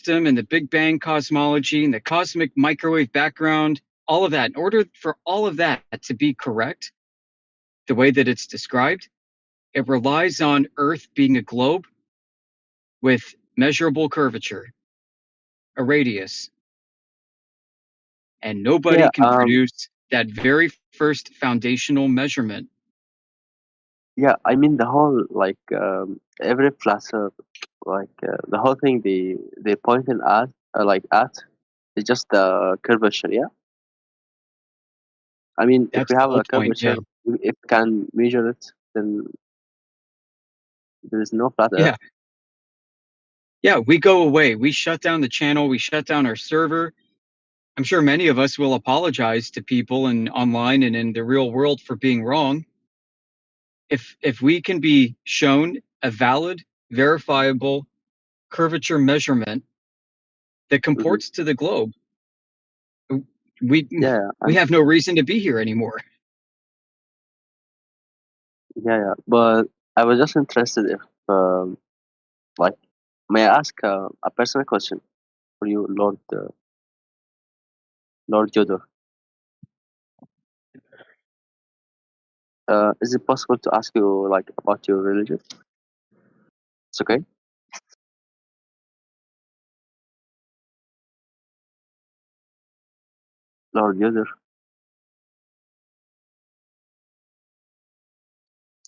system and the Big Bang cosmology and the cosmic microwave background, all of that, in order for all of that to be correct, the way that it's described, it relies on Earth being a globe with measurable curvature, a radius, and nobody Yeah. can produce that very first foundational measurement. Yeah. I mean the whole like every flat Earth, like the whole thing they pointed at at is just the curvature. Yeah. I mean, if That's we the have whole a point. curvature, Yeah. if we can measure it, then there is no flat Earth. Yeah. Yeah. We go away. We shut down the channel. We shut down our server. I'm sure many of us will apologize to people and online and in the real world for being wrong. If we can be shown a valid, verifiable curvature measurement that Hmm. comports to the globe, we Yeah, we have no reason to be here anymore. yeah. But I was just interested if, like, may I ask a personal question for you, Lord Yoder? Is it possible to ask you like about your religion? It's okay. Lord Yoder.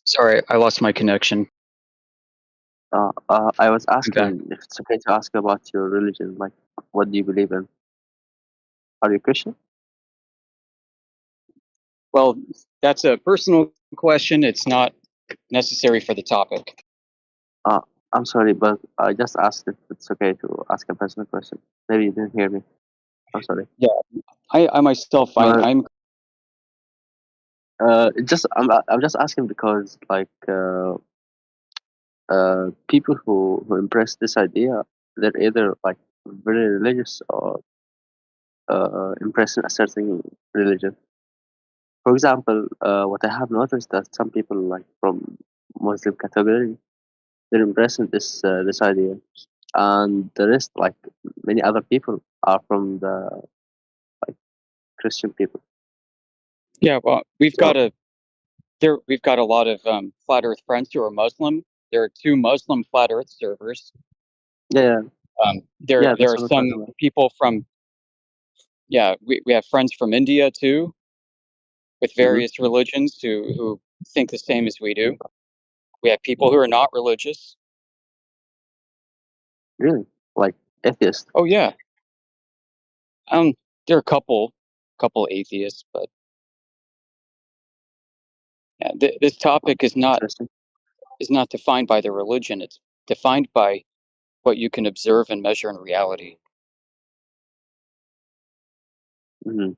Sorry, I lost my connection. I was I'm back. asking if it's okay to ask about your religion. Like, what do you believe in? Are you Christian? Well, that's a personal question. It's not necessary for the topic. Uh, I'm sorry, but I just asked if it's okay to ask a personal question. Maybe you didn't hear me. I'm sorry. Yeah, I myself, But I'm I'm just asking because like people who embrace this idea, they're either like very religious or embracing a certain religion. For example, what I have noticed that some people like from Muslim category, they're embracing this idea, and the rest, like many other people, are from the like Christian people. yeah. Well, So we've got a lot of flat Earth friends who are Muslim. There are two Muslim flat Earth servers. yeah, There yeah, there that's are what I'm some talking about. people from we have friends from India too with Hmm. various religions who think the same as we do. We have people who are not religious. Really, like atheist. Oh yeah, um, there are a couple atheists, but yeah, this topic Interesting. is not defined by the religion. It's defined by what you can observe and measure in reality. Hmm.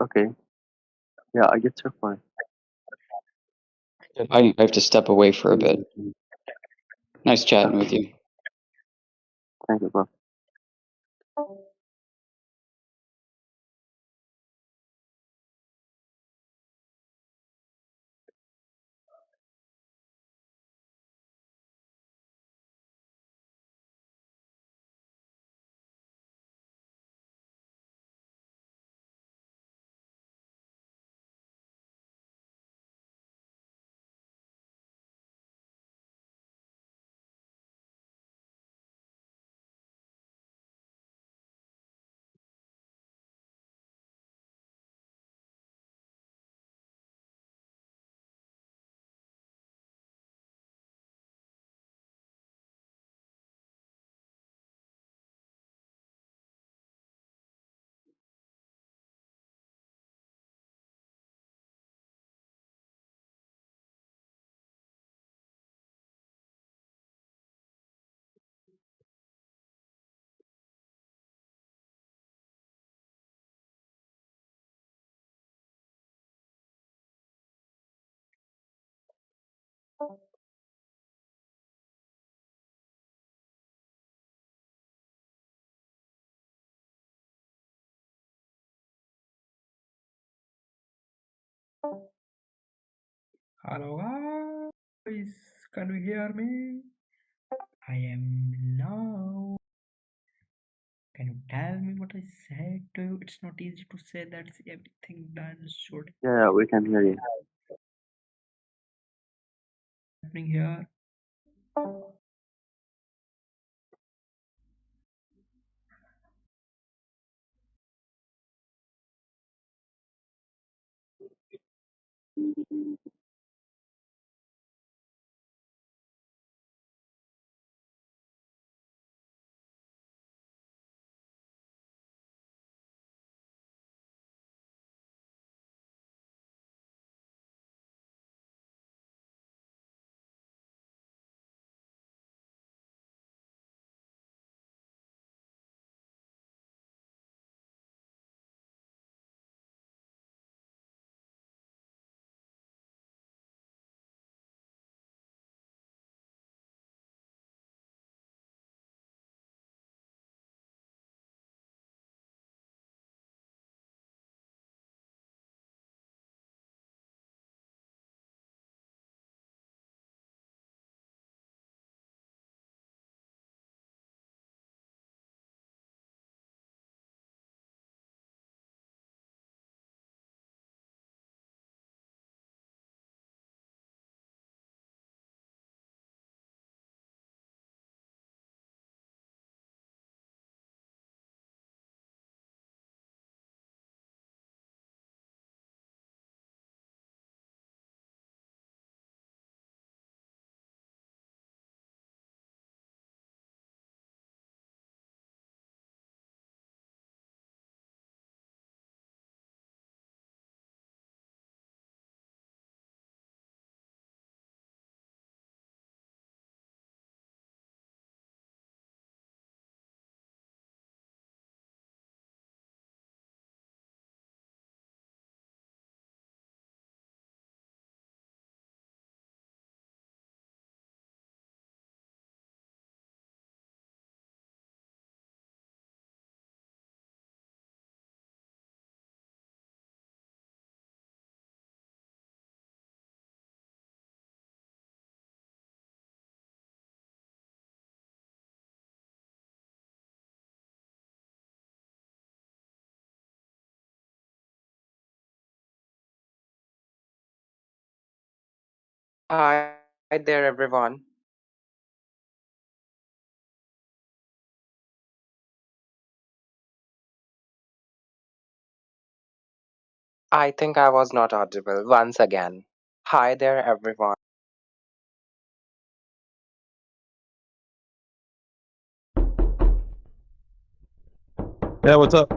Okay, yeah, I get your point. I have to step away for a bit. Mhm. Nice chatting with Okay, you. thank you, bro. Hello guys, can you hear me? I am now. Can you tell me what I said to you? It's not easy to say that everything done should Yeah, we can hear you. happening here. Hi there, everyone. I think I was not audible once again. Hi there, everyone. Yeah, what's up?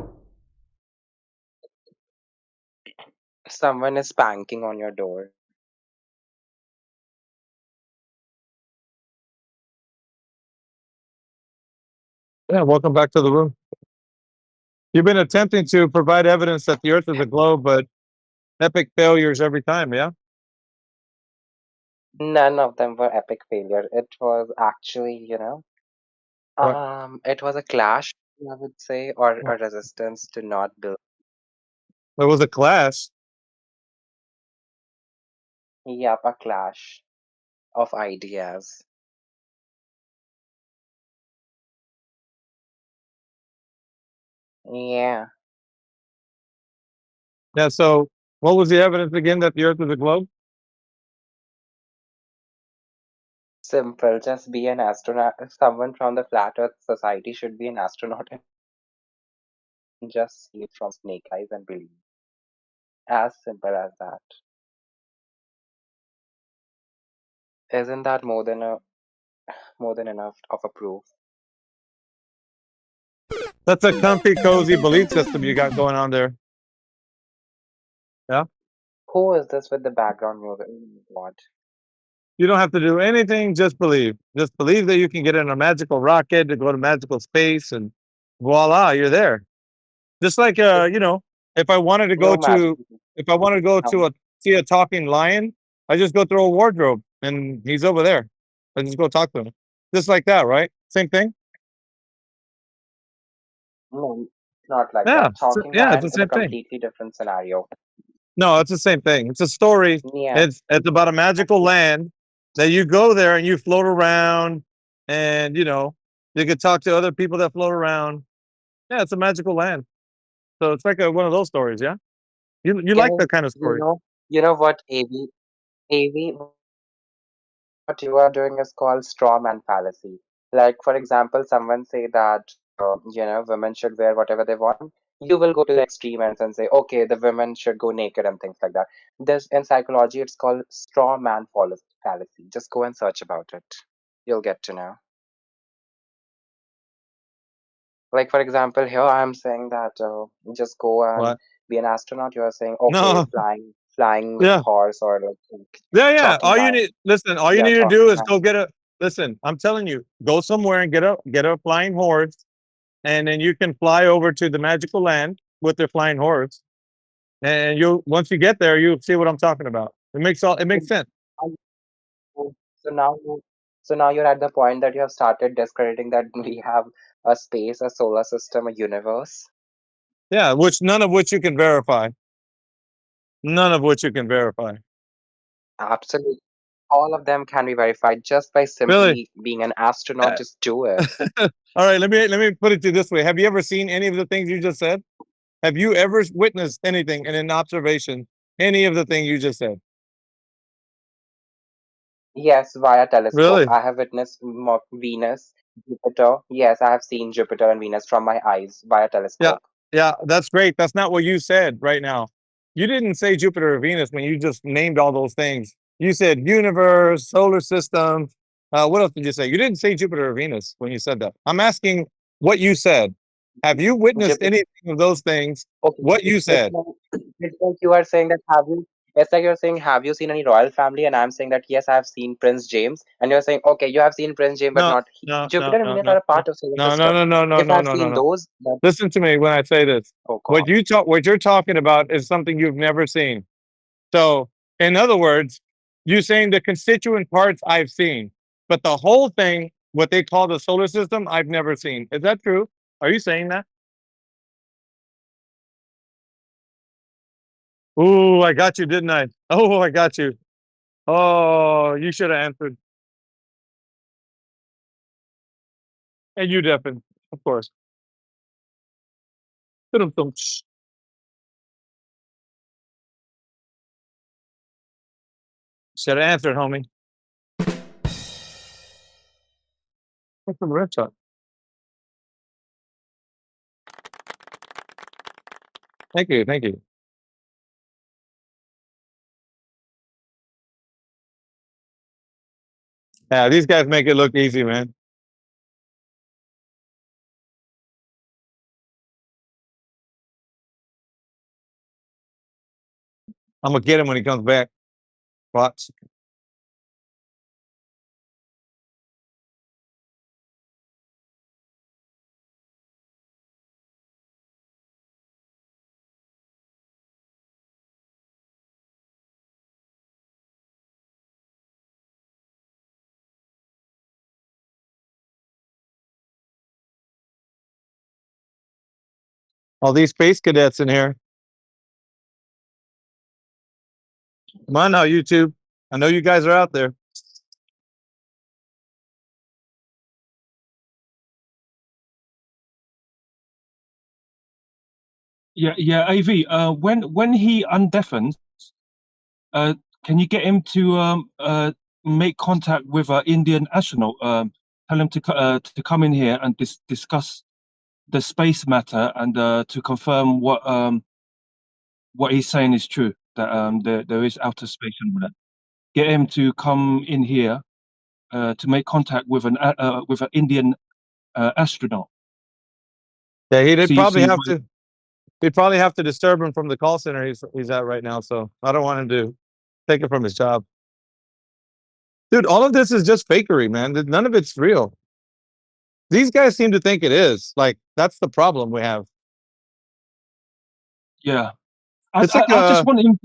Someone is banging on your door. Yeah, welcome back to the room. You've been attempting to provide evidence that the Earth is a globe, but epic failures every time. Yeah. None of them were epic failure. It was actually, What? it was a clash, I would say, or What? a resistance to not build. It was a clash. Yep, a clash of ideas. Yeah, Yeah. So, what was the evidence again that the Earth is a globe? simple. Just be an astronaut. Someone from the Flat Earth Society should be an astronaut and just see it from snake eyes and believe. As simple as that. Isn't that more than enough of a proof? That's a comfy, cozy belief system you got going on there. Yeah. Who is this with the background music? What? You don't have to do anything. Just believe. Just believe that you can get in a magical rocket to go to magical space, and voila, you're there. Just like It's if I wanted to go no magic. to if I want to go to Um, a see a talking lion, I just go through a wardrobe and he's over there. I just go talk to him. Just like that, right? Same thing. no, not like Yeah, that. Talking yeah, it's the lion is a same thing. completely different scenario. No, it's the same thing. It's a story. Yeah. It's about a magical land that you go there and you float around, and you can talk to other people that float around. Yeah, it's a magical land. So it's like one of those stories. Yeah, you You like know, that kind of you story. know, you know what, AV, what you are doing is called straw man fallacy. Like, for example, someone say that, women should wear whatever they want. You will go to the extreme ends and say, okay, the women should go naked and things like that. This, in psychology, it's called straw man fallacy. Just go and search about it. You'll get to know. Like, for example, here I'm saying that just go and What? be an astronaut. You are saying, okay, No. flying Yeah. horse, or like Yeah. talking All you lion. need, listen. All you Yeah, need to do talking is lion. go get a. Listen, I'm telling you, go somewhere and get a flying horse, and then you can fly over to the magical land with the flying horse. And you once you get there, you'll see what I'm talking about. It makes sense. So so now so now you're at the point that you have started discrediting that we have a space, a solar system, a universe. Yeah, which none of which you can verify. None of which you can verify. Absolutely. All of them can be verified just by Really? simply being an astronaut. Uh, Just do it. All right, let me put it to you this way. Have you ever seen any of the things you just said? Have you ever witnessed anything in an observation, any of the thing you just said? Yes, via telescope. Really? I have witnessed Venus, Jupiter. Yes, I have seen Jupiter and Venus from my eyes via Yeah, telescope. yeah, that's great. That's not what you said right now. You didn't say Jupiter or Venus when you just named all those things. You said universe, solar system. What else did you say? You didn't say Jupiter or Venus when you said that. I'm asking what you said. Have you witnessed Jupiter. anything of those things? Okay, What you it's said? like, it's like you are saying that have you? It's like you're saying, have you seen any royal family? And I'm saying that yes, I have seen Prince James. And you're saying, okay, you have seen Prince James, but No, not no, no, Jupiter and no, Venus no, are a no, part of solar no, no, system. no, no, no, If no, I've no, no, seen no. those, then Listen to me when I say this. oh God. What you're talking about is something you've never seen. So, in other words, you're saying the constituent parts I've seen, but the whole thing, what they call the solar system, I've never seen. Is that true? Are you saying that? Ooh, I got you, didn't I? Oh, I got you. Oh, you should have answered. And you deafened, of course. Should have answered, homie. What's from Red Sox? Thank you, thank you. Yeah, these guys make it look easy, man. I'm gonna get him when he comes back. Watch. All these space cadets in here. Come on now, YouTube. I know you guys are out there. Yeah, AV. When he undeafens, can you get him to make contact with an Indian astronaut? Tell him to come in here and discuss the space matter, and to confirm what he's saying is true. That there is outer space and all that. Get him to come in here to make contact with an Indian astronaut. Yeah, he'd See, probably see. have to. We'd probably have to disturb him from the call center he's at right now. So I don't want him to take it from his job. Dude, all of this is just fakery, man. None of it's real. These guys seem to think it is. Like, that's the problem we have. Yeah, It's like I just want him.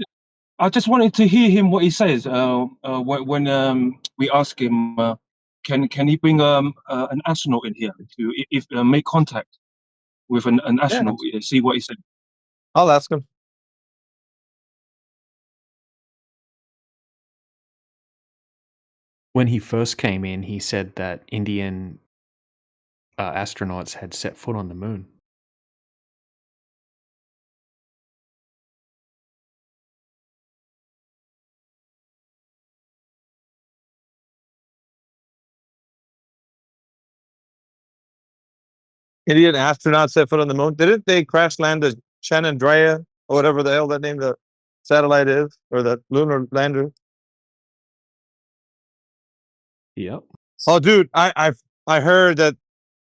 I just wanted to hear him what he says. When we ask him, can he bring an astronaut in here to if make contact with an yeah, astronaut? See what he said. I'll ask him. When he first came in, he said that Indian astronauts had set foot on the moon. Indian astronauts set foot on the moon. Didn't they crash land the Shenandoah or whatever the hell that name the satellite is, or the lunar lander? Yep. Oh, dude, I heard that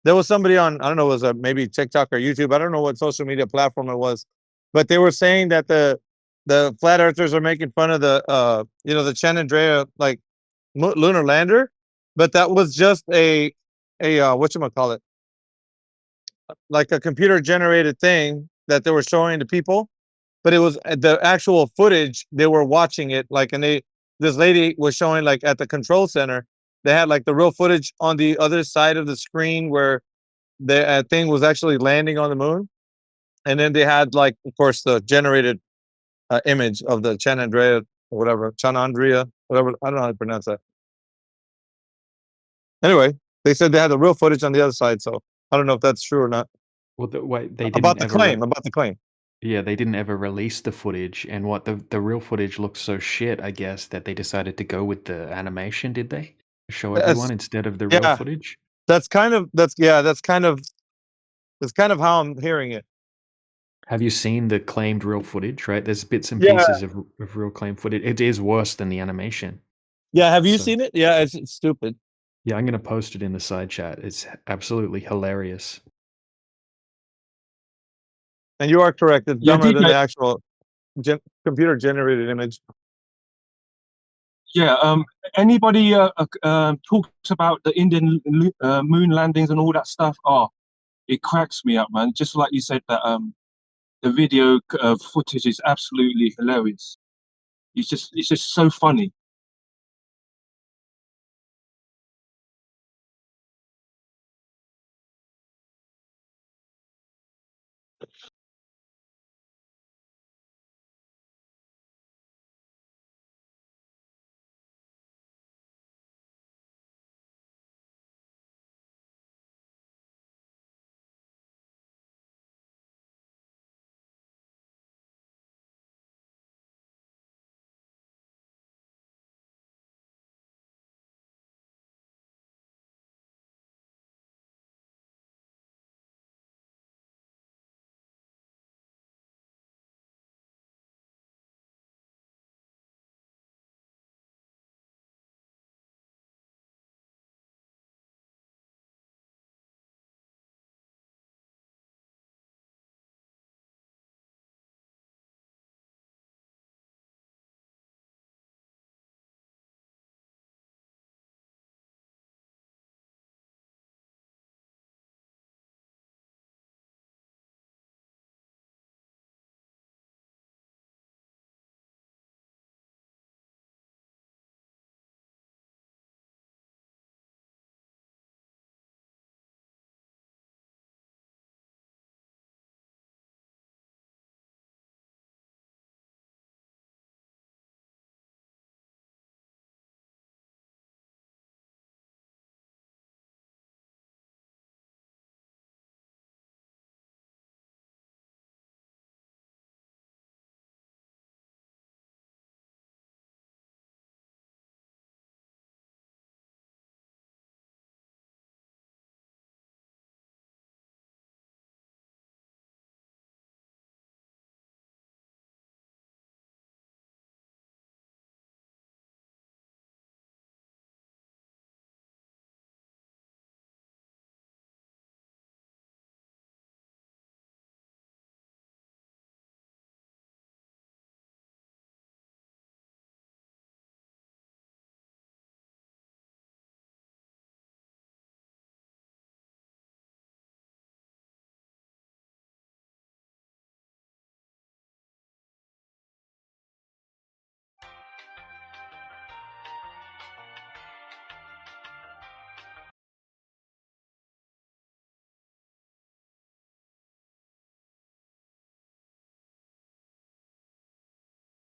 there was somebody on, I don't know, it was maybe TikTok or YouTube. I don't know what social media platform it was, but they were saying that the flat earthers are making fun of the the Shenandoah like lunar lander, but that was just a whatchamacallit, like a computer generated thing that they were showing to people, but it was the actual footage. They were watching it like, and this lady was showing like at the control center. They had like the real footage on the other side of the screen where the thing was actually landing on the moon, and then they had like, of course, the generated image of the Chanandrea or whatever, Chanandria, whatever. I don't know how to pronounce that. Anyway, they said they had the real footage on the other side, so I don't know if that's true or not. Well, wait, they About didn't the ever. claim, about the claim. Yeah, they didn't ever release the footage, and what the real footage looked so shit, I guess, that they decided to go with the animation. Did they show everyone That's instead of the real yeah. footage? That's kind of how I'm hearing it. Have you seen the claimed real footage? Right, there's bits and Yeah, pieces of real claimed footage. It is worse than the animation. yeah. Have you So seen it? Yeah, it's stupid. yeah, I'm gonna post it in the side chat. It's absolutely hilarious. And you are correct. It's Yeah, dumber than the DJ. actual computer generated image. Yeah. Anybody talks about the Indian moon landings and all that stuff? Oh, it cracks me up, man. Just like you said that the video footage is absolutely hilarious. It's just so funny.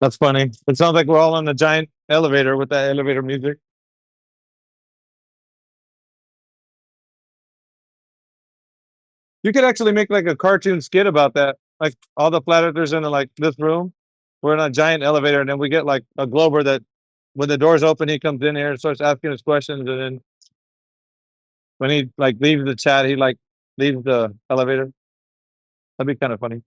That's funny. It sounds like we're all on a giant elevator with that elevator music. You could actually make like a cartoon skit about that. Like all the flat earthers in like this room. We're in a giant elevator, and then we get like a Glober that when the doors open, he comes in here and starts asking us questions, and then when he like leaves the chat, he like leaves the elevator. That'd be kind of funny.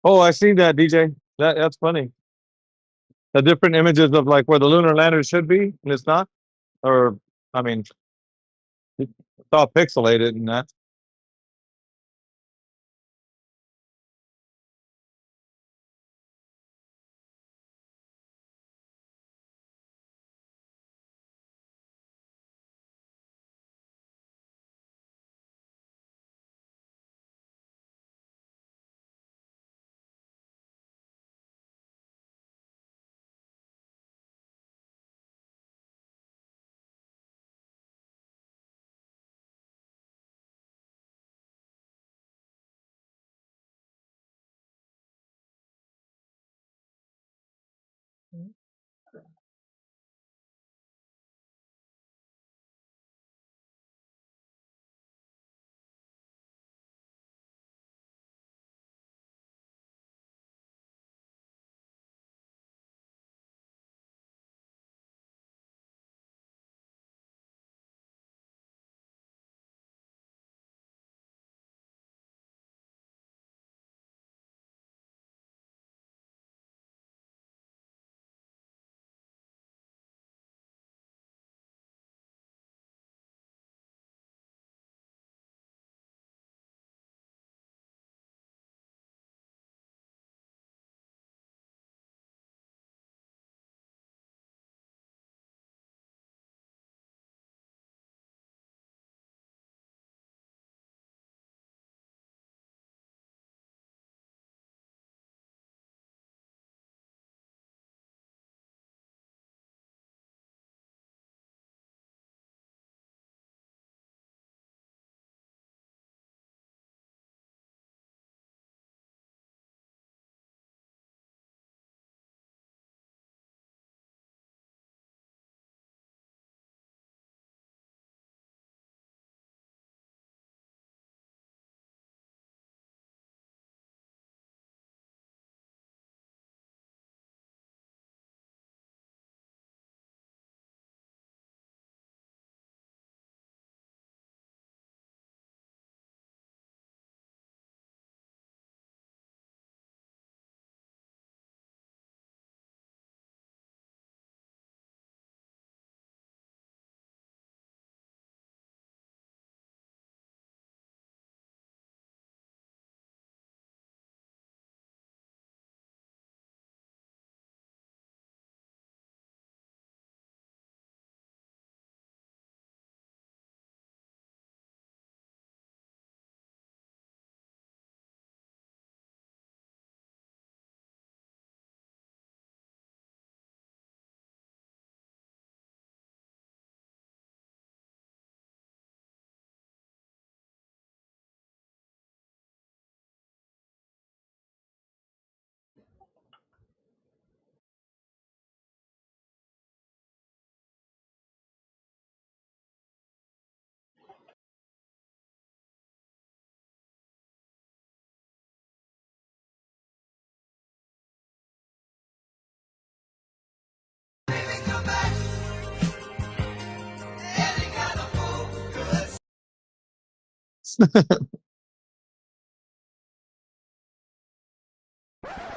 Oh, I seen that, DJ. That's funny. The different images of like where the lunar lander should be, and it's not. Or, I mean, it's all pixelated and that.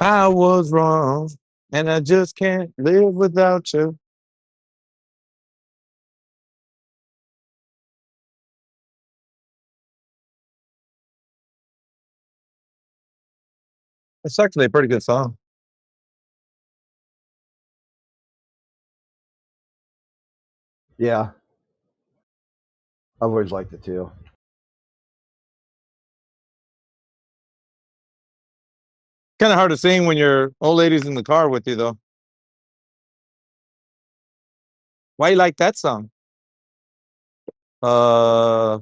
I was wrong, and I just can't live without you. It's actually a pretty good song. Yeah. I've always liked it too. Kind of hard to sing when your old lady's in the car with you, though. Why you like that song? Uh,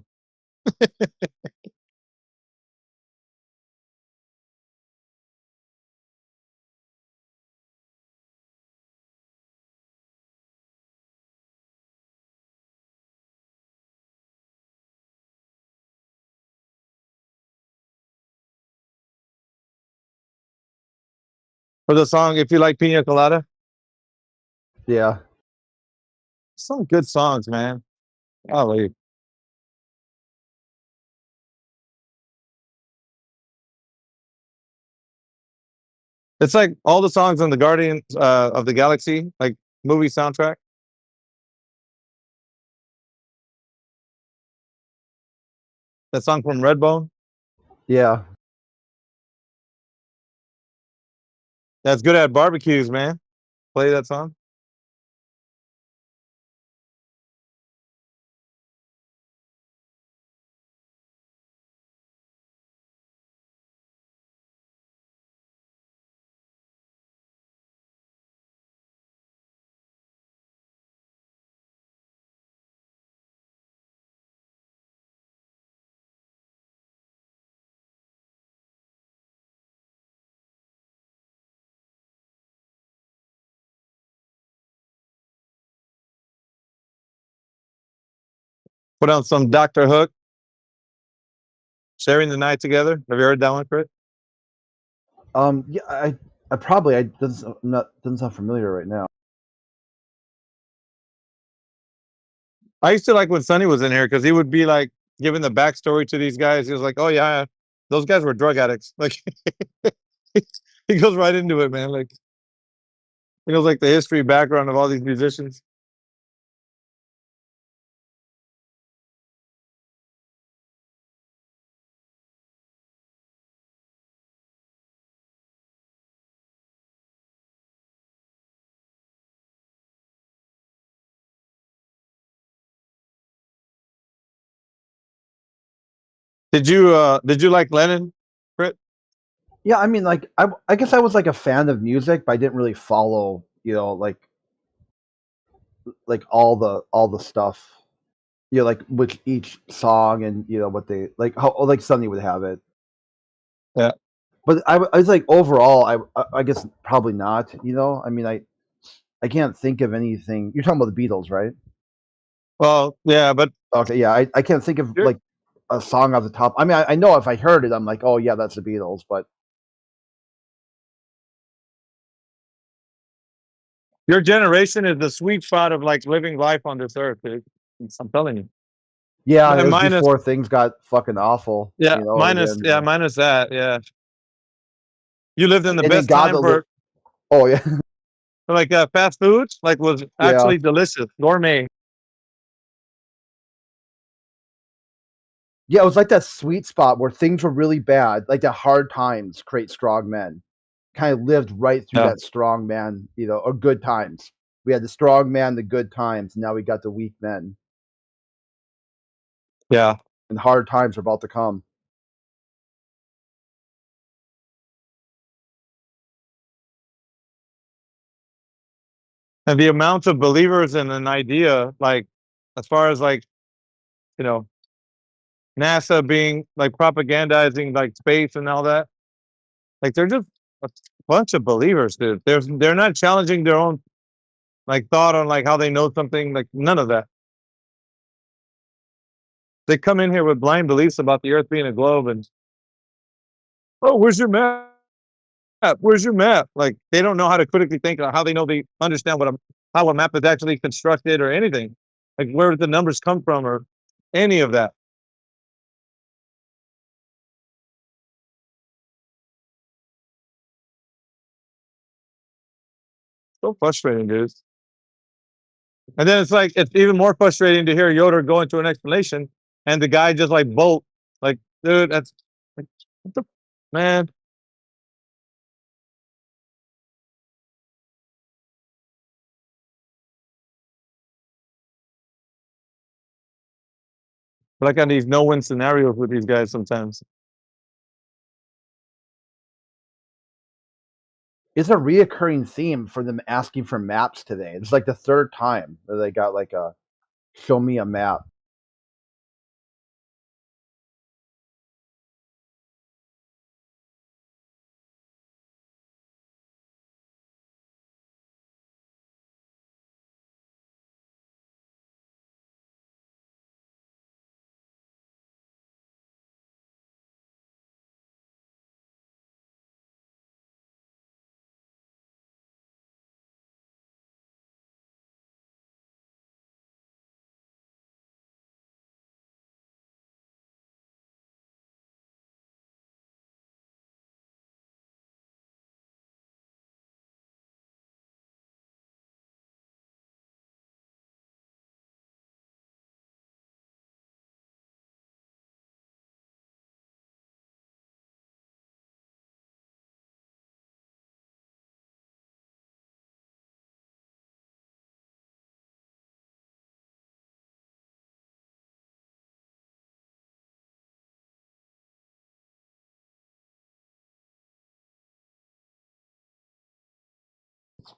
For the song "If You Like Pina Colada." Yeah. Some good songs, man. Golly. It's like all the songs on the Guardians of the Galaxy, like movie soundtrack. That song from Redbone. Yeah. That's good at barbecues, man. Play that song. Put on some Dr. Hook. Sharing the Night Together. Have you heard that one, Chris? Yeah, I probably doesn't sound familiar right now. I used to like when Sonny was in here because he would be like giving the backstory to these guys. He was like, "Oh yeah, those guys were drug addicts." Like he goes right into it, man. Like he knows like the history background of all these musicians. Did you like Lennon, Britt? Yeah, I mean, like I guess I was like a fan of music, but I didn't really follow, like all the stuff, like with each song and what they like how like Sunny would have it. Yeah. But I was like overall, I guess probably not. I mean, I can't think of anything. You're talking about the Beatles, right? Well, yeah, but Okay, yeah, I can't think of like a song off the top. I mean, I know if I heard it, I'm like, oh yeah, that's the Beatles. But your generation is the sweet spot of like living life on this earth, dude. I'm telling you. yeah, it was Minus, before things got fucking awful. yeah, Again, minus that, yeah. You lived in the and then best God time that lived. for Oh yeah, like fast foods, like was yeah. actually delicious, gourmet. Yeah, it was like that sweet spot where things were really bad, like the hard times create strong men. Kind of lived right through Yeah, that strong man, or good times. We had the strong man, the good times. Now we got the weak men, yeah. and hard times are about to come. And the amount of believers in an idea, like as far as like you know NASA being like propagandizing like space and all that, like they're just a bunch of believers, dude. They're not challenging their own like thought on like how they know something, like none of that. They come in here with blind beliefs about the Earth being a globe, and oh, where's your map? Where's your map? Like they don't know how to critically think, or how they understand how a map is actually constructed or anything, like where the numbers come from or any of that. So frustrating, dude. And then it's like it's even more frustrating to hear Yoder go into an explanation and the guy just like bolt, like, dude, that's like, what the man. Like on these no-win scenarios with these guys sometimes. It's a reoccurring theme for them asking for maps today. It's like the third time that they got like a show me a map.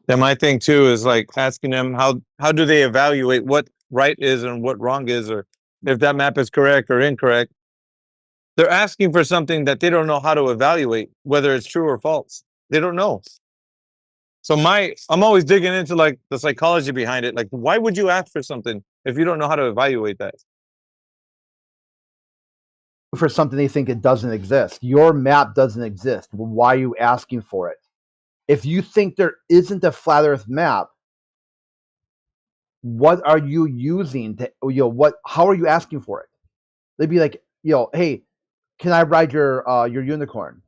And my thing too is like asking them how do they evaluate what right is and what wrong is, or if that map is correct or incorrect. They're asking for something that they don't know how to evaluate, whether it's true or false. They don't know. So I'm always digging into like the psychology behind it. Like, why would you ask for something if you don't know how to evaluate that? For something they think it doesn't exist. Your map doesn't exist. Why are you asking for it? If you think there isn't a flat Earth map, what are you using to, how are you asking for it? They'd be like, hey, can I ride your unicorn?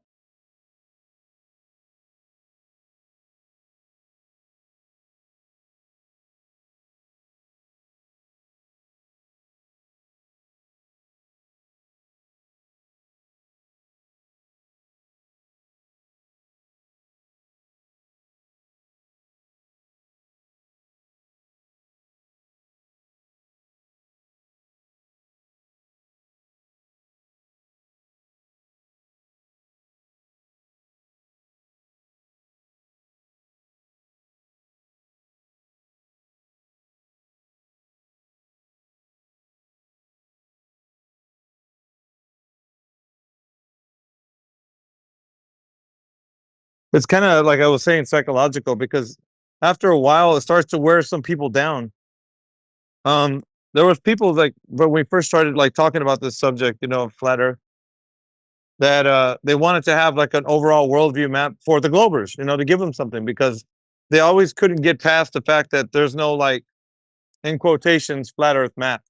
It's kind of like I was saying, psychological, because after a while it starts to wear some people down. There was people like when we first started like talking about this subject, flat Earth, that they wanted to have like an overall worldview map for the Globers, to give them something, because they always couldn't get past the fact that there's no, like, in quotations, flat Earth map.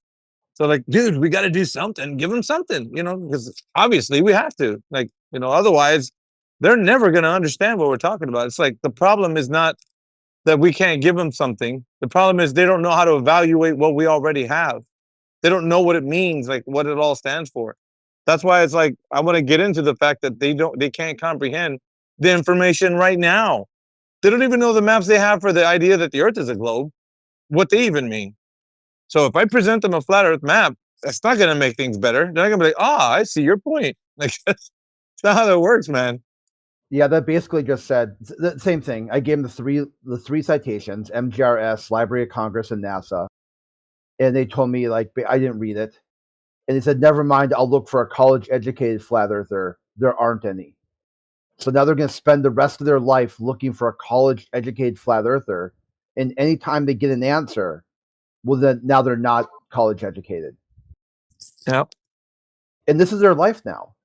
So like, dude, we got to do something. Give them something, because obviously we have to. Like, otherwise, they're never going to understand what we're talking about. It's like the problem is not that we can't give them something. The problem is they don't know how to evaluate what we already have. They don't know what it means, like what it all stands for. That's why it's like I want to get into the fact that they can't comprehend the information right now. They don't even know the maps they have for the idea that the Earth is a globe, what they even mean. So if I present them a flat Earth map, that's not going to make things better. They're not going to be like, I see your point. Like, that's not how that works, man. Yeah, that basically just said the same thing. I gave them the three citations: MGRS, Library of Congress, and NASA. And they told me, like, I didn't read it. And they said, never mind, I'll look for a college-educated flat earther. There aren't any. So now they're going to spend the rest of their life looking for a college-educated flat earther. And anytime they get an answer, well, then now they're not college-educated. Yeah. And this is their life now.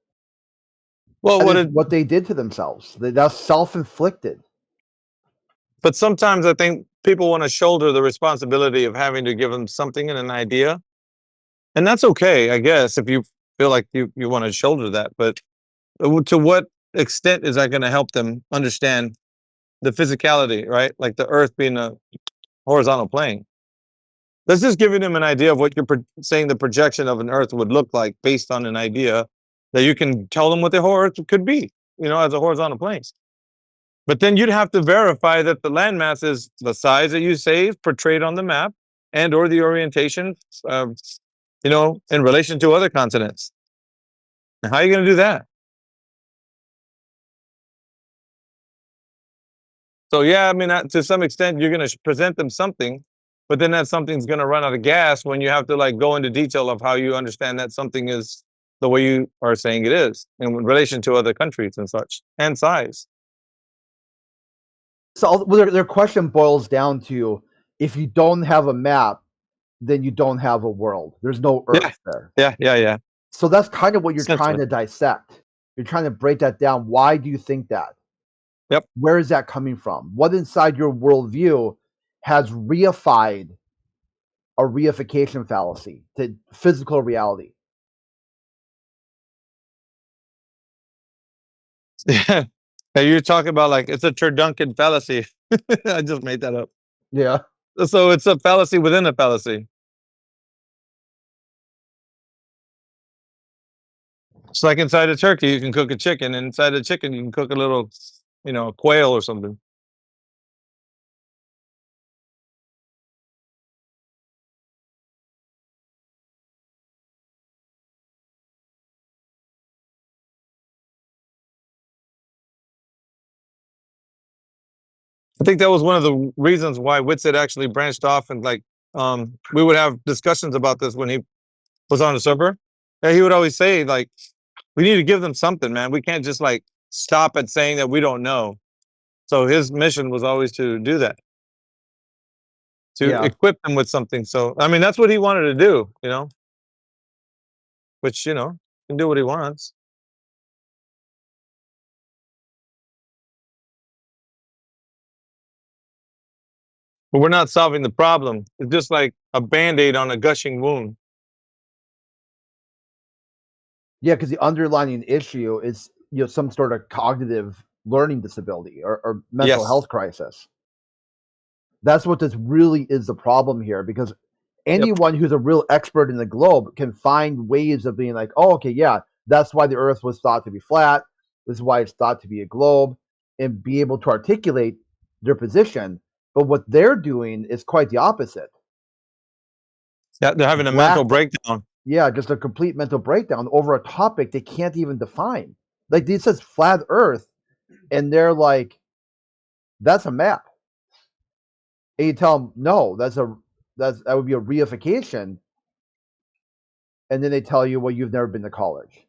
Well, what they did to themselves. That's self-inflicted. But sometimes I think people want to shoulder the responsibility of having to give them something and an idea. And that's okay, I guess, if you feel like you want to shoulder that. But to what extent is that going to help them understand the physicality, right? Like the Earth being a horizontal plane. That's just giving them an idea of what you're saying the projection of an Earth would look like based on an idea that you can tell them what the whole Earth could be, as a horizontal plane. But then you'd have to verify that the landmass is the size that you say is portrayed on the map, and or the orientation, in relation to other continents. How are you going to do that? So yeah, I mean, to some extent, you're going to present them something, but then that something's going to run out of gas when you have to like go into detail of how you understand that something is the way you are saying it is in relation to other countries and such, and size. So their question boils down to, if you don't have a map, then you don't have a world. There's no Earth there. Yeah. So that's kind of what you're trying to dissect. You're trying to break that down. Why do you think that? Yep. Where is that coming from? What inside your worldview has reified a reification fallacy to physical reality? Yeah. You're talking about like it's a Turduncan fallacy. I just made that up. Yeah. So it's a fallacy within a fallacy. It's like inside a turkey, you can cook a chicken, and inside a chicken, you can cook a little, quail or something. I think that was one of the reasons why Witsit actually branched off and like we would have discussions about this when he was on the server. And he would always say, like, we need to give them something, man. We can't just like stop at saying that we don't know. So his mission was always to do that, to Yeah. equip them with something. So I mean, that's what he wanted to do, you know. Which, you know, can do what he wants. But we're not solving the problem. It's just like a band-aid on a gushing wound. Yeah, because the underlying issue is, you know, some sort of cognitive learning disability or mental Yes. health crisis. That's what this really is the problem here, because Yep. anyone who's a real expert in the globe can find ways of being like, oh, okay, yeah, that's why the Earth was thought to be flat. This is why it's thought to be a globe, and be able to articulate their position. But what they're doing is quite the opposite. Yeah, they're having a Black- mental breakdown. Yeah, just a complete mental breakdown over a topic they can't even define. Like, this says flat Earth, and they're like, that's a map. And you tell them, no, that would be a reification. And then they tell you, well, you've never been to college.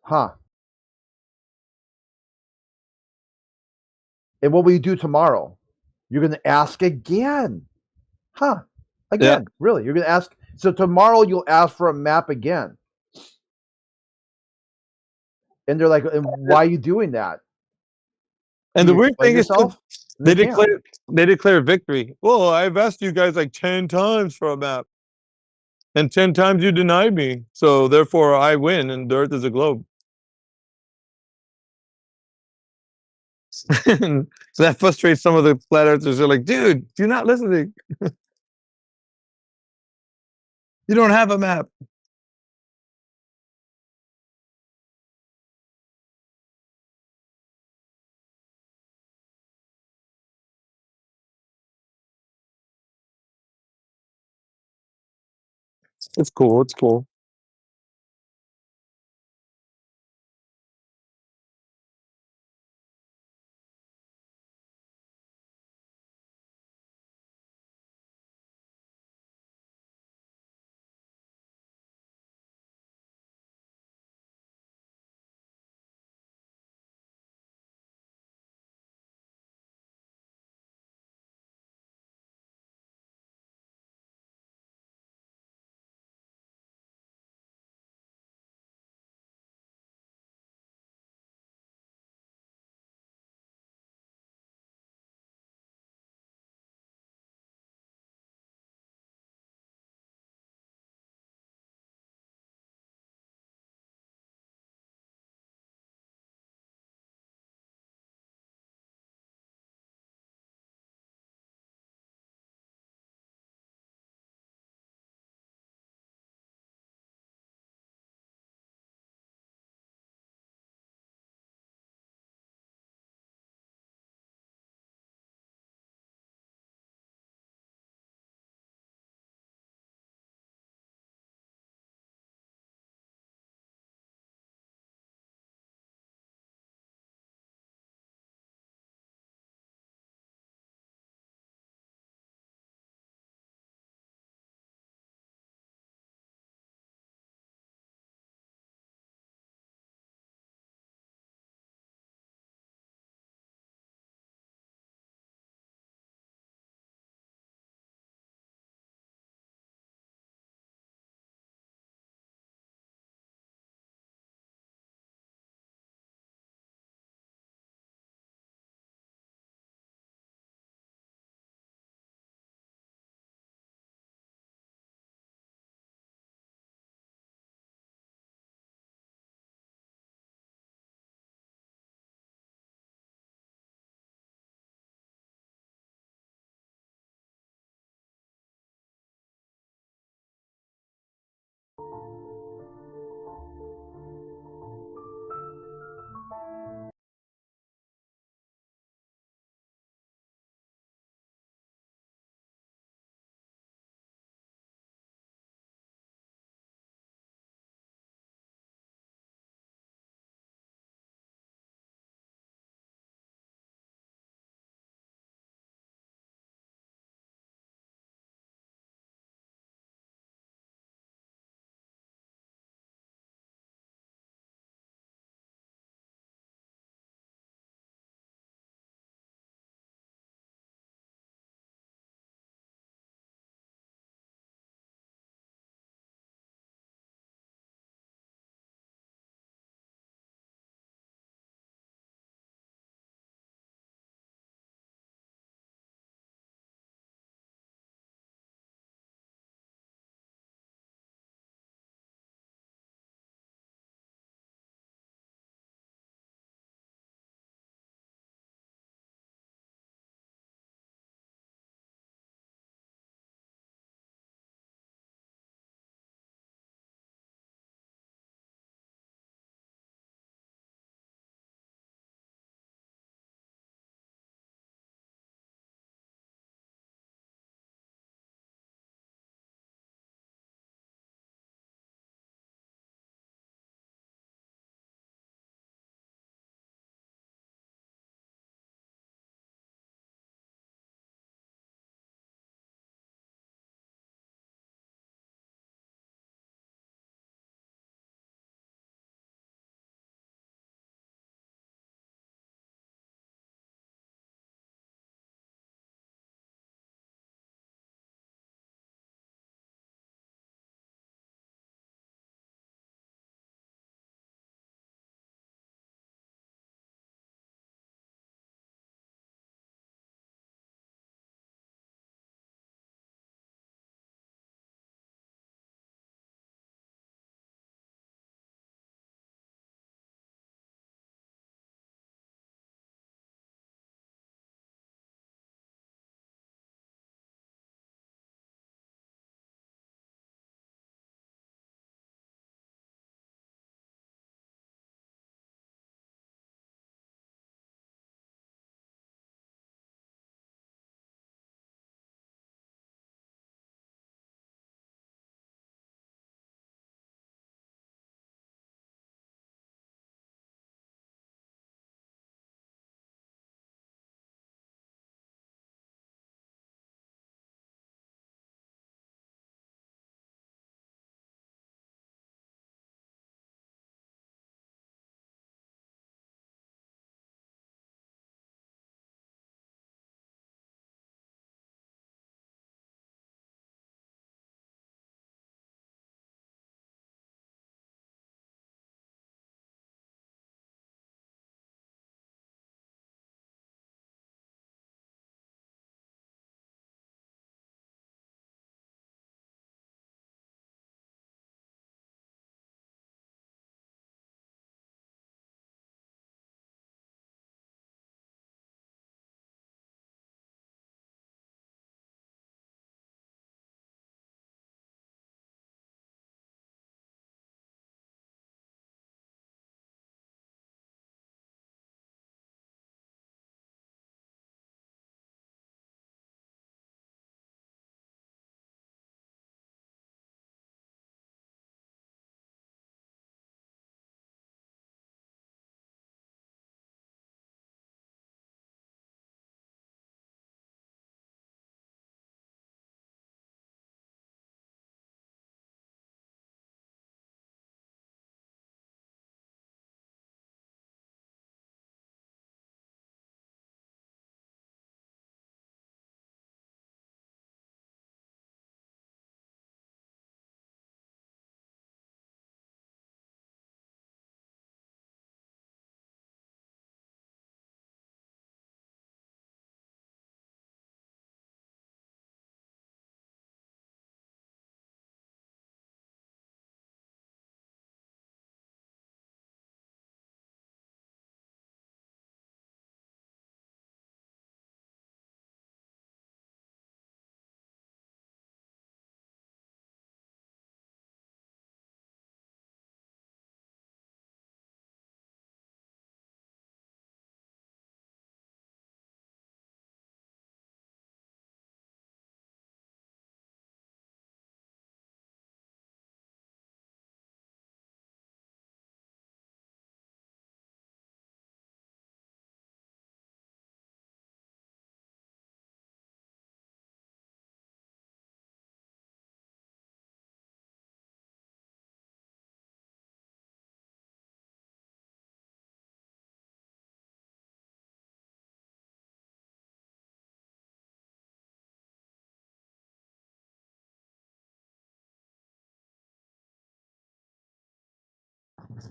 Huh. And what will you do tomorrow? You're going to ask again. Huh. Again. Yeah. Really? You're going to ask. So tomorrow you'll ask for a map again. And they're like, and why are you doing that? And the weird thing is, they declare victory. Well, I've asked you guys like 10 times for a map. And 10 times you denied me. So therefore I win and the Earth is a globe. So that frustrates some of the flat earthers. They're like, dude, you're not listening. You don't have a map. It's cool. It's cool.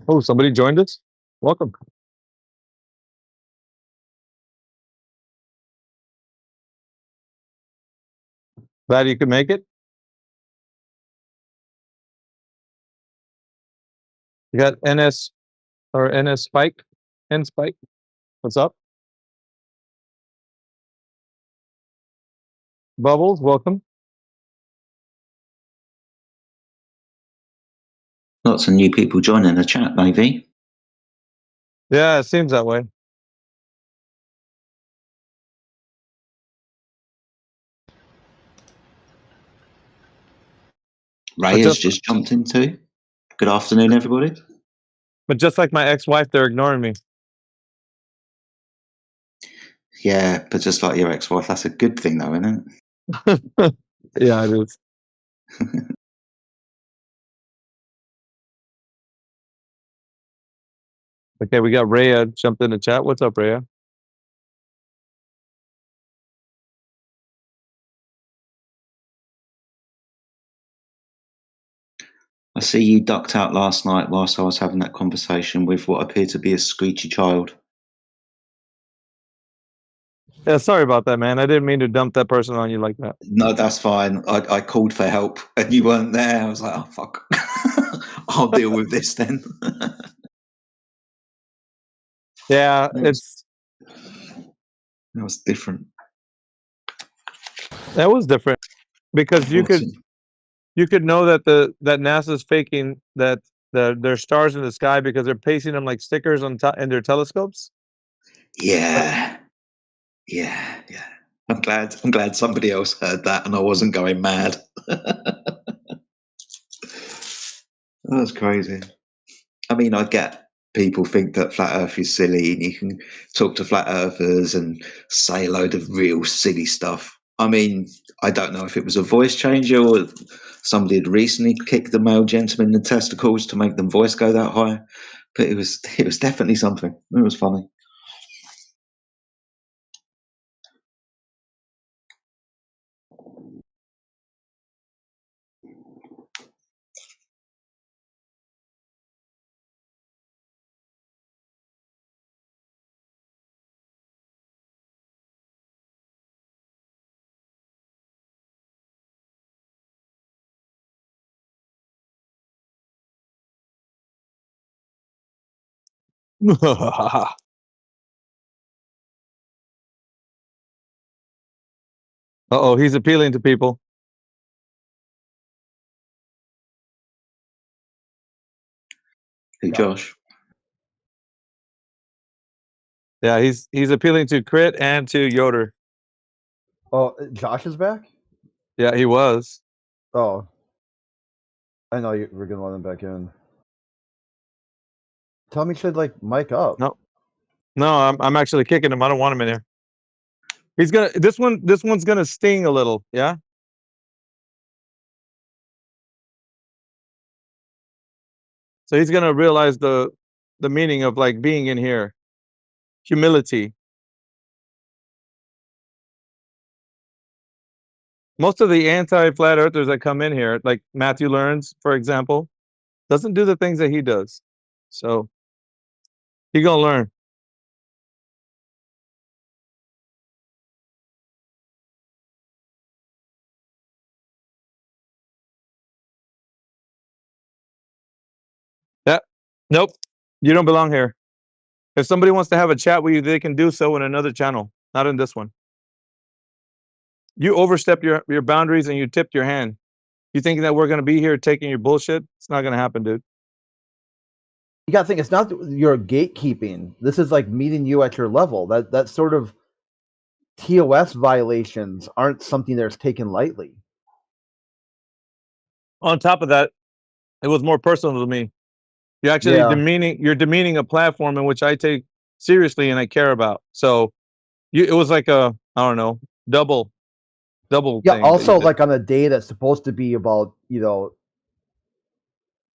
Oh, somebody joined us. Welcome. Glad you could make it. You got NS or NS Spike. N Spike. What's up? Bubbles, welcome. Lots of new people joining the chat, maybe. Yeah, it seems that way. Ray has just jumped in too. Good afternoon, everybody. But just like my ex-wife, they're ignoring me. Yeah, but just like your ex-wife, that's a good thing though, isn't it? Yeah, it is. Okay, we got Rhea jumped in the chat. What's up, Rhea? I see you ducked out last night whilst I was having that conversation with what appeared to be a screechy child. Yeah, sorry about that, man. I didn't mean to dump that person on you like that. No, that's fine. I called for help and you weren't there. I was like, oh, fuck. I'll deal with this then. Yeah, that was different. That was different because you could know that that NASA's faking that there's stars in the sky because they're pasting them like stickers on in their telescopes. Yeah. I'm glad somebody else heard that and I wasn't going mad. That's crazy. I mean, I get people think that flat earth is silly and you can talk to flat earthers and say a load of real silly stuff. I mean, I don't know if it was a voice changer or somebody had recently kicked the male gentleman in the testicles to make them voice go that high, but it was definitely something. It was funny. Uh-oh, he's appealing to people. Who, Josh? Yeah, he's appealing to Crit and to Yoder. Oh, Josh is back? Yeah, he was. Oh. I know we're gonna let him back in. Tell me, should like mic up. No, I'm actually kicking him. I don't want him in here. He's gonna this one's gonna sting a little, yeah? So he's gonna realize the meaning of like being in here. Humility. Most of the anti-flat earthers that come in here, like Matthew Learns, for example, doesn't do the things that he does. So he gonna learn. Yeah. Nope. You don't belong here. If somebody wants to have a chat with you, they can do so in another channel, not in this one. You overstepped your boundaries and you tipped your hand. You thinking that we're gonna be here taking your bullshit? It's not gonna happen, dude. You gotta think it's not your gatekeeping. This is like meeting you at your level. That sort of TOS violations aren't something that's taken lightly. On top of that, it was more personal to me. You're actually demeaning a platform in which I take seriously and I care about. So it was like a, I don't know, double yeah, thing. Also like on a day that's supposed to be about, the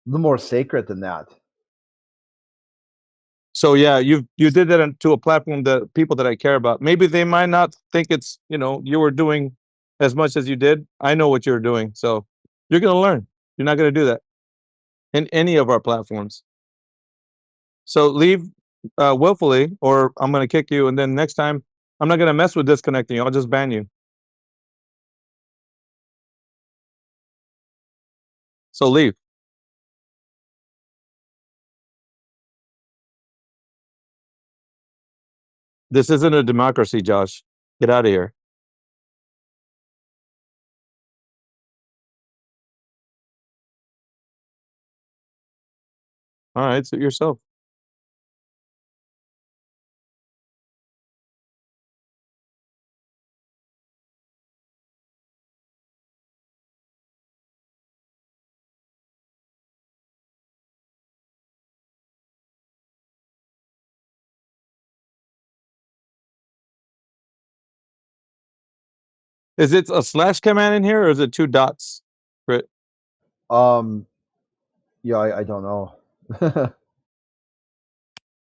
more sacred than that. So yeah, you did that to a platform that people that I care about. Maybe they might not think it's, you were doing as much as you did. I know what you're doing. So you're gonna learn. You're not gonna do that in any of our platforms. So leave willfully, or I'm gonna kick you, and then next time I'm not gonna mess with disconnecting you. I'll just ban you. So leave. This isn't a democracy, Josh. Get out of here. All right, suit yourself. Is it a slash command in here, or is it 2 dots? Crit. Yeah, I don't know.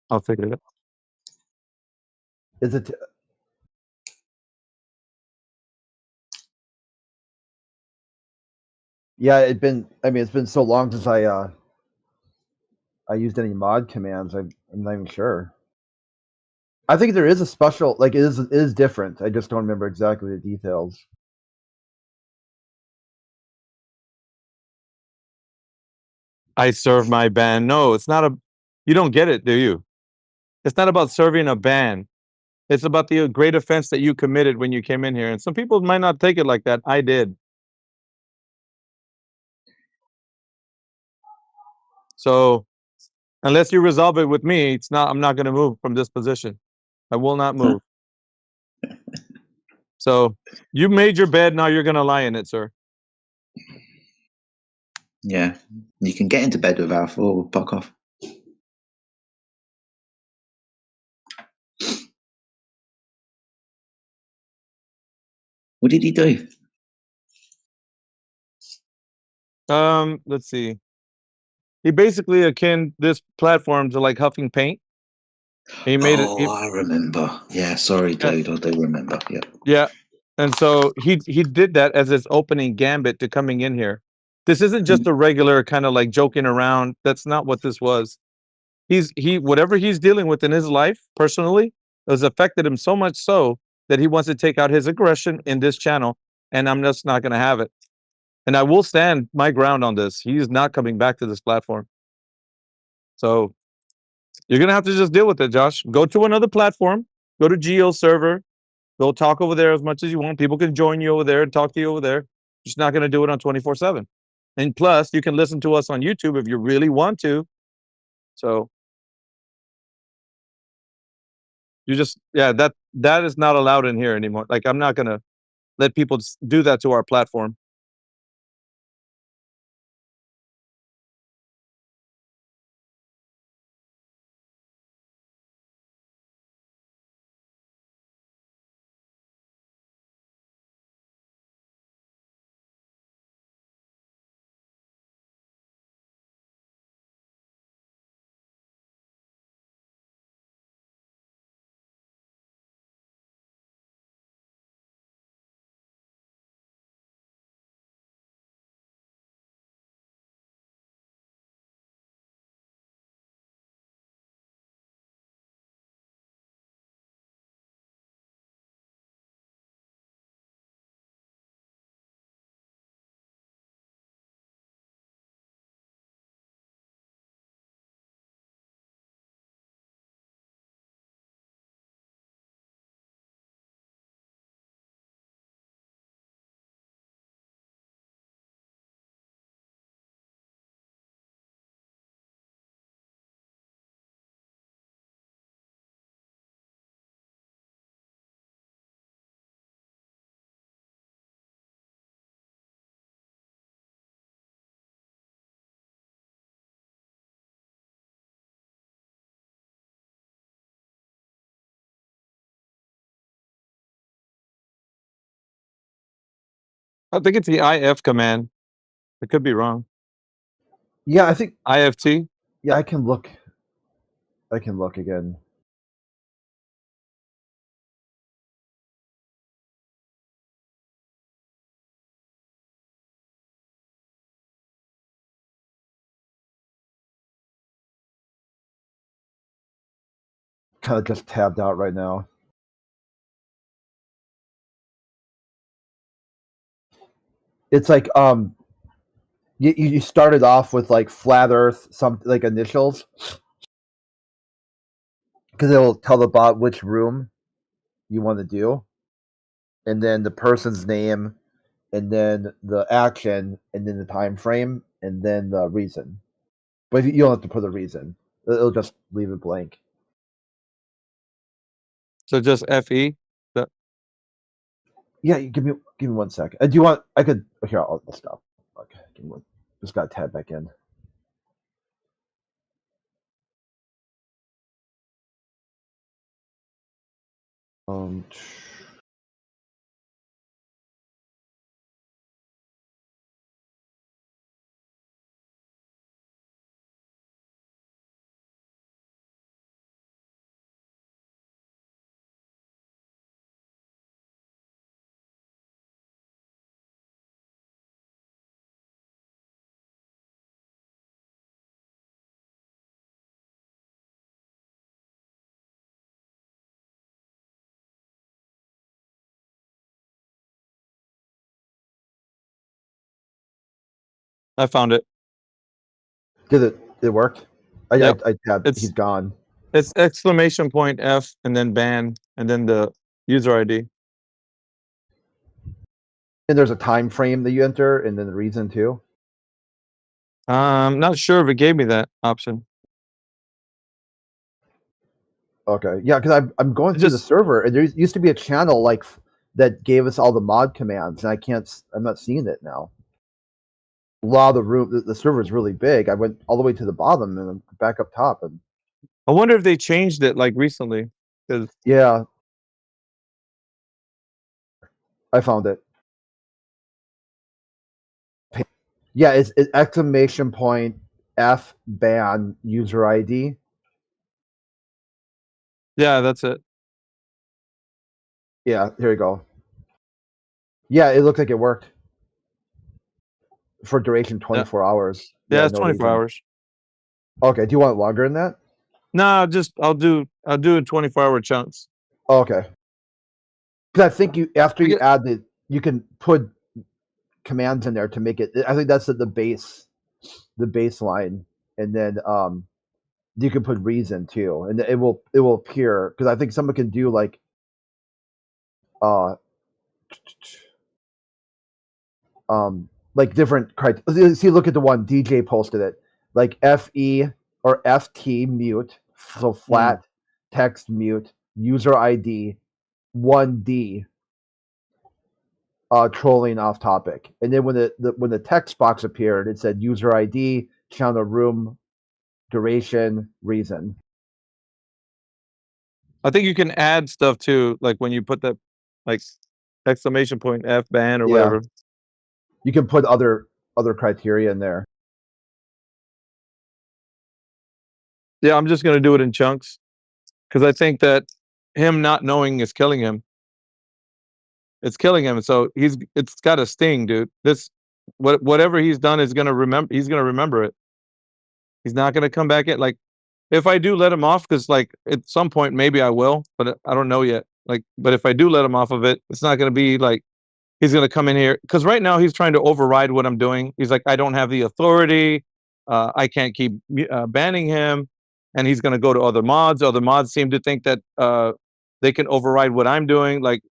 I'll figure it out. Is it? Yeah, it's been so long since I used any mod commands. I'm not even sure. I think there is a special, like it is different. I just don't remember exactly the details. I serve my ban. No, it's not a. You don't get it, do you? It's not about serving a ban. It's about the great offense that you committed when you came in here. And some people might not take it like that. I did. So unless you resolve it with me, it's not. I'm not going to move from this position. I will not move. So you made your bed. Now you're going to lie in it, sir. Yeah, you can get into bed with Alpha or fuck off. What did he do? Let's see. He basically akin this platform to like huffing paint. He made it. Oh, I remember. Yeah, sorry, dude. I do remember. Yeah. Yeah. And so he did that as his opening gambit to coming in here. This isn't just a regular kind of like joking around. That's not what this was. He whatever he's dealing with in his life personally has affected him so much so that he wants to take out his aggression in this channel, and I'm just not going to have it. And I will stand my ground on this. He's not coming back to this platform. So you're going to have to just deal with it, Josh. Go to another platform. Go to Geo's server. Go talk over there as much as you want. People can join you over there and talk to you over there. Just not going to do it on 24/7. And plus, you can listen to us on YouTube if you really want to. So you just, yeah, that is not allowed in here anymore. Like, I'm not going to let people do that to our platform. I think it's the IF command. I could be wrong. Yeah, I think IFT. yeah, I can look again. kind of just tabbed out right now. It's like you started off with like flat Earth, some like initials, because it'll tell the bot which room you want to do, and then the person's name, and then the action, and then the time frame, and then the reason. But you don't have to put a reason; it'll just leave it blank. So just FE. Yeah, give me 1 second. Do you want? I could here. I'll stop. Okay, give me one. Just got to tab back in. I found it. Did it work? Yep. I tabbed. It's- He's gone. It's exclamation point F and then ban and then the user ID. And there's a time frame that you enter, and then the reason too. Not sure if it gave me that option. Okay, yeah, because I'm going through the server, and there used to be a channel like that gave us all the mod commands, and I'm not seeing it now. A lot of the room, the server is really big. I went all the way to the bottom and I'm back up top, and I wonder if they changed it like recently. Yeah, I found it. Yeah, it's exclamation point F ban user ID. Yeah, that's it. Yeah, here you go. Yeah, it looked like it worked for duration 24 hours. Yeah, it's no 24 reason. hours. Okay, do you want it longer than that? No, just I'll do it in 24-hour chunks. Okay. Because I think after you add it, you can put commands in there to make it. I think that's the baseline, and then you can put reason too, and it will appear, because I think someone can do like different criteria. See, look at the one DJ posted it, like FE or FT mute, so flat text mute, user ID 1D. Trolling off topic, and then when the text box appeared, it said user ID, channel room, duration, reason. I think you can add stuff too, like when you put that like exclamation point F ban or whatever. You can put other criteria in there. Yeah, I'm just gonna do it in chunks because I think that him not knowing is killing him. It's killing him, so it's got a sting, dude. Whatever he's done is gonna remember. He's gonna remember it. He's not gonna come back in. Like, if I do let him off, because like at some point maybe I will, but I don't know yet. Like, but if I do let him off of it, it's not gonna be like he's gonna come in here, because right now he's trying to override what I'm doing. He's like, I don't have the authority. I can't keep banning him, and he's gonna go to other mods. Other mods seem to think that they can override what I'm doing. Like,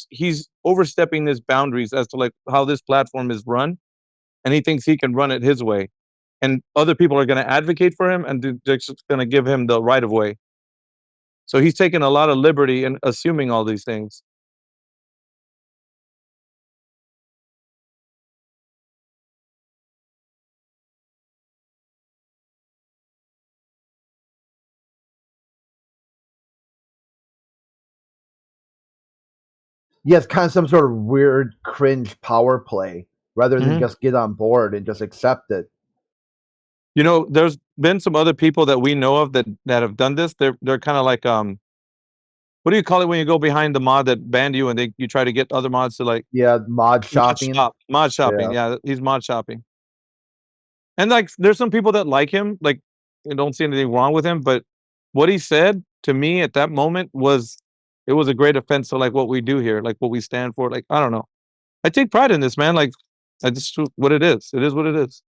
he's overstepping his boundaries as to like how this platform is run, and he thinks he can run it his way, and other people are going to advocate for him, and they're just going to give him the right of way. So he's taking a lot of liberty in assuming all these things. Yeah, it's kind of some sort of weird cringe power play rather than just get on board and just accept it. You know, there's been some other people that we know of that have done this. They're kind of like what do you call it when you go behind the mod that banned you and you try to get other mods to like mod shopping. Mod shopping. Yeah, he's mod shopping. And like there's some people that like him, like you don't see anything wrong with him, but what he said to me at that moment was a great offense to like what we do here, like what we stand for. Like I don't know. I take pride in this, man. Like I just what it is. It is what it is.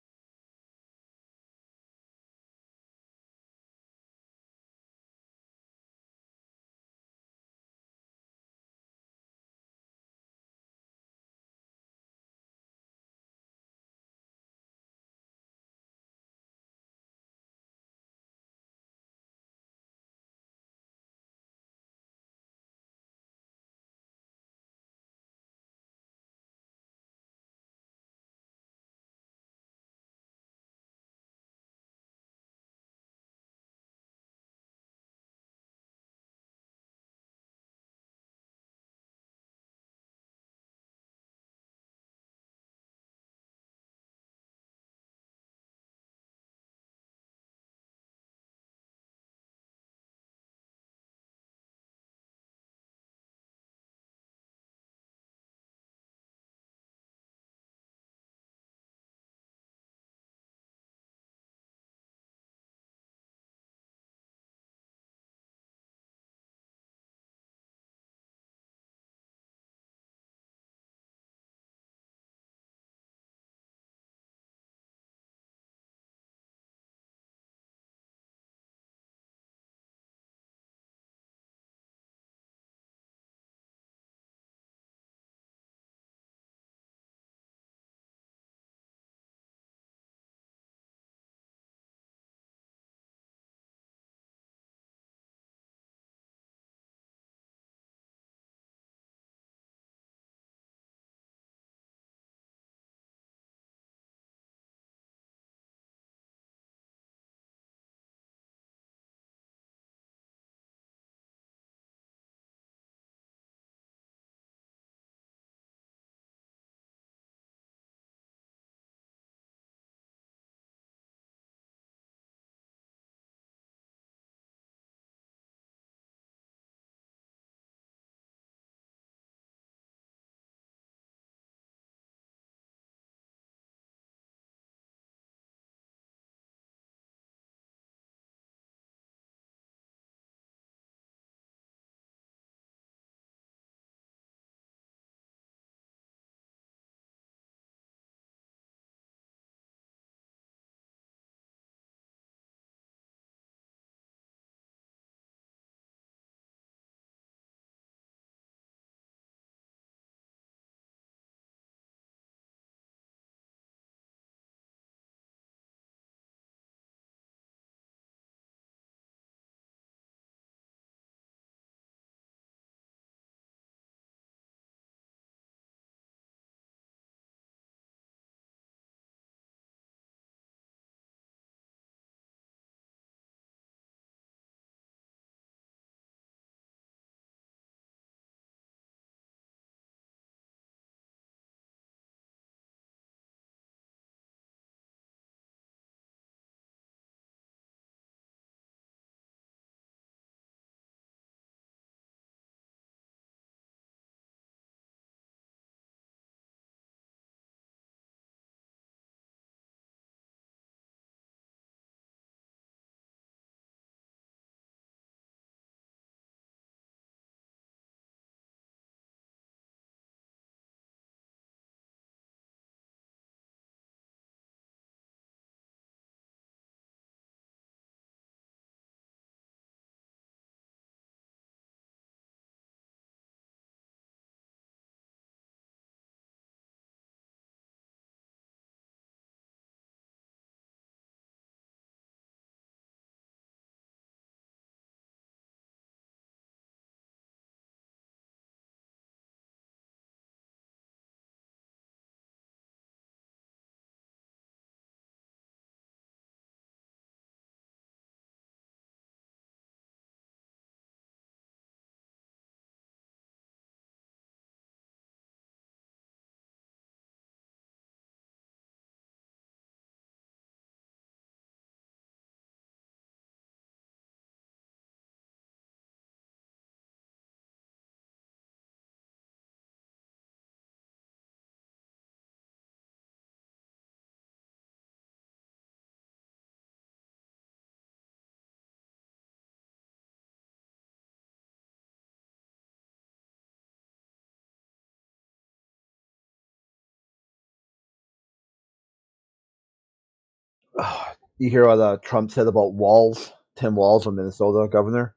You hear what Trump said about Walz, Tim Walz, of Minnesota governor?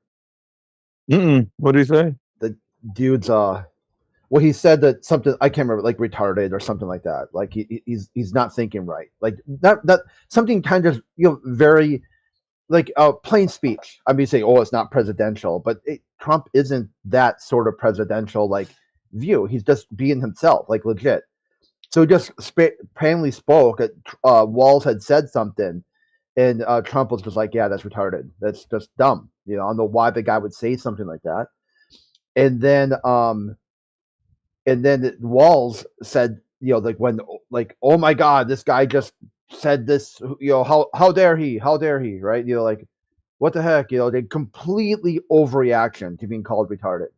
What do you say? The dude's well, he said that something I can't remember, like retarded or something like that. Like he's not thinking right. Like that something kind of very like plain speech. I mean, say, oh, it's not presidential, but Trump isn't that sort of presidential like view. He's just being himself, like legit. So he just plainly spoke. Walls had said something, and Trump was just like, "Yeah, that's retarded. That's just dumb." I don't know why the guy would say something like that. And then, Walls said, like when, like, "Oh my God, this guy just said this. How dare he? How dare he?" Right? Like, what the heck? They completely overreaction to being called retarded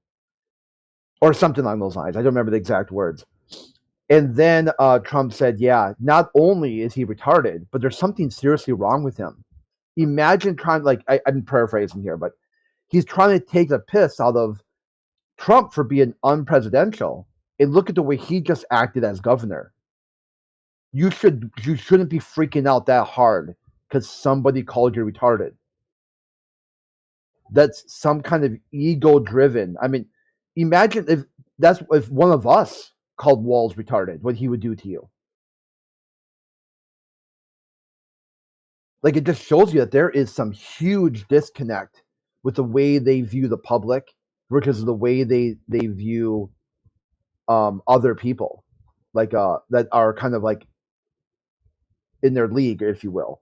or something along those lines. I don't remember the exact words. And then Trump said, yeah, not only is he retarded, but there's something seriously wrong with him. Imagine trying, like, I'm paraphrasing here, but he's trying to take the piss out of Trump for being unpresidential. And look at the way he just acted as governor. You shouldn't be freaking out that hard because somebody called you retarded. That's some kind of ego driven. I mean, imagine if one of us called Walls retarded, what he would do to you. Like, it just shows you that there is some huge disconnect with the way they view the public versus the way they view other people, like that are kind of like in their league, if you will.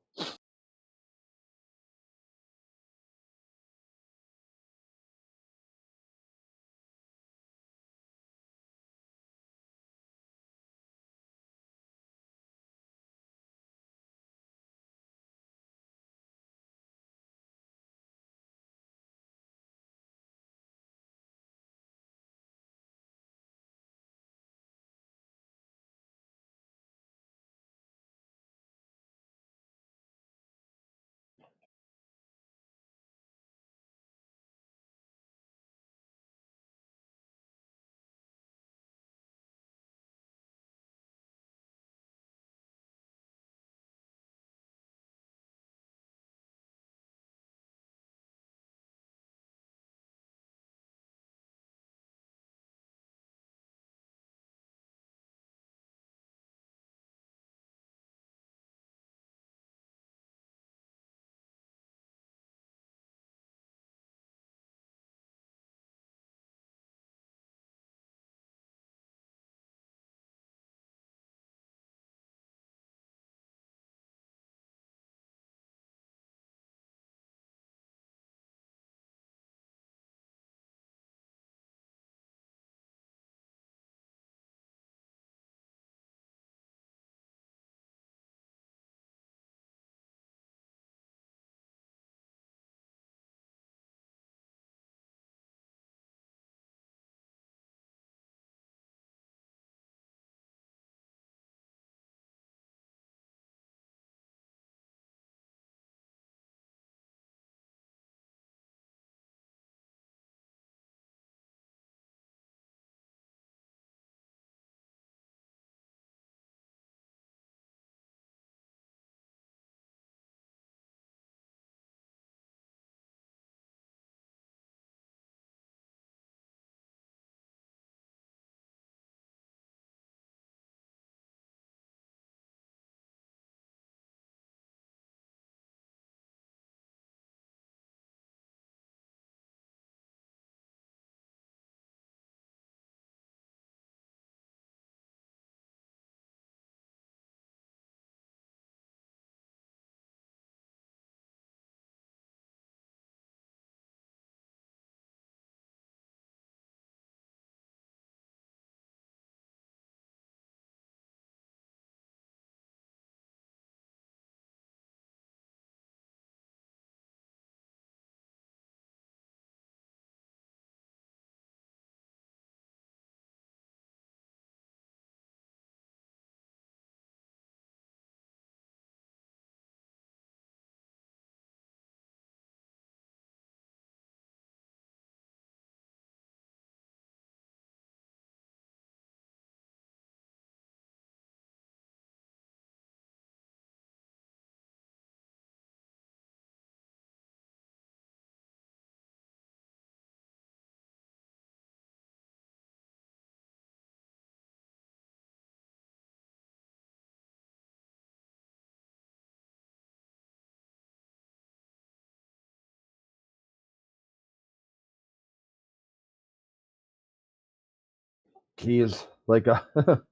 Geez, like the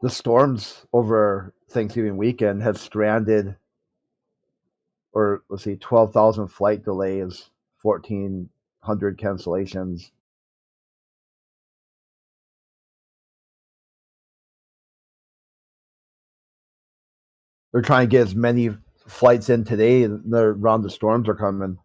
storms over Thanksgiving weekend have stranded, or let's see, 12,000 flight delays, 1,400 cancellations. They're trying to get as many flights in today around the storms are coming.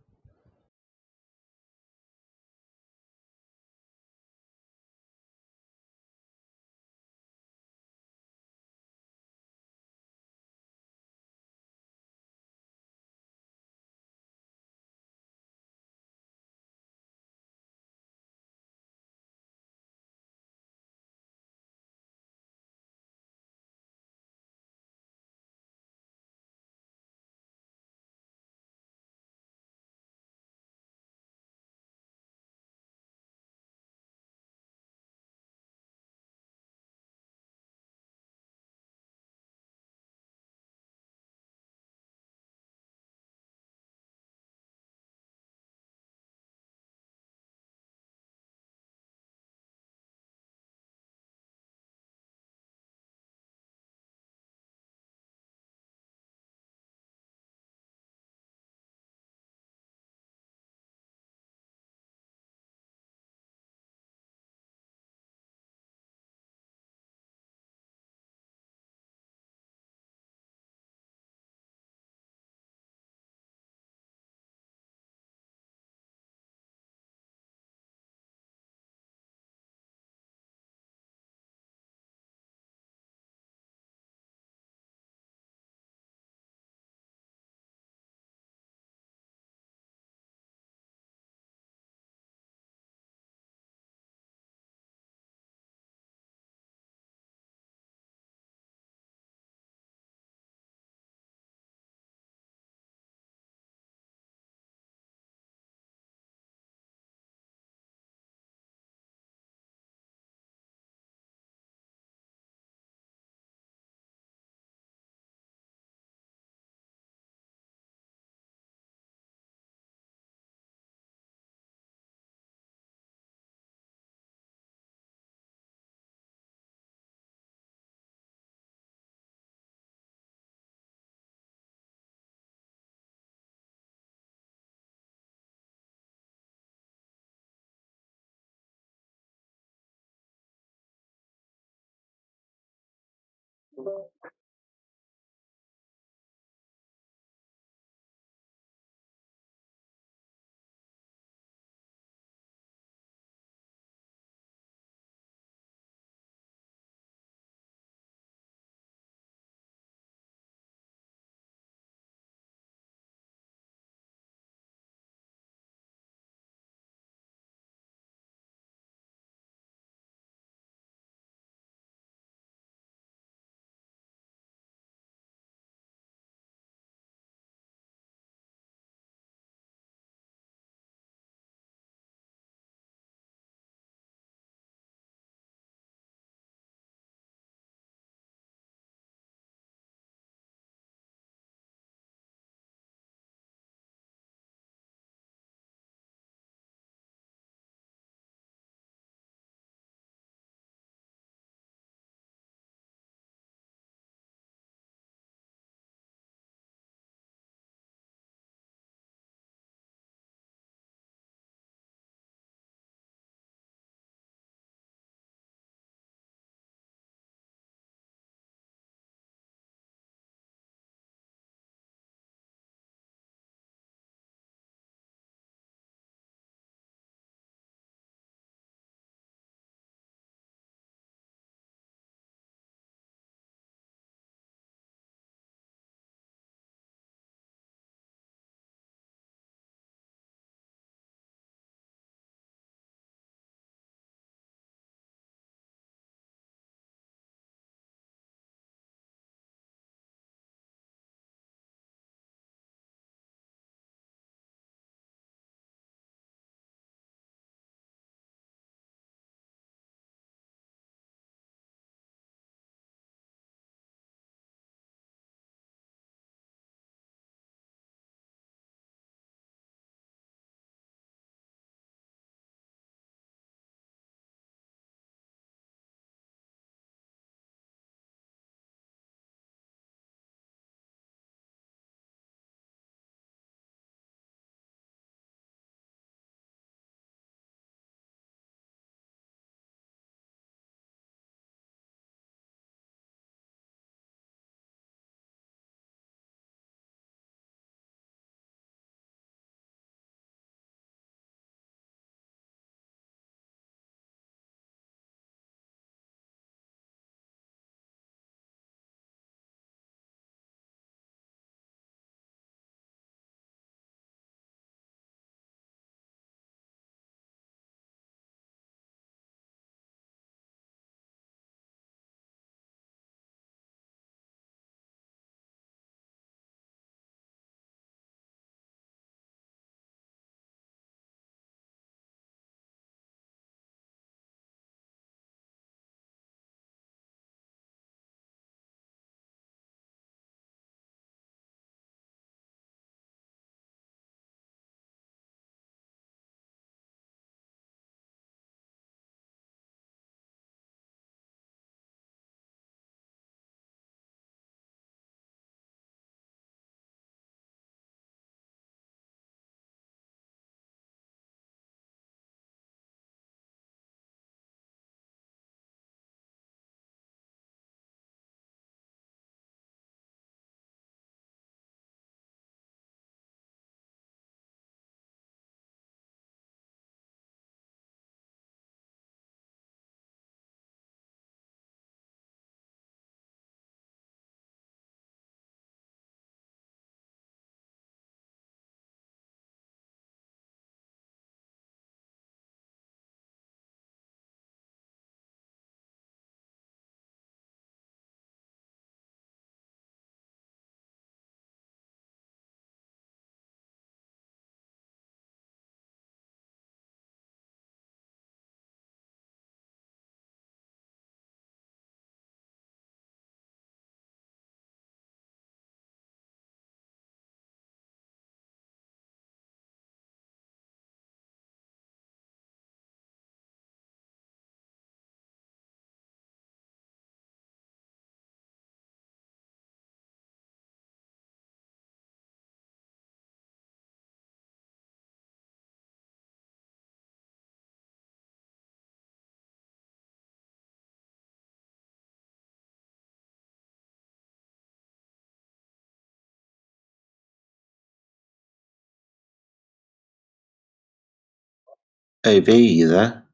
Hey V, you there?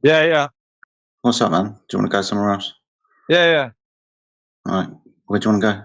Yeah, yeah, What's up, man? Do you want to go somewhere else? yeah, yeah. All right. Where do you want to go?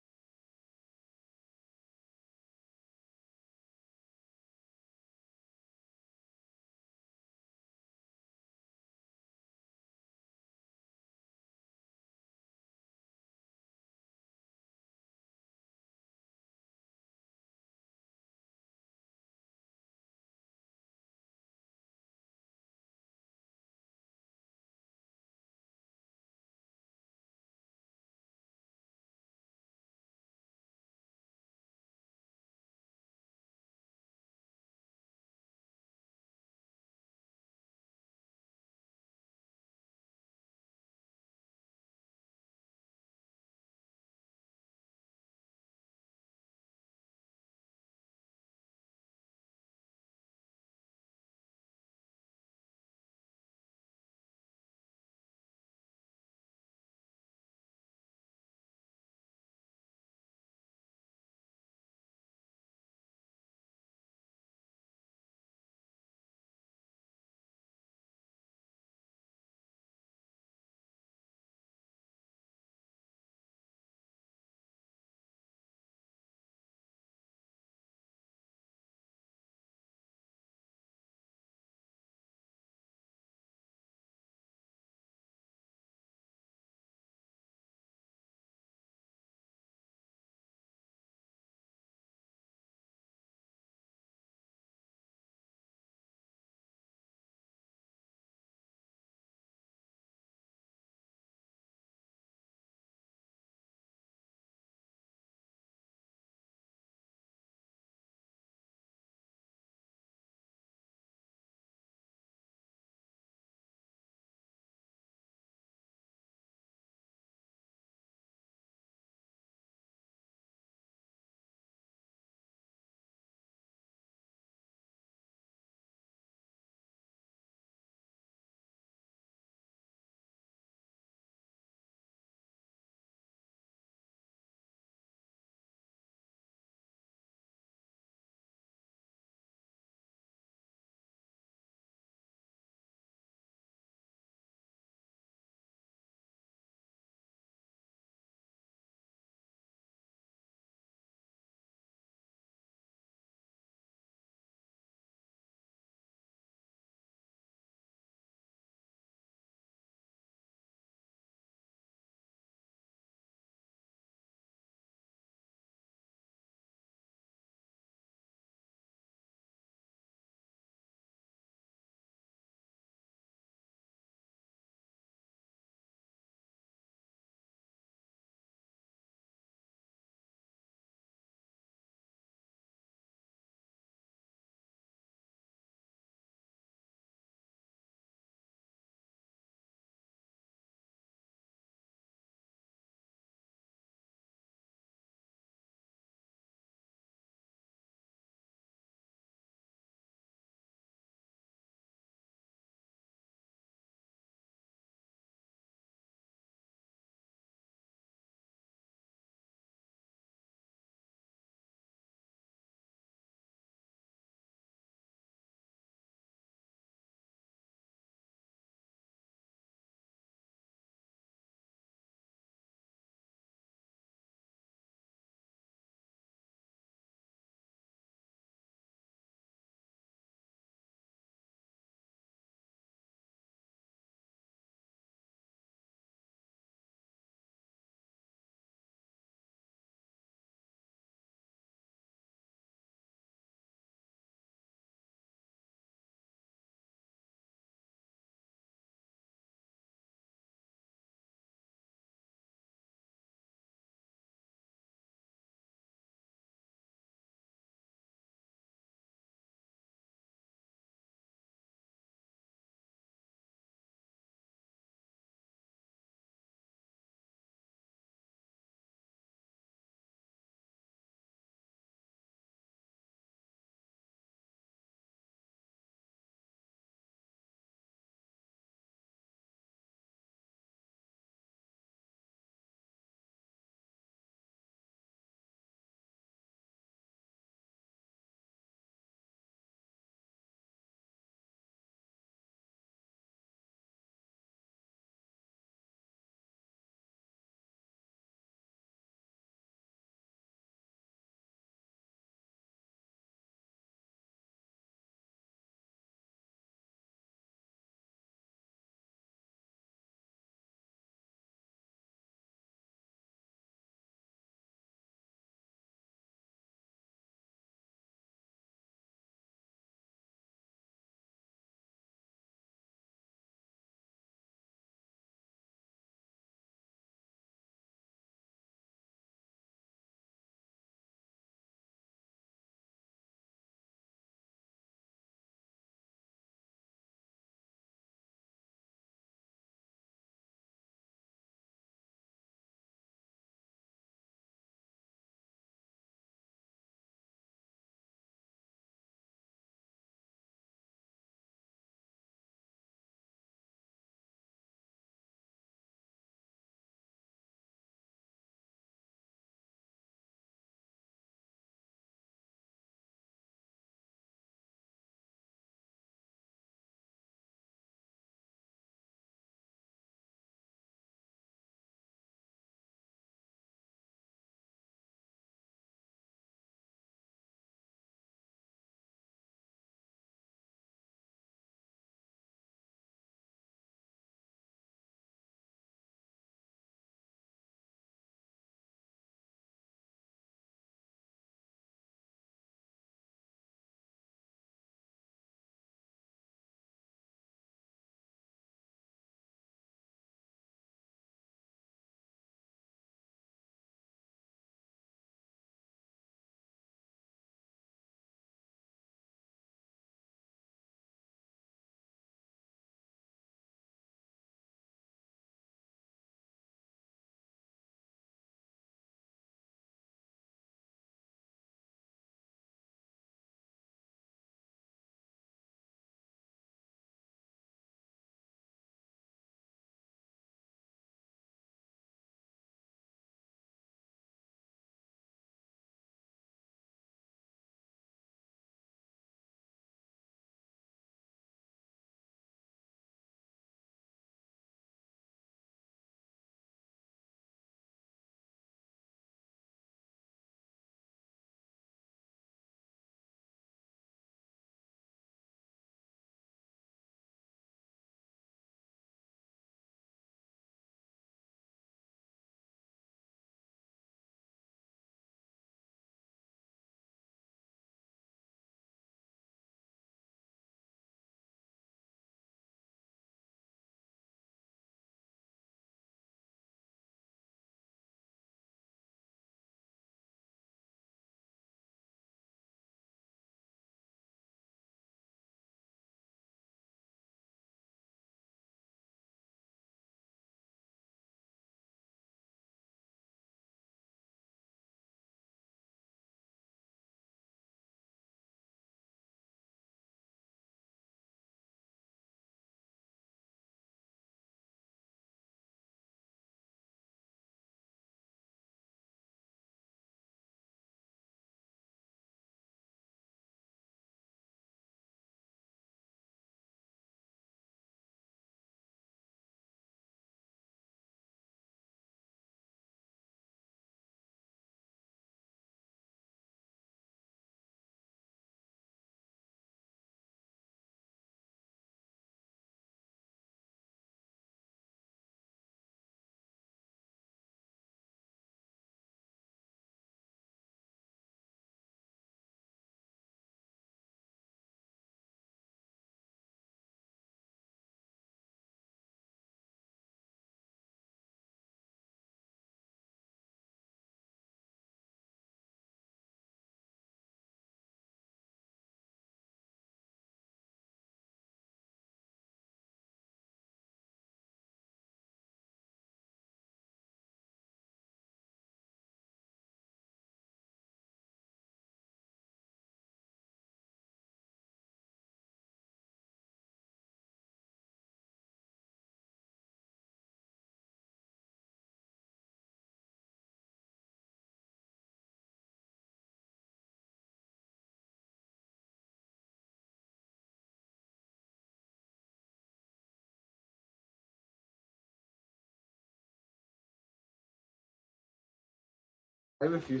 I have a few.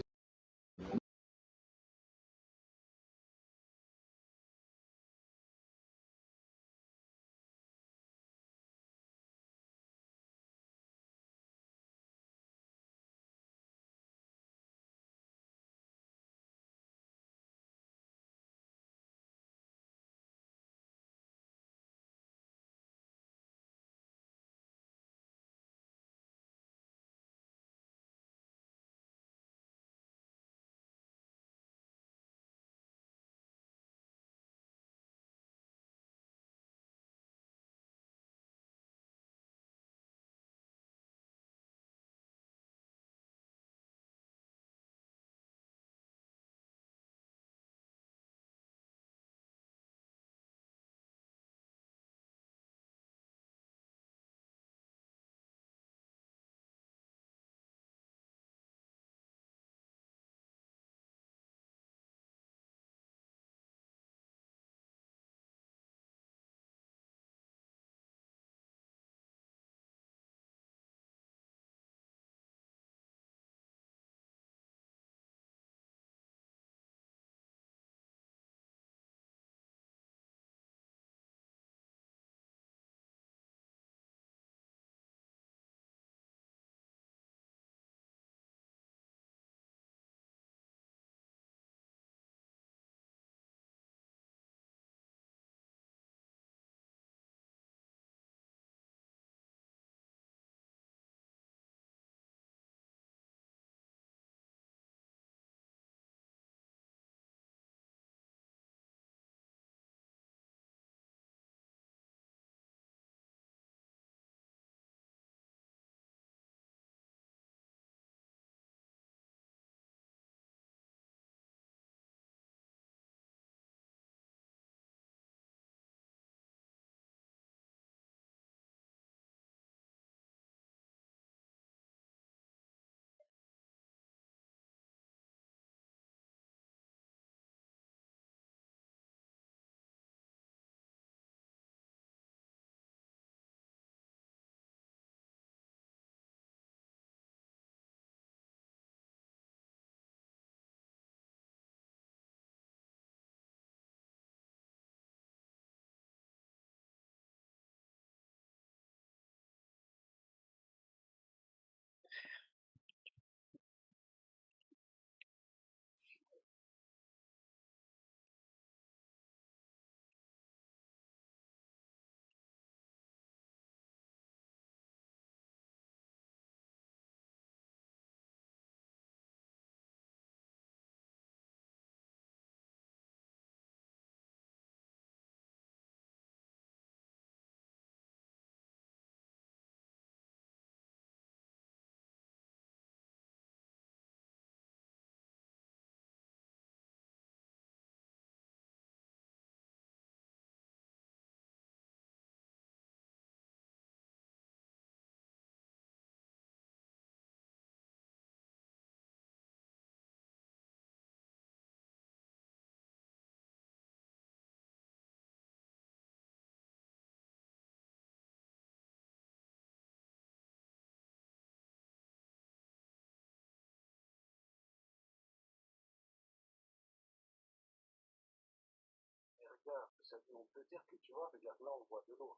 Regarde, on peut dire que tu vois, regarde, là on voit de l'eau.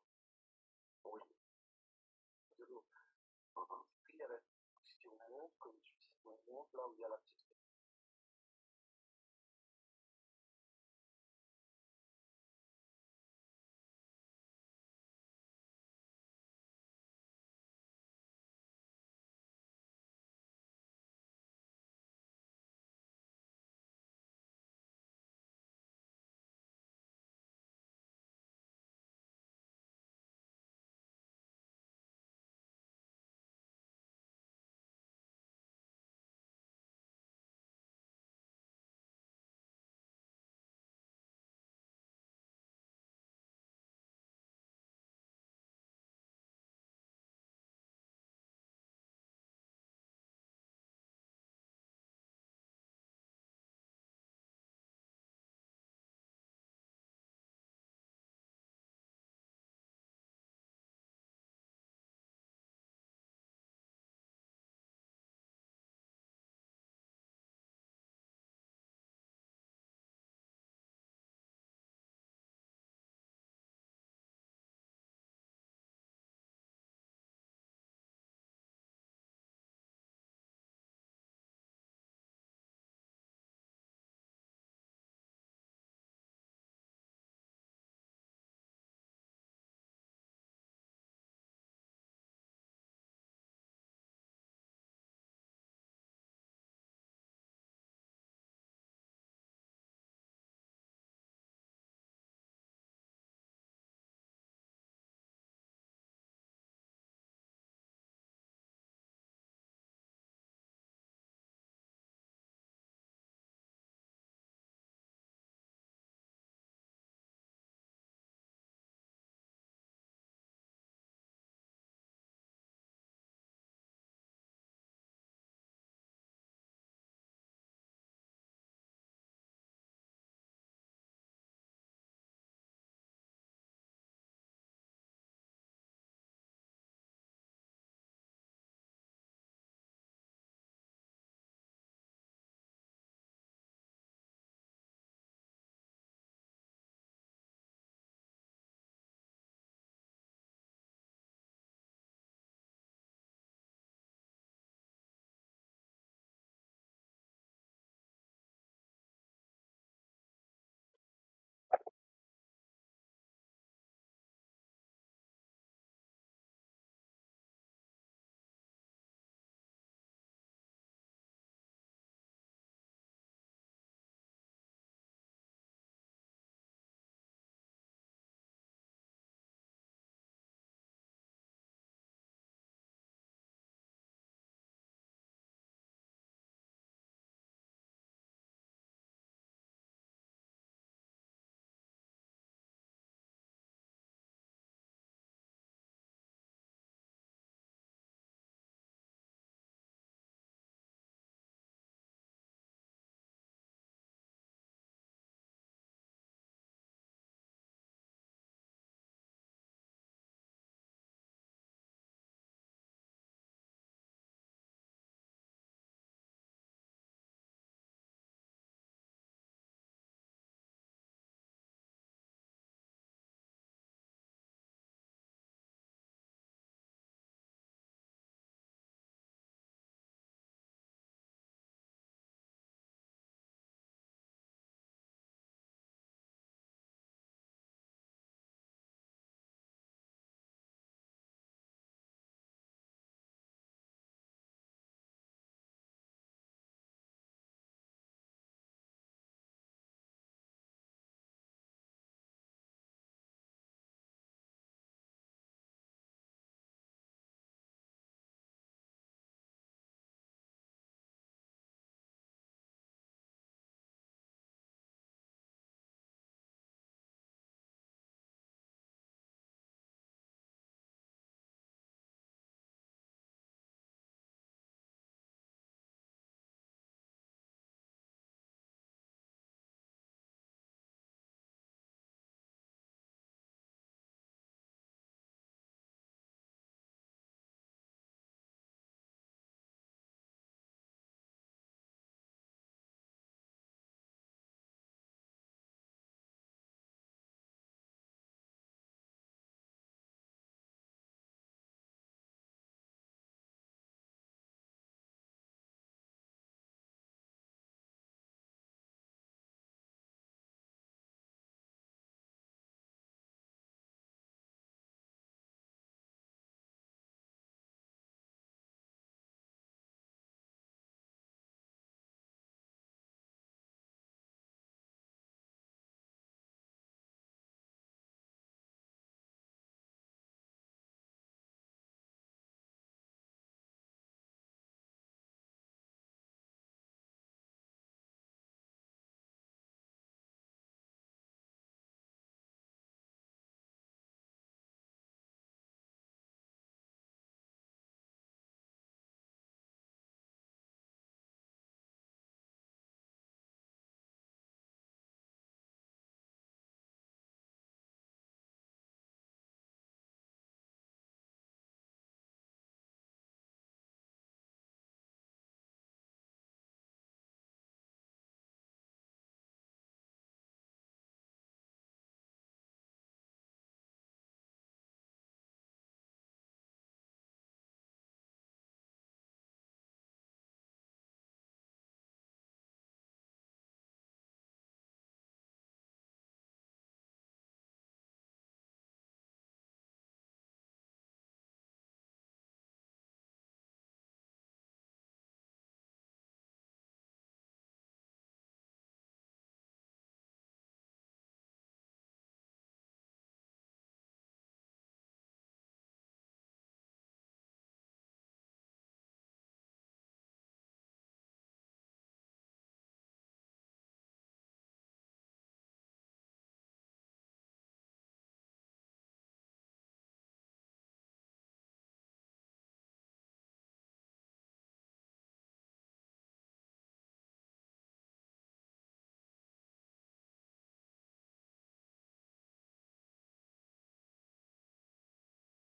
Oui, de l'eau. Puis si on monte, comme tu dis, on monte là où il y a la petite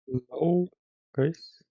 No, Chris.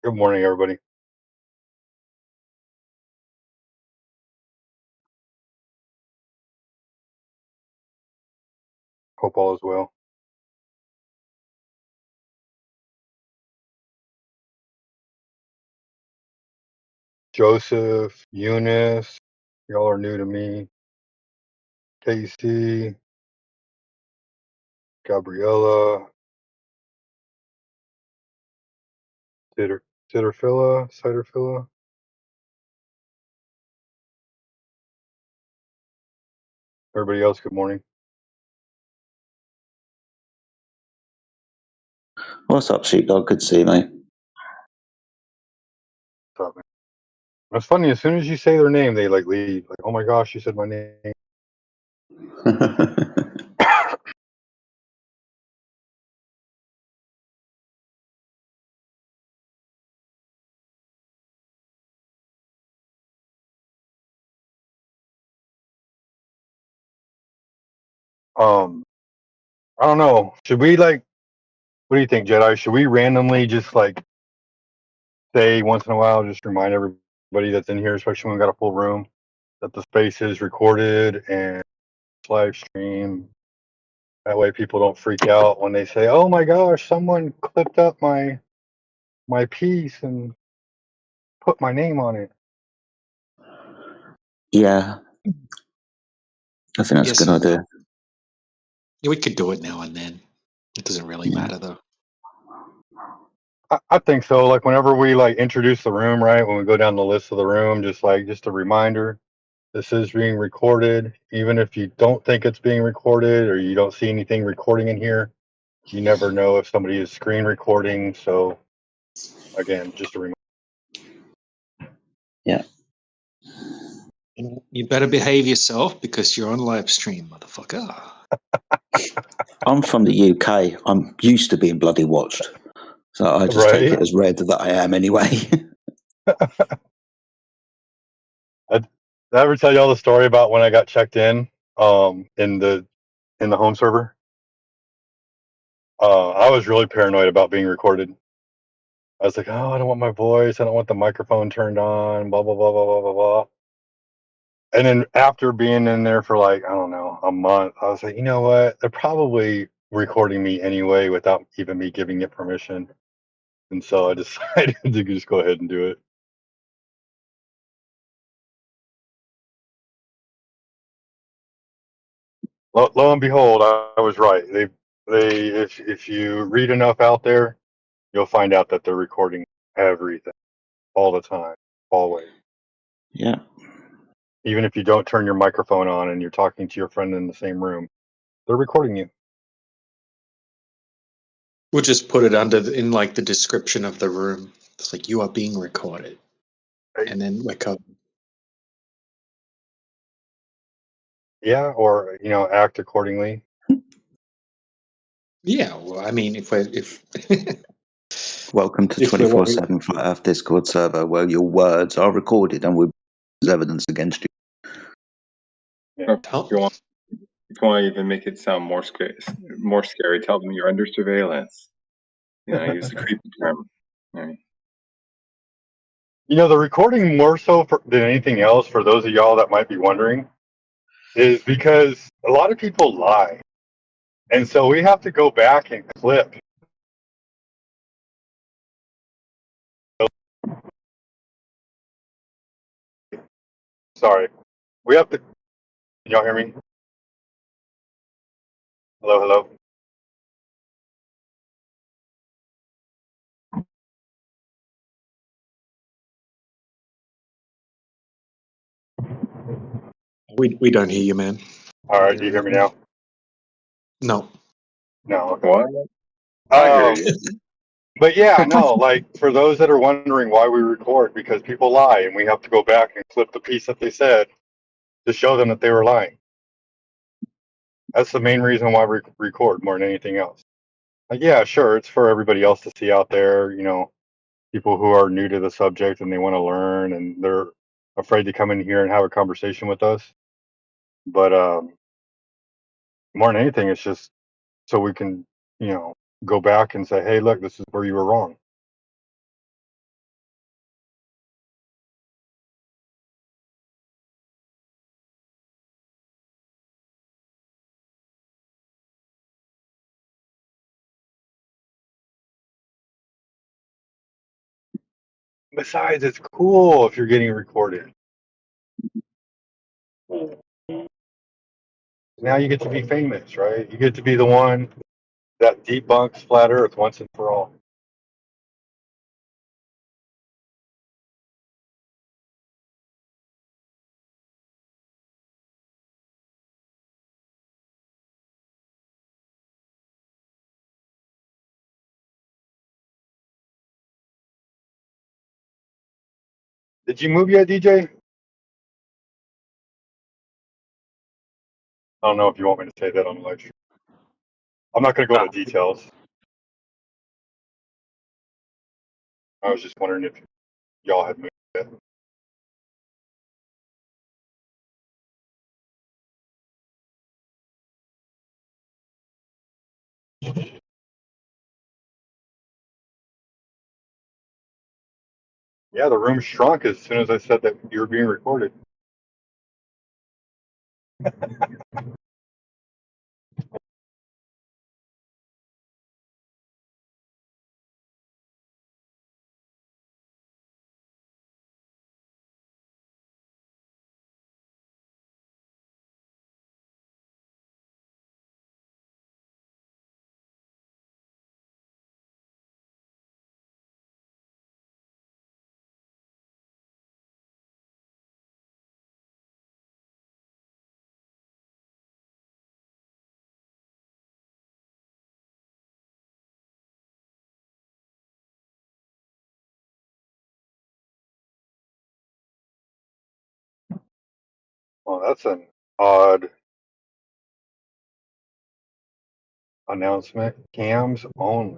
Good morning, everybody. Hope all is well. Joseph, Eunice, y'all are new to me. Casey, Gabriella, Ciderfilla. Everybody else, good morning. What's up, sheepdog? Good to see you, mate. What's up, man? It's funny, as soon as you say their name, they like leave. Like, oh my gosh, you said my name. I don't know. Should we like? What do you think, Jedi? Should we randomly just like say once in a while, just remind everybody that's in here, especially when we got a full room, that the space is recorded and live stream. That way, people don't freak out when they say, "Oh my gosh, someone clipped up my piece and put my name on it." Yeah, I think that's a good idea. Yeah, we could do it now and then. It doesn't really matter though. I think so. Like whenever we like introduce the room, right? When we go down the list of the room, just a reminder, this is being recorded. Even if you don't think it's being recorded or you don't see anything recording in here, you never know if somebody is screen recording. So again, just a reminder. Yeah. You better behave yourself because you're on live stream, motherfucker. I'm from the UK. I'm used to being bloody watched. So I just take it as read that I am anyway. Did I ever tell y'all the story about when I got checked in the home server? I was really paranoid about being recorded. I was like, oh, I don't want my voice. I don't want the microphone turned on, blah, blah, blah, blah, blah, blah, blah. And then after being in there for like, I don't know, a month, I was like, you know what? They're probably recording me anyway without even me giving it permission. And so I decided to just go ahead and do it. Lo and behold, I was right. If you read enough out there, you'll find out that they're recording everything all the time, always. Yeah. Even if you don't turn your microphone on and you're talking to your friend in the same room, they're recording you. We'll just put it in like the description of the room. It's like you are being recorded, and then we're covered. Yeah, or act accordingly. Yeah, well, I mean, if welcome to 24/7 Flat Earth Discord server, where your words are recorded and will be evidence against you. Yeah. If you want to even make it sound more scary, tell them you're under surveillance. Use the creepy term. Right. The recording more so than anything else, for those of y'all that might be wondering, is because a lot of people lie. And so we have to go back and clip. Sorry. We have to. Can y'all hear me? Hello, hello. we don't hear you, man. All right, do you hear me now? No. No. Okay. What? I hear you. But yeah, no, like for those that are wondering why we record, because people lie and we have to go back and clip the piece that they said to show them that they were lying. That's the main reason why we record more than anything else. Like, yeah, sure, it's for everybody else to see out there, people who are new to the subject and they want to learn and they're afraid to come in here and have a conversation with us. But more than anything, it's just so we can, go back and say, hey, look, this is where you were wrong. Besides, it's cool if you're getting recorded. Now you get to be famous, right? You get to be the one that debunks flat Earth once and for all. Did you move yet, DJ? I don't know if you want me to say that on the live stream. I'm not going to go into details. I was just wondering if y'all had moved yet. Yeah, the room shrunk as soon as I said that you were being recorded. Well, that's an odd announcement. Cams only.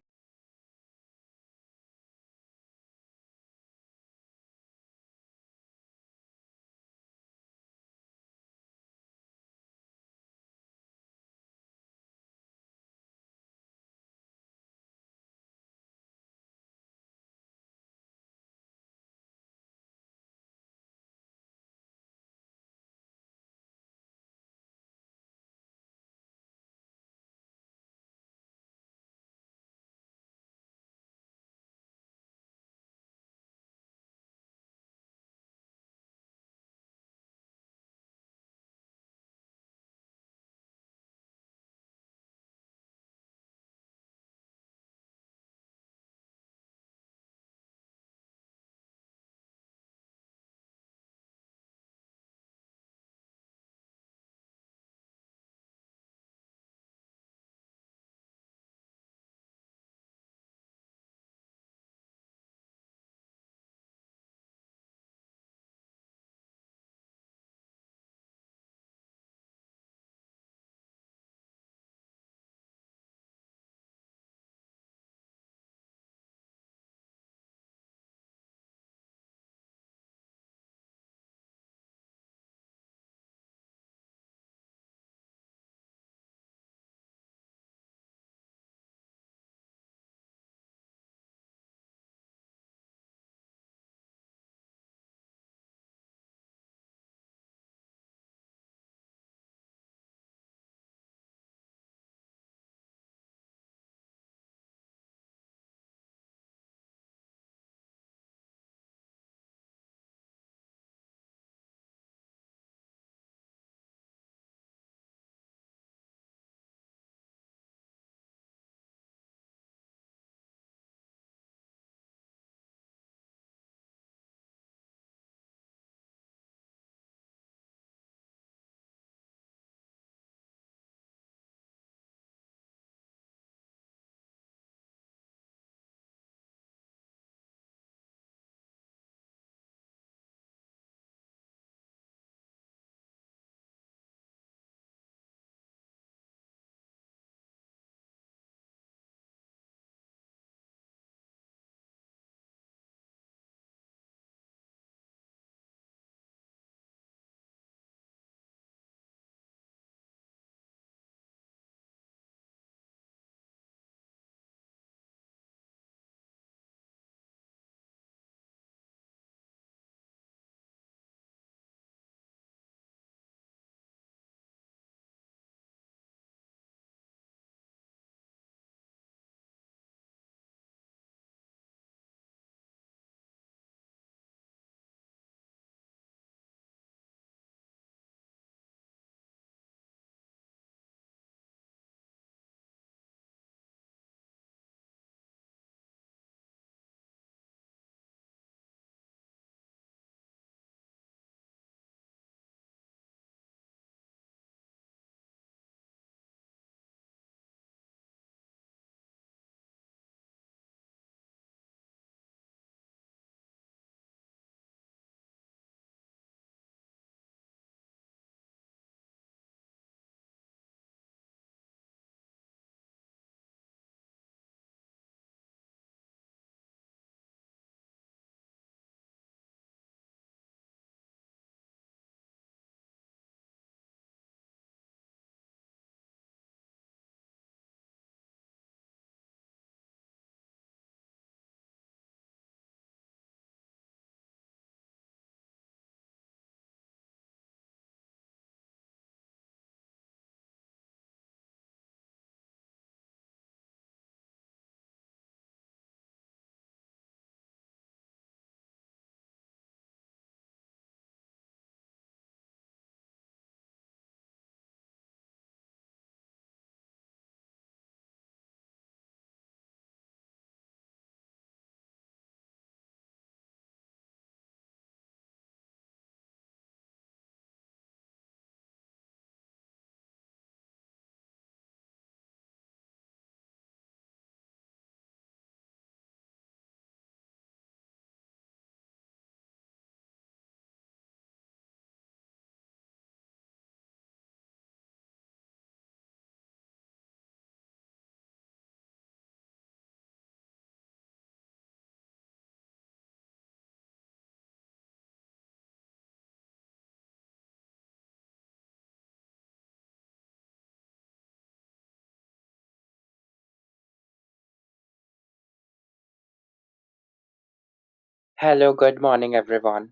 Hello, good morning, everyone.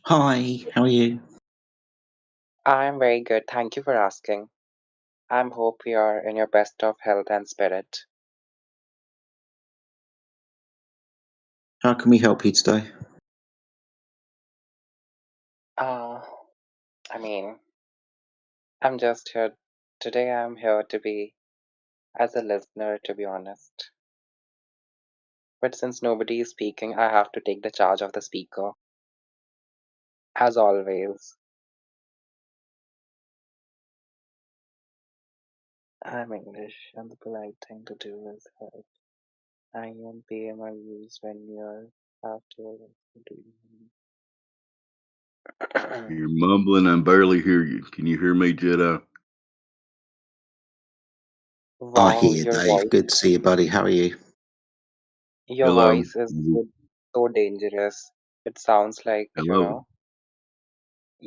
Hi, how are you? I'm very good. Thank you for asking. I hope you are in your best of health and spirit. How can we help you today? I mean, I'm just here today. I'm here to be as a listener, to be honest. But since nobody is speaking, I have to take the charge of the speaker, as always. I'm English, and the polite thing to do is help. I and PM are used when you're after do You're mumbling. I barely hear you. Can you hear me, Jedi? I Wow, hear you, your Dave. voice, Good to see you, buddy. How are you? your Hello. voice is so dangerous. It sounds like, Hello.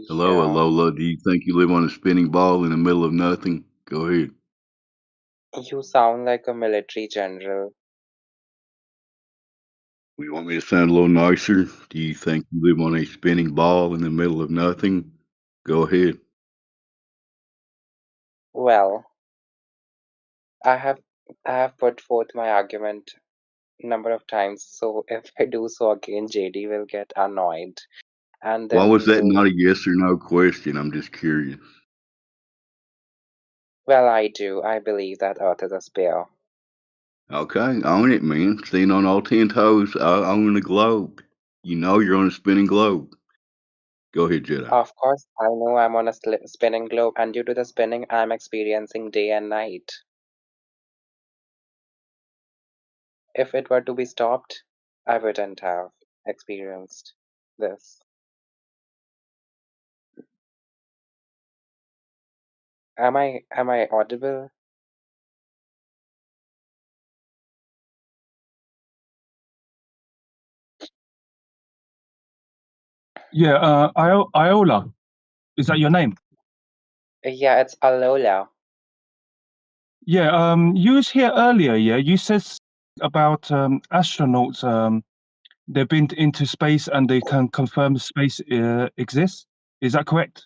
Hello, yeah, Alola. Do you think you live on a spinning ball in the middle of nothing? Go ahead. you sound like a military general. You want me to sound a little nicer? Do you think you live on a spinning ball in the middle of nothing? Go ahead. Well, I have I have put forth my argument number of times, so if I do so again, JD will get annoyed, and Why then was we that will. not a yes or no question? I'm just curious. Well, I do. I believe that Earth is a sphere. Okay, own it, man. Standing on all 10 toes, I own the globe. You know you're on a spinning globe. Go ahead, Jedi. Of course, I know I'm on a spinning globe, and due to the spinning, I'm experiencing day and night. If it were to be stopped, I wouldn't have experienced this. Am I audible? Yeah, Iola, is that your name? Yeah, it's Alola. Yeah, you was here earlier, yeah? You said about astronauts, they've been into space and they can confirm space exists. Is that correct?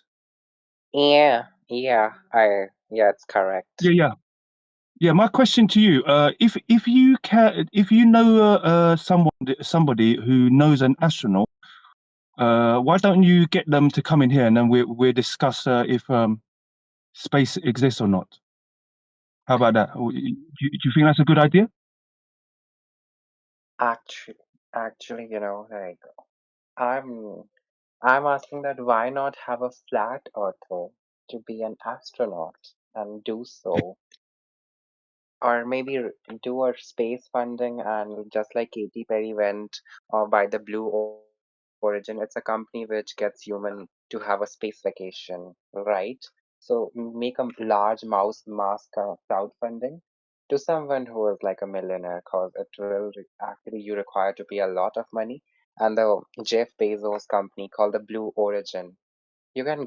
Yeah, it's correct. Yeah. Yeah, my question to you, if you can, if you know somebody who knows an astronaut, why don't you get them to come in here and then we discuss if space exists or not? How about that? Do you think that's a good idea? Actually, like I'm I'm asking that why not have a flat earther to be an astronaut and do so? Or maybe do a space funding, and just like Katy Perry went by the Blue Origin, it's a company which gets human to have a space vacation, right? So make a large mass crowdfunding to someone who is like a millionaire, because it will actually you require to pay a lot of money. And the Jeff Bezos company called the Blue Origin, you can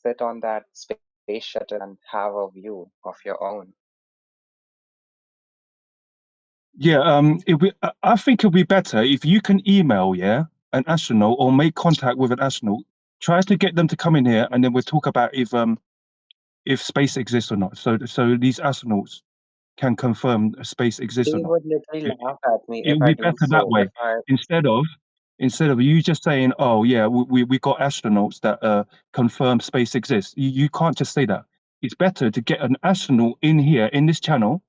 sit on that space shuttle and have a view of your own. Yeah, I think it'll be better if you can email, yeah, an astronaut or make contact with an astronaut. Try to get them to come in here, and then we'll talk about if space exists or not. So these astronauts can confirm space exists or They not. would literally laugh at me It if will I be do better that so. way instead of you just saying, "Oh yeah, we got astronauts that confirm space exists." You can't just say that. It's better to get an astronaut in here in this channel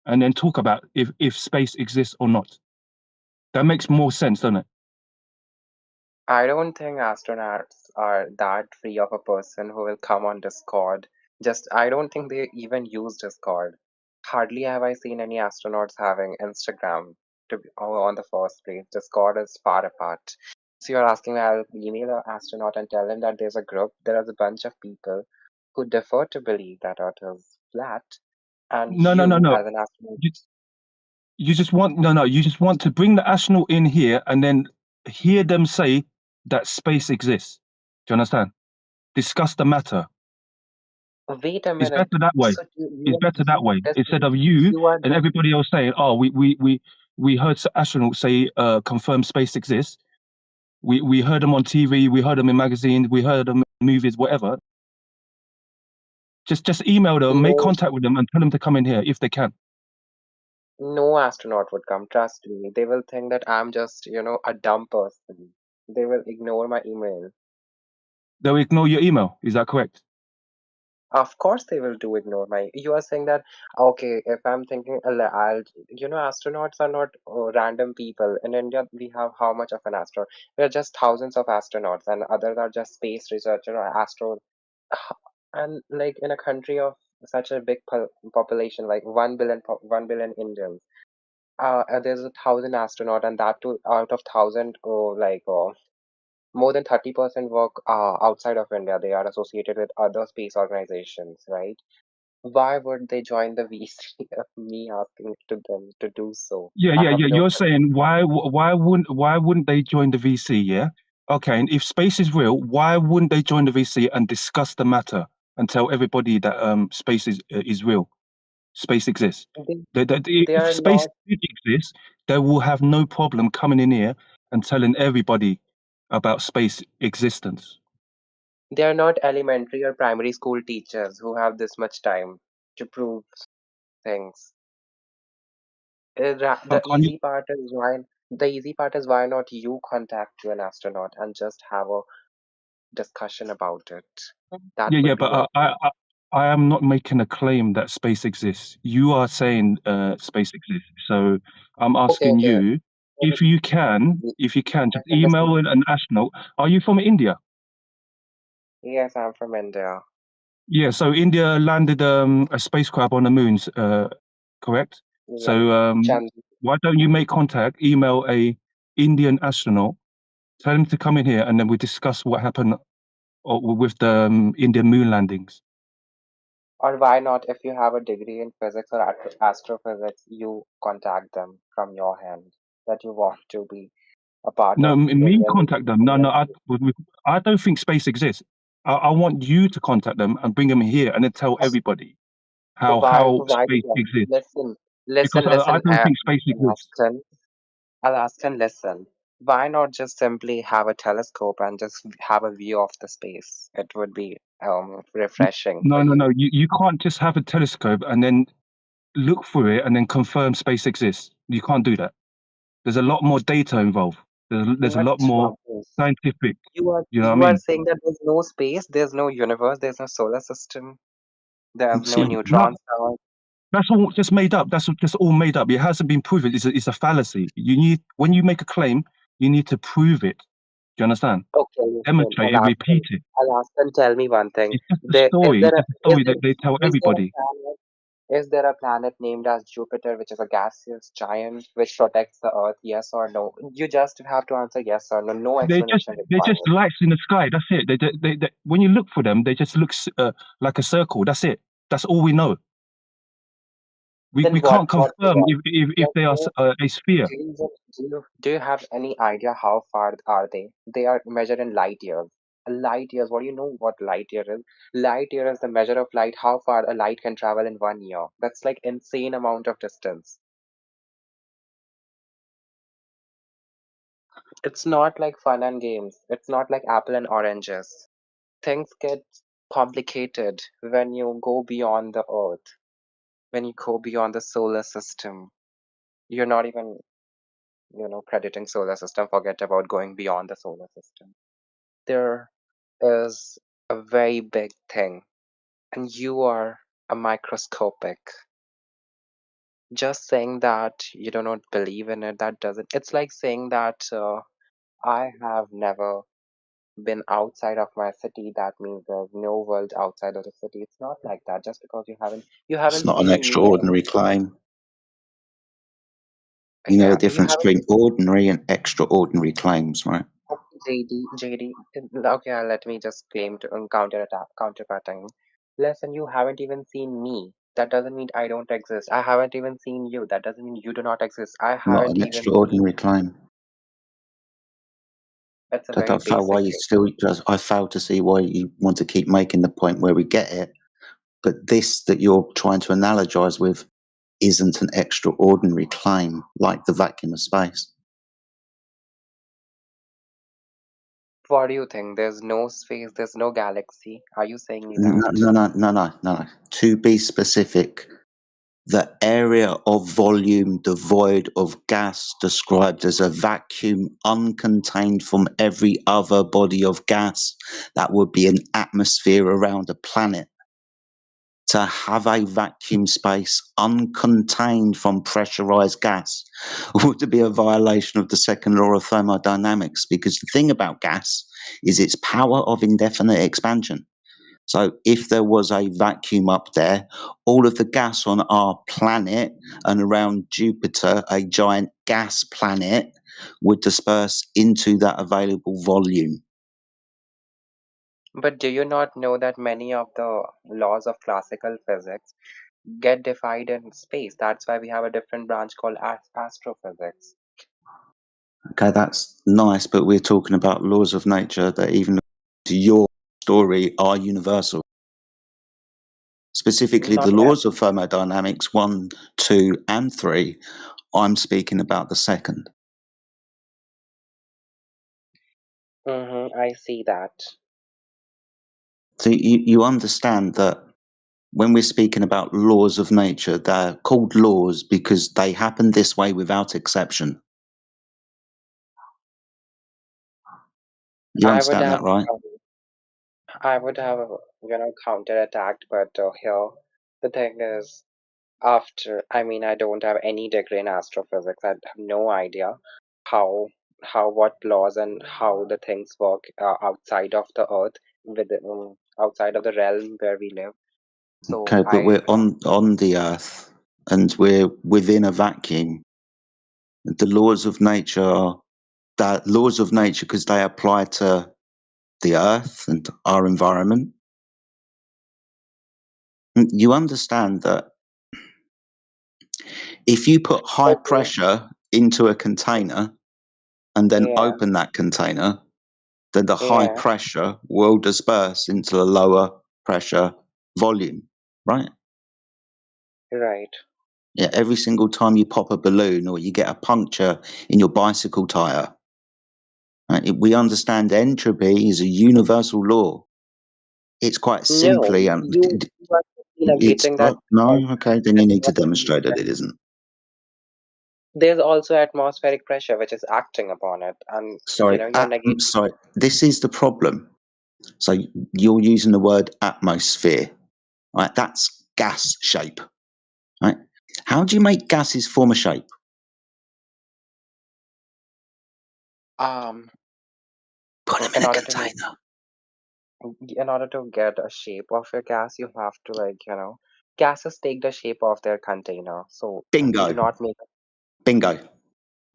and then talk about if space exists or not. That makes more sense, doesn't it? I don't think astronauts are that free of a person who will come on Discord. I don't think they even use Discord. Hardly have I seen any astronauts having Instagram on the first place. Discord is far apart. So you're asking me, I'll email an astronaut and tell him that there's a group, there is a bunch of people who defer to believe that Earth is flat, and you, No. as an astronaut, You just want You just want to bring the astronaut in here and then hear them say that space exists. Do you understand? Discuss the matter. Wait a It's minute. better that way. So It's better that way instead listen, of you you are and just everybody else saying, "Oh, we heard astronauts say confirmed space exists. We heard them on TV, we heard them in magazines, we heard them in movies, whatever." Just email them, make no contact with them, and tell them to come in here if they can. no astronaut would come. Trust me. They will think that I'm just, a dumb person. They will ignore my email. They'll ignore your email. Is that correct? Of course they will do ignore my. You are saying that, okay, if I'm thinking, astronauts are not random people. In India, we have how much of an astronaut? There are just thousands of astronauts, and others are just space researcher or astro. And like in a country of such a big population, like 1 billion Indians, there's 1,000 astronaut, and that too out of 1,000, more than 30% work outside of India. They are associated with other space organizations, right? Why would they join the VC of me asking to them to do so? Yeah, I yeah, have yeah. no You're concept. saying why wouldn't they join the VC? Yeah. Okay. And if space is real, why wouldn't they join the VC and discuss the matter and tell everybody that space is real? Space exists. They, they If are space not did exist, they will have no problem coming in here and telling everybody about space existence. they are not elementary or primary school teachers who have this much time to prove things. Can't you? The easy part is why not you contact to an astronaut and just have a discussion about it. That Yeah, would yeah. be But your I am not making a claim that space exists. You are saying space exists. So I'm okay, asking okay. you Let if you can, just listen. email an astronaut. Are you from India? Yes, I'm from India. Yeah. So India landed a spacecraft on the moons. Correct. Yeah, So Chand. why don't you make contact? Email a Indian astronaut. Tell him to come in here, and then we discuss what happened with the Indian moon landings. Or why not, if you have a degree in physics or astrophysics, you contact them from your hand that you want to be a part No, of me Indian contact them. No, no, community. I don't think space exists. I want you to contact them and bring them here and then tell everybody how Why space do exists. listen, Because listen, I listen, don't think space exists. Alaskan, Alaskan, listen. Why not just simply have a telescope and just have a view of the space? It would be refreshing for No, no, no. you. You can't just have a telescope and then look through it and then confirm space exists. You can't do that. There's a lot more data involved. There's a What lot more rubbish. scientific. You know what I You are mean? saying that there's no space, there's no universe, there's no solar system, there's no See, No, neutron stars. that's all just made up. That's just all made up. It hasn't been proven. It's a fallacy. When you make a claim, you need to prove it. Do you understand? Okay, listen, Demonstrate it, repeat it. Alaskan, tell me one thing. It's just a There story. It's just a is story that they tell everybody. is there a planet named as Jupiter, which is a gaseous giant which protects the Earth? Yes or no? You just have to answer yes or no. No explanation They're just required. lights in the sky. That's it. They when you look for them, they just look like a circle. That's it. That's all we know. Then We can't what is confirm that? if they are a sphere. Do you have any idea how far are they? They are measured in light years. Light years, what do you know what light year is? Light year is the measure of light, how far a light can travel in 1 year. That's like insane amount of distance. It's not like fun and games. It's not like apple and oranges. Things get complicated when you go beyond the earth, when you go beyond the solar system. You're not even, crediting solar system. Forget about going beyond the solar system. There is a very big thing, and you are a microscopic. Just saying that you do not believe in it, that doesn't. It's like saying that I have never been outside of my city. That means there's no world outside of the city. It's not like that. Just because you it's haven't not an seen me. extraordinary claim. You know the Yeah, you difference haven't. between ordinary and extraordinary claims, right? JD, okay, let me just claim to counterparting. Listen, you haven't even seen me. That doesn't mean I don't exist. I haven't even seen you. That doesn't mean you do not exist. I Not haven't an even seen. extraordinary claim. It's a I very fail why basic you thing. still just I fail to see why you want to keep making the point where we get it, but this that you're trying to analogize with isn't an extraordinary claim like the vacuum of space. What do you think? There's no space, there's no galaxy. Are you saying me No, that? no. To be specific, the area of volume devoid of gas described as a vacuum uncontained from every other body of gas, that would be an atmosphere around a planet. To have a vacuum space uncontained from pressurized gas would be a violation of the second law of thermodynamics, because the thing about gas is its power of indefinite expansion. So if there was a vacuum up there, all of the gas on our planet and around Jupiter, a giant gas planet, would disperse into that available volume. But do you not know that many of the laws of classical physics get defied in space? That's why we have a different branch called astrophysics. Okay, that's nice, but we're talking about laws of nature that, even to your story, are universal. Specifically, Not the laws of thermodynamics 1, 2, and 3. I'm speaking about the second. I see that. So you understand that when we're speaking about laws of nature, they're called laws because they happen this way without exception. You I would understand have, that, right? I would have, counterattacked, but here the thing is, I don't have any degree in astrophysics. I have no idea how what laws and how the things work outside of the Earth, outside of the realm where we live. So Okay, but I we're on the Earth and we're within a vacuum. The laws of nature are that laws of nature because they apply to the Earth and our environment. You understand that if you put high okay, pressure into a container and then yeah, open that container, then the high yeah, pressure will disperse into a lower pressure volume, right? right. Yeah, every single time you pop a balloon or you get a puncture in your bicycle tire, right, we understand entropy is a universal law. It's quite No, simply, you are it's negating that. what? No, okay, then you need to demonstrate that it isn't. There's also atmospheric pressure which is acting upon it, and Sorry, you're negating. sorry. This is the problem. So you're using the word atmosphere, right? That's gas shape, right? How do you make gases form a shape? Um, Put them in in a order to make container. in order to get a shape of a gas, you have to gases take the shape of their container. So we do Bingo, not make. bingo.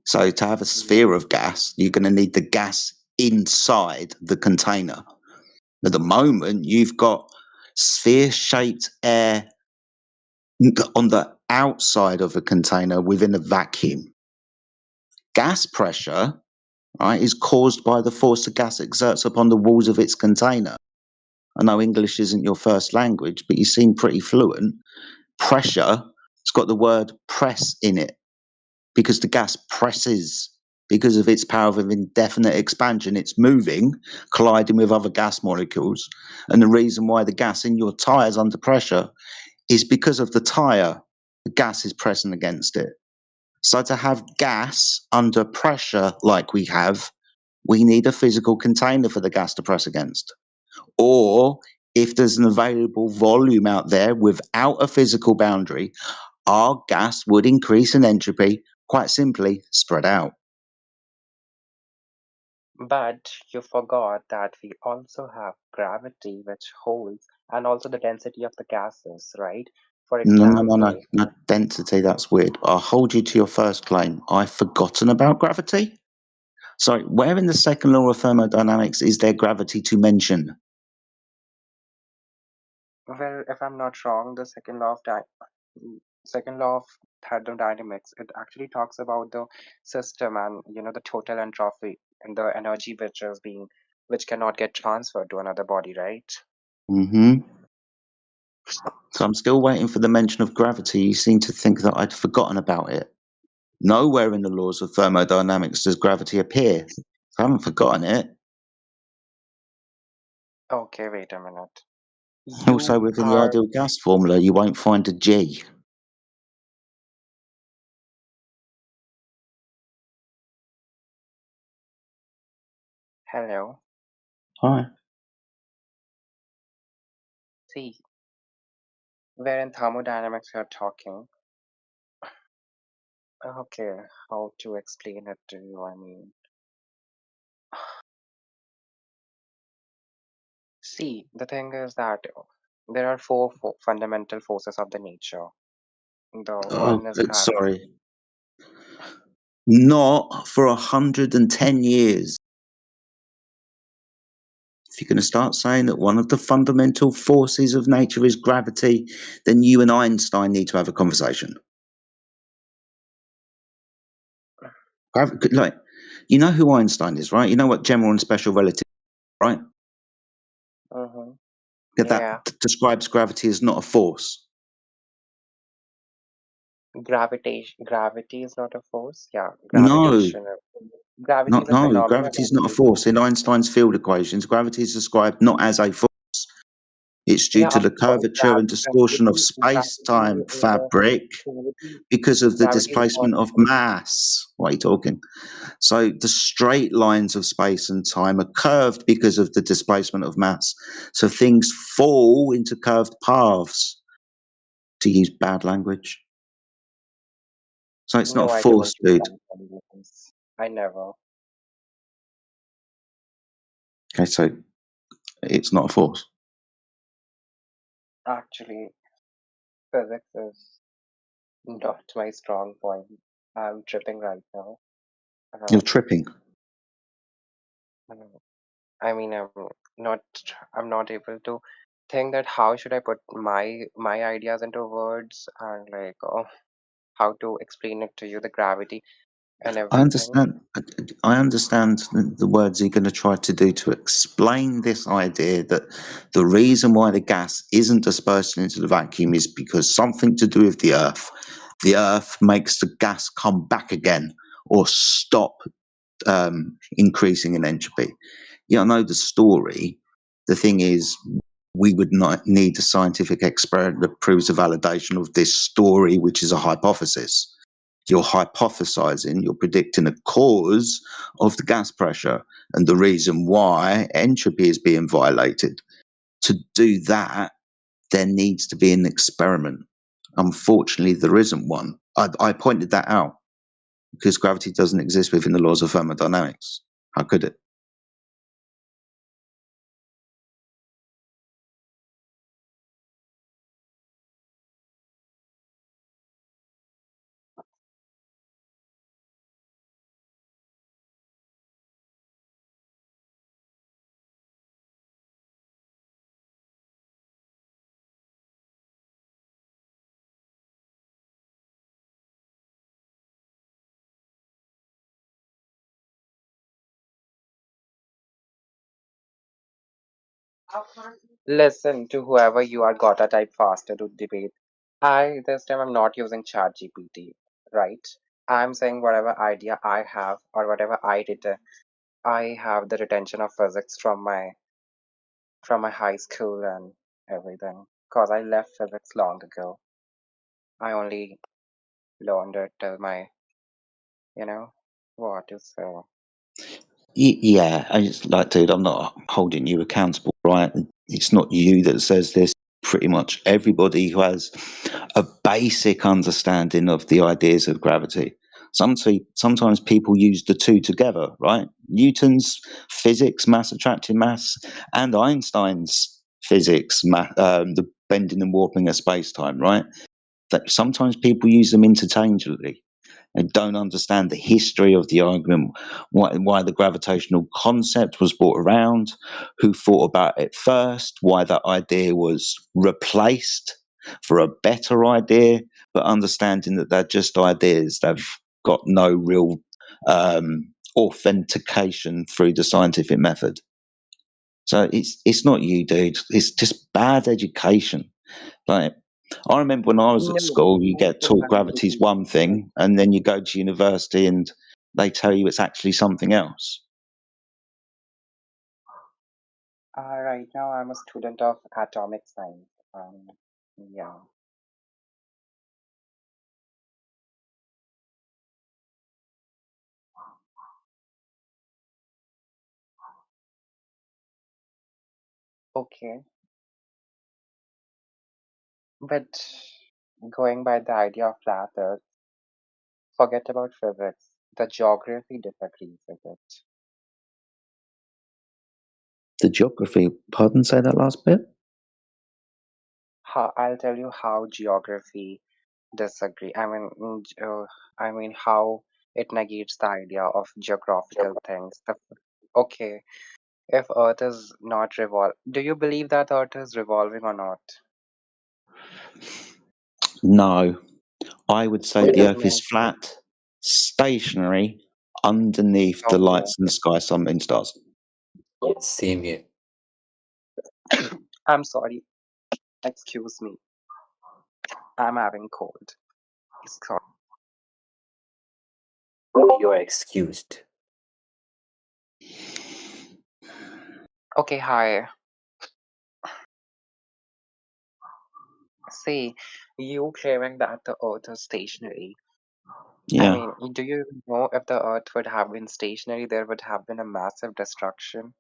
So to have a sphere of gas, you're going to need the gas inside the container. At the moment, you've got sphere-shaped air on the outside of a container within a vacuum. Gas pressure, right, is caused by the force the gas exerts upon the walls of its container. I know English isn't your first language, but you seem pretty fluent. Pressure, it's got the word press in it because the gas presses because of its power of indefinite expansion. It's moving, colliding with other gas molecules. And the reason why the gas in your tyre is under pressure is because of the tyre. The gas is pressing against it. So to have gas under pressure like we have, we need a physical container for the gas to press against. Or if there's an available volume out there without a physical boundary, our gas would increase in entropy, quite simply spread out. But you forgot that we also have gravity, which holds, and also the density of the gases, right? For example, No, density, that's weird. I'll hold you to your first claim. I've forgotten about gravity. Sorry, where in the second law of thermodynamics is there gravity to mention? well, if I'm not wrong, the second law of thermodynamics, it actually talks about the system and the total entropy and the energy which cannot get transferred to another body, right? Mm-hmm. So I'm still waiting for the mention of gravity. You seem to think that I'd forgotten about it. Nowhere in the laws of thermodynamics does gravity appear. I haven't forgotten it. Okay, wait a minute. Also, You within the are ideal gas formula, you won't find a G. hello. Hi. See, we're in thermodynamics you're talking. Okay, how to explain it to you? I mean, see, the thing is that there are four fundamental forces of the nature. The Oh, one is gravity. sorry. Not for 110 years. If you're going to start saying that one of the fundamental forces of nature is gravity, then you and Einstein need to have a conversation. Like, you know who Einstein is, right? You know what general and special relativity, right? Mm-hmm. Yeah, Yeah, that describes gravity as not a force. gravity is not a force. Yeah, No, gravitation. Gravity is a no, phenomenon gravity is not a actually. force. In Einstein's field equations, gravity is described not as a force. It's due Yeah, to of the course, curvature and distortion of space-time fabric because of the gravity is not displacement a of force. mass. What are you talking? So the straight lines of space and time are curved because of the displacement of mass. So things fall into curved paths, to use bad language. So it's not No, a I don't force, use dude. that languages. I never. Okay, so it's not a force. Actually, physics is not my strong point. I'm tripping right now. You're Um, tripping. I mean, not. I'm not able to think that how should I put my ideas into words and like how to explain it to you, the gravity and I everything. understand. I understand the words you're going to try to do to explain this idea that the reason why the gas isn't dispersed into the vacuum is because something to do with the Earth. The Earth makes the gas come back again or stop increasing in entropy. Yeah, I know the story. The thing is, we would not need a scientific experiment that proves the validation of this story, which is a hypothesis. You're hypothesizing, you're predicting a cause of the gas pressure and the reason why entropy is being violated. To do that, there needs to be an experiment. Unfortunately, there isn't one. I pointed that out because gravity doesn't exist within the laws of thermodynamics. How could it? Listen to whoever you are, gotta type faster to debate. This time I'm not using ChatGPT, right? I'm saying whatever idea I have or whatever I have the retention of physics from my high school and everything. Cause I left physics long ago. I only learned it till my, you know, what to say. Yeah, I just like, dude, I'm not holding you accountable, right? It's not you that says this. Pretty much everybody who has a basic understanding of the ideas of gravity. Sometimes people use the two together, right? Newton's physics, mass attracting mass, and Einstein's physics, the bending and warping of space time, right? That sometimes people use them interchangeably and don't understand the history of the argument, why the gravitational concept was brought around, who thought about it first, why that idea was replaced for a better idea, but understanding that they're just ideas, they've got no real authentication through the scientific method. So it's not you, dude. It's just bad education. Like, I remember when I was No, at school, you I get think taught I'm gravity's confused. one thing, and then you go to university and they tell you it's actually something else. Right now, I'm a student of atomic science. Yeah. Okay. But going by the idea of flat Earth, forget about physics. The geography disagrees with it. The geography, pardon, say that last bit? I'll tell you how geography disagree. I mean how it negates the idea of geographical things. Okay, if Earth is not do you believe that Earth is revolving or not? No. I would say It the is Earth is not. flat, stationary, underneath the Okay. lights in the sky, sun, and stars. Yes, same here. I'm sorry. Excuse me. I'm having cold. Sorry. You are excused. Okay, hi. See, you claiming that the Earth is stationary. I Yeah. mean, do you know if the Earth would have been stationary, there would have been a massive destruction?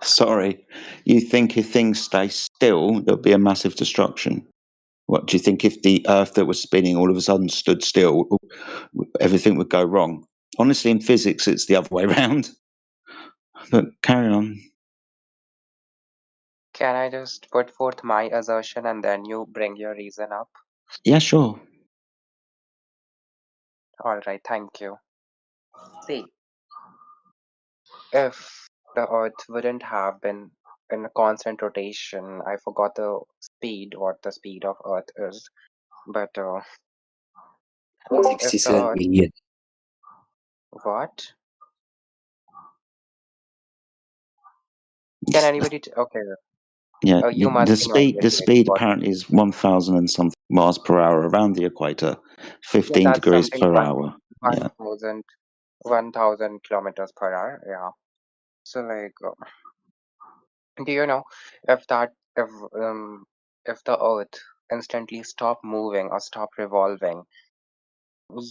Sorry. You think if things stay still, there'll be a massive destruction? What do you think if the Earth that was spinning all of a sudden stood still, everything would go wrong? Honestly, in physics, it's the other way around. But carry on. Can I just put forth my assertion and then you bring your reason up? Yeah, sure. All right, thank you. See, if the Earth wouldn't have been in a constant rotation, I forgot the speed, what the speed of Earth is, but if the 67 Earth, million. what? Can anybody? Okay, Yeah, you must be knowing the language. speed What? apparently is 1,000 and something miles per hour around the equator, Yeah, 15 that's degrees something per hour. Yeah. 1,000 kilometers per hour. Yeah. So like, do you know if that if the Earth instantly stop moving or stop revolving,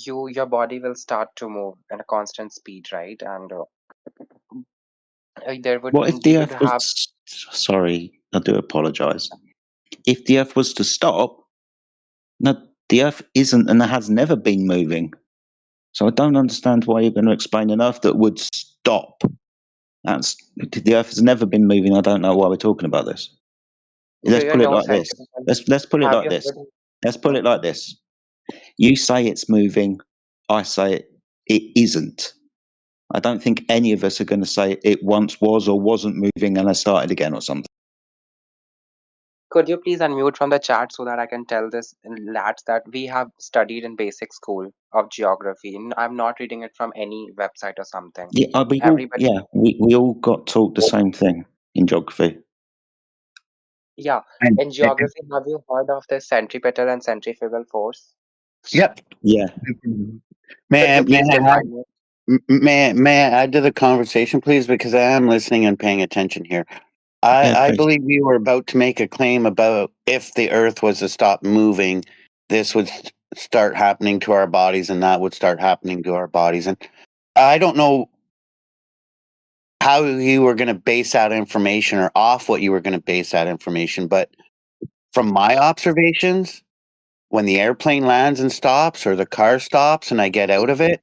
your body will start to move at a constant speed, right? And there would What if you the would Earth was? have Sorry, I do apologise. If the Earth was to stop, no, the Earth isn't and has never been moving. So I don't understand why you're going to explain an Earth that would stop. That's the Earth has never been moving. I don't know why we're talking about this. do Let's you put it know like this. scientifically? Let's put it Have like you this. heard? Let's put it like this. You say it's moving. I say it isn't. I don't think any of us are going to say it once was or wasn't moving and I started again or something. Could you please unmute from the chat so that I can tell this in lads that we have studied in basic school of geography? I'm not reading it from any website or something. Yeah, Everybody, we all got taught the same thing in geography. yeah. And, In geography, have you heard of the centripetal and centrifugal force? yep. Yeah. Could you May please I add, define it? may I add to the conversation, please? Because I am listening and paying attention here. Yeah, I please. believe you were about to make a claim about if the Earth was to stop moving, this would start happening to our bodies, and that would start happening to our bodies. And I don't know how you were going to base that information or off what you were going to base that information, but from my observations, when the airplane lands and stops, or the car stops, and I get out of it,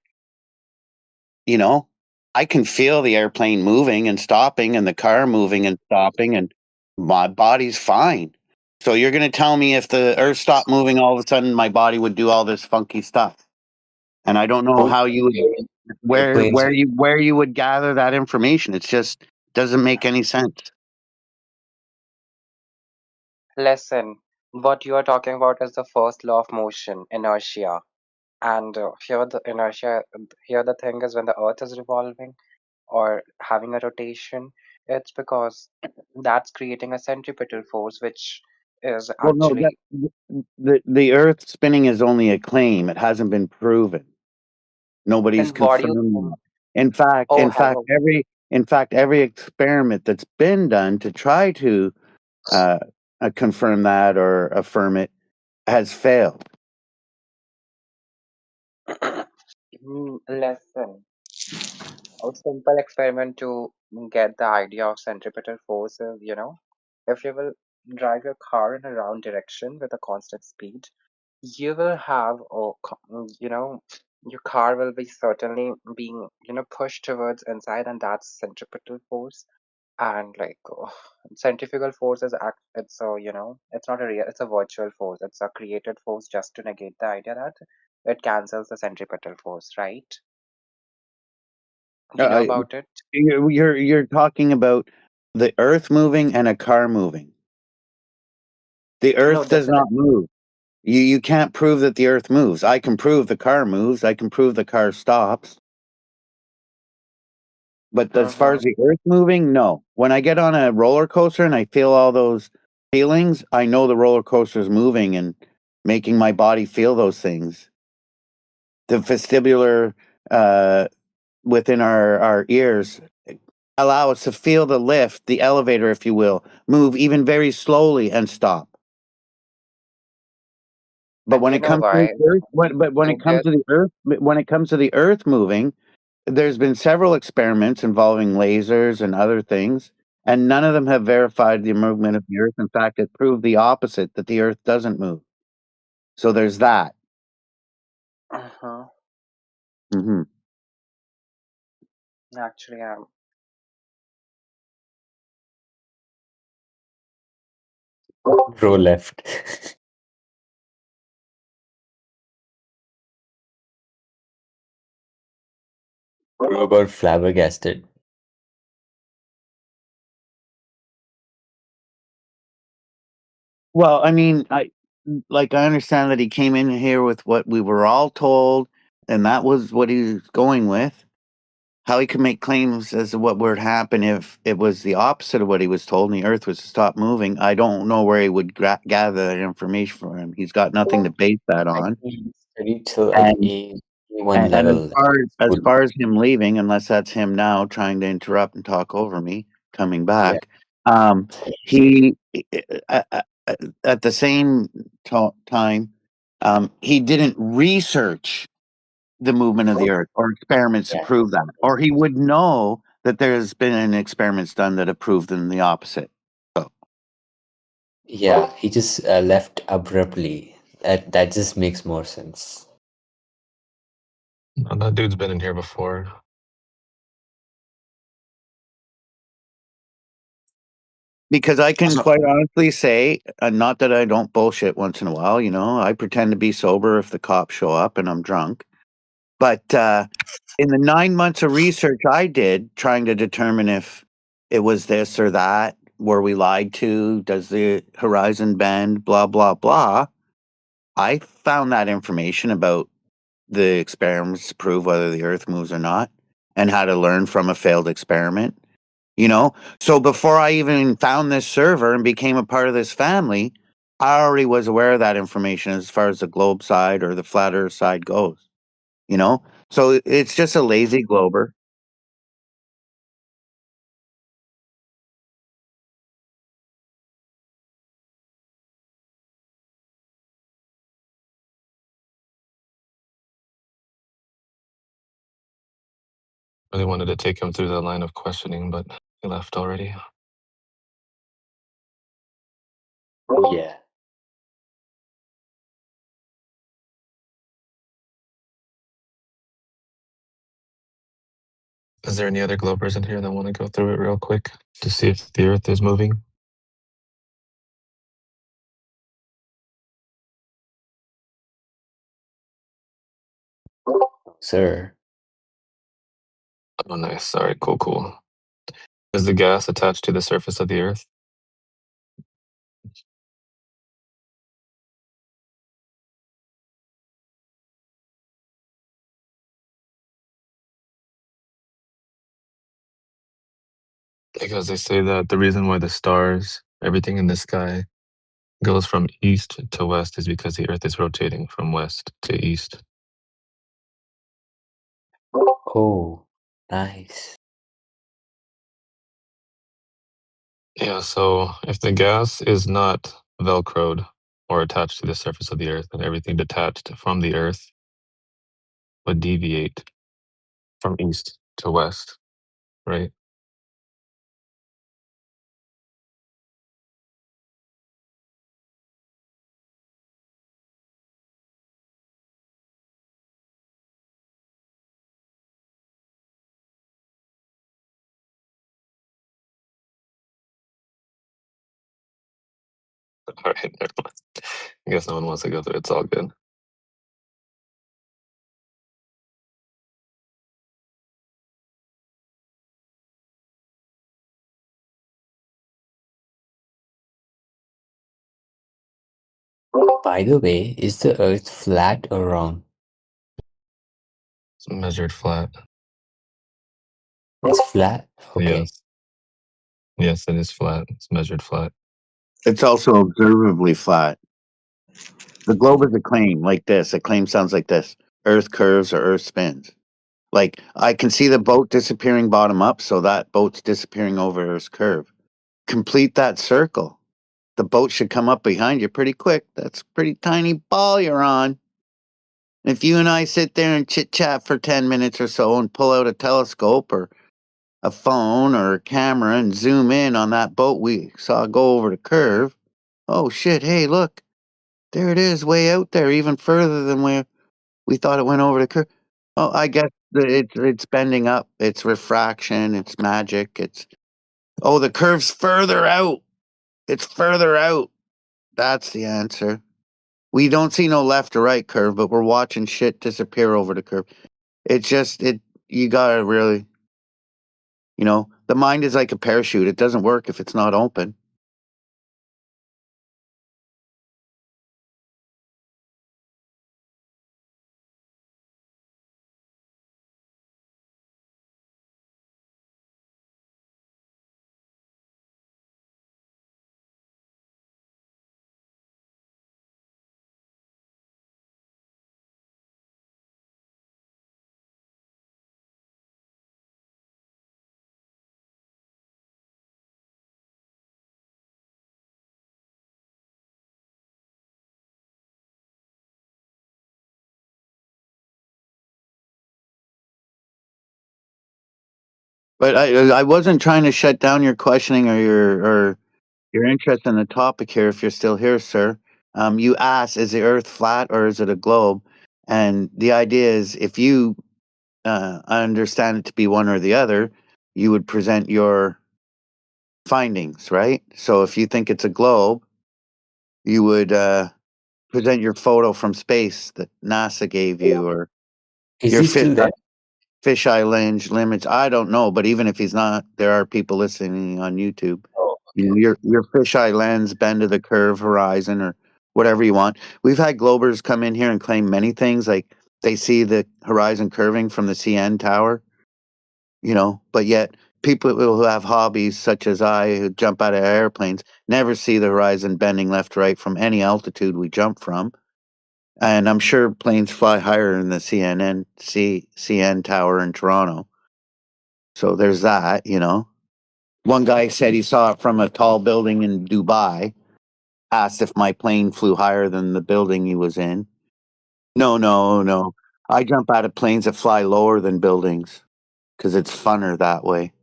you know, I can feel the airplane moving and stopping and the car moving and stopping, and my body's fine. So you're going to tell me if the earth stopped moving, all of a sudden my body would do all this funky stuff. And I don't know how you would, Airplanes. where you would gather that information. It's just doesn't make any sense. Listen, what you are talking about is the first law of motion, inertia. And here the thing is when the Earth is revolving or having a rotation, it's because that's creating a centripetal force which is Well, no, actually the Earth spinning is only a claim. It hasn't been proven. Nobody's then what do you confirmed think? that. In fact, Oh, in fact, hello. every experiment that's been done to try to uh, confirm that or affirm it has failed. Listen, a simple experiment to get the idea of centripetal force is, if you will drive your car in a round direction with a constant speed, you will have, your car will be certainly being, pushed towards inside, and that's centripetal force. And like centrifugal force is it's a, it's not a real, it's a virtual force. It's a created force just to negate the idea that it cancels the centripetal force, right? You know I, about it? you're talking about the Earth moving and a car moving. The No, Earth this does is not move. You can't prove that the Earth moves. I can prove the car moves. I can prove the car stops. But as far uh as the Earth moving, no. When I get on a roller coaster and I feel all those feelings, I know the roller coaster is moving and making my body feel those things. The vestibular within our ears allow us to feel the lift, the elevator, if you will, move even very slowly and stop. But And when you it know comes to why? the Earth, when it comes Because to the Earth, when it comes to the Earth moving, there's been several experiments involving lasers and other things, and none of them have verified the movement of the Earth. In fact, it proved the opposite, that the Earth doesn't move. So there's that. uh Hmm. actually, Bro left. Bro got flabbergasted. Well, I mean, I understand that he came in here with what we were all told, and that was what he was going with. How he could make claims as to what would happen if it was the opposite of what he was told and the Earth was to stop moving, I don't know where he would gather that information from. He's got nothing to base that Like on. he studied till like And A1 and level in as school. far as him leaving, unless that's him now trying to interrupt and talk over me, coming Yeah. back, he at the same time, he didn't research the movement of the Earth or experiments to Yeah. prove that, or he would know that there's been experiments done that have proven the opposite. So Yeah, he just left abruptly. That just makes more sense. No, that dude's been in here before. because I can quite honestly say, not that I don't bullshit once in a while, I pretend to be sober if the cops show up and I'm drunk. But in the 9 months of research I did trying to determine if it was this or that, were we lied to, does the horizon bend, blah, blah, blah, I found that information about the experiments to prove whether the earth moves or not and how to learn from a failed experiment. So before I even found this server and became a part of this family, I already was aware of that information as far as the globe side or the flat earth side goes. So it's just a lazy glober. Really wanted to take him through the line of questioning, but he left already. Yeah. Is there any other Globers in here that want to go through it real quick to see if the Earth is moving? Sir. Oh, nice. All right, cool. Is the gas attached to the surface of the Earth? Because they say that the reason why the stars, everything in the sky goes from east to west is because the Earth is rotating from west to east. Oh, nice. Yeah, so if the gas is not velcroed or attached to the surface of the Earth, then everything detached from the Earth would deviate from east to west, right? All right, never mind. I guess no one wants to go through it. It's all good. By the way, is the Earth flat or round? It's measured flat. It's flat? Okay. Yes. Yes, it is flat. It's measured flat. It's also observably flat. The globe is a claim like this. A claim sounds like this: Earth curves or Earth spins. Like I can see the boat disappearing bottom up, so that boat's disappearing over Earth's curve. Complete that circle. The boat should come up behind you pretty quick. That's a pretty tiny ball you're on. If you and I sit there and chit chat for 10 minutes or so and pull out a telescope or a phone or a camera and zoom in on that boat we saw go over the curve, oh shit, hey, look, there it is, way out there, even further than where we thought it went over the curve. Oh, I guess it's bending up. It's refraction. It's magic. Oh, the curve's further out. It's further out. That's the answer. We don't see no left or right curve, but we're watching shit disappear over the curve. It's just you gotta really, the mind is like a parachute. It doesn't work if it's not open. But I wasn't trying to shut down your questioning or your interest in the topic here. If you're still here, sir, you asked, is the Earth flat or is it a globe? And the idea is, if you understand it to be one or the other, you would present your findings, right? So if you think it's a globe, you would present your photo from space that NASA gave you, or Is your he still there? fisheye lens limits. I don't know, but even if he's not, there are people listening on YouTube. Oh, Your fisheye lens, bend of the curve horizon, or whatever you want. We've had Globers come in here and claim many things, like they see the horizon curving from the CN tower, but yet people who have hobbies such as I, who jump out of airplanes, never see the horizon bending left or right from any altitude we jump from. And I'm sure planes fly higher than the CN tower in Toronto. So there's that. One guy said he saw it from a tall building in Dubai, asked if my plane flew higher than the building he was in. No, no, no. I jump out of planes that fly lower than buildings because it's funner that way.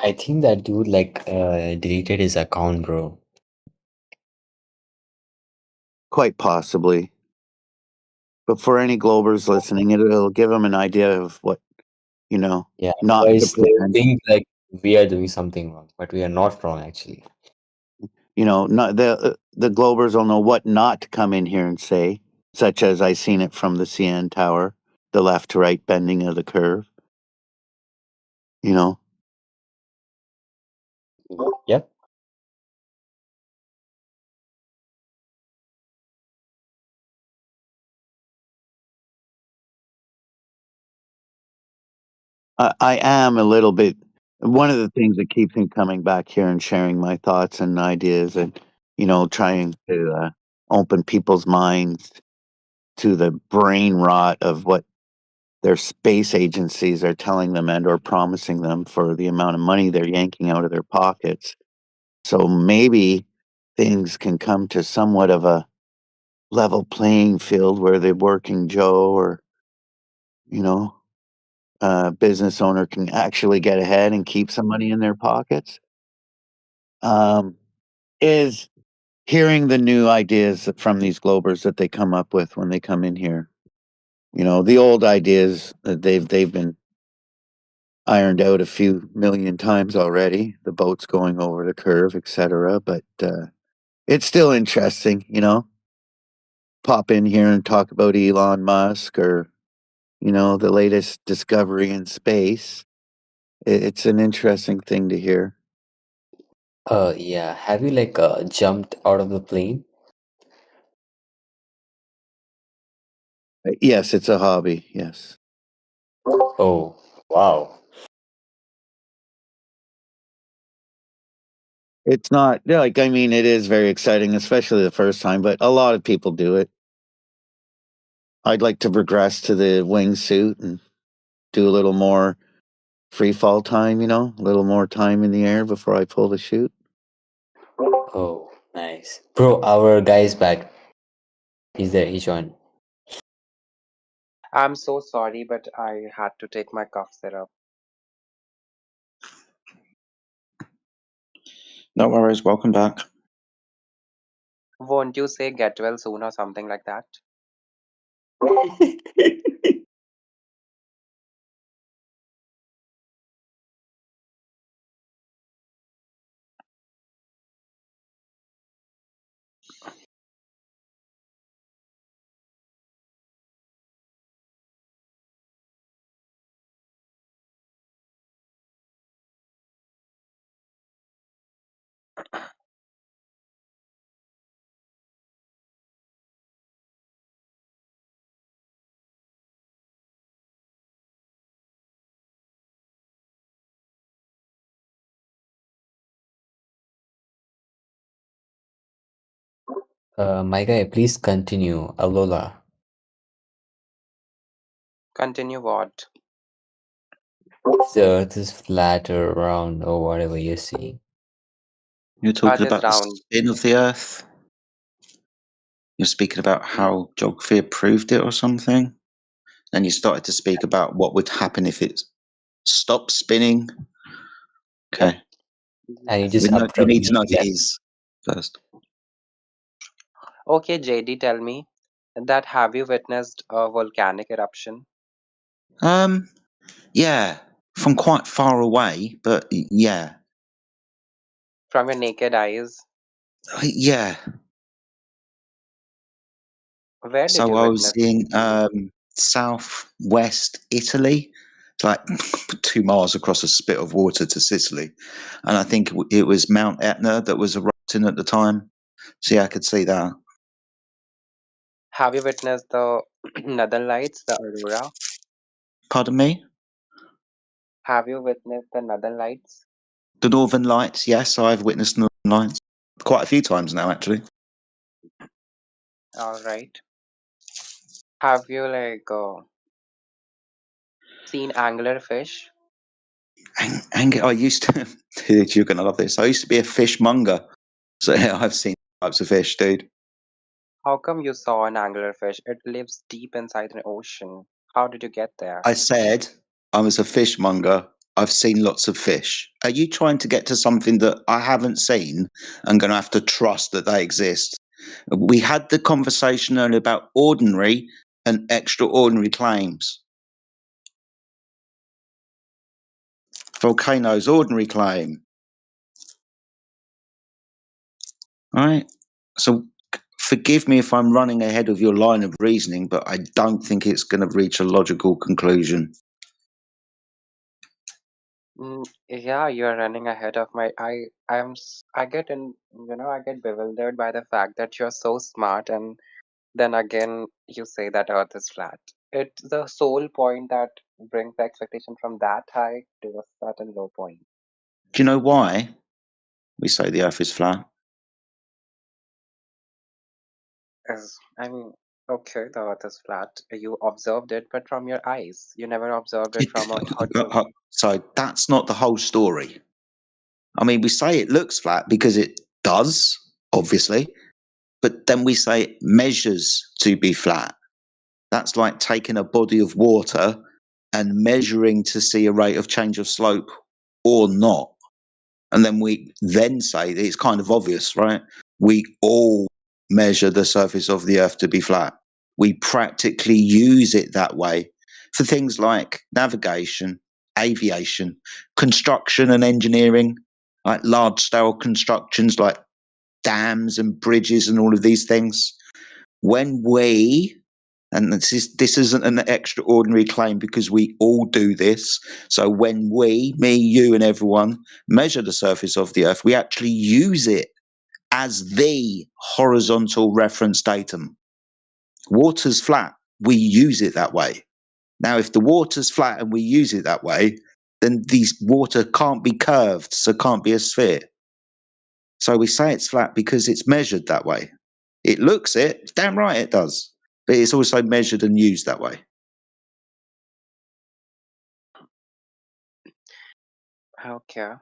I think that dude deleted his account, bro. Quite possibly. But for any Globers listening, it'll give them an idea of what, Yeah, not to otherwise they would pretend. think like we are doing something wrong, but we are not wrong actually. Not the Globers will know what not to come in here and say, such as I seen it from the CN tower, the left to right bending of the curve. Yep. I am a little bit one of the things that keeps me coming back here and sharing my thoughts and ideas and, trying to open people's minds to the brain rot of what their space agencies are telling them and or promising them for the amount of money they're yanking out of their pockets. So maybe things can come to somewhat of a level playing field where the working Joe or, business owner can actually get ahead and keep some money in their pockets. Is hearing the new ideas from these globers that they come up with when they come in here. The old ideas that they've been ironed out a few million times already. The boats going over the curve, etc. But it's still interesting, Pop in here and talk about Elon Musk or the latest discovery in space. It's an interesting thing to hear. Yeah. Have you jumped out of the plane? Yes, it's a hobby. Yes. Oh, wow. It's not I mean, it is very exciting, especially the first time, but a lot of people do it. I'd like to progress to the wingsuit and do a little more free fall time, a little more time in the air before I pull the chute. Oh, nice. Bro, our guy's back. He's there. He joined. I'm so sorry, but I had to take my cough syrup. No worries. Welcome back. Won't you say get well soon or something like that? My guy, please continue. Alola. Continue what? The earth is flat or round or whatever you're saying. You're Earth talking is about the round. spin of the Earth. You're speaking about how geography approved it or something. Then you started to speak about what would happen if it stopped spinning. Okay. And you Yes. just We need to abruptly know if it left. is first. Okay, JD, tell me that have you witnessed a volcanic eruption Yeah, from quite far away, but yeah. from your naked eyes? Yeah. Where did So you I was witness in it? southwest Italy. It's like 2 miles across a spit of water to Sicily. And I think it was Mount Etna that was erupting at the time. So yeah, I could see that. Have you witnessed the Northern Lights, the aurora? Pardon me? Have you witnessed the Northern Lights? The Northern Lights, yes, I've witnessed Northern Lights quite a few times now, actually. All right. Have you seen anglerfish? I used to, dude, you're going to love this. I used to be a fishmonger. So yeah, I've seen types of fish, dude. How come you saw an anglerfish? It lives deep inside an ocean. How did you get there? I said I was a fishmonger. I've seen lots of fish. Are you trying to get to something that I haven't seen and going to have to trust that they exist? We had the conversation earlier about ordinary and extraordinary claims. Volcanoes, ordinary claim. All right. So forgive me if I'm running ahead of your line of reasoning, but I don't think it's going to reach a logical conclusion. Yeah, you're running ahead of my. I get I get bewildered by the fact that you're so smart, and then again you say that Earth is flat. It's the sole point that brings the expectation from that high to a certain low point. Do you know why we say the Earth is flat? I mean, okay, the Earth is flat. You observed it, but from your eyes. You never observed it from a third person. So that's not the whole story. I mean, we say it looks flat because it does, obviously, but then we say it measures to be flat. That's like taking a body of water and measuring to see a rate of change of slope or not. And then we then say that it's kind of obvious, right? We all measure the surface of the Earth to be flat. We practically use it that way for things like navigation, aviation, construction and engineering, like large scale constructions like dams and bridges and all of these things. When we, and this isn't an extraordinary claim because we all do this. So when we, me, you, and everyone measure the surface of the Earth, we actually use it as the horizontal reference datum. Water's flat, we use it that way. Now, if the water's flat and we use it that way, then these water can't be curved, so it can't be a sphere. So we say it's flat because it's measured that way. It looks it, damn right it does, but it's also measured and used that way. Okay.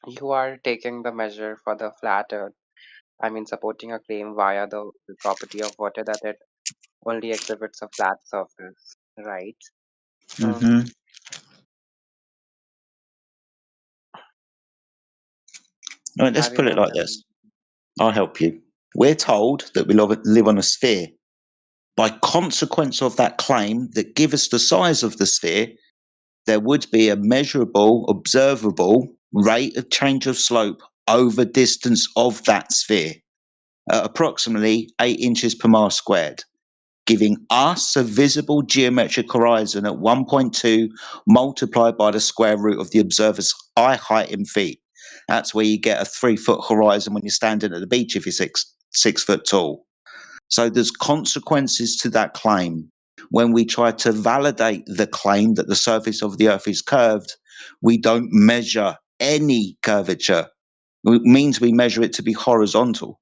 You are taking the measure for the flat Earth. I mean, supporting a claim via the property of water that it only exhibits a flat surface, right? Mm-hmm. All right, let's Have you put it like noticed? this. I'll help you. We're told that we live on a sphere. By consequence of that claim that give us the size of the sphere, there would be a measurable, observable rate of change of slope over distance of that sphere at approximately 8 inches per mile squared, giving us a visible geometric horizon at 1.2 multiplied by the square root of the observer's eye height in feet. That's where you get a 3-foot horizon when you're standing at the beach if you're 6 foot tall. So there's consequences to that claim. When we try to validate the claim that the surface of the Earth is curved, we don't measure any curvature. It means we measure it to be horizontal.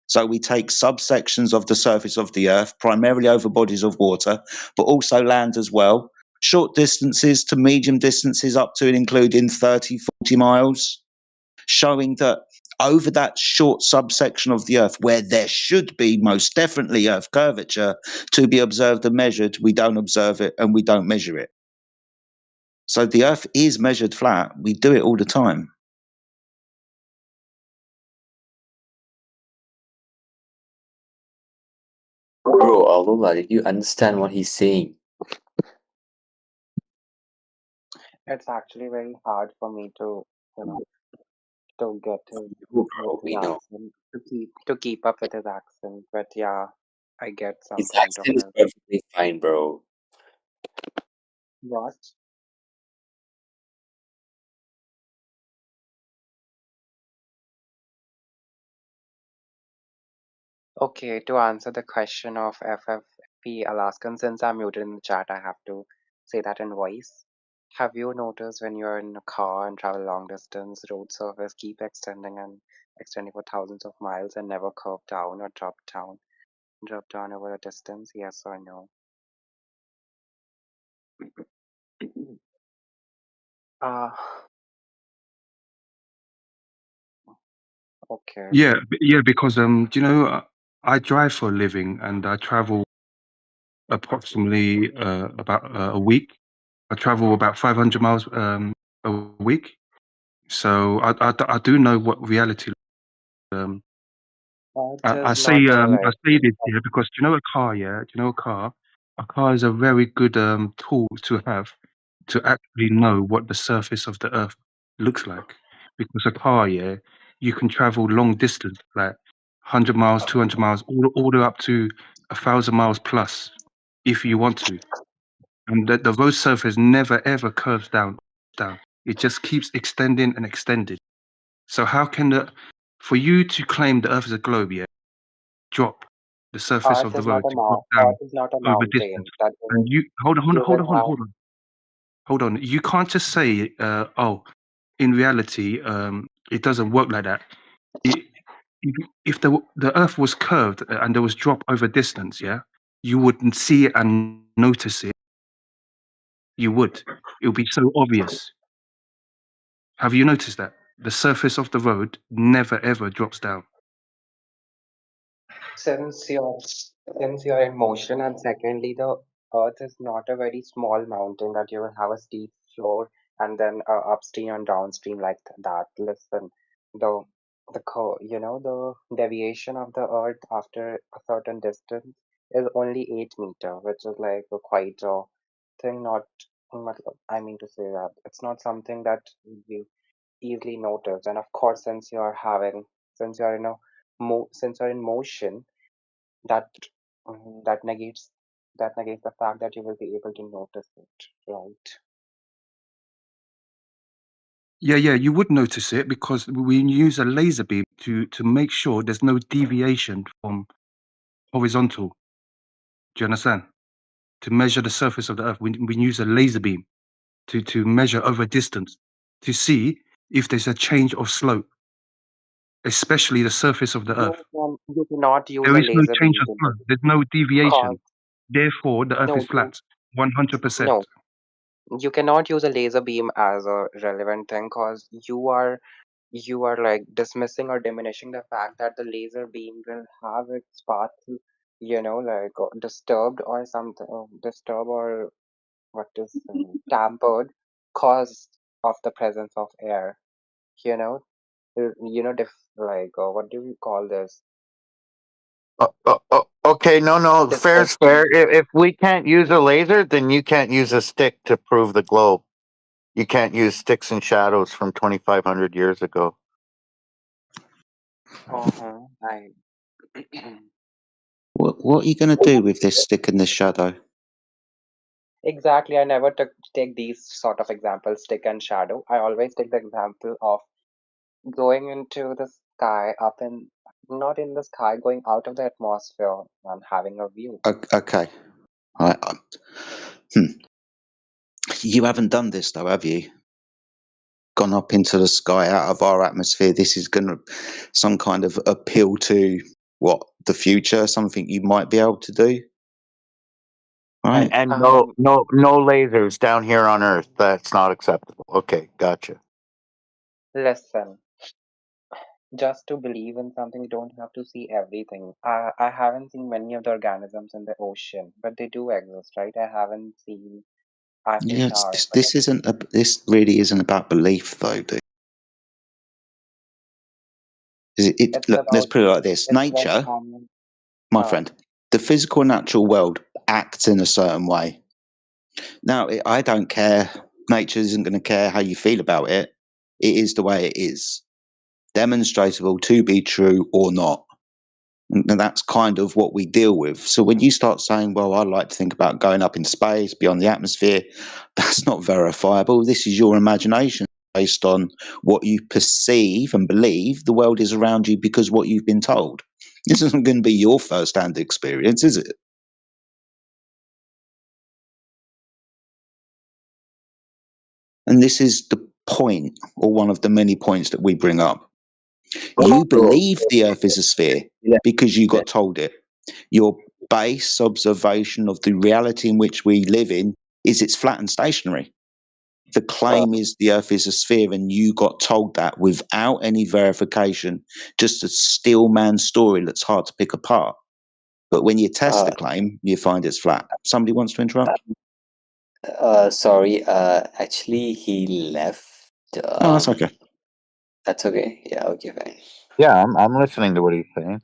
So we take subsections of the surface of the Earth, primarily over bodies of water, but also land as well, short distances to medium distances up to and including 30, 40 miles, showing that over that short subsection of the Earth where there should be most definitely Earth curvature to be observed and measured, we don't observe it and we don't measure it. So the Earth is measured flat. We do it all the time. Bro, Alula, did you understand what he's saying? It's actually very hard for me to, you know, to get his, Bro, with his we know. accent, to keep up with his accent. But yeah, I get some His point of accent is it. perfectly fine, bro. What? Okay, to answer the question of FFP Alaskan, since I'm muted in the chat, I have to say that in voice. Have you noticed when you're in a car and travel long distance, road surface keep extending for thousands of miles and never curve down or drop down over a distance? Yes or no? Uh, okay. Yeah, because do you know I drive for a living and I travel approximately about a week. I travel about 500 miles a week, so I do know what reality. Um, That I is say not I correct. say this here because do you know a car? Yeah, do you know a car? A car is a very good tool to have to actually know what the surface of the earth looks like. Because a car, yeah, you can travel long distance, like 100 miles, 200 miles, all the way up to 1,000 miles plus, if you want to. And the road surface never ever curves down. It just keeps extending and extending. So how can for you to claim the Earth is a globe, yeah, drop the surface of the road to drop down Earth is not a over distance, mountain. That and doesn't you hold on, given how hold on. You can't just say, oh, in reality, it doesn't work like that. It, if the Earth was curved and there was drop over distance, yeah, you wouldn't see it and notice it. You would. It would be so obvious. Have you noticed that the surface of the road never ever drops down? Since you're in motion, and secondly, the Earth is not a very small mountain that you will have a steep floor and then upstream and downstream like that. Listen, the the deviation of the Earth after a certain distance is only 8 meter, which is like a quite a thing. Not, I mean to say that it's not something that you easily notice. And of course, since you're in a since you're in motion, that that negates the fact that you will be able to notice it, right? Yeah, yeah, you would notice it because we use a laser beam to make sure there's no deviation from horizontal. Do you understand? To measure the surface of the Earth, we use a laser beam to measure over distance to see if there's a change of slope, especially the surface of the Earth. You cannot use There a is no laser change beam of to slope. look, There's no deviation. cause Therefore, the Earth no is flat, 100%. no you cannot use a laser beam as a relevant thing, cause you are like dismissing or diminishing the fact that the laser beam will have its path, like disturbed or something, disturbed or what is tampered, cause of the presence of air. You know, what do we call this? Okay, no, fair is fair. Dispersion. If we can't use a laser, then you can't use a stick to prove the globe. You can't use sticks and shadows from 2,500 years ago. I What are you going to do with this stick in the shadow? exactly. I never take these sort of examples, stick and shadow. I always take the example of going into the sky, not in the sky, going out of the atmosphere and having a view. Okay. I, I, hmm. You haven't done this though, have you? Gone up into the sky out of our atmosphere. This is going to some kind of appeal to what the future, something you might be able to do, right? And Um, no lasers down here on Earth. That's not acceptable. Okay, gotcha. Listen, just to believe in something, you don't have to see everything. I haven't seen many of the organisms in the ocean, but they do exist, right? I haven't seen Eiffel Yeah, Tower, but this really isn't about belief though, dude. it's Look, let's about put it like this: it's about nature, common. my Huh. friend, the physical natural world acts in a certain way. Now, I don't care. Nature isn't going to care how you feel about it. It is the way it is, demonstrable to be true or not. And that's kind of what we deal with. So when you start saying, well, I like to think about going up in space, beyond the atmosphere, that's not verifiable. This is your imagination based on what you perceive and believe the world is around you because what you've been told. This isn't going to be your first-hand experience, is it? And this is the point, or one of the many points that we bring up. You believe the Earth is a sphere because you got told it. Your base observation of the reality in which we live in is it's flat and stationary. The claim is the Earth is a sphere, and you got told that without any verification, just a steel man story that's hard to pick apart. But when you test the claim, you find it's flat. Somebody wants to interrupt? Sorry, actually he left. Oh, that's okay. That's okay. Yeah, okay, fine. Yeah, I'm listening to what he's saying.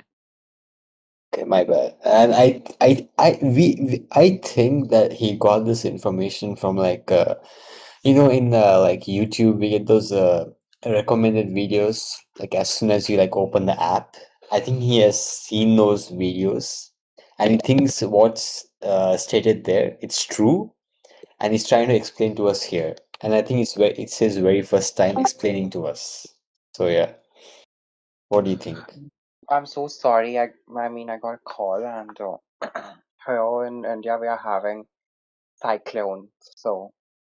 Okay, my bad. And I think that he got this information from like in like YouTube we get those recommended videos like as soon as you like open the app. I think he has seen those videos and he thinks what's stated there it's true, and he's trying to explain to us here. And I think it's his very first time explaining to us. So yeah, what do you think? I'm so sorry. I got a call, and here in India we are having cyclones, so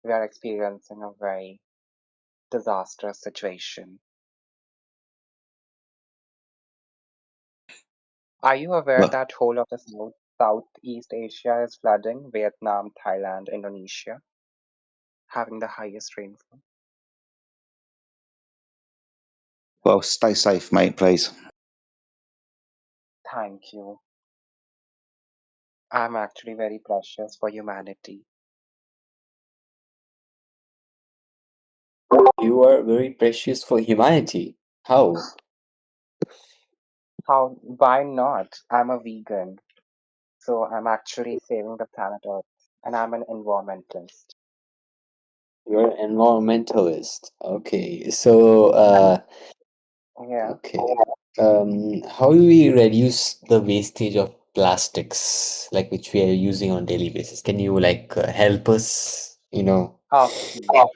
we are experiencing a very disastrous situation. Are you aware Well, that whole of the Southeast Asia is flooding? Vietnam, Thailand, Indonesia, having the highest rainfall. well, stay safe, mate, please. Thank you. I'm actually very precious for humanity. You are very precious for humanity. How? Why not? I'm a vegan, so I'm actually saving the planet Earth, and I'm an environmentalist. You're an environmentalist. Okay. So, Yeah. okay. How do we reduce the wastage of plastics, like which we are using on a daily basis? Can you like help us? Of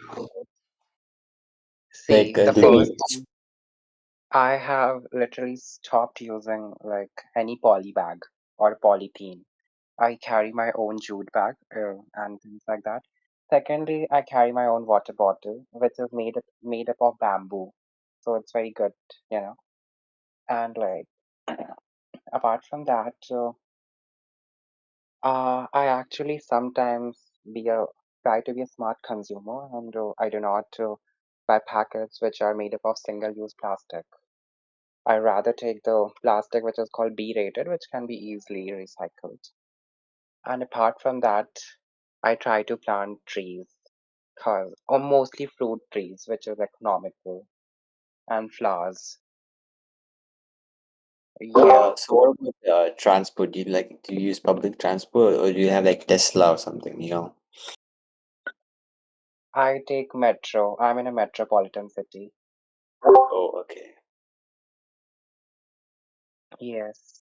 course. See, Like the do we? first thing, I have literally stopped using like any poly bag or polythene. I carry my own jute bag and things like that. Secondly, I carry my own water bottle, which is made up of bamboo, so it's very good, you know. And like apart from that, I actually sometimes be a try to be a smart consumer, and I do not buy packets which are made up of single-use plastic. I rather take the plastic which is called B rated, which can be easily recycled. And apart from that, I try to plant trees, or mostly fruit trees, which is economical, and flowers. Yeah, So what about transport? Do you use public transport or do you have like Tesla or something? I take metro. I'm in a metropolitan city. Oh, okay. Yes.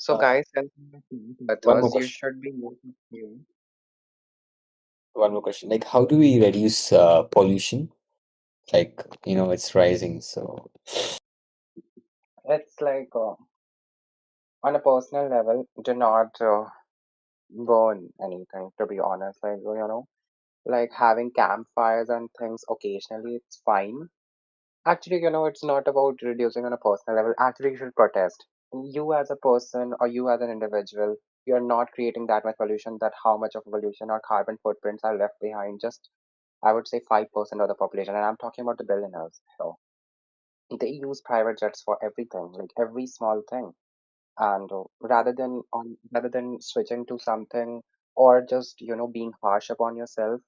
So guys, since One more authors, you question. should be moving here. One more question. Like, how do we reduce pollution? Like, it's rising. So, It's like on a personal level, do not burn anything, to be honest. Like having campfires and things occasionally, it's fine. Actually, it's not about reducing on a personal level. Actually, you should protest. You as a person or you as an individual, you're not creating that much pollution, that how much of pollution or carbon footprints are left behind. Just, I would say 5% of the population. And I'm talking about the billionaires. So they use private jets for everything, like every small thing. And rather than switching to something or just, being harsh upon yourself,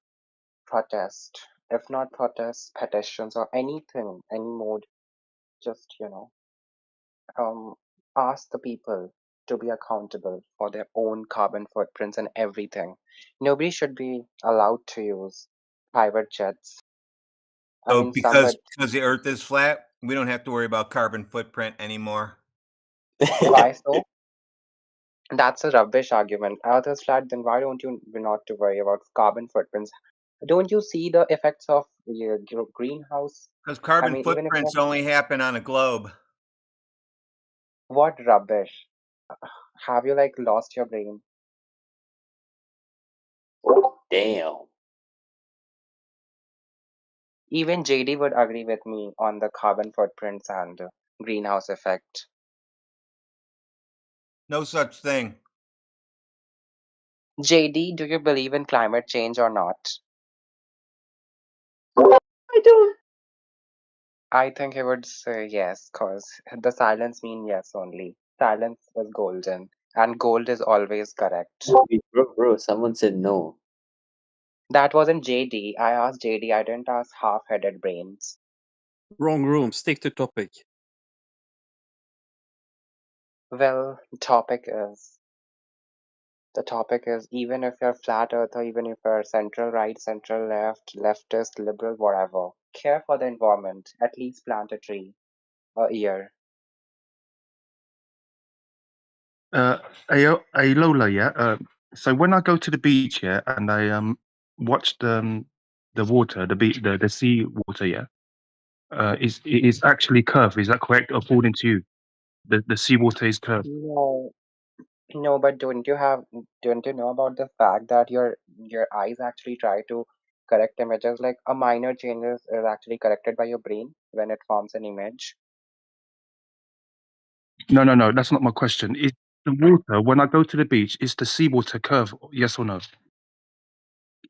protest. If not protest, petitions or anything, any mode, just, um, ask the people to be accountable for their own carbon footprints and everything. Nobody should be allowed to use private jets. I So mean, somebody, because the Earth is flat, we don't have to worry about carbon footprint anymore. why so? That's a rubbish argument. Earth is flat, then why don't you not to worry about carbon footprints? Don't you see the effects of your greenhouse? Because I carbon mean, even if footprints only happen on a globe. what rubbish? Have you like lost your brain? damn. Even JD would agree with me on the carbon footprints and greenhouse effect. No such thing. JD, do you believe in climate change or not? I don't. I think he would say yes, because the silence means yes only. Silence is golden, and gold is always correct. Wait, bro, someone said no. That wasn't JD. I asked JD, I didn't ask half-headed brains. Wrong room. Stick to topic. Well, the topic is even if you're flat earther, even if you're central right, central left, leftist, liberal, whatever, care for the environment. At least plant a tree a year. Hey Lola, yeah. So when I go to the beach, yeah, and I watch the water, the sea water, yeah, it is actually curved. Is that correct according to you? the seawater is curved. No, no, but don't you know about the fact that your eyes actually try to correct images, like a minor changes is actually corrected by your brain when it forms an image. No, that's not my question. Is the water, when I go to the beach, is the seawater curved? Yes or no?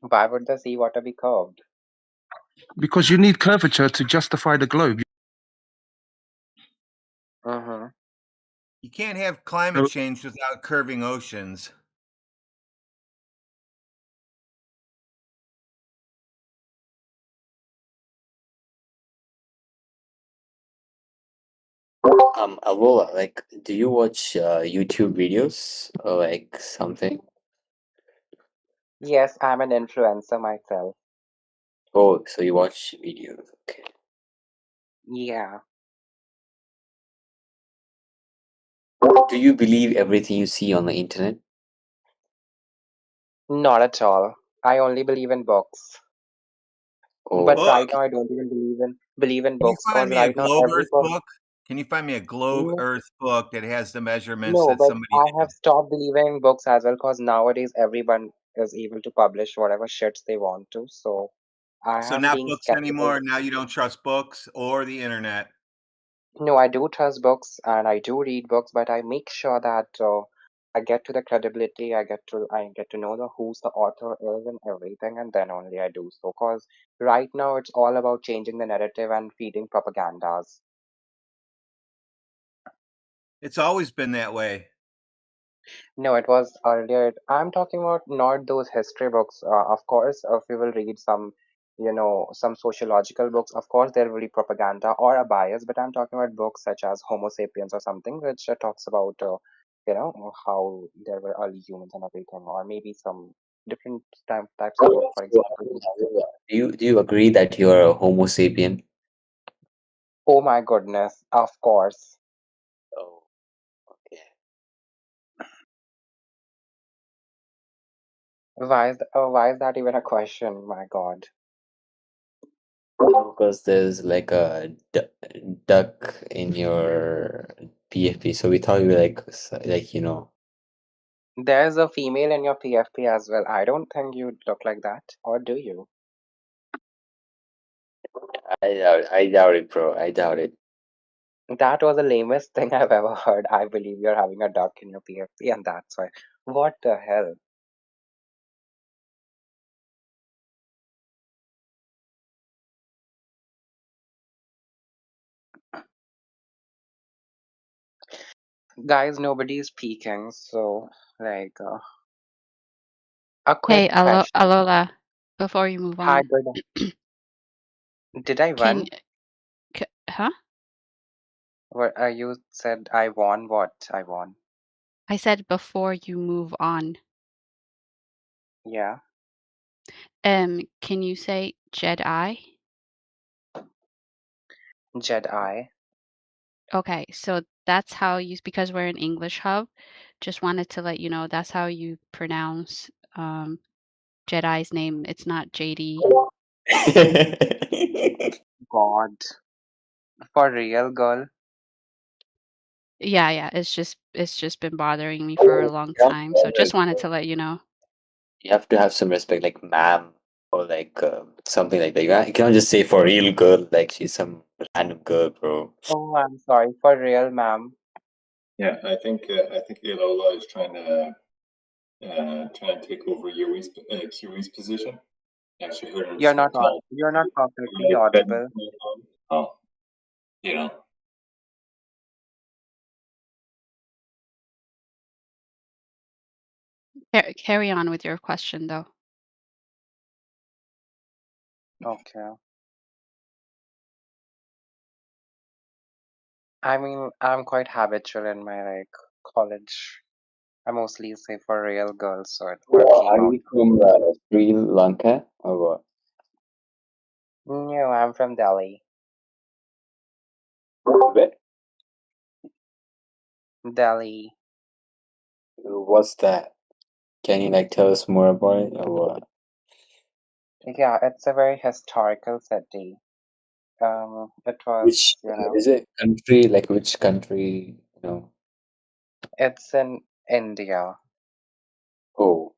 Why would the seawater be curved? Because you need curvature to justify the globe. Mm-hmm. You can't have climate change without curving oceans. Avola, like, do you watch YouTube videos or like something? Yes, I'm an influencer myself. Oh, so you watch videos? Okay. Yeah. Do you believe everything you see on the internet? Not at all. I only believe in books. But Oh, right Book. now I don't even believe in Can you books, find because me a right now globe every Earth book. book? Can you find me a globe No, Earth book that has the measurements no, that but somebody I did? have stopped believing in books as well, because nowadays everyone is able to publish whatever shits they want to. So I So am not being books skeptical. anymore. Now you don't trust books or the internet. No, I do trust books and I do read books, but I make sure that I get to the credibility, I get to know who's the author is and everything, and then only I do so. Because right now it's all about changing the narrative and feeding propagandas. It's always been that way. No, it was earlier. I'm talking about not those history books. Of course, if we will read some sociological books, of course there will be propaganda or a bias. But I'm talking about books such as Homo sapiens or something, which talks about, how there were early humans and everything, or maybe some different types of book. For example, do you agree that you're a Homo sapien? oh my goodness, of course. Oh, okay. Why is that even a question? My God. Because there's like a duck in your PFP, so we thought you were like There's a female in your PFP as well. I don't think you look like that, or do you? I doubt it, bro. I doubt it. That was the lamest thing I've ever heard. I believe you're having a duck in your PFP, and that's why. What the hell? Guys, nobody's peeking, so, like, a quick Hey, question. Alola, before you move Hi, on, good. Did I can, win? huh? What, you said I won what? I won. I said before you move on. Yeah. Can you say Jedi? Jedi. Okay, so that's how you, because we're an English hub, just wanted to let you know that's how you pronounce Jedi's name. It's not JD. God. For real, girl. Yeah, it's just been bothering me for a long time. So just wanted to let you know. You have to have some respect, like ma'am, or like something like that. You cannot just say for real girl, like she's some random girl, bro. Oh, I'm sorry. For real, ma'am. Yeah, I think Ilola is trying to take over Kiwi's position. Actually, heard him tell. You're not perfectly audible. Oh, you know. Carry on with your question, though. Okay. I mean, I'm quite habitual in my, like, college. I mostly say for real girls, so it Are came out. you from Sri Lanka or what? No, I'm from Delhi. Where? Delhi. What's that? Can you like tell us more about it or what? Yeah, it's a very historical city. It Which was, is it? Country? Like which country? No. It's in India. Oh.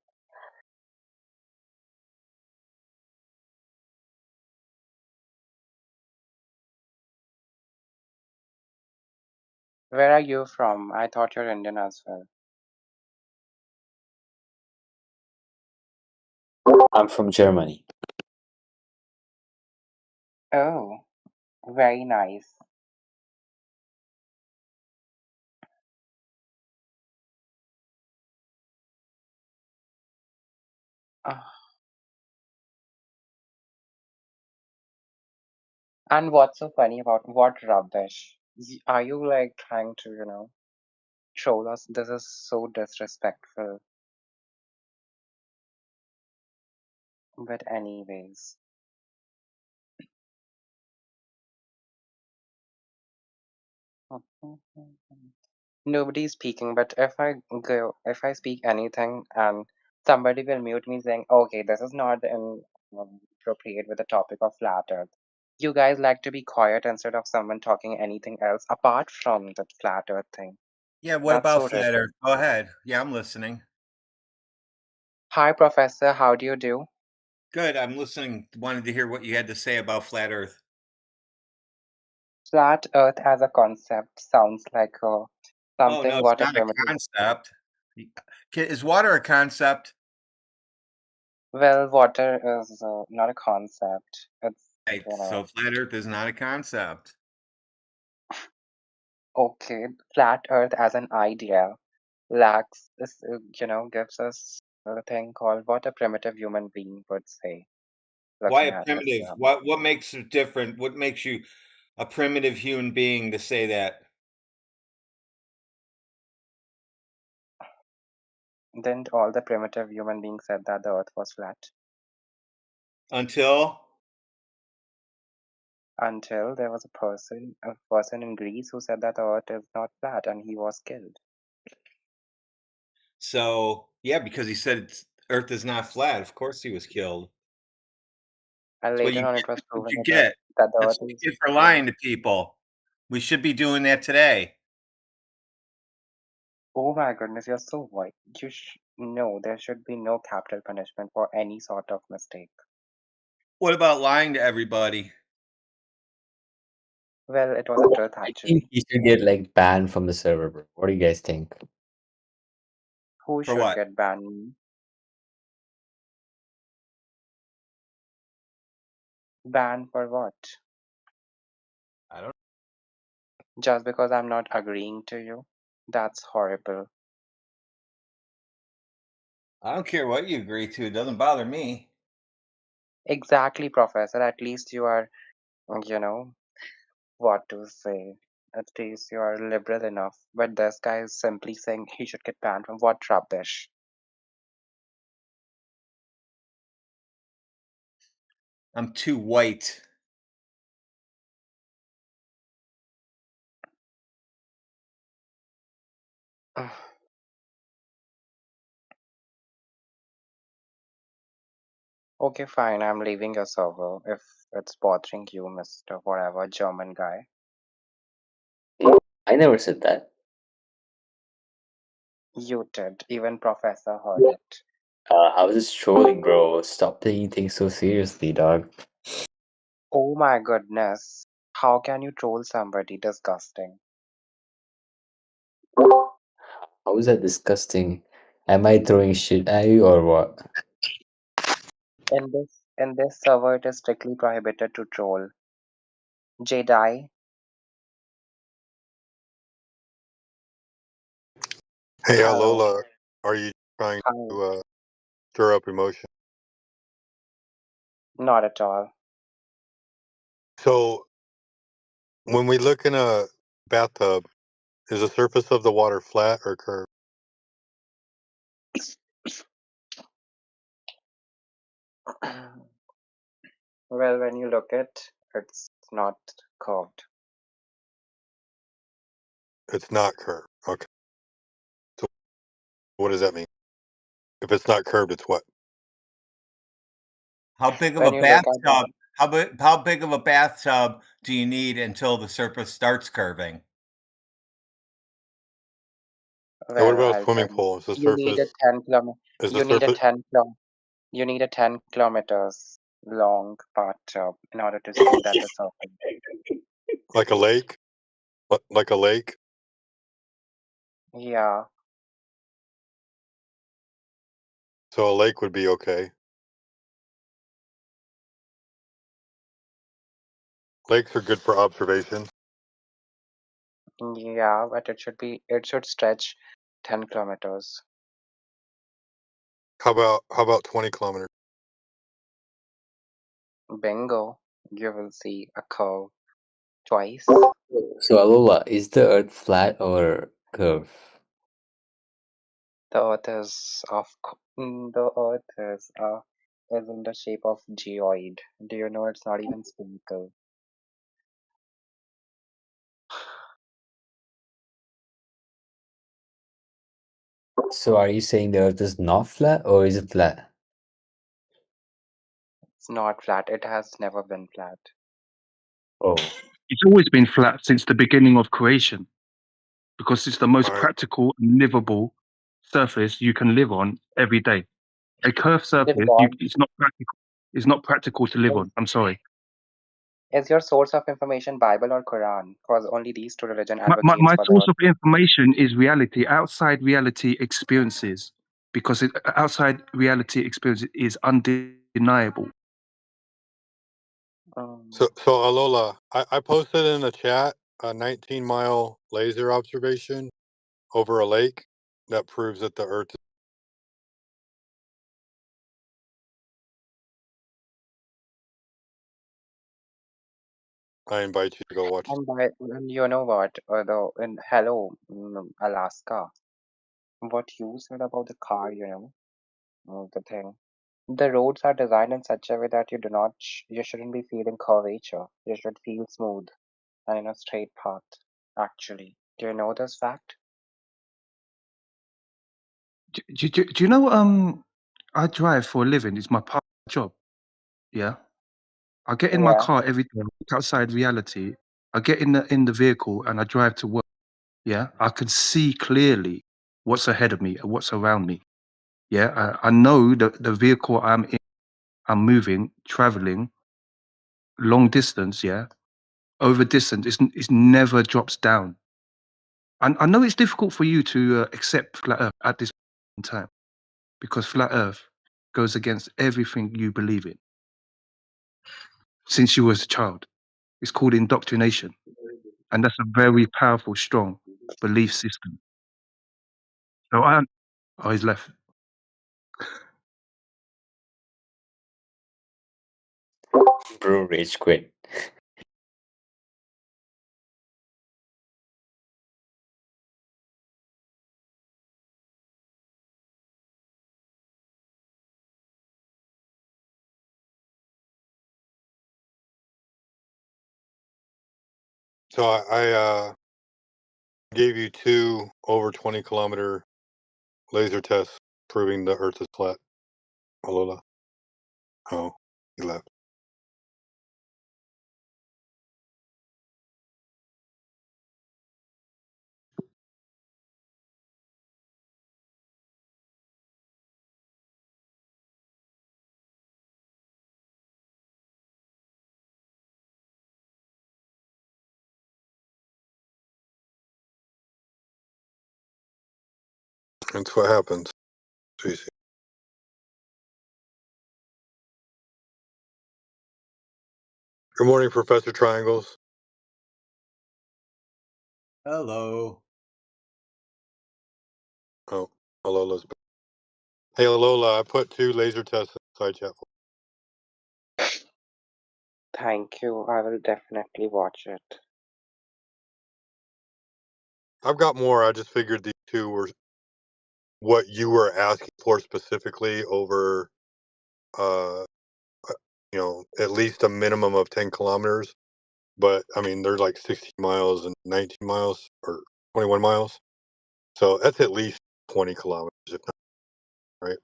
Where are you from? I thought you're Indian as well. I'm from Germany. Oh, very nice. Ah, and what's so funny about what rubbish? Are you like trying to, troll us? This is so disrespectful. But anyways. Nobody's speaking, but if I speak anything and somebody will mute me saying, okay, this is not appropriate with the topic of flat earth. You guys like to be quiet instead of someone talking anything else apart from the flat earth thing. Yeah, what That's about so flat ridiculous. Earth? Go ahead. Yeah, I'm listening. Hi, Professor. How do you do? Good. I'm listening. Wanted to hear what you had to say about flat Earth. Flat earth as a concept sounds like Oh no, something it's what a not a primitive. concept. Is water a concept? Well, water is not a concept. It's, Right. So flat Earth is not a concept. okay, flat earth as an idea lacks this, gives us a thing called what a primitive human being would say, Why looking a at us primitive? now. What makes it different? What makes you a primitive human being to say that? Didn't all the primitive human beings said that the earth was flat? Until Until there was a person in Greece who said that the earth is not flat and he was killed. so yeah, because he said Earth is not flat. Of course, he was killed. And That's what later you on get. it was That's what proven you that the, get. that the That's earth what is you get for flat. lying to people. We should be doing that today. Oh my goodness, you're so white. No, there should be no capital punishment for any sort of mistake. What about lying to everybody? Well, it was a truth I think actually. he should get like banned from the server, bro. What do you guys think? Who For should what? get banned? Banned for what? I don't. Just because I'm not agreeing to you? That's horrible. I don't care what you agree to. It doesn't bother me. Exactly, Professor. At least you are, what to say. At least you are liberal enough. But this guy is simply saying he should get banned from what rubbish. I'm too white. Okay, fine. I'm leaving your server if it's bothering you, Mr. Whatever German guy. I never said that. You did. Even Professor heard it. I was just trolling, bro. Stop taking things so seriously, dog. Oh my goodness. How can you troll somebody? Disgusting. How is that disgusting? Am I throwing shit at you or what? In this server, it is strictly prohibited to troll. Jedi, Hey, hello. Alola, are you trying Hi. to stir up emotion? Not at all. So, when we look in a bathtub, is the surface of the water flat or curved? Well, when you look it's not curved. It's not curved. Okay. So, what does that mean? If it's not curved, it's what? How big of a When you look at that, bathtub? How big of a bathtub do you need until the surface starts curving? And what Well, about a I'll tell swimming you. pool? Is the You need a surface 10 kilometer. is the You need a surface 10 kilo. You need a 10 kilometers long bathtub in order to smooth at the surface. like a lake? Like a lake? Yeah. So a lake would be okay. Lakes are good for observation. Yeah, but it should stretch 10 kilometers. How about 20 kilometers? Bingo. You will see a curve twice. So Alola, is the Earth flat or curved? The Earth is in the shape of geoid. Do you know it's not even spherical? So are you saying the Earth is not flat or is it flat? It's not flat. It has never been flat. Oh. It's always been flat since the beginning of creation because it's the most All right. practical and livable surface you can live on every day. A curved surface, God it's not practical. It's not practical to live is on. I'm sorry. is your source of information Bible or Quran? Because only these two religion My advocates for the source Earth. of information is reality, outside reality experiences, because outside reality experience is undeniable. So Alola, I posted in the chat a 19-mile laser observation over a lake that proves that the Earth. I invite you to go watch. And you know what? Alaska. What you said about the car, the thing. The roads are designed in such a way that you shouldn't be feeling curvature. You should feel smooth and in a straight path. Actually, do you know this fact? Do you know? I drive for a living. It's my part job. Yeah, I get in my Yeah. car every day. I look outside reality. I get in the vehicle and I drive to work. Yeah, I can see clearly what's ahead of me and what's around me. Yeah, I know the vehicle I'm moving, traveling long distance. Yeah, over distance, it's never drops down. I know it's difficult for you to accept flat Earth at this time because flat Earth goes against everything you believe in since you was a child. It's called indoctrination, and that's a very powerful, strong belief system. So oh, he's left. Bro, rage quit. So I gave you 2 over 20-kilometer laser tests proving the Earth is flat. Alola. Oh, he left. That's what happens. So you see. Good morning, Professor Triangles. Hello. Oh, Alola's back. Hey, Alola, I put 2 laser tests in the side chat. Thank you. I will definitely watch it. I've got more. I just figured these 2 were what you were asking for specifically over, uh, at least a minimum of 10 kilometers. But I mean, they're like 16 miles and 19 miles or 21 miles. So that's at least 20 kilometers, if not, right?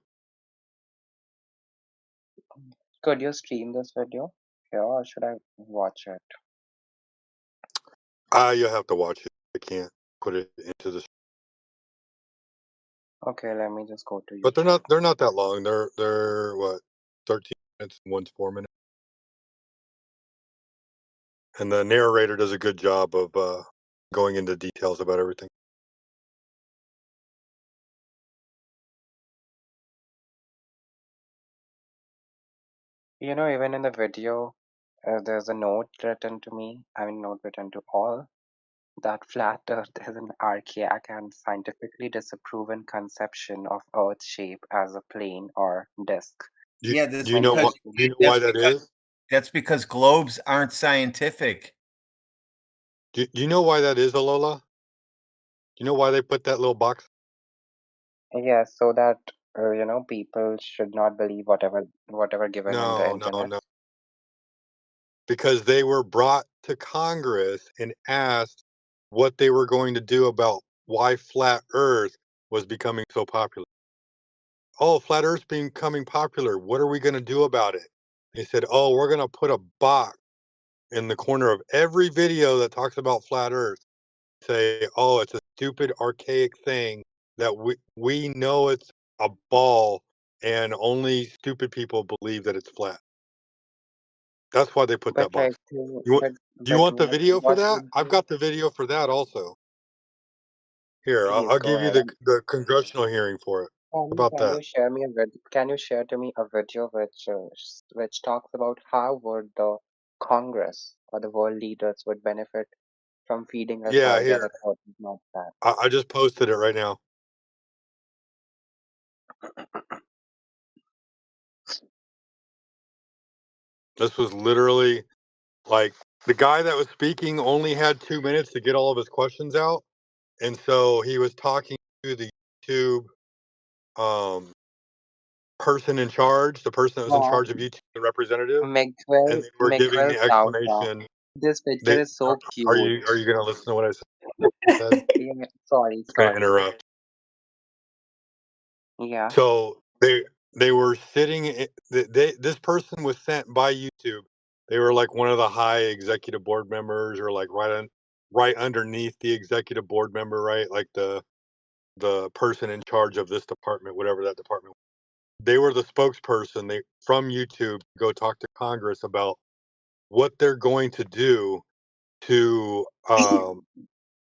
Could you stream this video here or should I watch it? You'll have to watch it. I can't put it into the. Okay, let me just go to But YouTube. they're not that long. They're what, 13 minutes, one's 4 minutes. And the narrator does a good job of going into details about everything. You know, even in the video, there's a note written to me, note written to all, that flat Earth is an archaic and scientifically disproven conception of Earth's shape as a plane or disk. Yeah, that's Do you know because do you know why that is? that's because globes aren't scientific. Do you know why that is, Alola? Do you know why they put that little box? Yes, so that people should not believe whatever given in the No, no, internet. no. Because they were brought to Congress and asked what they were going to do about why flat Earth was becoming so popular. Oh, flat Earth's becoming popular. What are we going to do about it? They said, oh, we're going to put a box in the corner of every video that talks about flat Earth. Say, oh, it's a stupid, archaic thing that we know it's a ball and only stupid people believe that it's flat. That's why they put But that I box. think, Do you but want the video for what that? would I've got the video for that also. Here, please I'll go give you ahead. the congressional hearing for it. How about Can that? you share me can you share to me a video which talks about how would the Congress or the world leaders would benefit from feeding us the Yeah, idea here. that Earth is not flat? I just posted it right now. This was literally like the guy that was speaking only had 2 minutes to get all of his questions out. And so he was talking to the YouTube person in charge, the person that was in charge of YouTube, the representative, and they were giving Miguel the Sausa. explanation. This picture They is so are cute. you going to listen to what I said? Yeah, sorry, I'm going to sorry. interrupt. Yeah. So they were sitting. This person was sent by YouTube. They were like one of the high executive board members, or like right underneath the executive board member, right? Like the person in charge of this department, whatever that department. They were the spokesperson. They from YouTube to go talk to Congress about what they're going to do to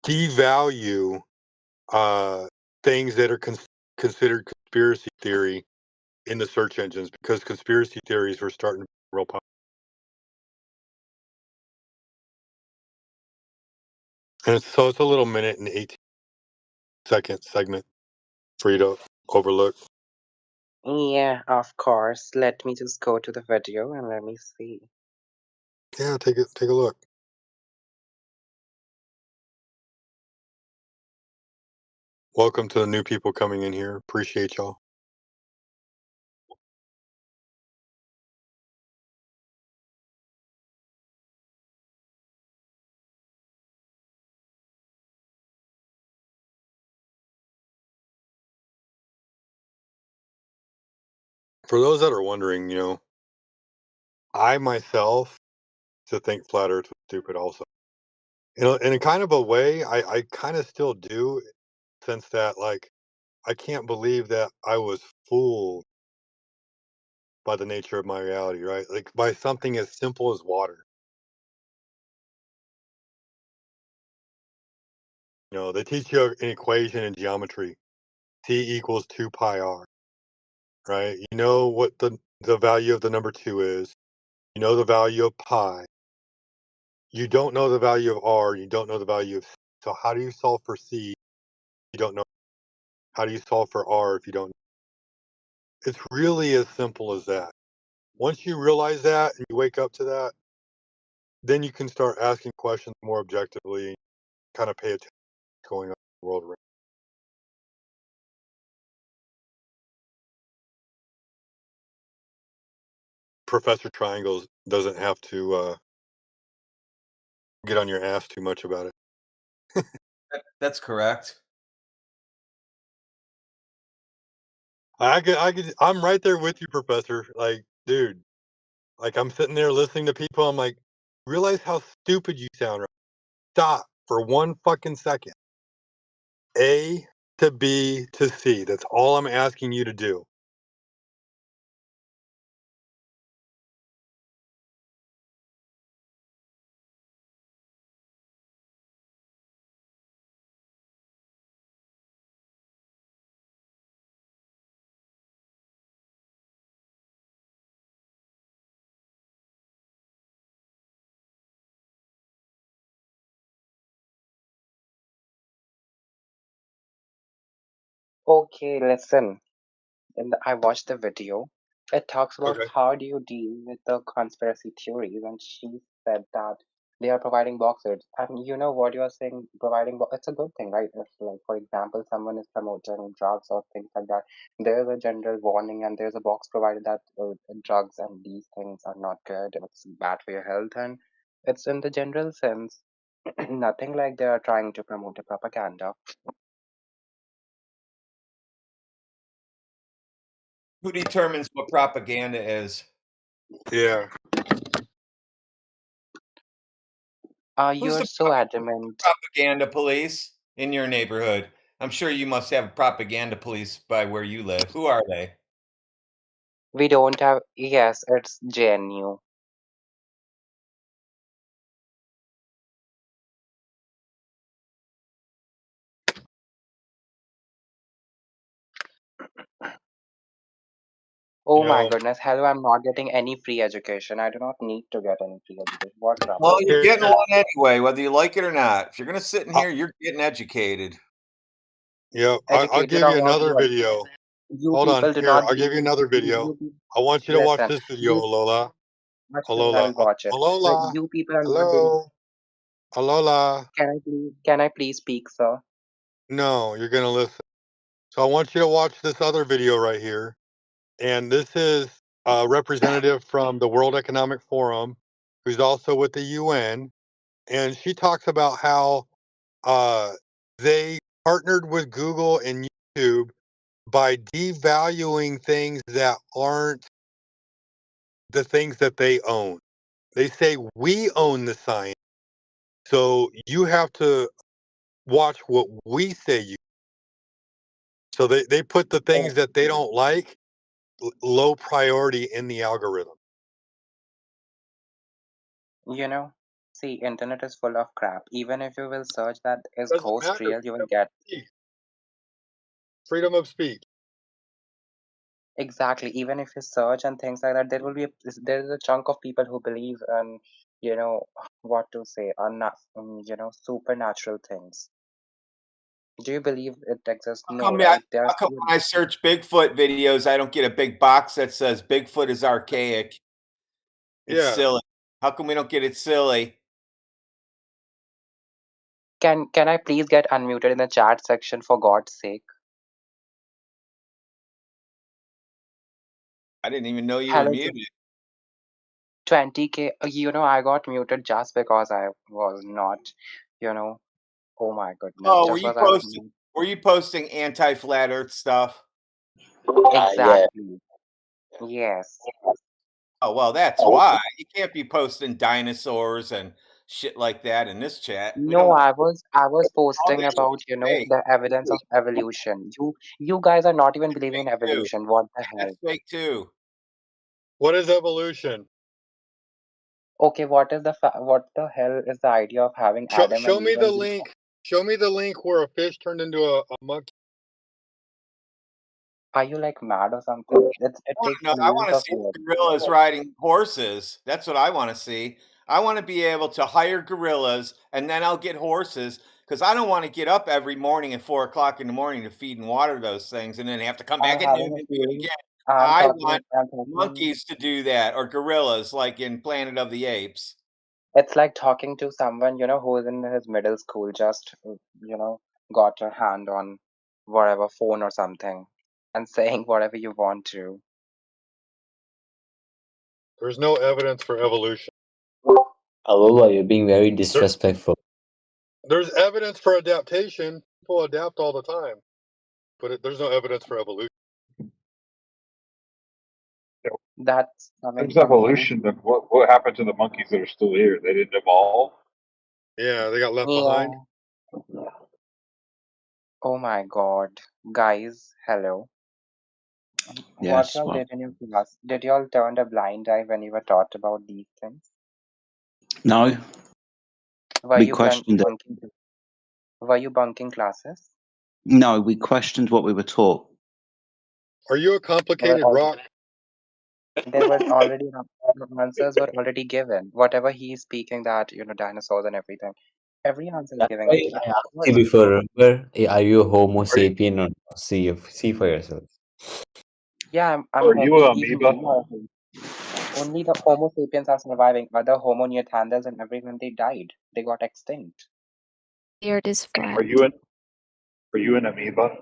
devalue things that are considered conspiracy theory in the search engines, because conspiracy theories were starting to be real popular. And it's a little minute and 18-second segment for you to overlook. Yeah, of course. Let me just go to the video and let me see. Yeah, take a look. Welcome to the new people coming in here. Appreciate y'all. For those that are wondering, I myself to think flat Earth was stupid also. In a kind of a way, I kind of still do, since that, like, I can't believe that I was fooled by the nature of my reality, right? Like by something as simple as water. They teach you an equation in geometry. T equals 2 pi r, right? You know what the value of the number 2 is. You know the value of pi. You don't know the value of r. You don't know the value of c. So how do you solve for c? You don't know. How do you solve for r if you don't know? It's really as simple as that. Once you realize that and you wake up to that, then you can start asking questions more objectively, kind of pay attention to what's going on in the world around. Professor Triangles doesn't have to get on your ass too much about it. That's correct. I'm right there with you, Professor. Like, dude, like I'm sitting there listening to people. I'm like, realize how stupid you sound. Right? Stop for one fucking second. A, to be to see. That's all I'm asking you to do. Okay, listen. I watched the video. It talks about Okay. how do you deal with the conspiracy theories, and she said that they are providing boxers. And you know what you are saying, it's a good thing, right? If, like, for example, someone is promoting drugs or things like that, there's a general warning and there's a box provided that drugs and these things are not good, it's bad for your health, and it's in the general sense. Nothing like they are trying to promote a propaganda. Who determines what propaganda is? Yeah. Who's You're the so adamant. propaganda police in your neighborhood? I'm sure you must have propaganda police by where you live. Who are they? We don't have, yes, it's JNU. Oh You my know, goodness, hello, I'm not getting any free education. I do not need to get any free education. What Well, rubbish. you're here, getting one anyway, whether you like it or not. If you're going to sit in here, you're getting educated. yeah, I'll Educated give you about another what? video. You Hold on. people do Here, not I'll give you believe, another video. I want you to watch listen, this video, you, Alola. sure, I'll Alola. watch it. But Alola. you people are not believe. Hello. Alola. Can I please speak, sir? No, you're going to listen. So I want you to watch this other video right here. And this is a representative from the World Economic Forum who's also with the UN. And she talks about how they partnered with Google and YouTube by devaluing things that aren't the things that they own. They say we own the science, so you have to watch what we say you. So they put the things Oh, that they don't like low priority in the algorithm. you know, see, internet is full of crap. Even if you will search that is Doesn't ghost matter. real, you will get Freedom of speech. exactly. Even if you search and things like that, there will be there is a chunk of people who believe in, you know, what to say, supernatural things. Do you believe it exists? No, right? There are How come when I search Bigfoot videos, I don't get a big box that says Bigfoot is archaic? It's Yeah. silly. How come we don't get it silly? Can I please get unmuted in the chat section for God's sake? I didn't even know you were Hello, muted. 20K. I got muted just because I was not, you know. Oh my goodness, Oh, just because I was not. were you posting anti-flat Earth stuff? Yeah. Exactly. Yes. Oh well, that's why you can't be posting dinosaurs and shit like that in this chat. We No, don't. I was All posting this about, shit fake. the evidence of evolution. You guys are not even believing in Fake too. evolution. What the That's hell? fake too. What is evolution? Okay, what the hell is the idea of having Adam Show and me Eve the and link. Show me the link where a fish turned into a monkey. are you like mad or something? It takes I millions want to of see years. gorillas riding horses. That's what I want to see. I want to be able to hire gorillas and then I'll get horses because I don't want to get up every morning at 4 o'clock in the morning to feed and water those things and then have to come I'm back at noon having a to do it feeling again. I want I'm talking monkeys to do that or gorillas like in Planet of the Apes. it's like talking to someone, who is in his middle school, just, got a hand on whatever phone or something and saying whatever you want to. There's no evidence for evolution. Alola, you're being very disrespectful. There's evidence for adaptation. People adapt all the time, but there's no evidence for evolution. That's coming There's from you. evolution, but what happened to the monkeys that are still here? They didn't evolve. Yeah, they got left behind. Yeah. Oh my god. Guys, hello. What Yes, y'all well, did in your class? Did y'all turn a blind eye when you were taught about these things? no, Were we you questioned it. bunking classes? No, we questioned what we were taught. Are you a There were complicated already, rock? the answers were already given. Whatever he's speaking that, dinosaurs and everything. Every answer is That's giving why it. I Of asked you course. before, remember? Are you a Homo Are you, sapien or not? See for yourself. Yeah, I'm are you an even amoeba? you are. Only the Homo sapiens are surviving. Other Homo neanderthals and everyone, they died. They got extinct. The earth is flat. Are you an amoeba?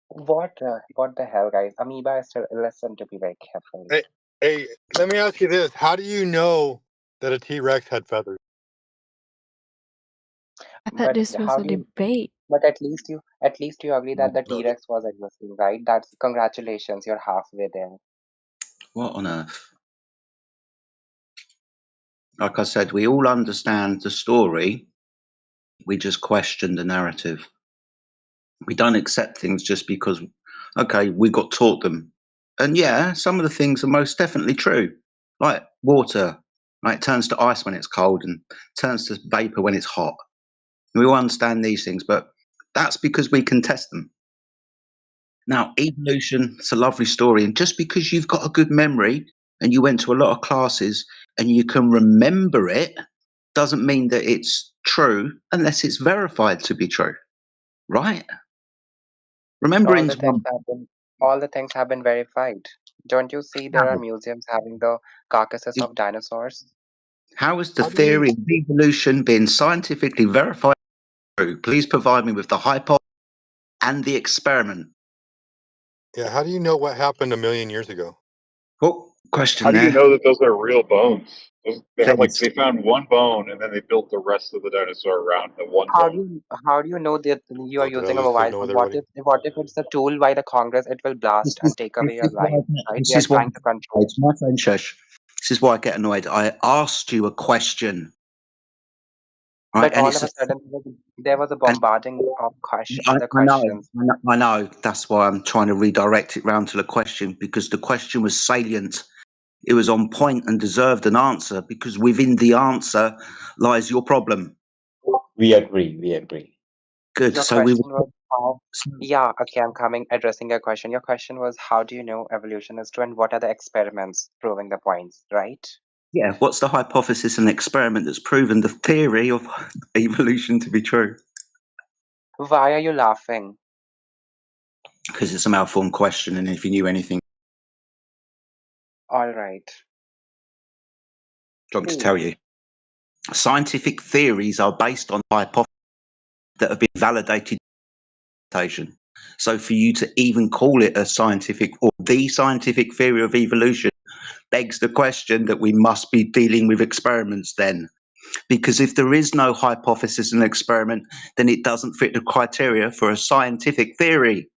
What the hell, guys? Amoeba is still listen to me very carefully. Hey, let me ask you this: how do you know that a T-Rex had feathers? I thought But this was how a do you? debate. But at least you agree that the T-Rex was existing, right? That's congratulations. You're halfway there. What on earth? Like I said, we all understand the story. We just question the narrative. We don't accept things just because, okay, we got taught them. And yeah, some of the things are most definitely true. Like water, like it turns to ice when it's cold and turns to vapor when it's hot. We all understand these things, but that's because we can test them. Now, evolution, it's a lovely story. And just because you've got a good memory and you went to a lot of classes and you can remember it, doesn't mean that it's true unless it's verified to be true, right? All Remembering's the things one. have been verified. Don't you see there are museums having the carcasses of dinosaurs? How has the How do you? theory of evolution been scientifically verified? True? Please provide me with the hypothesis and the experiment. Yeah, how do you know what happened a million years ago? What question How do you there? know that those are real bones? Please. They found one bone and then they built the rest of the dinosaur around the one bone. How do you know that you are Oh, did I using a lose mobile signal phone? with everybody? What if it's a tool by the Congress? It will blast and take away your life, right? They are Why trying to control. it's my friend Shush. This is why I get annoyed. I asked you a question, right? But And all it's of a sudden, there was a bombarding of other questions. I know. That's why I'm trying to redirect it round to the question because the question was salient. It was on point and deserved an answer because within the answer lies your problem. We agree. We agree. Good. Your So we question were. was how? Yeah, okay, I'm coming, addressing your question. Your question was how do you know evolution is true and what are the experiments proving the points, right? Yeah. What's the hypothesis and experiment that's proven the theory of evolution to be true? Why are you laughing? Because it's a malformed question, and if you knew anything, All right. I'm going to See, tell you. Scientific theories are based on hypotheses that have been validated. So for you to even call it a scientific or the scientific theory of evolution begs the question that we must be dealing with experiments then. Because if there is no hypothesis and experiment, then it doesn't fit the criteria for a scientific theory.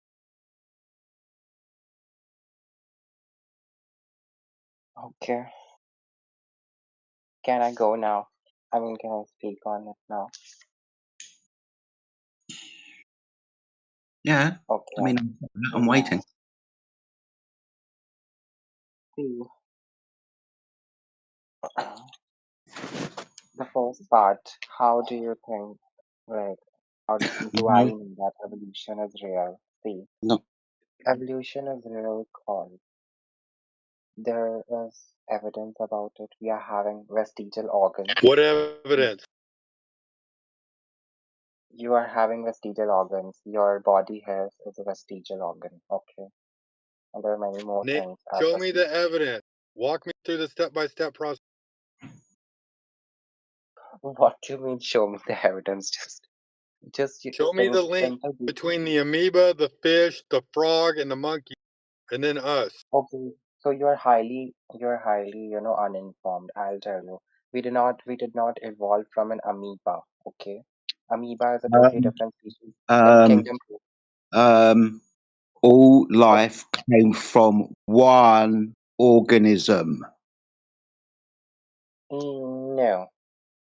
okay. Can I go now? I mean, can I speak on it now? Yeah. Okay. I mean, I'm waiting. See, the first part, how do you think, like, how do I No. know that evolution is real? See, No. evolution is real cause there is evidence about it. We are having vestigial organs. What evidence? You are having vestigial organs. Your body hairs is a vestigial organ. Okay. And there are many more Nick, things as show me vestigial. the evidence. Walk me through the step-by-step process. What do you mean show me the evidence? Just Show me the link simple. between the amoeba, the fish, the frog, and the monkey, and then us. Okay. So you're highly, uninformed. I'll tell you. We did not evolve from an amoeba. Okay. Amoeba is a totally different species in Um, kingdom. all life came from one organism. No.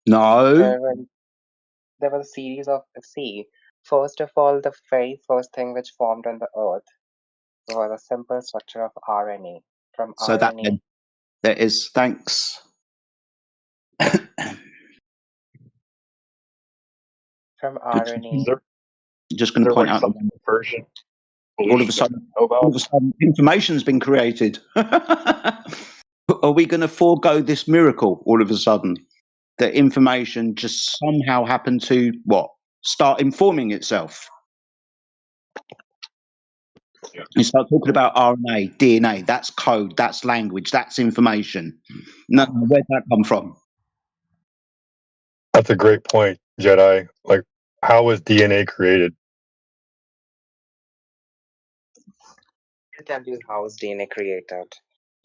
No. There were there was a series of first of all, the very first thing which formed on the earth was a simple structure of RNA. From So that RNA, there is thanks. from Just, RNA, just going to there point like out some version all of a solution sudden, about information's been created. Are we going to forego this miracle all of a sudden? That information just somehow happened to what? Start informing itself. You start talking about RNA, DNA, that's code, that's language, that's information. No, where'd that come from? That's a great point, Jedi. Like, how was DNA created? I'll tell you how is DNA created. It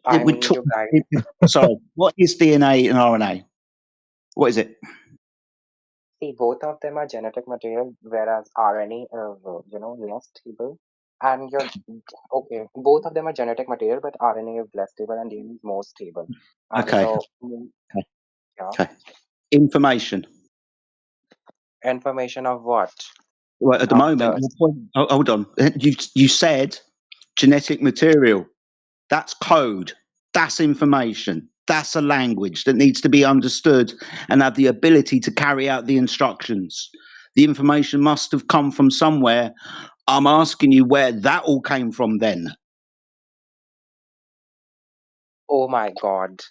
I would mean, talk, you guys, sorry, what is DNA and RNA? What is it? see, both of them are genetic material, whereas RNA is, less stable. And you're okay. Both of them are genetic material, but RNA is less stable and DNA is more stable. And Okay, so, okay, yeah, okay. Information. information of what? Well, at the Of moment, the your point, hold on. You said genetic material. That's code. That's information. That's a language that needs to be understood and have the ability to carry out the instructions. The information must have come from somewhere. I'm asking you where that all came from then. Oh my God,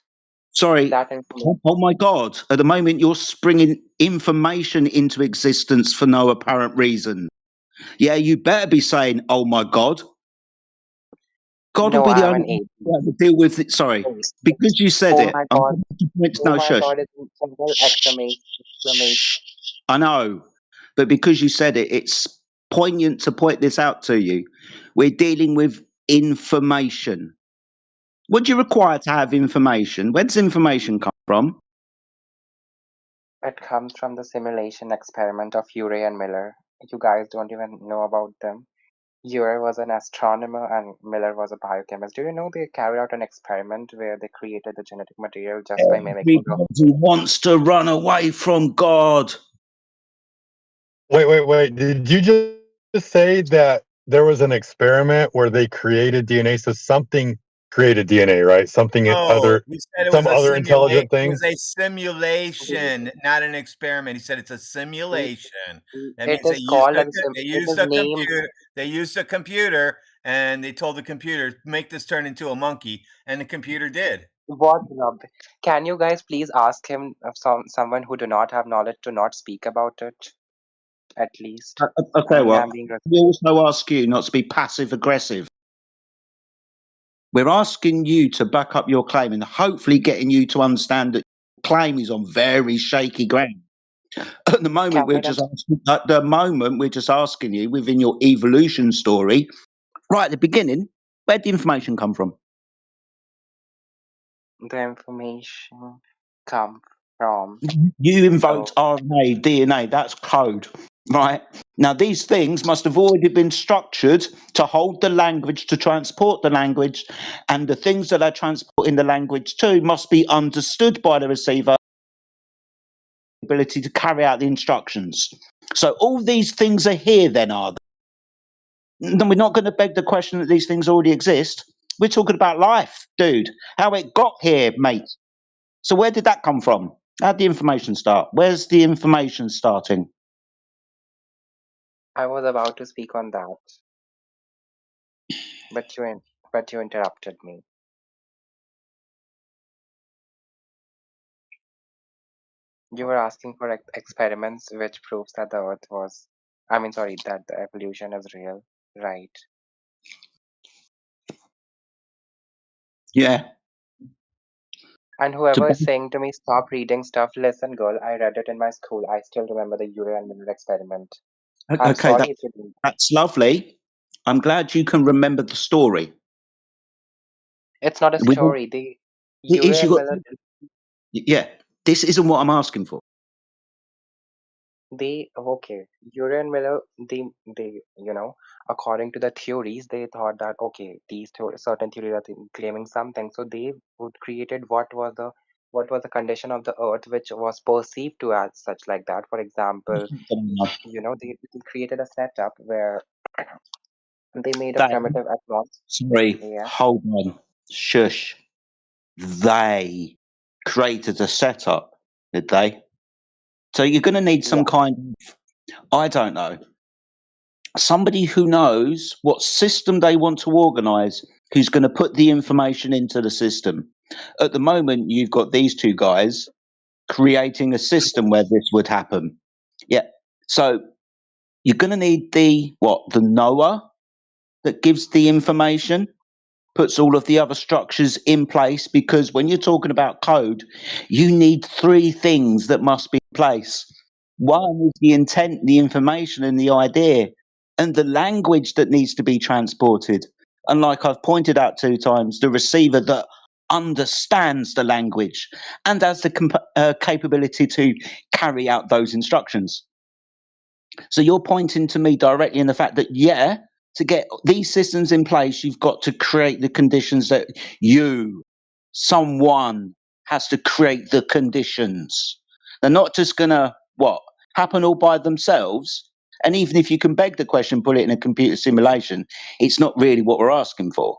Sorry. that information. Oh my God. At the moment, you're springing information into existence for no apparent reason. Yeah, you better be saying, oh my God. God will No, be the I'm only an one atheist. who has to deal with it. Sorry. Wait. Because you said Oh it, my I'm God. going to point, Oh no, my shush. God, it's a simple exclamation. I know, but because you said it, it's poignant to point this out to you. We're dealing with information. What do you require to have information? Where does information come from? It comes from the simulation experiment of Urey and Miller. You guys don't even know about them. Urey was an astronomer and Miller was a biochemist. Do you know they carried out an experiment where they created the genetic material just by mimicking the... Everybody wants to run away from God. Wait. Did you just say that there was an experiment where they created DNA? So something created DNA, right? Something Oh, other, he said it was some a other simulate. intelligent It thing? was a simulation, not an experiment. He said it's a simulation. That It means is called as they it used is a named. computer. They used a computer, and they told the computer make this turn into a monkey, and the computer did. What rubbish. Can you guys please ask him of someone who do not have knowledge to not speak about it? At least. I Okay, mean, well, I'm being we also ask you not to be passive aggressive. We're asking you to back up your claim and hopefully getting you to understand that your claim is on very shaky ground. At the moment, we're just asking you within your evolution story, right at the beginning, where'd the information come from? the information come from. You invoked So RNA, DNA, that's code, right? Now, these things must have already been structured to hold the language, to transport the language, and the things that are transporting the language too must be understood by the receiver, ability to carry out the instructions. So all these things are here then, are they? Then we're not going to beg the question that these things already exist. We're talking about life, dude. How it got here, mate. So where did that come from? How'd the information start? Where's the information starting? I was about to speak on that, but you interrupted me. You were asking for experiments which proves that the Earth was, I mean, sorry, that the evolution is real, right? Yeah. And whoever is saying to me, stop reading stuff, listen, girl, I read it in my school. I still remember the Urey and Miller experiment. I'm Okay, sorry if you didn't. that's lovely. I'm glad you can remember the story. It's not a We don't- story. The it is Urey you and got, Miller, yeah, this isn't what I'm asking for. okay, Urey and Miller, they, according to the theories, they thought that, okay, these certain theories are claiming something. So they would created what was the what was the condition of the earth which was perceived to as such like that. For example, they created a setup where they made a They, primitive atmosphere. sorry, Yeah. hold on. Shush. They created a setup, did they? So you're going to need some Yeah. kind of, I don't know, somebody who knows what system they want to organize, who's going to put the information into the system. At the moment, you've got these two guys creating a system where this would happen. Yeah. So you're going to need the knower that gives the information, puts all of the other structures in place, because when you're talking about code, you need three things that must be in place. One is the intent, the information, and the idea, and the language that needs to be transported. And like I've pointed out 2 times, the receiver that understands the language and has the capability to carry out those instructions. So you're pointing to me directly in the fact that, yeah, to get these systems in place, you've got to create the conditions that someone has to create the conditions. They're not just going to, happen all by themselves. And even if you can beg the question, put it in a computer simulation, it's not really what we're asking for.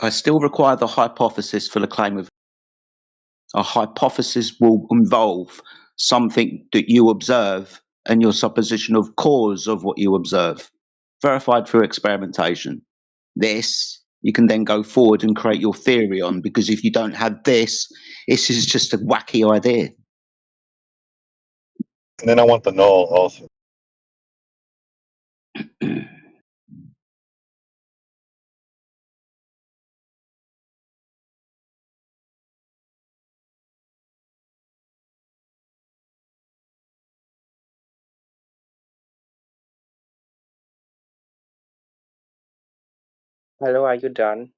I still require the hypothesis for the claim of a hypothesis will involve something that you observe and your supposition of cause of what you observe, verified through experimentation. This you can then go forward and create your theory on, because if you don't have this is just a wacky idea. And then I want the null also. Hello, are you done?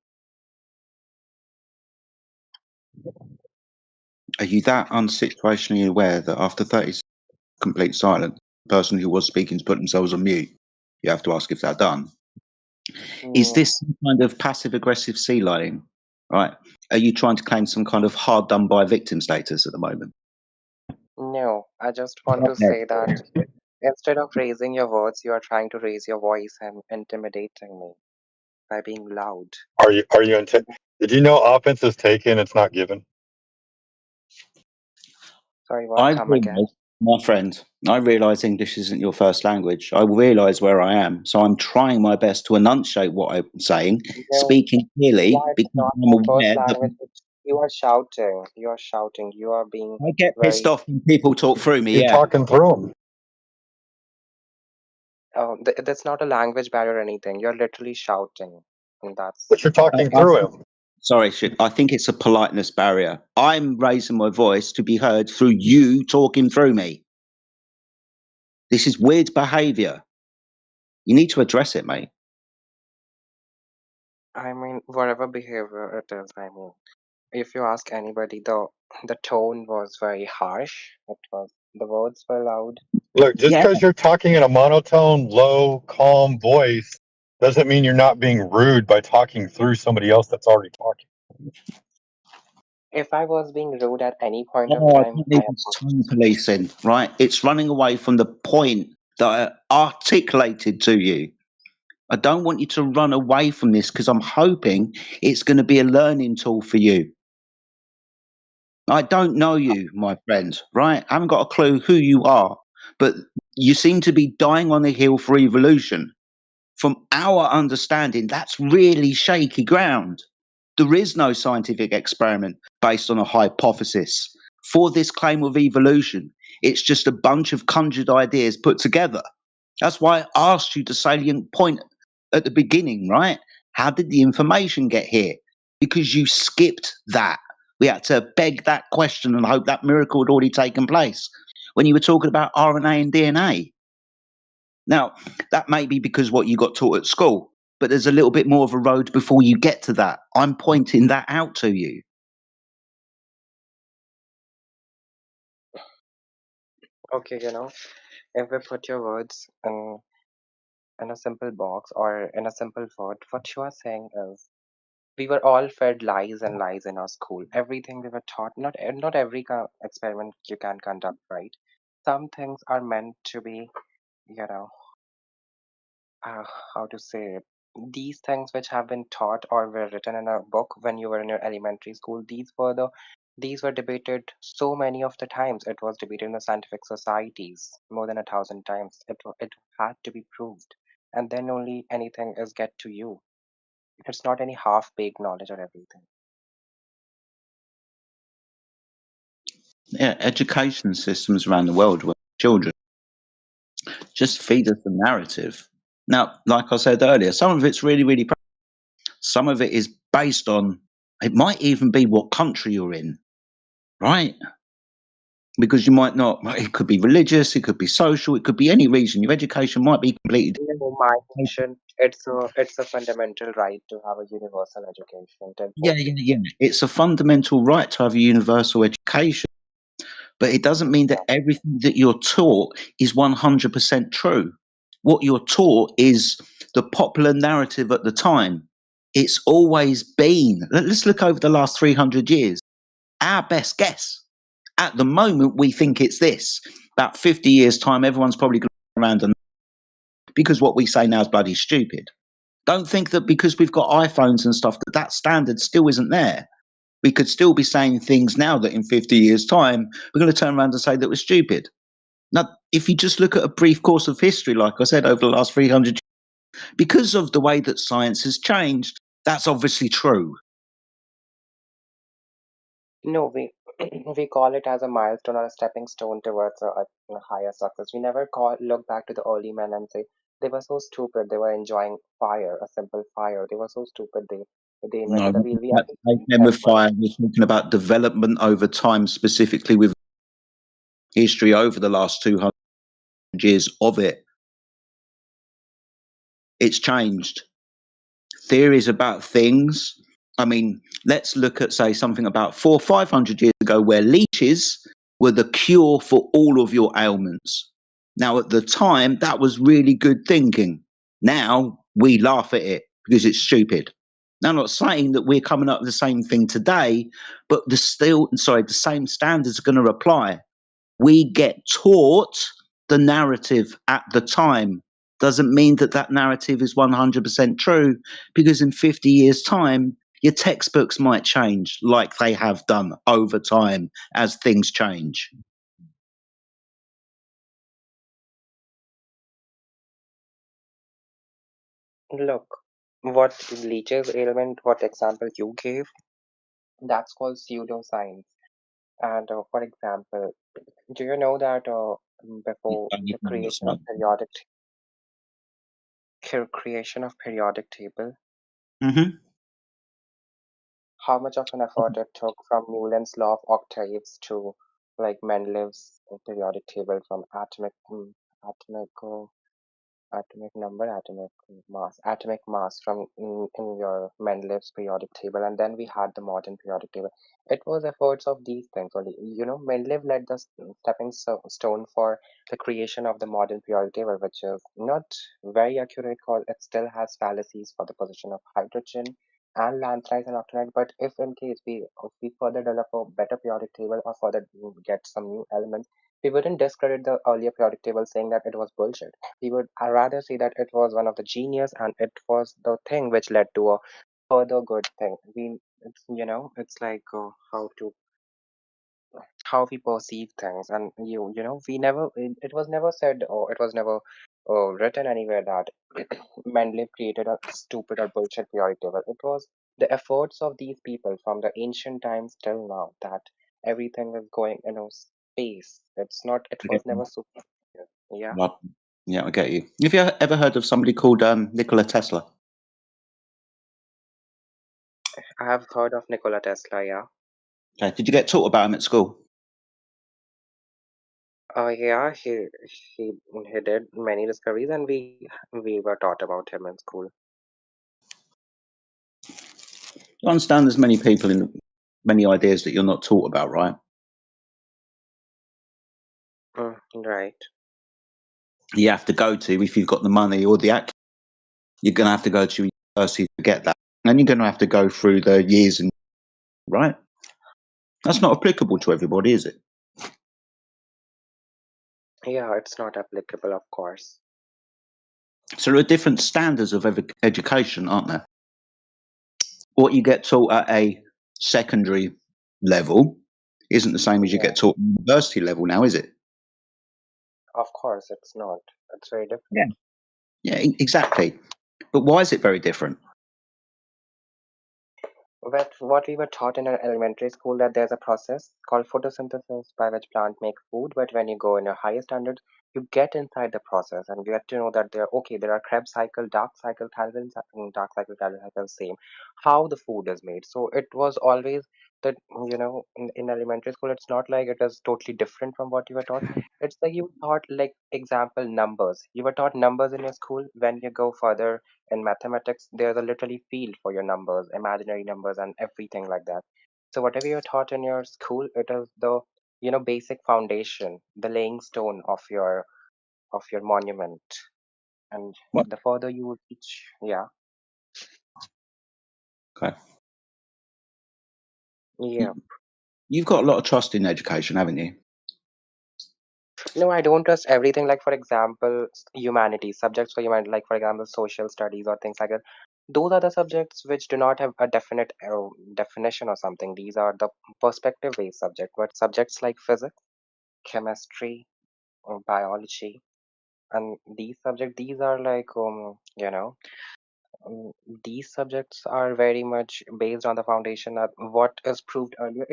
Are you that unsituationally aware that after 30 seconds of complete silence, the person who was speaking to put themselves on mute? You have to ask if they're done. Is No, this some kind of passive aggressive sea lion? Right? Are you trying to claim some kind of hard done by victim status at the moment? no. I just want to Yeah. say that instead of raising your words, you are trying to raise your voice and intimidating me by being loud. Did you know offense is taken, it's not given? Sorry, what? I Come again? realise, my friend, I realise English isn't your first language. I realise where I am. So I'm trying my best to enunciate what I'm saying, No, speaking clearly, yeah, it's because not I'm my first aware that language. You are shouting. You are shouting. You are being I get pissed very. off when people talk through me, You're yeah. talking through them. That's not a language barrier or anything. You're literally shouting, and But you're talking I through him. Sorry, shit. I think it's a politeness barrier. I'm raising my voice to be heard through you talking through me. This is weird behaviour. You need to address it, mate. I mean, whatever behavior it is. I mean, if you ask anybody, the tone was very harsh. The words were loud. Look, just Yeah. because you're talking in a monotone, low, calm voice doesn't mean you're not being rude by talking through somebody else that's already talking. If I was being rude at any point of Oh, I time, don't I need this tone policing, right? It's running away from the point that I articulated to you. I don't want you to run away from this, because I'm hoping it's going to be a learning tool for you. I don't know you, my friend, right? I haven't got a clue who you are, but you seem to be dying on the hill for evolution. From our understanding, that's really shaky ground. There is no scientific experiment based on a hypothesis for this claim of evolution. It's just a bunch of conjured ideas put together. That's why I asked you the salient point at the beginning, right? How did the information get here? Because you skipped that. We had to beg that question and hope that miracle had already taken place when you were talking about RNA and DNA. Now, that may be because what you got taught at school, but there's a little bit more of a road before you get to that. I'm pointing that out to you. okay, if we put your words in a simple box or in a simple word, what you are saying is we were all fed lies and lies in our school. Everything we were taught, not every experiment you can conduct, right? Some things are meant to be, you know, uh, how to say it. These things which have been taught or were written in a book when you were in your elementary school, these were debated so many of the times. It was debated in the scientific societies more than 1,000 times. It had to be proved, and then only anything is get to you. It's not any half-baked knowledge or everything. Yeah, education systems around the world where children just feed us the narrative. Now, like I said earlier, some of it's really, really. Some of it is based on. It might even be what country you're in, right? Because you might not. It could be religious. It could be social. It could be any reason. Your education might be completely. My nation, it's a fundamental right to have a universal education till Yeah, 14. yeah, yeah. It's a fundamental right to have a universal education, but it doesn't mean that everything that you're taught is 100% true. What you're taught is the popular narrative at the time. It's always been. Let's look over the last 300 years. Our best guess. At the moment, we think it's this. About 50 years' time, everyone's probably going around and because what we say now is bloody stupid. Don't think that because we've got iPhones and stuff that standard still isn't there. We could still be saying things now that in 50 years' time, we're going to turn around and say that we're stupid. Now, if you just look at a brief course of history, like I said, over the last 300 years, because of the way that science has changed, that's obviously true. No, we call it as a milestone or a stepping stone towards a higher success. We never look back to the early men and say they were so stupid. They were enjoying fire, a simple fire. They were so stupid. They No, invented the wheel. We then with fire, we're talking about development over time, specifically with history over the last 200 years of it. It's changed. Theories about things. I mean, let's look at, say, something about 400 or 500 years ago where leeches were the cure for all of your ailments. Now, at the time, that was really good thinking. Now, we laugh at it because it's stupid. Now, I'm not saying that we're coming up with the same thing today, but the same standards are going to apply. We get taught the narrative at the time. Doesn't mean that that narrative is 100% true, because in 50 years' time, your textbooks might change like they have done over time as things change. Look, what leeches ailment, what example you gave, that's called pseudoscience. And for example, do you know that before the creation of periodic table, Mm-hmm. how much of an effort it took from Newland's law of octaves to like Mendeleev's periodic table from atomic atomic number, atomic mass from in your Mendeleev's periodic table, and then we had the modern periodic table. It was efforts of these things only. Mendeleev led the stepping stone for the creation of the modern periodic table, which is not very accurate because it still has fallacies for the position of hydrogen and lanthanides and octanides. But if in case we further develop a better periodic table or further get some new elements, we wouldn't discredit the earlier periodic table saying that it was bullshit. We would rather say that it was one of the genius and it was the thing which led to a further good thing. It's like how we perceive things, and we never. It was never said or it was never written anywhere that Mendeleev created a stupid or bullshit periodic table. It was the efforts of these people from the ancient times till now that everything is going space. It's not. It was never super. Yeah. Yeah, I get you. Have you ever heard of somebody called Nikola Tesla? I have heard of Nikola Tesla, yeah. Okay. Did you get taught about him at school? Yeah, he did many discoveries, and we were taught about him in school. You understand there's many people in many ideas that you're not taught about, right? Right. you have to go to if you've got the money or the access. You're going to have to go to university to get that, and you're going to have to go through the years and right. That's not applicable to everybody, is it? Yeah, it's not applicable, of course. So there are different standards of education, aren't there? What you get taught at a secondary level isn't the same as you Yeah, get taught at university level now, is it? of course, it's not. It's very Yeah. different. Yeah, exactly. But why is it very different? But what we were taught in our elementary school that there's a process called photosynthesis by which plant make food, but when you go in a higher standard, you get inside the process and you get to know that there are Krebs cycle, dark cycle, dark cycle, Calvin cycle, same how the food is made. So it was always that in elementary school it's not like it is totally different from what you were taught. It's like you taught like example numbers. You were taught numbers in your school. When you go further in mathematics, there's a literally field for your numbers, imaginary numbers, and everything like that. So whatever you're taught in your school, it is the basic foundation, the laying stone of your monument. And What? the further you reach, yeah, Okay. yeah. You've got a lot of trust in education, haven't you? No, I don't trust everything. Like for example, humanities subjects for humanity, like for example, social studies or things like that. Those are the subjects which do not have a definite definition or something. These are the perspective-based subject. But subjects like physics, chemistry, biology, and these are like um, these subjects are very much based on the foundation of what is proved earlier.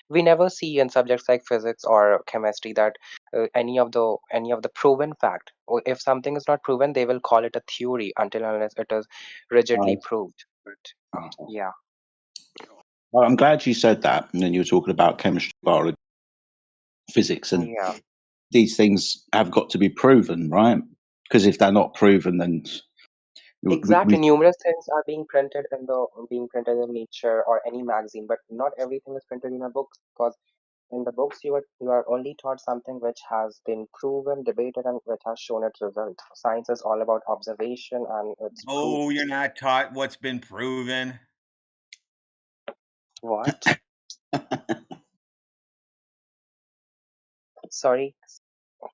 We never see in subjects like physics or chemistry that any of the proven fact, or if something is not proven they will call it a theory until unless it is rigidly Right. proved. But yeah. Well, I'm glad you said that. And then you were talking about chemistry, biology, physics, and Yeah, these things have got to be proven, right? Because if they're not proven, then exactly. Numerous things are being printed in Nature or any magazine, but not everything is printed in a book, because in the books you are only taught something which has been proven, debated, and which has shown its result. Science is all about observation and its Oh, proofs. you're not taught what's been proven. What? Sorry,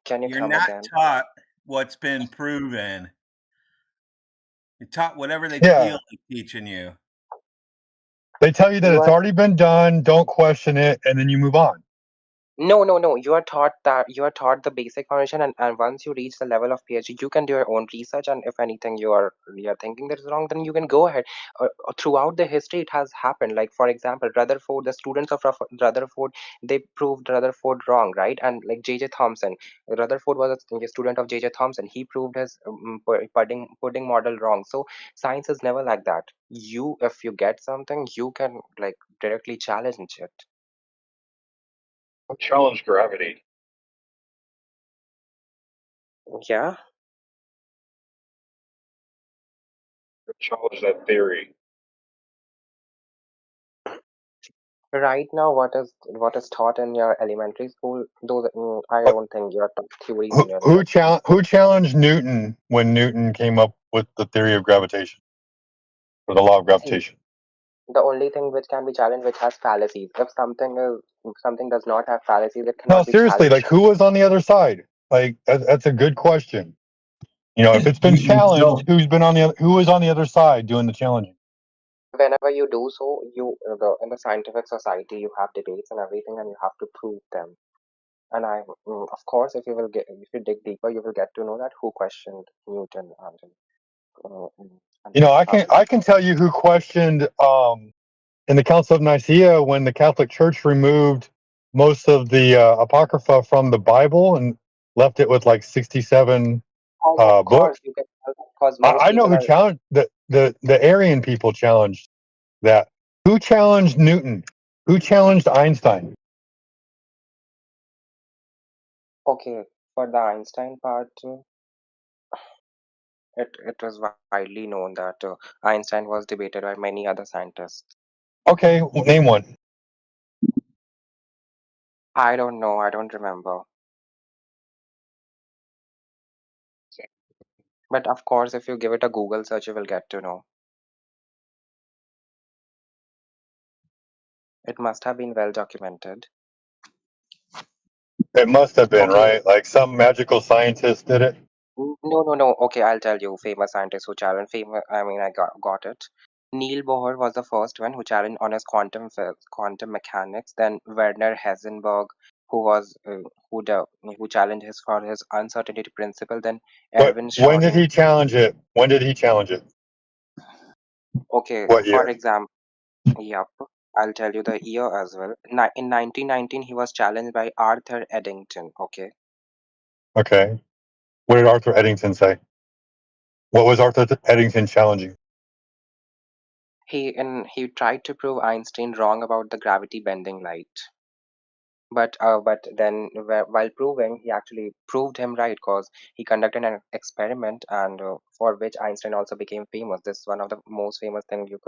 can you You're come not again? taught what's been proven. You're taught whatever they Yeah. feel like teaching you. They tell you that You it's are already been done, don't question it, and then you move on. No. You are taught the basic foundation, and once you reach the level of PhD, you can do your own research. And if anything you are thinking that is wrong, then you can go ahead. Throughout the history, it has happened. Like for example, Rutherford, the students of Rutherford, they proved Rutherford wrong, right? And like J.J. Thomson, Rutherford was a student of J.J. Thomson. He proved his pudding model wrong. So science is never like that. If you get something, you can like directly challenge it. Challenge gravity. Yeah. Challenge that theory. Right now, what is taught in your elementary school? I don't think you're taught theories in your elementary Who school. challenged Newton when Newton came up with the theory of gravitation or the law of See, gravitation? the only thing which can be challenged, which has fallacies. If something does not have fallacies, it No, cannot be seriously, like challenged. who was on the other side? Like that's a good question. You know, if it's been challenged, who was on the other side doing the challenging? Whenever you do so, in the scientific society, you have debates and everything, and you have to prove them. And of course, if you dig deeper, you will get to know that who questioned Newton and You know, I can others. I can tell you who questioned in the Council of Nicaea when the Catholic Church removed most of the apocrypha from the Bible and left it with like 67 Of books. course, you can because most I know people who are challenged the Arian people challenged that. Who challenged Newton? Who challenged Einstein? okay for the Einstein part. It was widely known that Einstein was debated by many other scientists. Okay, name one. I don't know. I don't remember. But of course, if you give it a Google search, you will get to know. It must have been well documented. It must have been, Okay. right? Like some magical scientist did it. No. Okay, I'll tell you. Famous scientists who challenged. I mean, I got it. Neil Bohr was the first one who challenged on his quantum mechanics. Then Werner Heisenberg, who was who challenged his for his uncertainty principle. Then But Erwin when did Schrödinger. he challenge it? When did he challenge it? Okay, What for year? example, yep, I'll tell you the year as well. In 1919, he was challenged by Arthur Eddington. Okay. Okay. What did Arthur Eddington say? What was Arthur Eddington challenging? He tried to prove Einstein wrong about the gravity bending light. But then while proving, he actually proved him right because he conducted an experiment, and for which Einstein also became famous. This is one of the most famous thing you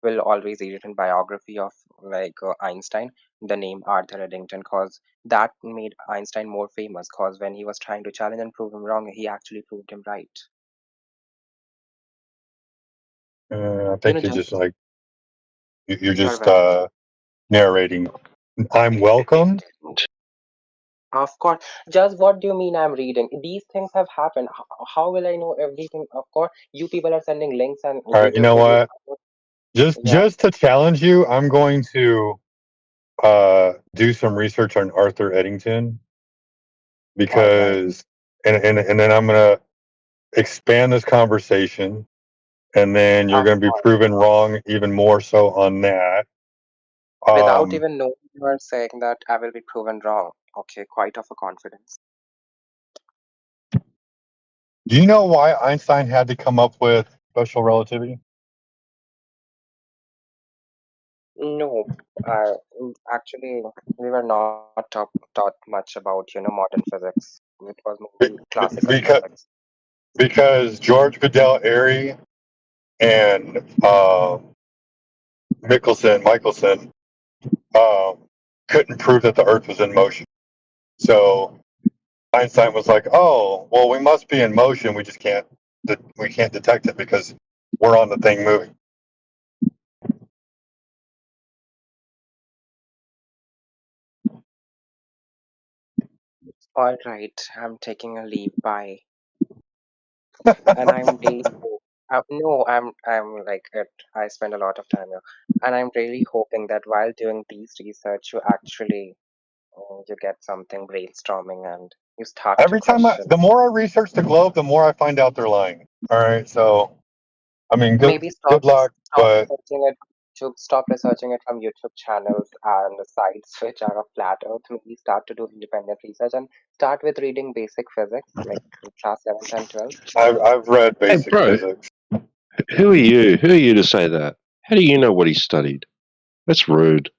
will always read it in biography of like Einstein, the name Arthur Eddington, because that made Einstein more famous. Because when he was trying to challenge and prove him wrong, he actually proved him right. I You know, think you're just just like you're you're just welcome. narrating. I'm welcome. Of course. Just what do you mean I'm reading? These things have happened. How will I know everything? Of course, you people are sending links and All right. You YouTube know videos. what? Yeah. Just to challenge you, I'm going to do some research on Arthur Eddington All right. because, and then I'm gonna expand this conversation, and then you're Of going to be course. proven wrong even more so on that. Without Um, even knowing, you are saying that I will be proven wrong. Okay, quite of a confidence. do you know why Einstein had to come up with special relativity? No, actually, we were not taught much about, modern physics. It was mostly classical Because physics. George Goodell Airy and Michelson um, couldn't prove that the Earth was in motion. So Einstein was like, "Oh, well, we must be in motion. We just can't detect it because we're on the thing moving." All right, I'm taking a leave. Bye. And I'm really no, I'm like it. I spend a lot of time here, and I'm really hoping that while doing these research, you actually you get something brainstorming and you start to Every time question. the more I research the globe, the more I find out they're lying. All right, so I mean, Maybe good luck, but researching it. Stop researching it from YouTube channels and sites which are of flat Earth. Maybe start to do independent research and start with reading basic physics, like class 11th and 12th. I've read Hey, basic bro, physics. who are you? Who are you to say that? How do you know what he studied? That's rude.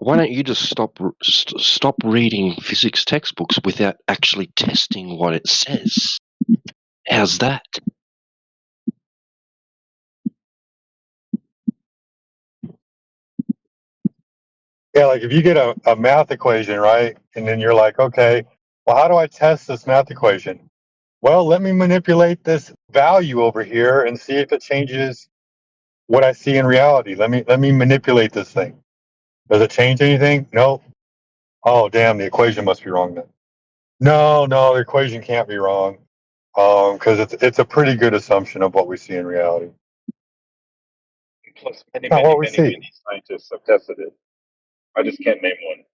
Why don't you just stop reading physics textbooks without actually testing what it says? How's that? Yeah, like if you get a math equation, right, and then you're like, okay, well, how do I test this math equation? Well, let me manipulate this value over here and see if it changes what I see in reality. Let me manipulate this thing. Does it change anything? No. Oh, damn, the equation must be wrong then. No, the equation can't be wrong. Because it's a pretty good assumption of what we see in reality. Plus, not what we see. Scientists have tested it. I just can't name one.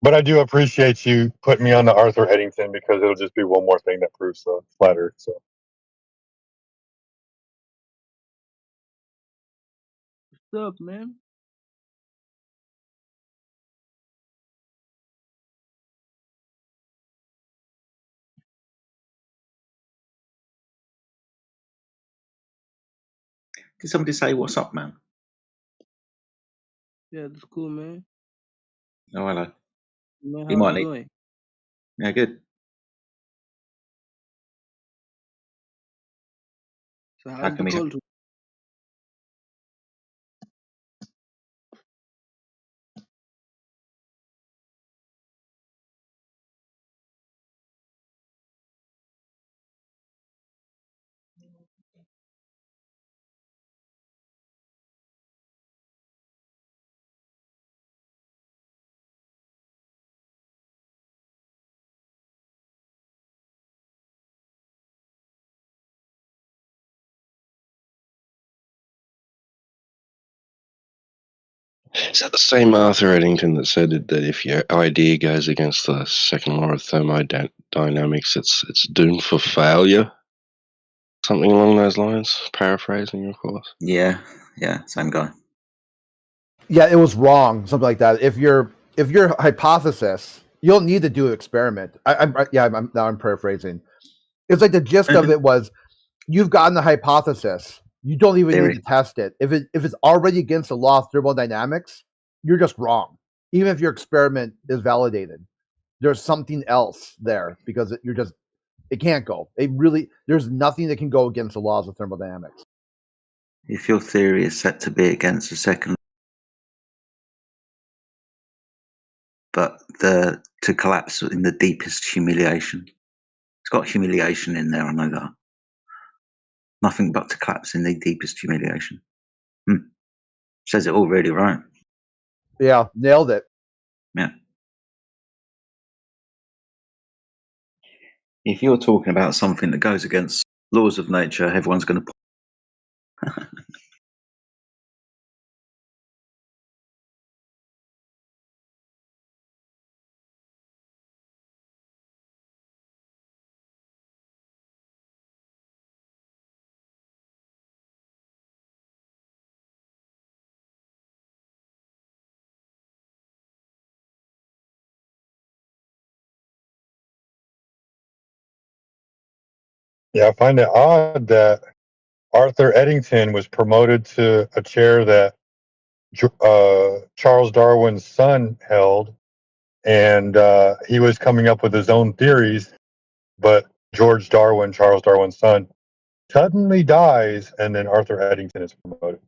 But I do appreciate you putting me on the Arthur Eddington because it'll just be one more thing that proves the flat Earth. So What's up, man? Did somebody say what's up, man? Yeah, that's cool, man. Oh, hello. Man, You how's might it need going? Yeah, good. So How how's can the we help? cold? Is that the same Arthur Eddington that said that if your idea goes against the second law of thermodynamics, it's doomed for failure? Something along those lines. Paraphrasing, of course. Yeah, same guy. Yeah, it was wrong, something like that. If your hypothesis, you don't need to do an experiment. Now I'm paraphrasing. It's like the gist of it was, you've gotten the hypothesis. You don't even Theory. need to test it. If it's already against the law of thermodynamics, you're just wrong. Even if your experiment is validated, there's something else there because it can't go. There's nothing that can go against the laws of thermodynamics. If your theory is set to be against the second, but to collapse in the deepest humiliation. It's got humiliation in there, I know that. Nothing but to collapse in the deepest humiliation. Says it all really right. Yeah, nailed it. Yeah. If you're talking about something that goes against laws of nature, everyone's going to. Yeah, I find it odd that Arthur Eddington was promoted to a chair that Charles Darwin's son held, and he was coming up with his own theories, but George Darwin, Charles Darwin's son, suddenly dies, and then Arthur Eddington is promoted.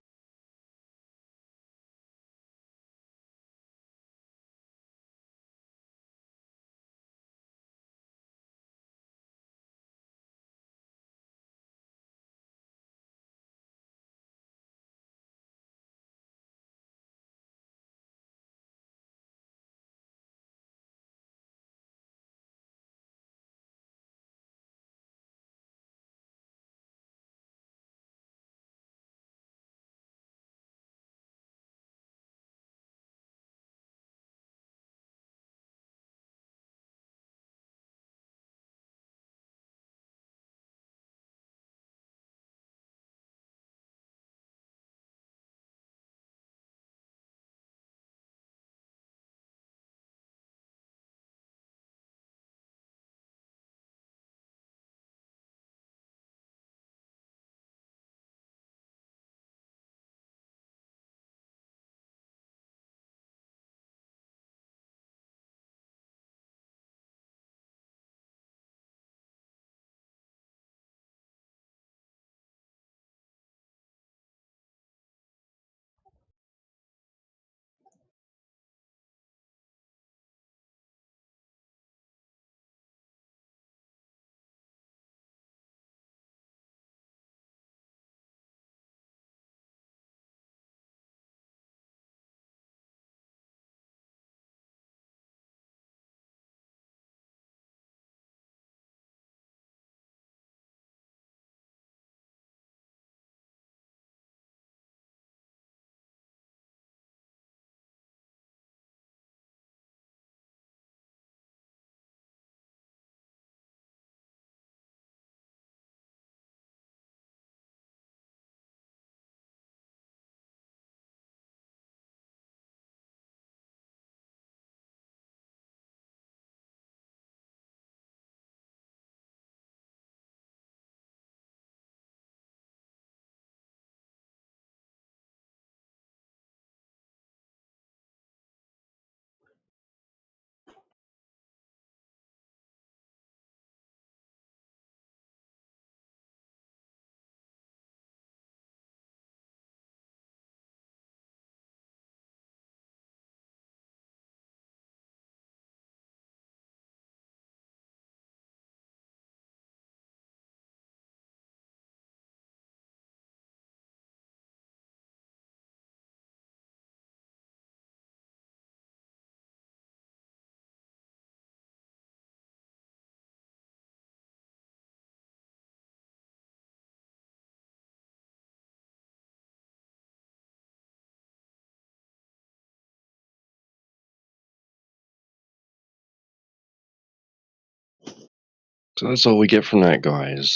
So that's all we get from that, guys.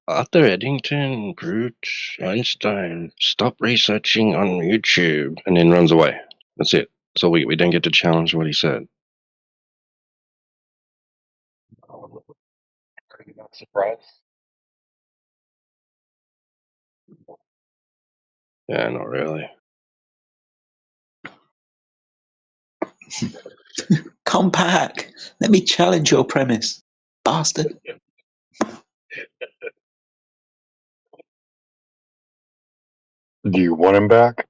Arthur Eddington, Brute, Einstein, stop researching on YouTube, and then runs away. That's it. So we didn't get to challenge what he said. Are you not surprised? Yeah, not really. Come back. Let me challenge your premise, bastard. Do you want him back?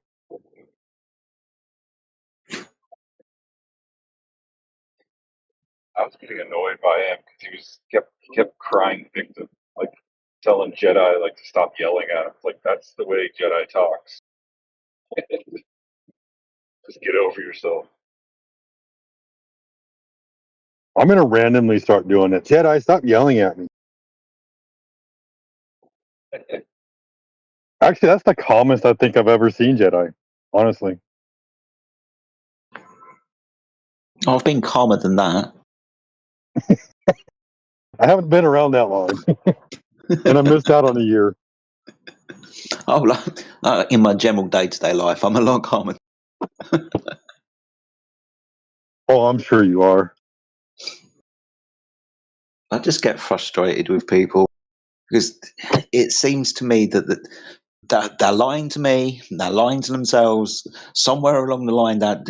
I was getting annoyed by him because he kept crying victim, like telling Jedi like to stop yelling at him. Like that's the way Jedi talks. Just get over yourself. I'm gonna randomly start doing it. Jedi, stop yelling at me. Actually, that's the calmest I think I've ever seen Jedi. Honestly, I've been calmer than that. I haven't been around that long, and I missed out on a year. Oh, like, in my general day-to-day life, I'm a lot calmer. Oh, I'm sure you are. I just get frustrated with people because it seems to me that they're lying to me, they're lying to themselves. Somewhere along the line, that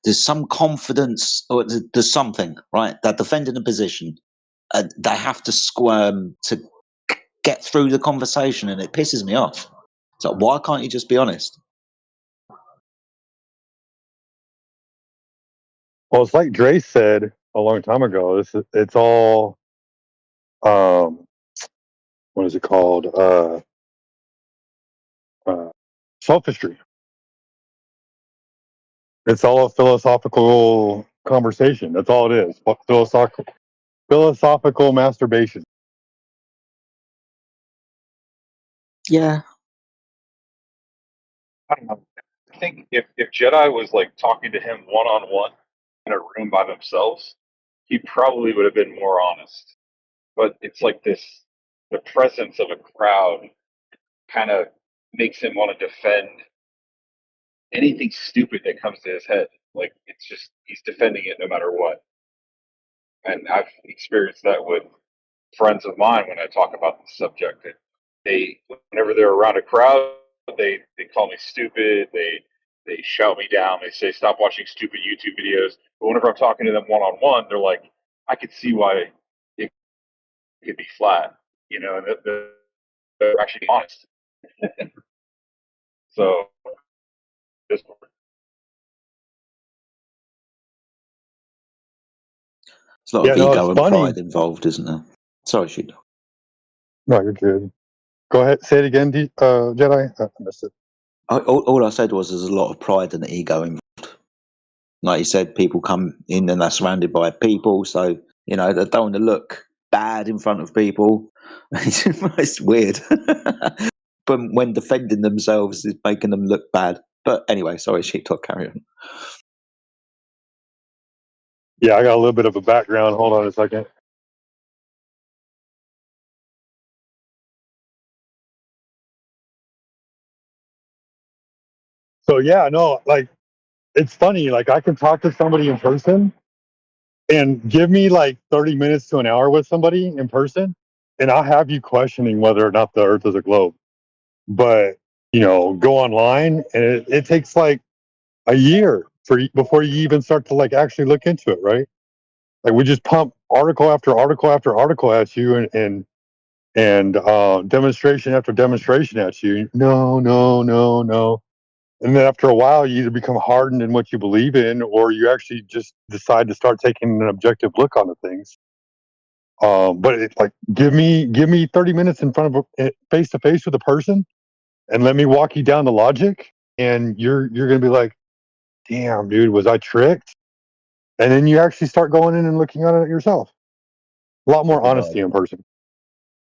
there's some confidence or there's something, right? They're defending a position. They have to squirm to get through the conversation, and it pisses me off. So why can't you just be honest? Well, it's like Dre said a long time ago. It's all, what is it called? Sophistry. It's all a philosophical conversation. That's all it is. Philosophical masturbation. Yeah. I don't know. I think if Jedi was like talking to him one on one in a room by themselves, he probably would have been more honest. But it's like the presence of a crowd kind of makes him want to defend anything stupid that comes to his head. Like it's just he's defending it no matter what. And I've experienced that with friends of mine when I talk about the subject. They whenever they're around a crowd, they call me stupid. They shout me down. They say stop watching stupid YouTube videos. But whenever I'm talking to them one on one, they're like, I could see why it could be flat. You know, and they're actually honest. So this There's a lot of no, ego it's and funny. pride involved, isn't there? Sorry, Sheep. No, you're good. Go ahead, say it again, Jedi. I missed it. All I said was there's a lot of pride and ego involved. Like you said, people come in and they're surrounded by people, so you know they don't want to look bad in front of people. It's weird, but when defending themselves, is making them look bad. But anyway, sorry, Sheep Talk, carry on. Yeah, I got a little bit of a background. Hold on a second. So yeah, no, like it's funny. Like I can talk to somebody in person, and give me like 30 minutes to an hour with somebody in person, and I'll have you questioning whether or not the Earth is a globe. But you know, go online, and it takes like a year before you even start to like actually look into it, right? Like we just pump article after article after article at you, and demonstration after demonstration at you. No, no, no, no. And then after a while, you either become hardened in what you believe in, or you actually just decide to start taking an objective look onto things. But it's like, give me 30 minutes in front of face to face with a person, and let me walk you down the logic, and you're gonna be like, damn, dude, was I tricked? And then you actually start going in and looking at it yourself. A lot more honesty in person.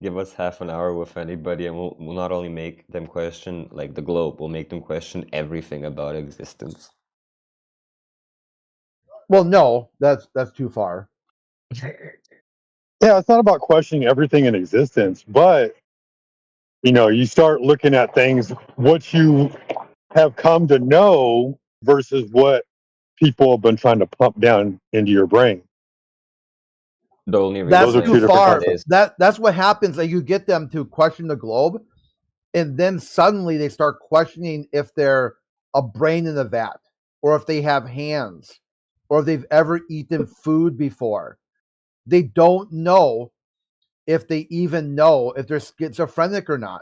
Give us half an hour with anybody, and we'll not only make them question like the globe, we'll make them question everything about existence. Well, no, that's too far. Yeah, it's not about questioning everything in existence, but you start looking at things, what you have come to know versus what people have been trying to pump down into your brain. The only That's Those are reason I two too different say that far. concepts. is That's what happens. Like you get them to question the globe, and then suddenly they start questioning if they're a brain in a vat, or if they have hands, or if they've ever eaten food before. They don't know if they even know if they're schizophrenic or not.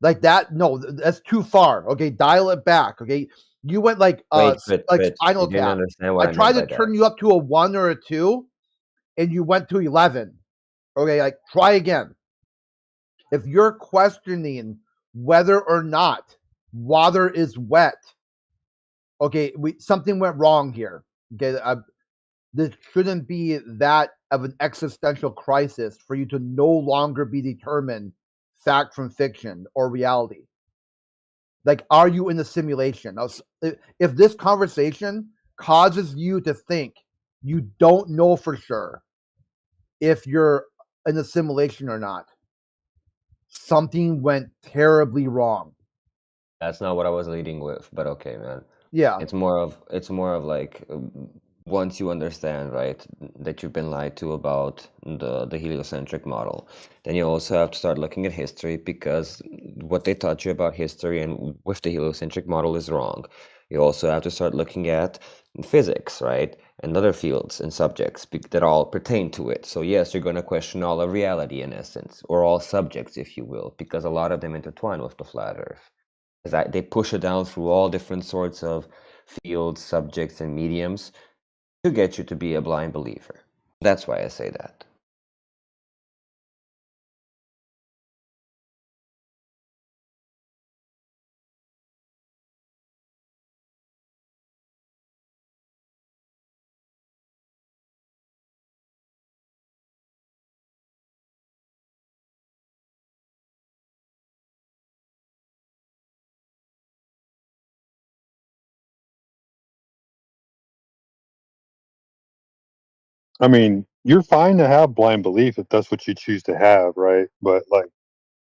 Like that, no, that's too far. Okay, dial it back. Okay, you went like wait, but Spinal you didn't Tap. understand I what I meant tried to by that. turn you up to a 1 or a 2, and you went to 11. Okay, like try again. If you're questioning whether or not water is wet, okay, something went wrong here. Okay, this shouldn't be that of an existential crisis for you to no longer be determined fact from fiction or reality. Like, are you in a simulation? Now, if this conversation causes you to think you don't know for sure if you're in a simulation or not, something went terribly wrong. That's not what I was leading with, but okay, man. Yeah. It's more of like once you understand, right, that you've been lied to about the heliocentric model, then you also have to start looking at history because what they taught you about history and with the heliocentric model is wrong. You also have to start looking at physics, right, and other fields and subjects that all pertain to it. So yes, you're going to question all of reality in essence, or all subjects, if you will, because a lot of them intertwine with the flat Earth. That they push it down through all different sorts of fields, subjects, and mediums to get you to be a blind believer. That's why I say that. I mean, you're fine to have blind belief if that's what you choose to have, right? But like,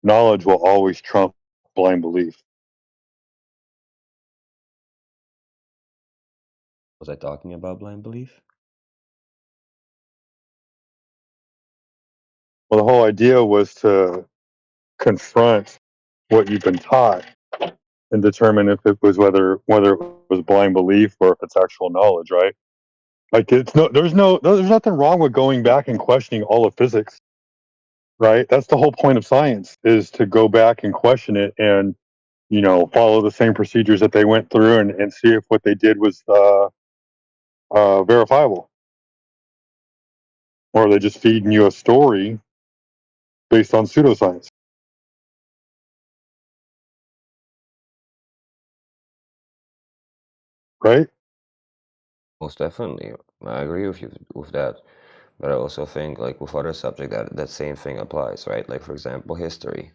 knowledge will always trump blind belief. Was I talking about blind belief? Well, the whole idea was to confront what you've been taught and determine if it was whether it was blind belief or if it's actual knowledge, right? Like there's nothing wrong with going back and questioning all of physics, right? That's the whole point of science, is to go back and question it and follow the same procedures that they went through and see if what they did was verifiable, or are they just feeding you a story based on pseudoscience, right? Most definitely. I agree with you with that. But I also think, like with other subject, that same thing applies, right? Like for example, history.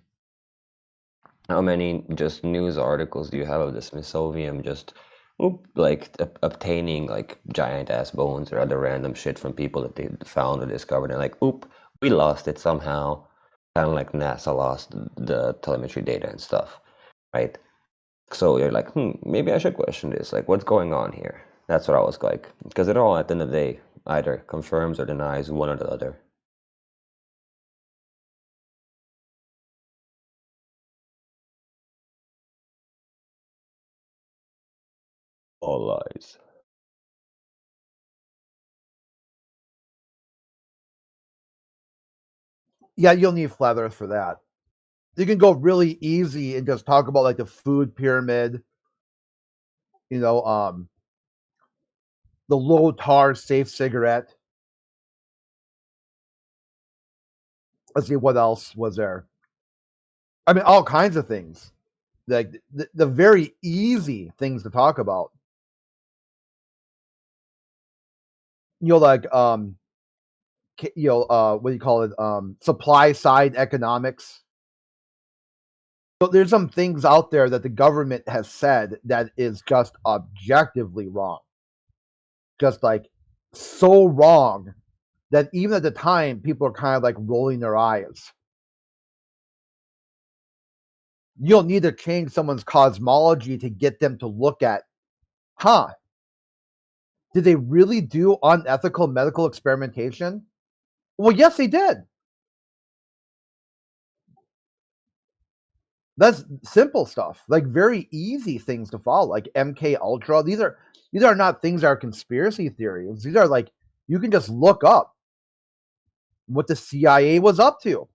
How many just news articles do you have of the Smithsonian just like obtaining like giant ass bones or other random shit from people that they found or discovered, and like, we lost it somehow. Kind of like NASA lost the telemetry data and stuff, right? So you're like, maybe I should question this. Like, what's going on here? That's what I was like, because it all at the end of the day either confirms or denies one or the other. All lies. Yeah, you'll need flat earth for that. You can go really easy and just talk about like the food pyramid, the low tar safe cigarette. Let's see what else was there. I mean, all kinds of things. Like the very easy things to talk about. Like what do you call it? Supply side economics. So there's some things out there that the government has said that is just objectively wrong. Just like so wrong that even at the time, people are kind of like rolling their eyes. You don't need to change someone's cosmology to get them to look at, did they really do unethical medical experimentation? Well, yes, they did. That's simple stuff, like very easy things to follow, like MK Ultra. These are not things that are conspiracy theories. These are like, you can just look up what the CIA was up to.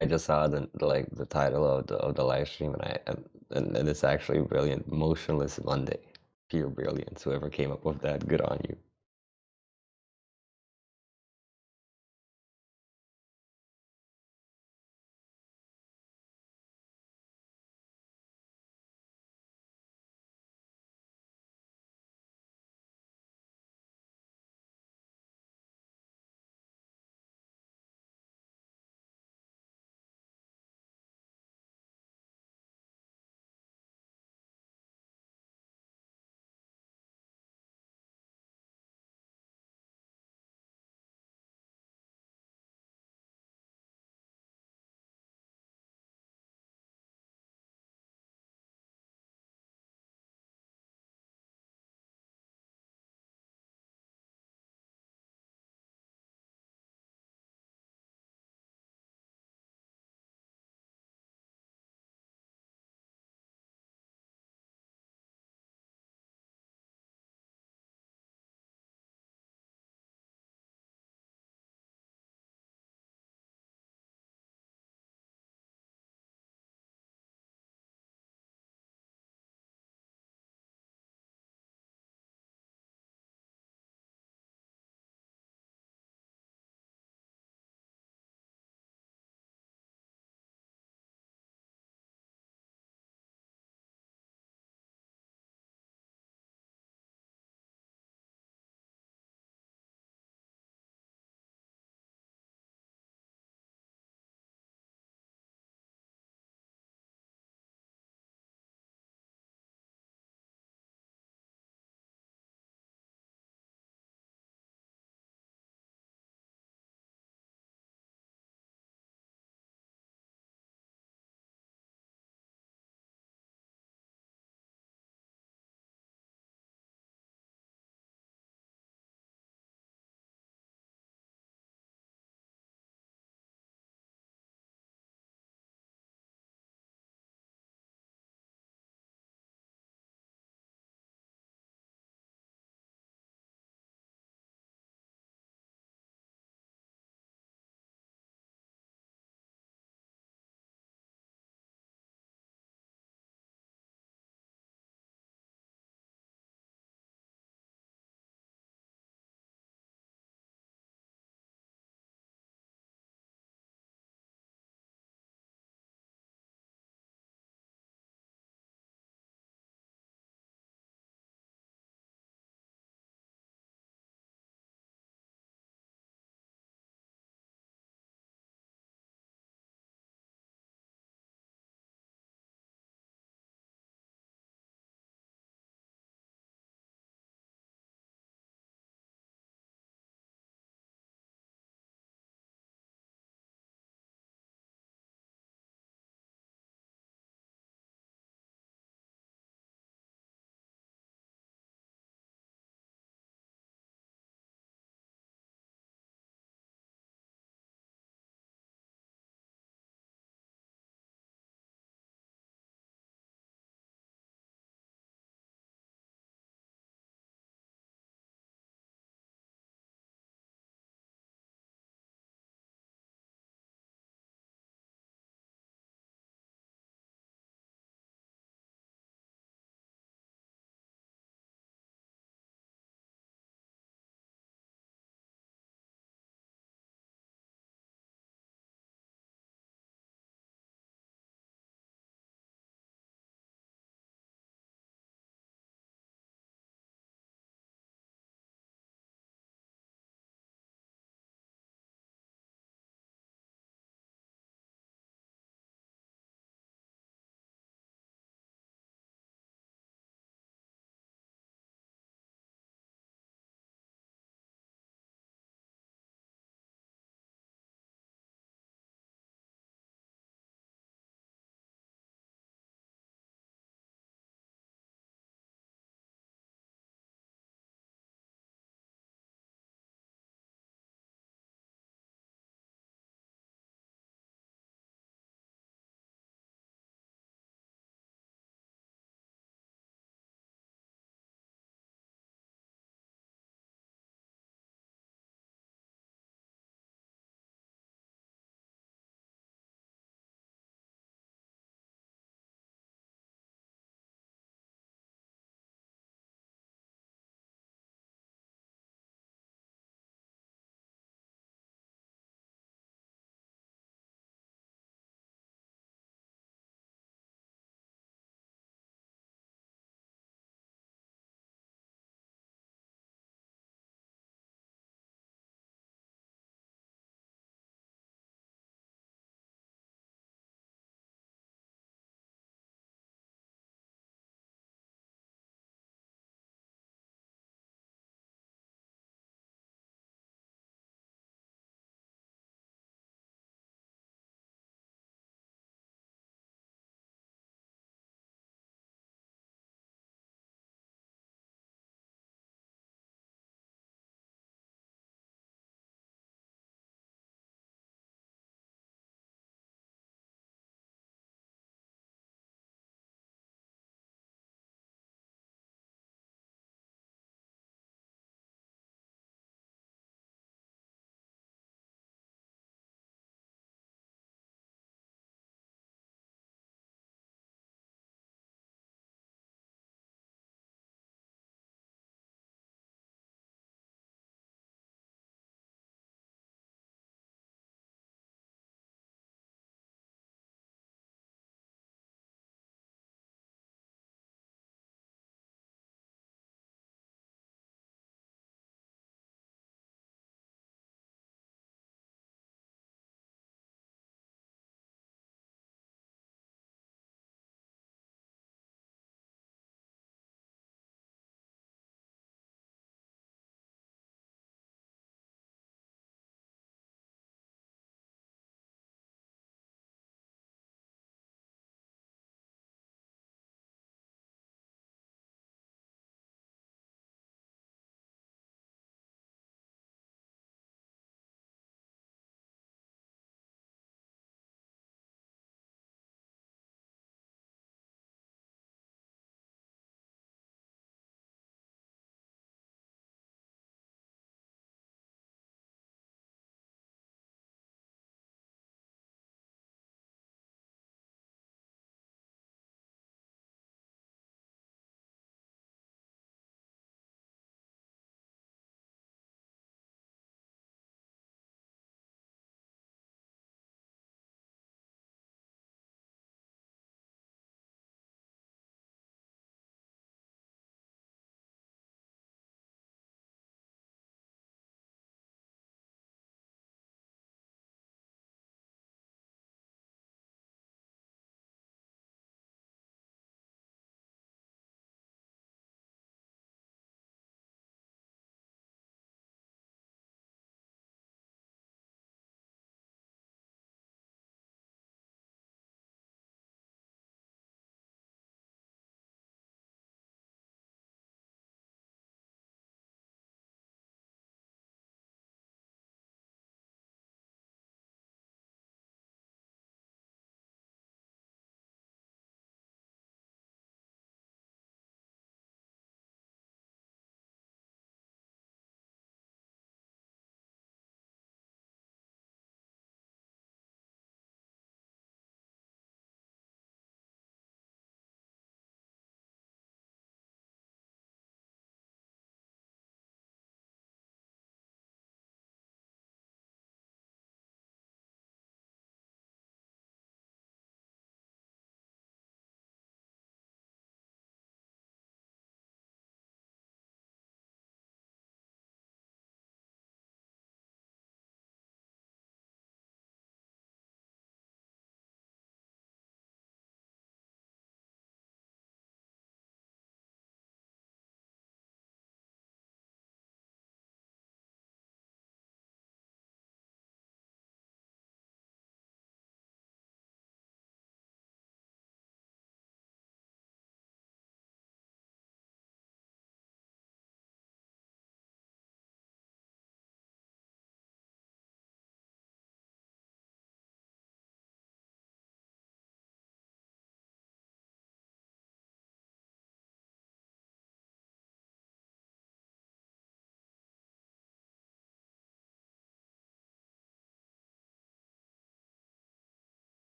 I just saw the title of the live stream, and it's actually brilliant. Motionless Monday, pure brilliance. Whoever came up with that, good on you.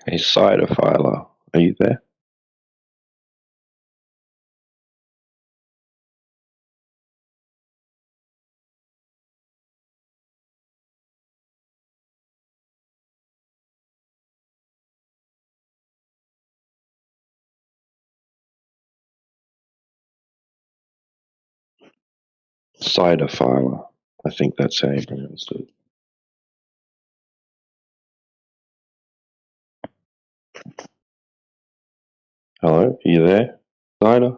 Hey, Cytophiler, are you there? Cytophiler. I think that's how you pronounce it. Hello, are you there? Cider?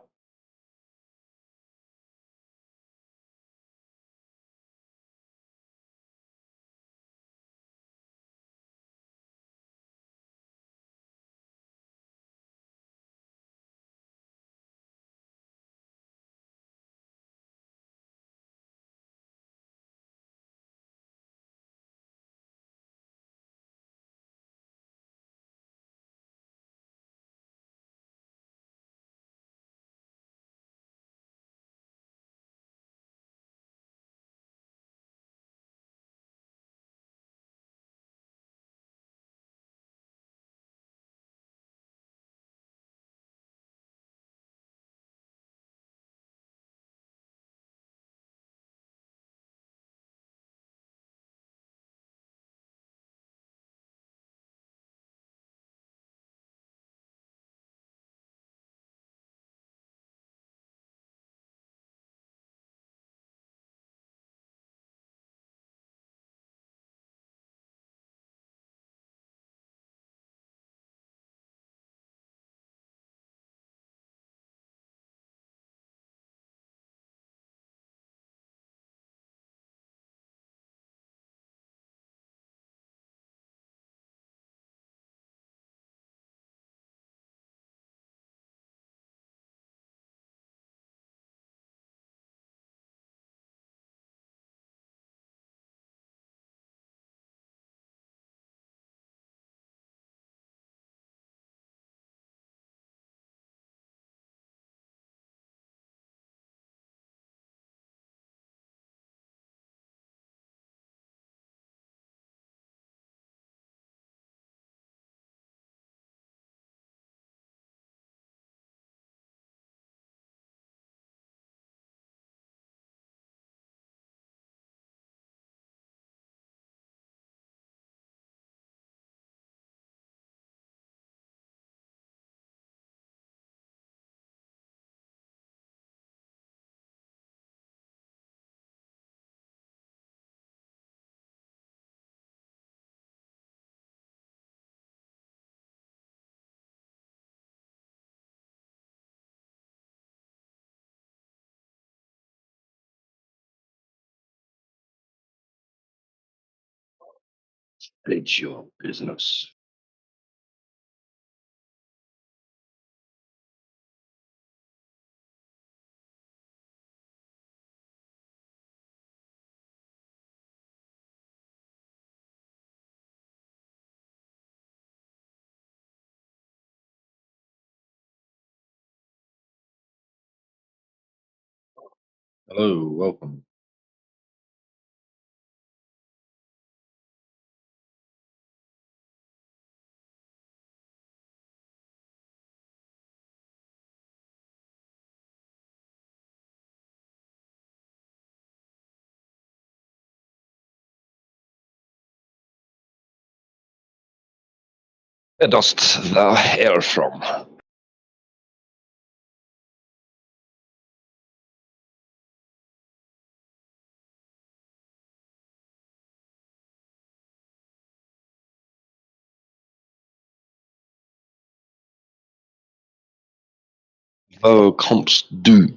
It's your business. Hello, welcome. Where dost thou hail from? Thou comst do.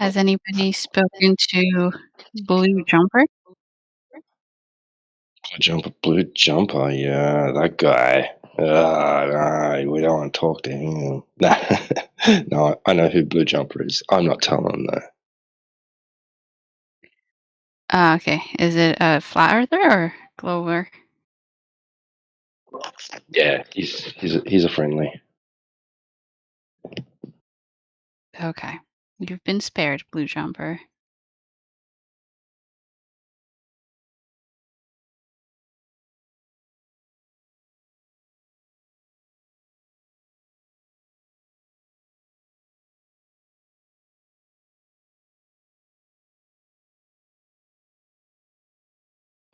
Has anybody spoken to Blue Jumper? Blue jumper, yeah, that guy. No, we don't want to talk to him. No, I know who Blue Jumper is. I'm not telling him that. Okay. Is it a flat earther or glober? Yeah, he's a friendly. Okay. You've been spared, Blue Jumper.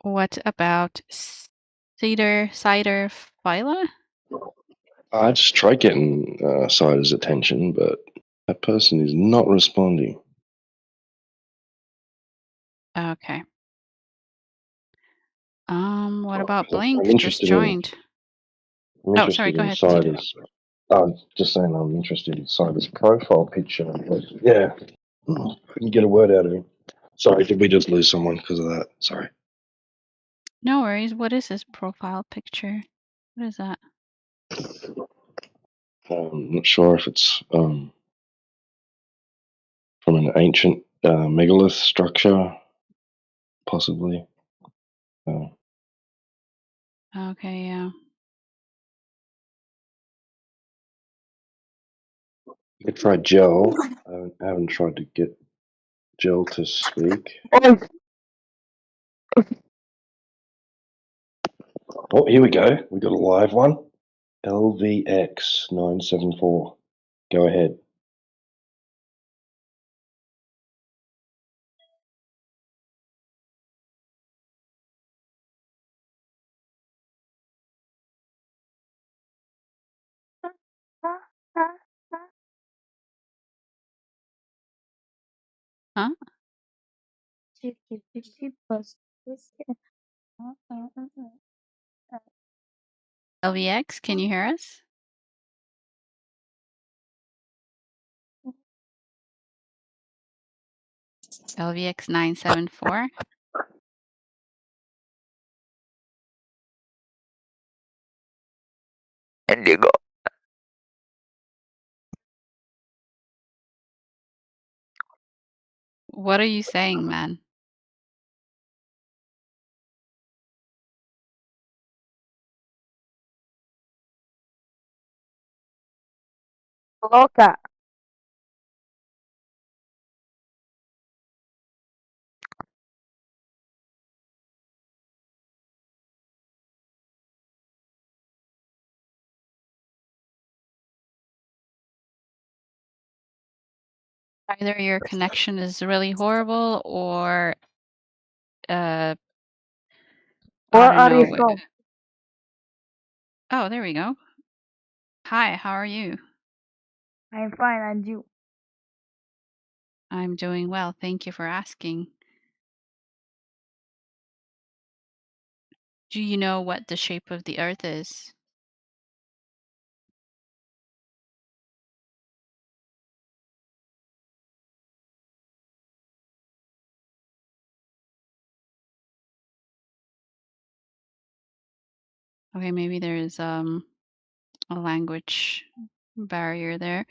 What about cider phyla? I just tried getting Cider's attention, but that person is not responding. Okay. What about I'm Blink? Just interested in. joined. I'm Oh, sorry. interested Go in ahead. Cider's. I'm just saying I'm interested in Cider's profile picture. But yeah, couldn't get a word out of him. Sorry, did we just lose someone because of that? Sorry. No worries. What is his profile picture? What is that? I'm not sure if it's from an ancient megalith structure, possibly. Okay, yeah. I tried Gel. I haven't tried to get Gel to speak. Oh, here we go. We got a live one. LVX974. Go ahead. Huh? LVX, can you hear us? LVX 974. Indigo. What are you saying, man? Loca. Either your connection is really horrible or I Where don't are you know. from? Oh, there we go. Hi, how are you? I'm fine, and you? I'm doing well. Thank you for asking. Do you know what the shape of the Earth is? Okay, maybe there's a language barrier there.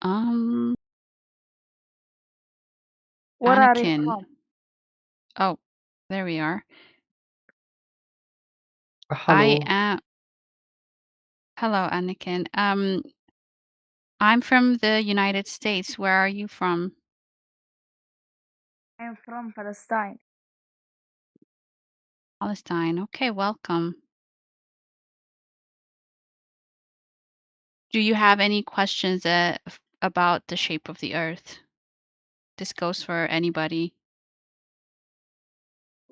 Where are you Anakin. from? Oh, there we are. I Hello. am. Hello, Anakin. I'm from the United States. Where are you from? I'm from Palestine. Palestine. Okay, welcome. Do you have any questions about the shape of the Earth? This goes for anybody.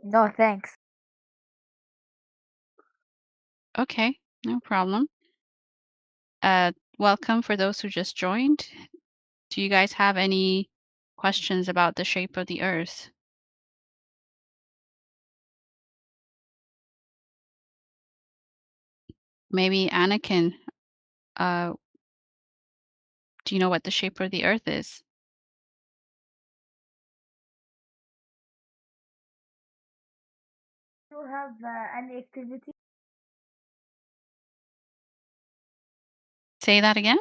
No, thanks. Okay, no problem. Welcome for those who just joined. Do you guys have any questions about the shape of the Earth? Maybe Anakin, do you know what the shape of the Earth is? have any activity? Say that again?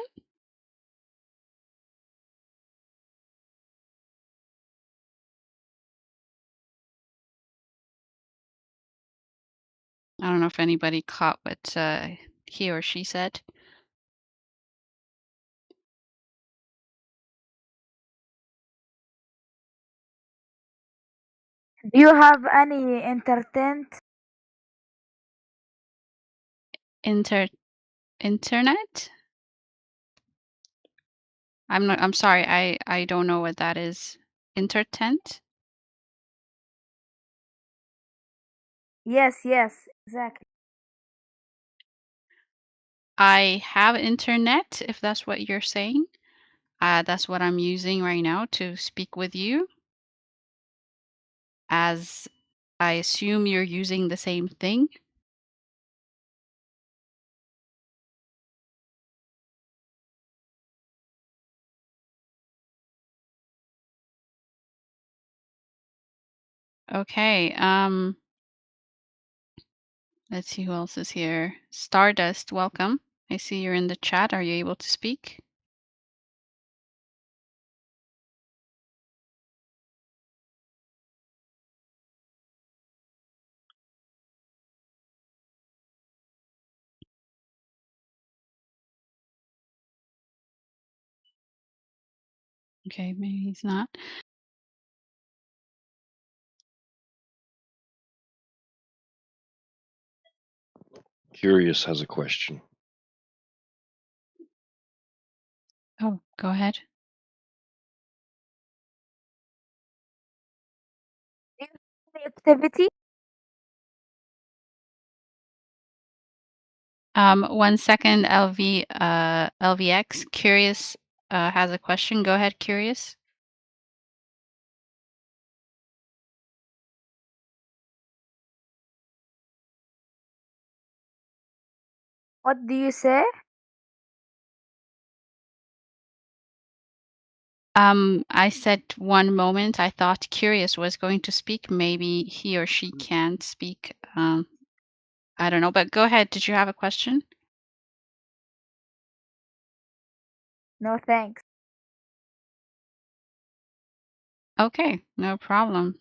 I don't know if anybody caught what he or she said. Do you have any entertainment? Internet? I'm sorry, I don't know what that is. Intertent? Yes, exactly. I have internet, if that's what you're saying. That's what I'm using right now to speak with you. As I assume you're using the same thing. Okay, let's see who else is here. Stardust, welcome. I see you're in the chat. Are you able to speak? Okay, maybe he's not. Curious has a question. Oh, go ahead. Do you have any activity? 1 second, LVX. Curious has a question. Go ahead, Curious. What do you say? I said 1 moment. I thought Curious was going to speak. Maybe he or she can't speak. I don't know, but go ahead. Did you have a question? No, thanks. Okay, no problem.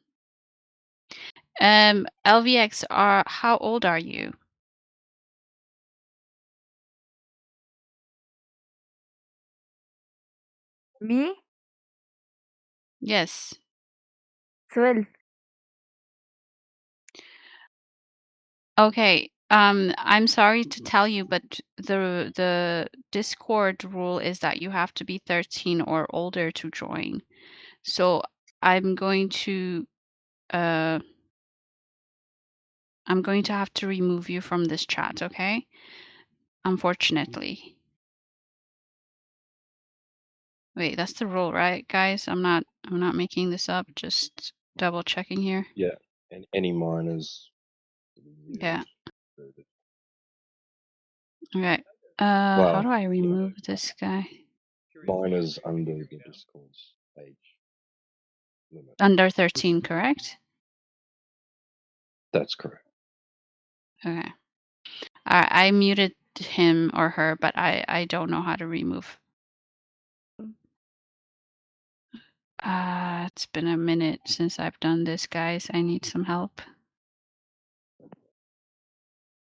LVX, how old are you? Me? Yes. 12. Okay. I'm sorry to tell you, but the Discord rule is that you have to be 13 or older to join. So I'm going to uh I'm going to have to remove you from this chat, okay? Unfortunately. Wait, that's the rule, right, guys? I'm not making this up, just double checking here. Yeah, and any minors. Yeah. Okay. How do Well, I remove this guy? minors under the Discord's age limit. Under 13, correct? That's correct. Okay. I muted him or her, but I don't know how to remove. It's been a minute since I've done this, guys. I need some help.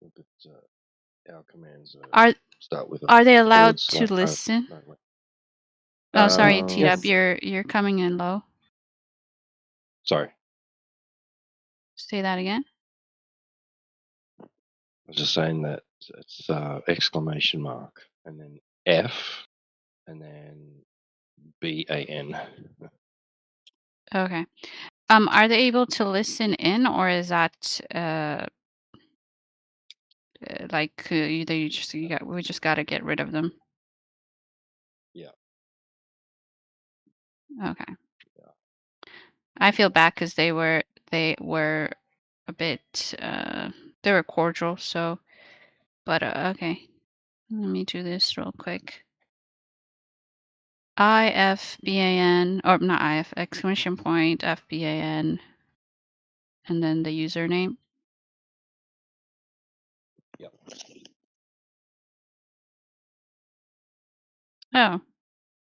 Look at our commands. Are Start with a are they forward allowed to slash. listen? No, wait. Oh, sorry, T-Dub, Yes. you're coming in low. Sorry, Say that again. I was just saying that it's exclamation mark and then F and then BAN. Okay. Are they able to listen in, or is that like we just gotta get rid of them? Yeah. Okay. I feel bad because they were a bit they were cordial, so but okay. Let me do this real quick. IFBAN or not IF exclamation point FBAN and then the username. Oh,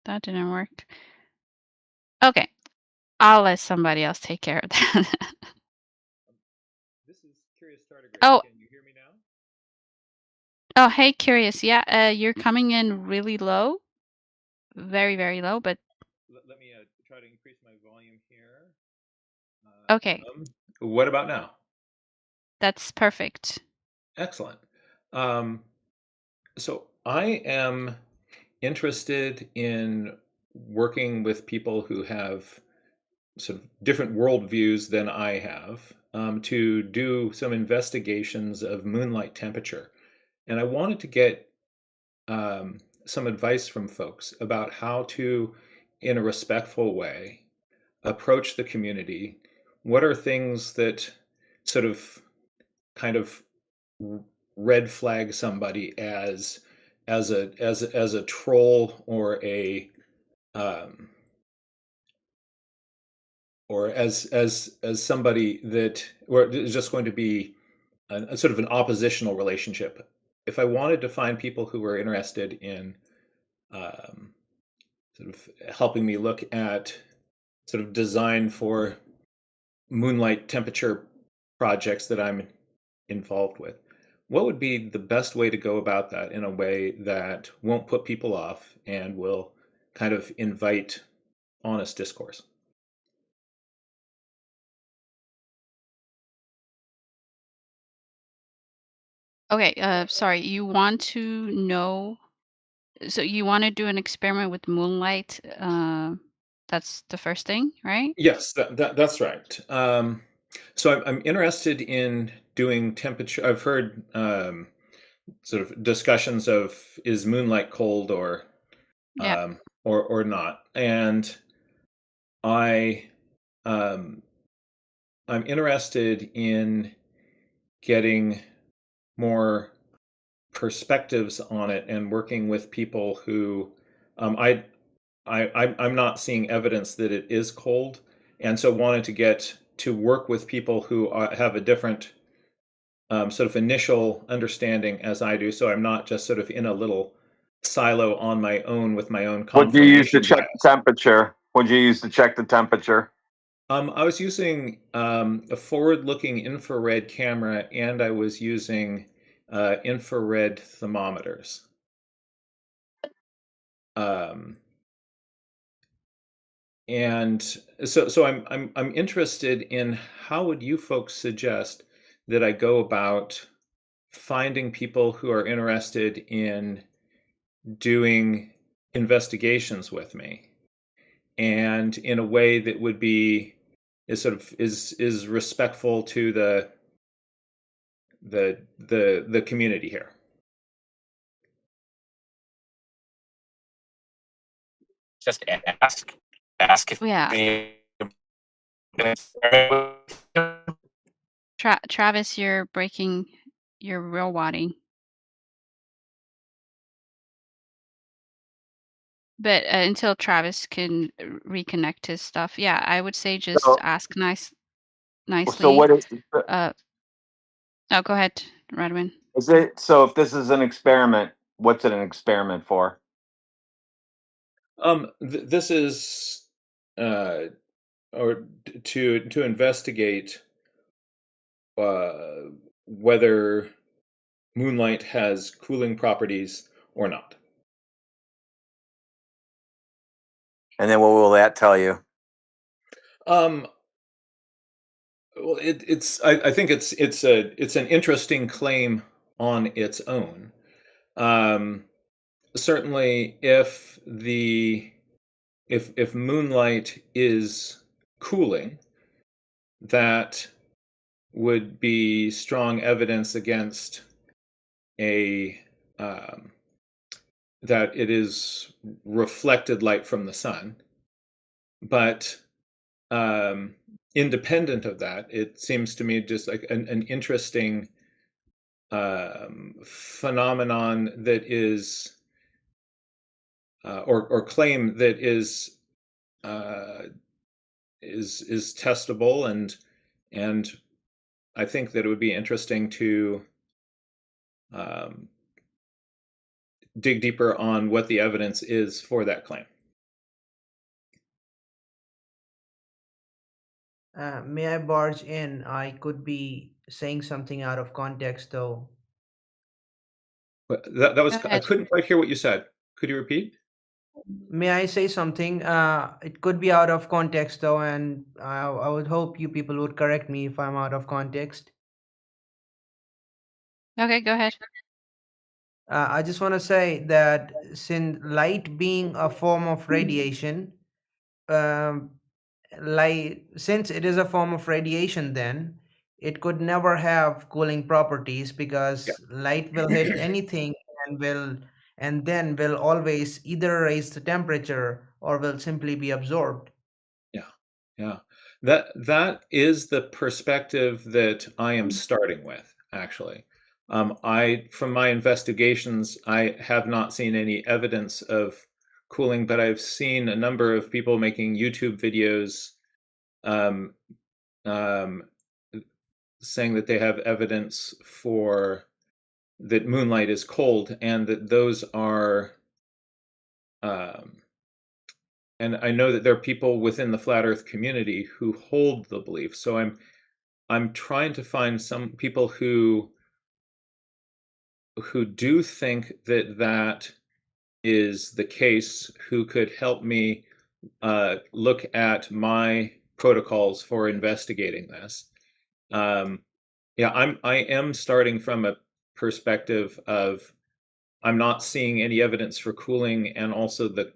that didn't work. Okay, I'll let somebody else take care of that. This is Curious Tardigrade. Oh, Can you hear me now? oh, hey, Curious. Yeah, you're coming in really low, very, very low, but Let me try to increase my volume here. okay, What about now? that's perfect. Excellent. So I am interested in working with people who have sort of different worldviews than I have, to do some investigations of moonlight temperature. And I wanted to get some advice from folks about how to, in a respectful way, approach the community. What are things that sort of kind of red flag somebody as a troll um, or as somebody that or is just going to be a sort of an oppositional relationship. If I wanted to find people who were interested in um, sort of helping me look at sort of design for moonlight temperature projects that I'm involved with, what would be the best way to go about that in a way that won't put people off and will kind of invite honest discourse? Okay, sorry, you want to know, so you want to do an experiment with moonlight? That's the first thing, right? Yes, that's right. So I'm interested in doing temperature. I've heard sort of discussions of is moonlight cold Yeah. or not, and I um, I'm interested in getting more perspectives on it and working with people who I'm not seeing evidence that it is cold, and so wanted to get to work with people who have a different sort of initial understanding as I do, so I'm not just sort of in a little silo on my own with my own What do you use to confirmation check bias. the temperature? What do you use to check the temperature? I was using a forward-looking infrared camera, and I was using infrared thermometers. Um, and so I'm interested in how would you folks suggest that I go about finding people who are interested in doing investigations with me, and in a way that would be is respectful to the community here. Just ask if Yeah. Travis, you're breaking, you're real wadding. But until Travis can reconnect his stuff, yeah, I would say just So, ask so nicely. what is Uh, oh, go ahead, Redwin. it? So if this is an experiment, what's it an experiment for? This is uh, or to investigate whether moonlight has cooling properties or not. And then what will that tell you? Um, well, I think it's an interesting claim on its own. Um, Certainly, if moonlight is cooling, that would be strong evidence against a that it is reflected light from the sun. But independent of that, it seems to me just like an interesting phenomenon that is or claim that uh, is testable, and I think that it would be interesting to um, dig deeper on what the evidence is for that claim. May I barge in? I could be saying something out of context, though. But that Go was I ahead. couldn't quite hear what you said. Could you repeat? May I say something? It could be out of context, though, and I would hope you people would correct me if I'm out of context. Okay, go ahead. I just want to say that since light being a form of radiation, um, light, since it is a form of radiation, then it could never have cooling properties Yeah. because light will hit anything and then will always either raise the temperature or will simply be absorbed. Yeah. Yeah. That is the perspective that I am starting with, actually. From my investigations, I have not seen any evidence of cooling, but I've seen a number of people making YouTube videos um, um, saying that they have evidence for that moonlight is cold, and that those are and I know that there are people within the flat earth community who hold the belief. So I'm trying to find some people who do think that that is the case, who could help me look at my protocols for investigating this. Yeah, I am starting from a perspective of I'm not seeing any evidence for cooling, and also the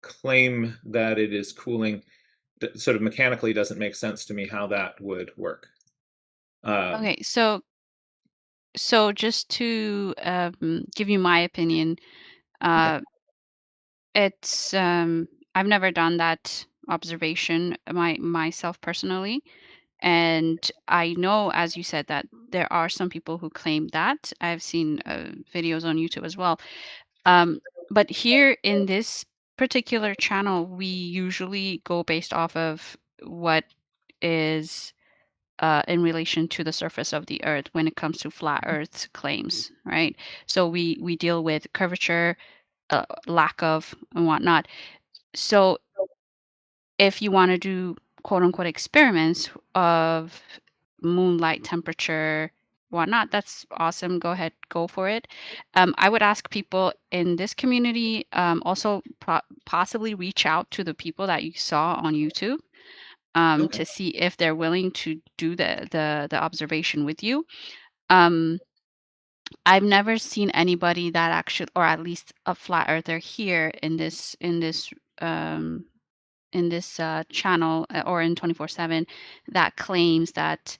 claim that it is cooling sort of mechanically doesn't make sense to me how that would work. Okay, so just to give you my opinion, Okay. it's I've never done that observation myself personally, and I know, as you said, that there are some people who claim that. I've seen videos on YouTube as well. But here in this particular channel, we usually go based off of what is in relation to the surface of the earth when it comes to flat earth claims, right? So we deal with curvature, lack of, and whatnot. So if you want to do quote unquote experiments of moonlight temperature, whatnot, that's awesome. Go ahead, go for it. I would ask people in this community, also possibly reach out to the people that you saw on YouTube, Okay. to see if they're willing to do the observation with you. I've never seen anybody that actually, or at least a flat earther here um, in this channel, or in 24/7, that claims that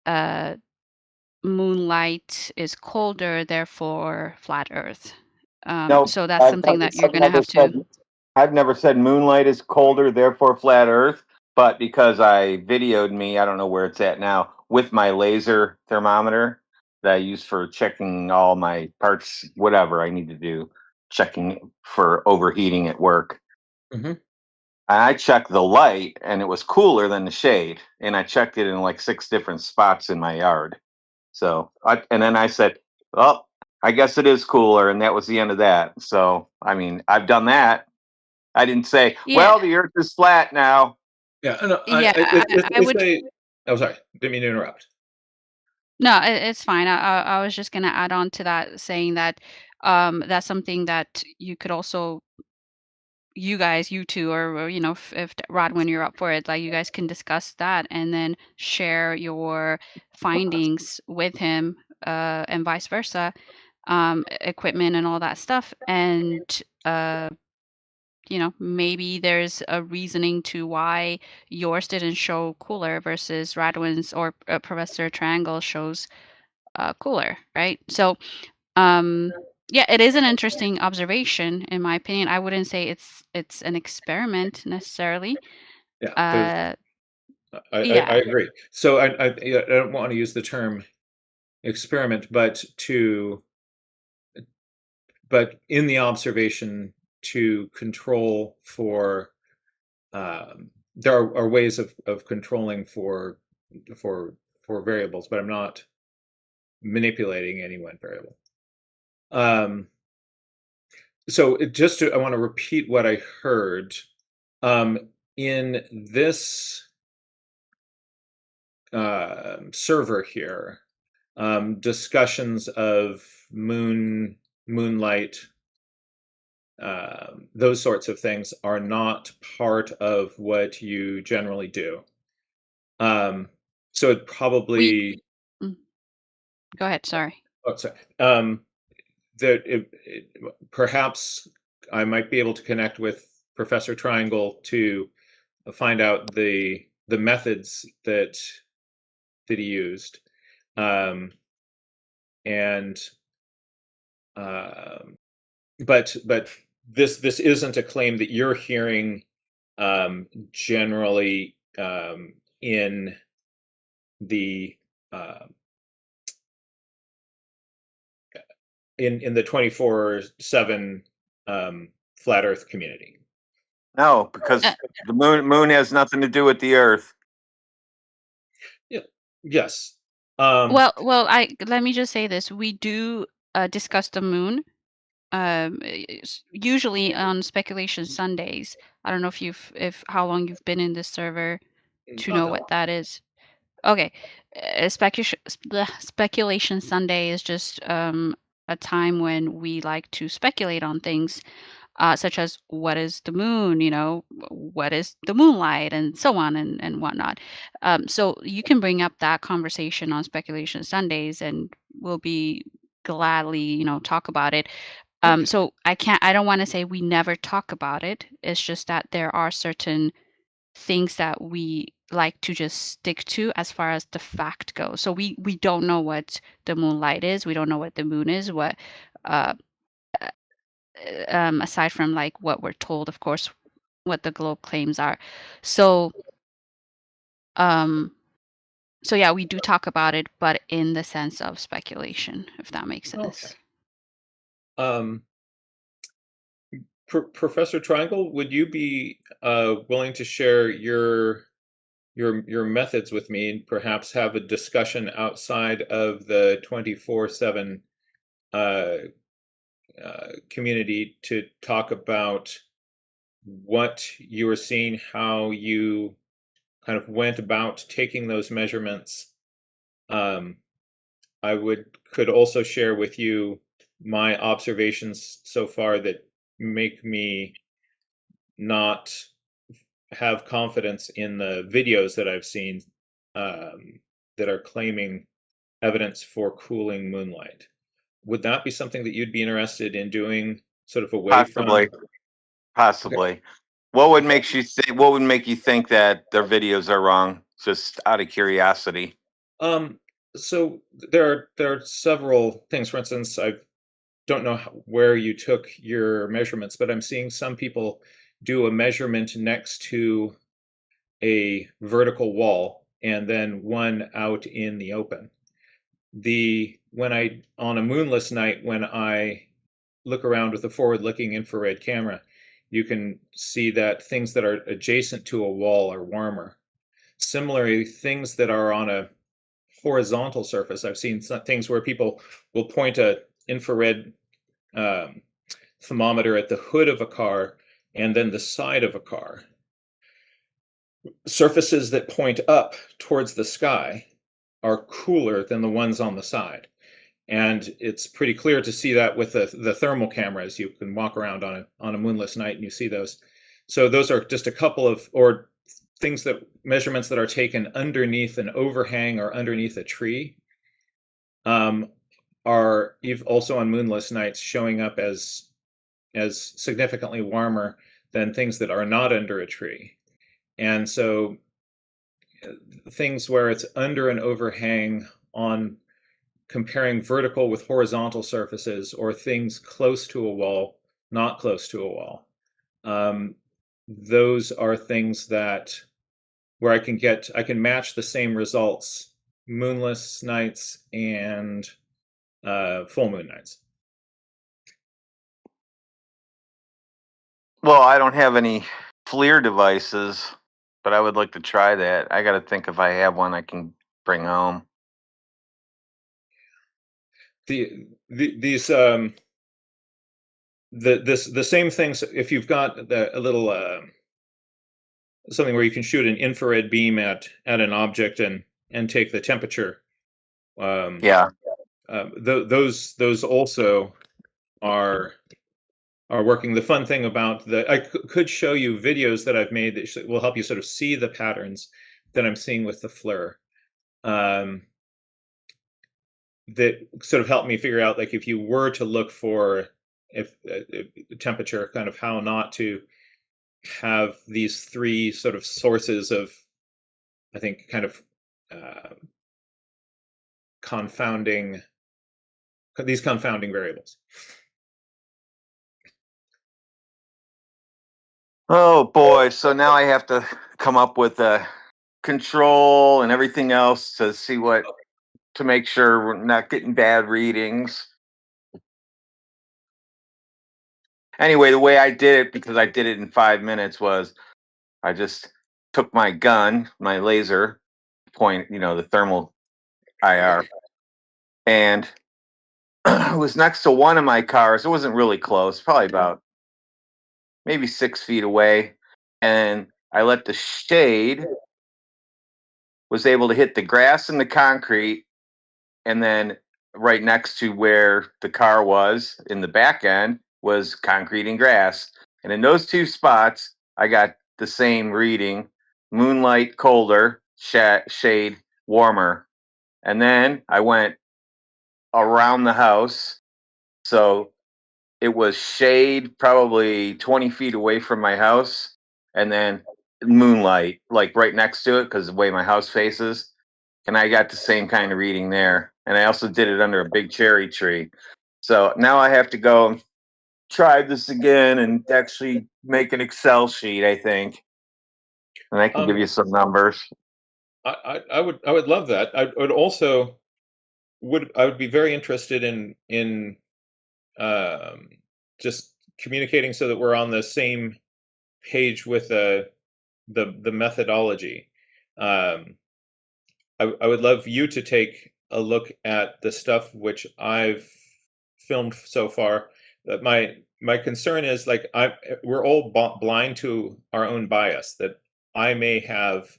uh, moonlight is colder, therefore flat Earth. No, So that's something that you're gonna have to. I've never said moonlight is colder, therefore flat Earth. But because I videoed me, I don't know where it's at now, with my laser thermometer that I use for checking all my parts, whatever I need to do, checking for overheating at work. Mm-hmm. I checked the light, and it was cooler than the shade. And I checked it in like 6 different spots in my yard. So, and then I said, "Well, I guess it is cooler," and that was the end of that. So, I mean, I've done that. I didn't say, Yeah, "Well, the Earth is flat now." Yeah. No, yeah. I they would. say. Oh, sorry. Didn't mean to interrupt. No, it's fine. I was just gonna add on to that, saying that that's something that you could also, you guys, you two, or if Rod, when you're up for it, like, you guys can discuss that and then share your findings with him, and vice versa, equipment and all that stuff, and maybe there's a reasoning to why yours didn't show cooler versus Radwin's, or Professor Triangle shows cooler, right? So yeah, it is an interesting observation, in my opinion. I wouldn't say it's an experiment necessarily. Yeah. Uh, I yeah, agree. So yeah, I don't want to use the term experiment, but in the observation, to control for there are ways of controlling for variables, but I'm not manipulating any one variable. So I want to repeat what I heard. In this server here, discussions of moonlight, those sorts of things are not part of what you generally do. So it probably. Go ahead. Sorry. Oh, sorry. Perhaps I might be able to connect with Professor Triangle to find out the methods that he used, and but this isn't a claim that you're hearing generally in the in the 24/7 flat Earth community. No, because the moon has nothing to do with the Earth. Yeah. Yes. Well, let me just say this: we do discuss the moon. Usually on Speculation Sundays. I don't know if how long you've been in this server to Not know that what long. that is. Okay, Speculation Sunday is just a time when we like to speculate on things, such as what is the moon, what is the moonlight, and so on and whatnot. So you can bring up that conversation on Speculation Sundays, and we'll be gladly, talk about it. So I don't want to say we never talk about it. It's just that there are certain things that we like to just stick to as far as the fact goes. So we don't know what the moonlight is. We don't know what the moon is. What uh, aside from like what we're told, of course, what the globe claims are. So um so yeah, we do talk about it, but in the sense of speculation, if that makes sense. Okay. Professor Triangle, would you be willing to share your methods with me and perhaps have a discussion outside of the 24/7 community to talk about what you were seeing, how you kind of went about taking those measurements? I could also share with you my observations so far that make me not have confidence in the videos that I've seen that are claiming evidence for cooling moonlight. Would that be something that you'd be interested in doing, sort of away from? Possibly. What would make you think? What would make you think that their videos are wrong? Just out of curiosity. So there are several things. For instance, I don't know where you took your measurements, but I'm seeing some people do a measurement next to a vertical wall and then one out in the open. On a moonless night, when I look around with a forward-looking infrared camera, you can see that things that are adjacent to a wall are warmer. Similarly, things that are on a horizontal surface, I've seen some things where people will point a infrared thermometer at the hood of a car and then the side of a car. Surfaces that point up towards the sky are cooler than the ones on the side. And it's pretty clear to see that with the thermal cameras. You can walk around on a moonless night and you see those. So those are just a couple of measurements that are taken underneath an overhang or underneath a tree, are also on moonless nights showing up as significantly warmer than things that are not under a tree. And so things where it's under an overhang, on comparing vertical with horizontal surfaces, or things close to a wall, not close to a wall. Those are things where I can match the same results moonless nights and full moon nights. Well, I don't have any FLIR devices, but I would like to try that. I got to think if I have one I can bring home. These the same things. If you've got a little something where you can shoot an infrared beam at an object and take the temperature. Yeah. Those also are working. The fun thing about I could show you videos that I've made that will help you sort of see the patterns that I'm seeing with the FLIR. That sort of helped me figure out, like, if you were to look for if temperature, kind of how not to have these three sort of sources of, I think, kind of confounding variables. Oh boy! So now I have to come up with a control and everything else to see to make sure we're not getting bad readings. Anyway, the way I did it, because I did it in 5 minutes, was I just took my gun, my laser point, the thermal IR, and it was next to one of my cars. It wasn't really close, probably about maybe 6 feet away, and I let the shade was able to hit the grass and the concrete, and then right next to where the car was in the back end was concrete and grass. And in those two spots, I got the same reading: moonlight colder, shade warmer. And then I went around the house. So it was shade probably 20 feet away from my house, and then moonlight like right next to it because the way my house faces. And I got the same kind of reading there. And I also did it under a big cherry tree. So now I have to go and try this again and actually make an Excel sheet, I think. And I can give you some numbers. I would love that. I would also I would be very interested in just communicating so that we're on the same page with the methodology. I would love you to take a look at the stuff which I've filmed so far. That my concern is, like, we're all blind to our own bias. That I may have,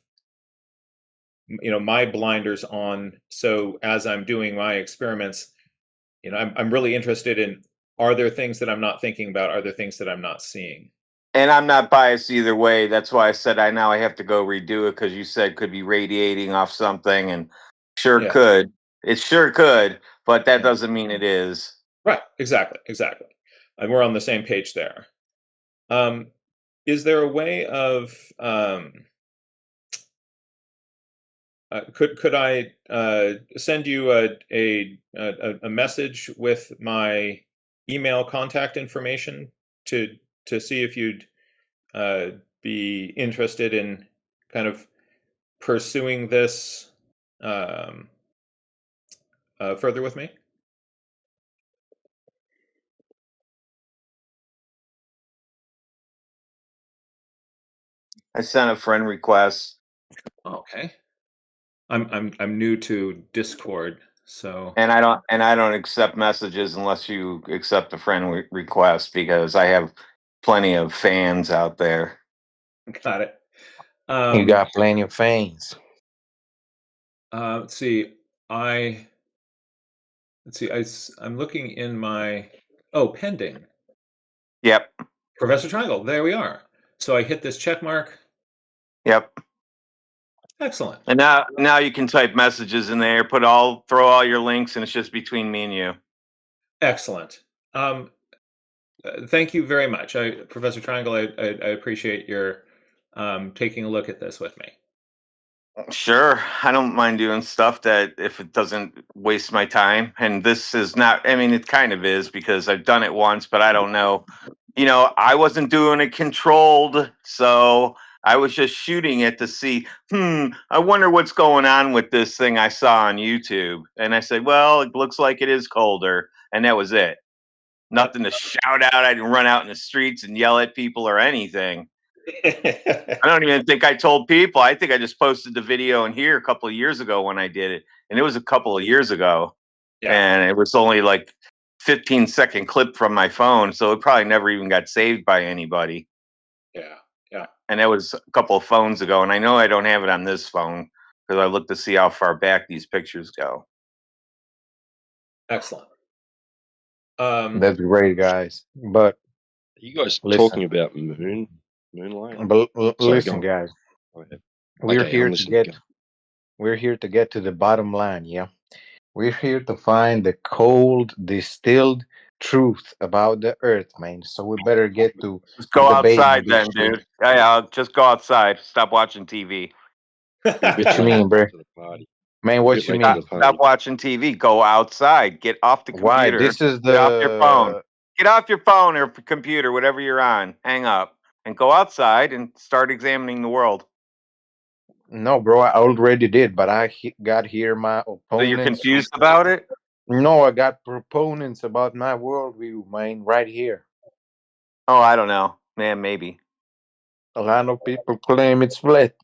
my blinders on. So as I'm doing my experiments, I'm really interested in, are there things that I'm not thinking about? Are there things that I'm not seeing? And I'm not biased either way. That's why I said I have to go redo it, because you said could be radiating off something, and sure Yeah. could. It sure could, but that doesn't mean it is. Right. Exactly. And we're on the same page there. Is there a way of could I send you a message with my email contact information to see if you'd be interested in kind of pursuing this further with me? I sent a friend request. Okay. I'm new to Discord, so. And I don't accept messages unless you accept a friend request, because I have plenty of fans out there. Got it. You got plenty of fans. Let's see. I'm looking in my pending. Yep. Professor Triangle. There we are. So I hit this check mark. Yep. Excellent. And now you can type messages in there, throw all your links, and it's just between me and you. Excellent. Thank you very much, Professor Triangle. I appreciate your taking a look at this with me. Sure, I don't mind doing stuff that, if it doesn't waste my time. And this is not, I mean, it kind of is, because I've done it once, but I don't know. I wasn't doing it controlled, so I was just shooting it to see, I wonder what's going on with this thing I saw on YouTube. And I said, well, it looks like it is colder. And that was it. Nothing to shout out. I didn't run out in the streets and yell at people or anything. I don't even think I told people. I think I just posted the video in here a couple of years ago when I did it. And it was a couple of years ago. Yeah. And it was only like 15-second clip from my phone, so it probably never even got saved by anybody. Yeah, yeah. And that was a couple of phones ago, and I know I don't have it on this phone because I looked to see how far back these pictures go. Excellent. That's great, guys. But Are you guys talking listen, about moonlight? Sorry, listen, go on. guys. Go ahead. We're Okay, I'm here to listening. Go. get to the bottom line. Yeah, we're here to find the cold, distilled truth about the Earth, man. So we better get to Just go debating outside this then, shit. dude. Yeah, just go outside. Stop watching TV. You're a bit What you late mean, bro? to the party. Man, You're a what bit you late to mean? the Stop party. watching TV. Go outside. Get off the Why? computer. This is Get off your phone. the Get off your phone or computer, whatever you're on. Hang up and go outside and start examining the world. no, bro. I already did, but got here my So you're opponents. confused about it? No, I got proponents about my worldview, man, right here. Oh, I don't know. Man, maybe. A lot of people claim it's flat.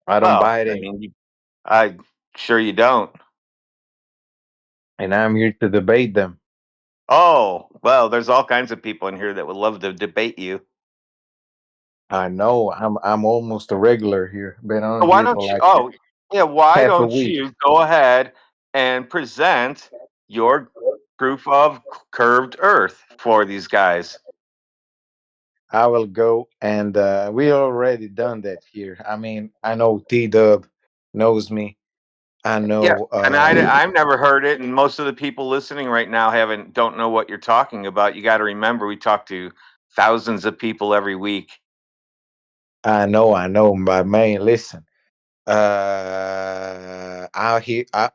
I don't Well, buy it I in. mean, I'm sure you don't. And I'm here to debate them. Oh, well, there's all kinds of people in here that would love to debate you. I know. I'm almost a regular here. Been on So why here for don't you? like Oh, yeah. Why half a don't week. you go ahead and present your proof of curved Earth for these guys? I will go, and we already done that here. I mean, I know T Dub knows me. I Yeah, know. and I've never heard it, and most of the people listening right now don't know what you're talking about. You got to remember, we talk to thousands of people every week. I know, but man, listen. I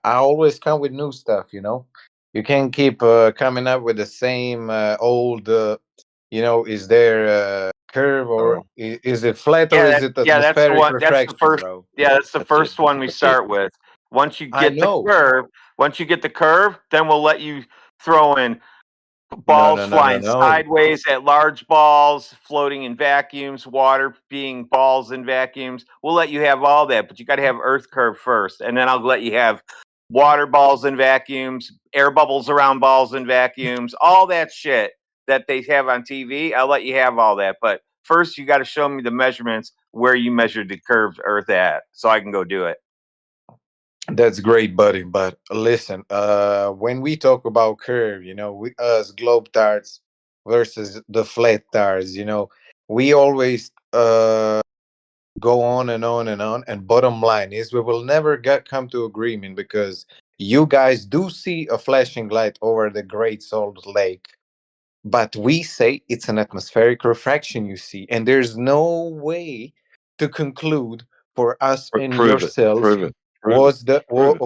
always come with new stuff. You can't keep coming up with the same old. Is there a curve or Oh, is it flat or Yeah, is it that's the atmospheric one. That's the refraction, first. bro? Yeah, that's the that's it. first one we That's it. start with. Once you I get the know. curve, then we'll let you throw in No, balls no, no, no, flying no. sideways at large balls, floating in vacuums, water being balls in vacuums. We'll let you have all that, but you got to have Earth curve first, and then I'll let you have water balls in vacuums, air bubbles around balls in vacuums, all that shit that they have on TV. I'll let you have all that, but first you got to show me the measurements where you measured the curved Earth at, so I can go do it. That's great, buddy. But listen, when we talk about curve, we us globe tards versus the flat tards, we always go on and on and on. And bottom line is, we will never come to agreement because you guys do see a flashing light over the Great Salt Lake, but we say it's an atmospheric refraction. You see, and there's no way to conclude for us and Prove it. yourselves Prove it. Prove it. Prove it.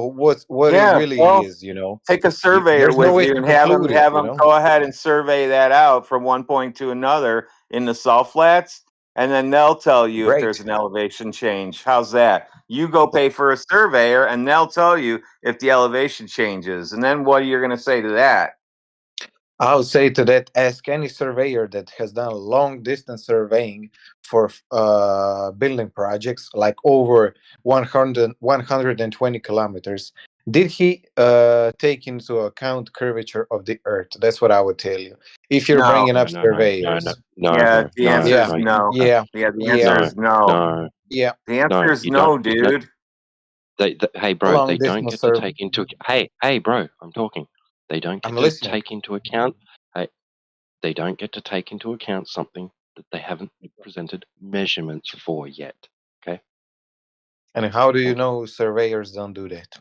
what it Yeah, really well, is. take a surveyor There's no with way you to and have them conclude it. go ahead and survey that out from one point to another in the salt flats, and then they'll tell you if there's Great. an elevation change. How's that? You go pay for a surveyor, and they'll tell you if the elevation changes. And then what are you going to say to that? I'll say to that, ask any surveyor that has done long distance surveying for building projects, like over 120 kilometers. Did he take into account curvature of the Earth? That's what I would tell you. If you're No. bringing No, up no, no, no, no, surveyors, no, Yeah, no, the no, answer yeah, is no, no. yeah, Yeah, the answer yeah, no, is no. no, yeah, The answer no. is You don't. no, dude. Hey, bro, long they don't distance get to survey. take into. Hey, bro, I'm talking. They don't I'm get to listening. take into account. Hey, they don't get to take into account something that they haven't presented measurements for yet. Okay. And how do you Thank you. know surveyors don't do that?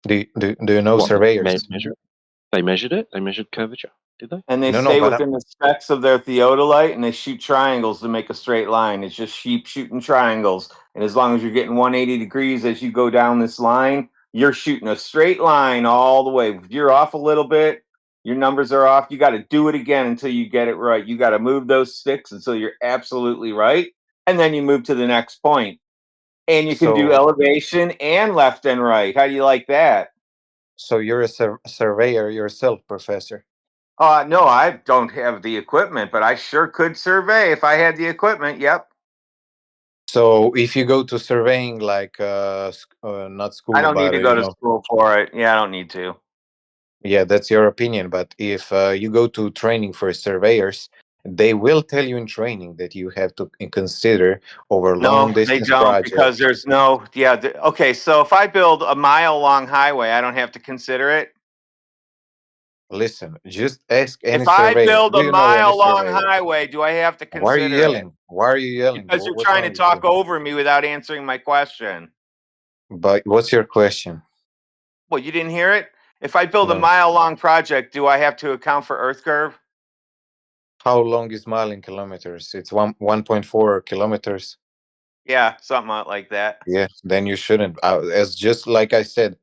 Do you know What? surveyors? Measure? They measured it. They measured curvature. Did they? And they No, stay but within the specs of their theodolite, and they shoot triangles to make a straight line. It's just sheep shooting triangles. And as long as you're getting 180 degrees as you go down this line, you're shooting a straight line all the way. If you're off a little bit, your numbers are off. You got to do it again until you get it right. You got to move those sticks until you're absolutely right. And then you move to the next point. And you can do so elevation and left and right. How do you like that? so you're a surveyor yourself, Professor. No, I don't have the equipment, but I sure could survey if I had the equipment. Yep. So if you go to surveying, like not I school, don't need but to go to school for it. Yeah, I don't need to. Yeah, that's your opinion. But if you go to training for surveyors, they will tell you in training that you have to consider over long No, they distance don't because projects. there's no, yeah. Okay, so if I build a mile long highway, I don't have to consider it. Listen, just ask any If I surveyor. build Do a you know any mile long surveyor? highway, do I have to Why are you consider it? yelling? Why are you yelling? Because you're What's trying to wrong with talk you? over me without answering my question. But what's your question? Well, you didn't hear it? If I build a No. mile long project, do I have to account for earth curve? How long is mile in kilometers? It's 1.4 kilometers. Yeah, something like that. Yeah, then you shouldn't. As just like I said,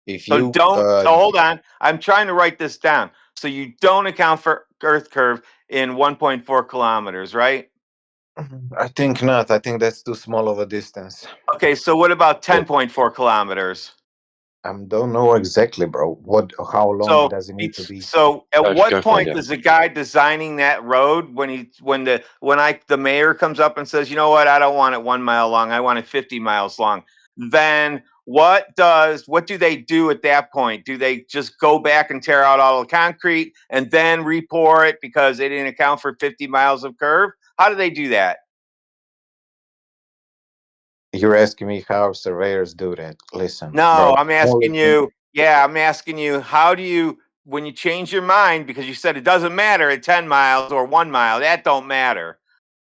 if So you don't, so hold on. I'm trying to write this down. So you don't account for earth curve in 1.4 kilometers, right? I think not. I think that's too small of a distance. Okay, so what about 10.4 kilometers? Don't know exactly, bro. How long So does it need to be? so at Go what find point out. does the guy designing that road when the mayor comes up and says, you know what, I don't want it 1 mile long, I want it 50 miles long, then what do they do at that point? Do they just go back and tear out all the concrete and then re-pour it because they didn't account for 50 miles of curve? How do they do that? You're asking me how surveyors do that. Listen, No, bro. I'm asking you. Yeah, I'm asking you. How do you, when you change your mind, because you said it doesn't matter at 10 miles or 1 mile, that don't matter.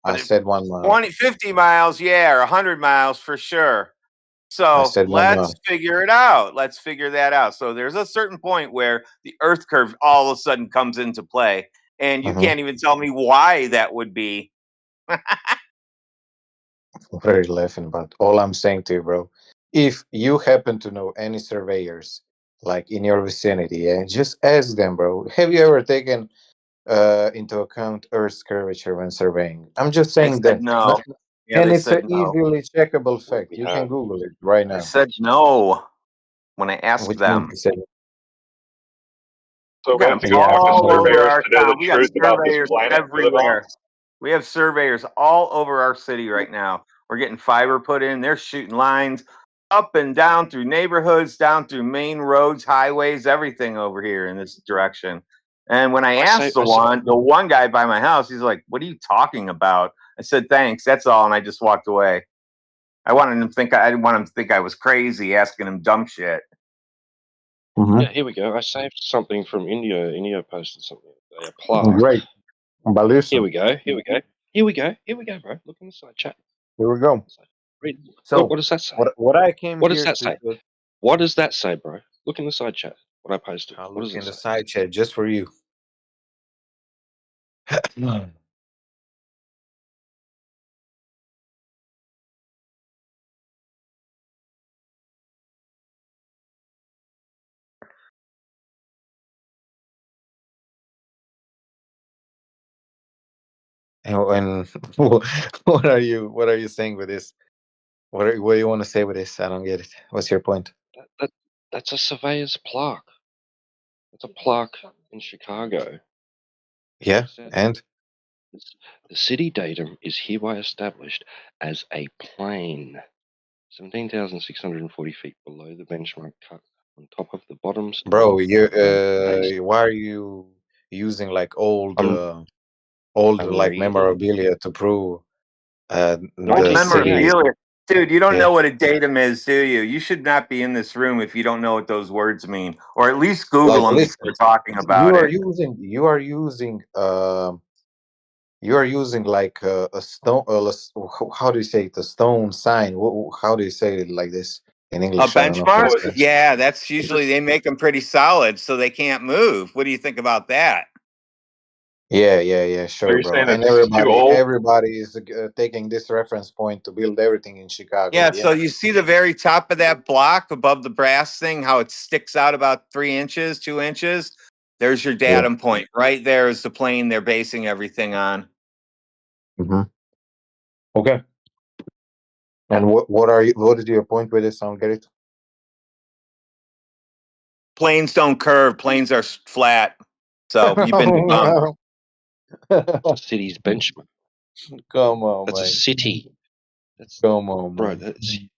I But at said 1 mile. 20, 50 miles, yeah, or 100 miles for sure. I So said 1 mile. let's figure it out. Let's figure that out. So there's a certain point where the earth curve all of a sudden comes into play, and you Mm-hmm. can't even tell me why that would be. What are you laughing about? All I'm saying to you, bro, if you happen to know any surveyors like in your vicinity, yeah, just ask them, bro. Have you ever taken into account Earth's curvature when surveying? I'm just I saying said that, no. Yeah, and they it's an said no. easily checkable Well, fact. we You can have. Google it right I now. said no when I asked Which means them. you said So We got wait, them do you want the all over surveyors our to know the town. We got truth about this surveyors planet we live on? everywhere. We have surveyors all over our city right now. We're getting fiber put in. They're shooting lines up and down through neighborhoods, down through main roads, highways, everything over here in this direction. And when I asked the one guy by my house, he's like, "What are you talking about?" I said, "Thanks, that's all," and I just walked away. I didn't want him to think I was crazy asking him dumb shit. Yeah, here we go. I saved something from India. India posted something. A plaque. great. But listen, Here we go. Here we go. Here we go. Here we go, bro. Look on the side chat. here we go. Read. So What does that say? what I came What does here that to say? What does that say, bro? Look in the side chat. What I posted. I'll What look does in it the say? side chat just for you. And what are you saying with this? What do you want to say with this? I don't get it. What's your point? That's a surveyor's plaque. It's a plaque in Chicago. Yeah, and The city datum is hereby established as a plane 17,640 feet below the benchmark cut on top of the bottom bro, stone base. why are you using like old I'm like reading. memorabilia to prove Old the city? 1938. memorabilia. Dude, you don't Yeah, know what a datum is, do you? You should not be in this room if you don't know what those words mean, or at least Google like them listen, before talking about it. you are using like a stone. How do you say it? A stone sign. How do you say it like this in A English? I don't know. benchmark? So is Yeah, that's it, usually they make them pretty solid so they can't move. What do you think about that? Yeah, so sure, you're bro. saying And it's too old? everybody is taking this reference point to build everything in Chicago. Yeah, Yeah, so you see the very top of that block above the brass thing, how it sticks out about 3 inches, 2 inches? There's your yeah. datum point. Right there is the plane they're basing everything on. Hmm. Okay. And what is your point with this? I don't get it. Planes don't curve, planes are flat. So you've been debunked. It's a city's benchmark. Come on, That's a man. city. That's Come on, bro. man.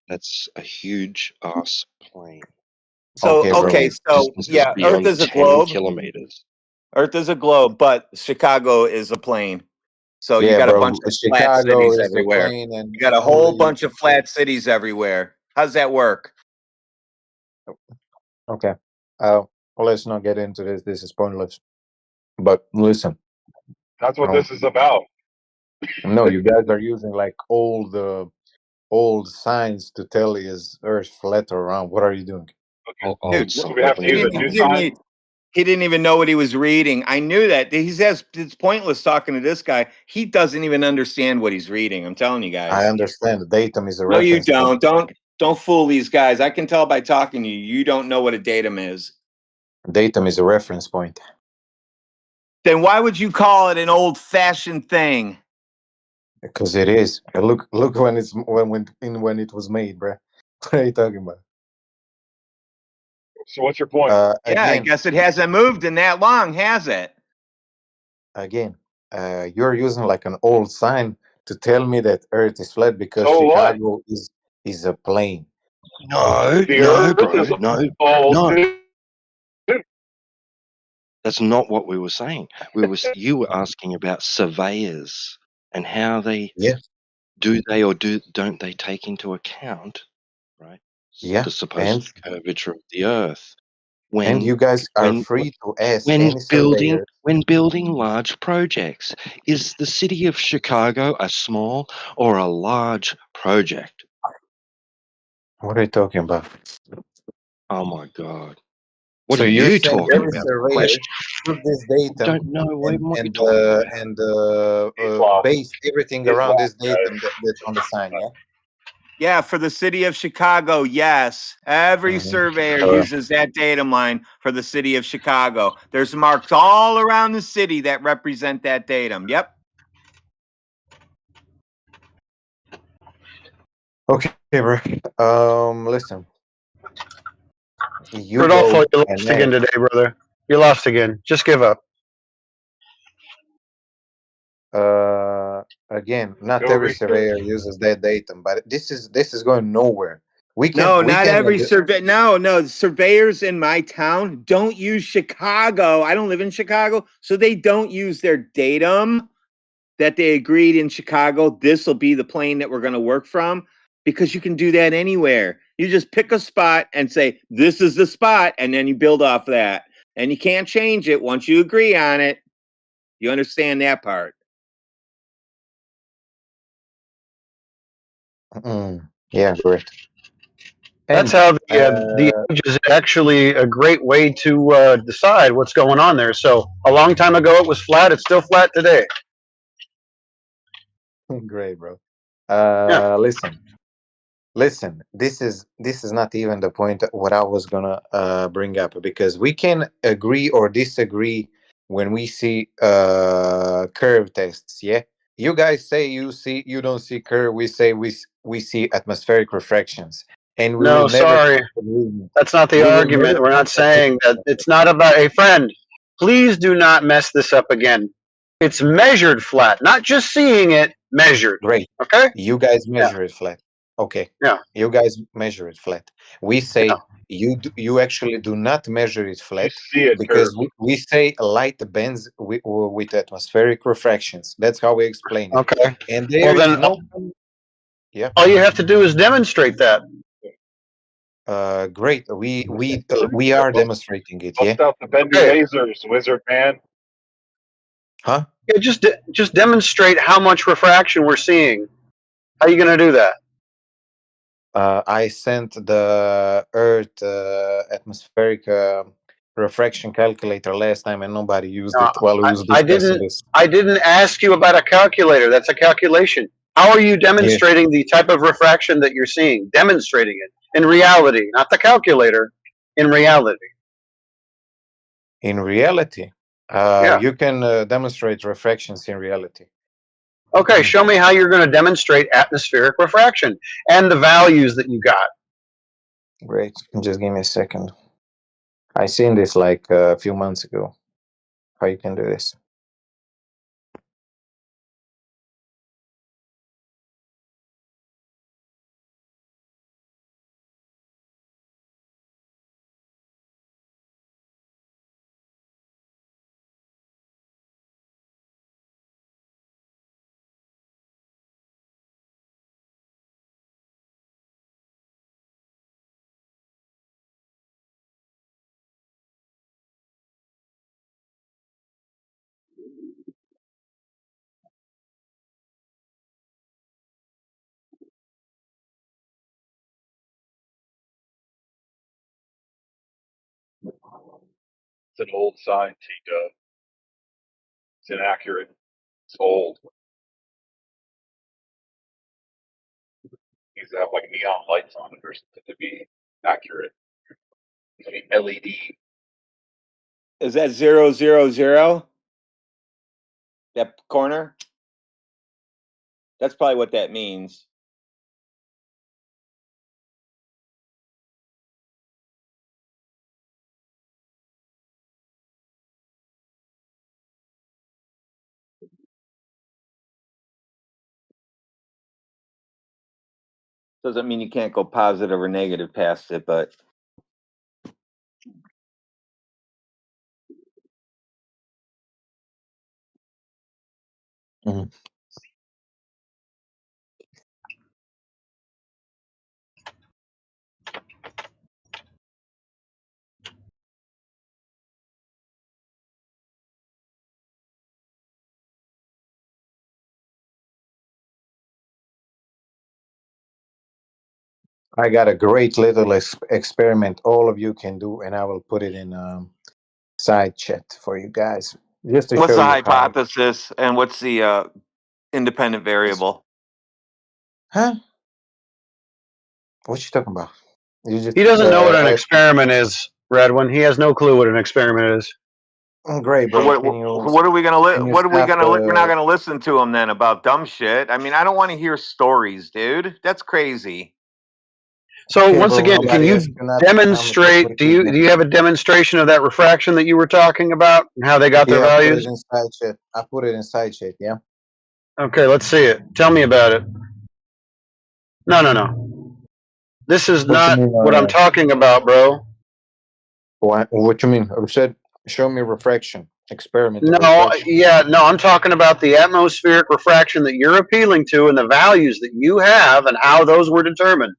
That's a huge ass plane. So Okay, bro. okay, so This is yeah, Earth beyond is a 10 globe. kilometers. Earth is a globe, but Chicago is a plane. So you Yeah, got a bro. bunch of flat Chicago cities is the everywhere. plane, and You got a whole only. bunch of flat cities everywhere. How's that work? Okay. Let's not get into this. This is pointless. But listen, That's what um, this is about. no, you guys are using like old signs to tell is Earth flat or round. What are you doing? Dude, Old Do we have to sign. use a new sign? he didn't even know what he was reading. I knew that. He says it's pointless talking to this guy. He doesn't even understand what he's reading. I'm telling you I guys. understand. Datum is a No, you reference point. Don't fool these guys. I can tell by talking to you. You don't know what a datum is. Datum is a reference point. Then why would you call it an old-fashioned thing? Because it is. Look when when it was made, bruh. What are you talking about? So what's your point? Yeah, I Again, guess it hasn't moved in that long, has it? again, you're using like an old sign to tell me that Earth is flat because So what? Chicago is a plane. No, The no, Earth bro. is No, old no. too. That's not what we were saying. You were asking about surveyors and how they Yeah, don't they take into account, right, yeah, the supposed curvature of the Earth and when you guys are when free to ask any surveyor. when building large projects. Is the city of Chicago a small or a large project? What are you talking about? Oh my God! What So are you're you saying talking every about? surveyor Question. took this I don't datum know and what you're and talking uh, about. and He's lost. based everything He's around lost, this datum guys. that's on the sign. Yeah. Yeah, for the city of Chicago, yes. Every Mhm. surveyor Correct. uses that datum line for the city of Chicago. There's marks all around the city that represent that datum. Yep. Okay, bro. Listen, you Rodolfo, go you and lost again ask. today, brother. You lost again. Just give up. Uh, Again, not Go every research. surveyor uses that datum, but this is going nowhere. We can No, we not can every survey. No, no. Surveyors in my town don't use Chicago. I don't live in Chicago, so they don't use their datum that they agreed in Chicago. This will be the plane that we're going to work from because you can do that anywhere. You just pick a spot and say, this is the spot, and then you build off that. And you can't change it once you agree on it. You understand that part. Yeah, great. That's And how the age is actually a great way to decide what's going on there. So a long time ago it was flat. It's still flat today. great, bro. Yeah. Listen, this is not even the point what I was gonna bring up, because we can agree or disagree when we see curve tests. Yeah, you guys say you don't see curve. We say we see atmospheric refractions, and we will No, never sorry. come to agreement. That's not the We will never argument. We're come not to saying that. agreement. It's not about a friend. Please do not mess this up again. It's measured flat, not just seeing it, measured. Great. Okay? You guys Yeah. measure it flat. Okay. Yeah. You guys measure it flat. We Yeah. say you actually do not measure it You flat see it because curved. we say light bends with atmospheric refractions. That's how we explain it. Okay. And Well, there is then no, yeah. all you have to do is demonstrate that. Great. We are demonstrating it. Yeah. Bust out the bendy Okay. lasers, wizard man. Huh? Yeah, just demonstrate how much refraction we're seeing. How are you going to do that? I sent the Earth atmospheric refraction calculator last time, and nobody used No, it while we was I discussing didn't. this. I didn't ask you about a calculator. That's a calculation. How are you Yeah. demonstrating the type of refraction that you're seeing? Demonstrating it in reality, not the calculator. In reality. In reality, Yeah. you can demonstrate refractions in reality. Okay. Show me how you're going to demonstrate atmospheric refraction and the values that you got. Great. Just give me a second. I seen this like a few months ago. How you can do this? It's an old science, T-Dub. It's inaccurate. It's old. Needs to have like neon lights on it or something to be accurate. I mean, LED. Is that 000? That corner? That's probably what that means. Doesn't mean you can't go positive or negative past it, but Mhm. I got a great little experiment all of you can do, and I will put it in side chat for you guys, just to what's show the you how. hypothesis and what's the independent variable? Huh? What you talking about? You just He doesn't know what an experiment is, Redwin. He has no clue what an experiment is. great, bro. What, Can you what are we gonna can you what are we stop gonna we're not the? gonna listen to him then about dumb shit? I mean, I don't want to hear stories, dude. That's crazy. So Okay, once bro. again, can Nobody you asked you nothing. I'm gonna put demonstrate? it Do in you have a demonstration of that refraction that you were talking about and how they got their Yeah, I put values? it in side chat. I put it in side chat. Yeah. Okay, let's see it. Tell me about it. No. This is What you not mean? what I'm talking about, bro. What you mean? I said, show me refraction. Experiment of No, refraction. yeah, no, I'm talking about the atmospheric refraction that you're appealing to and the values that you have and how those were determined.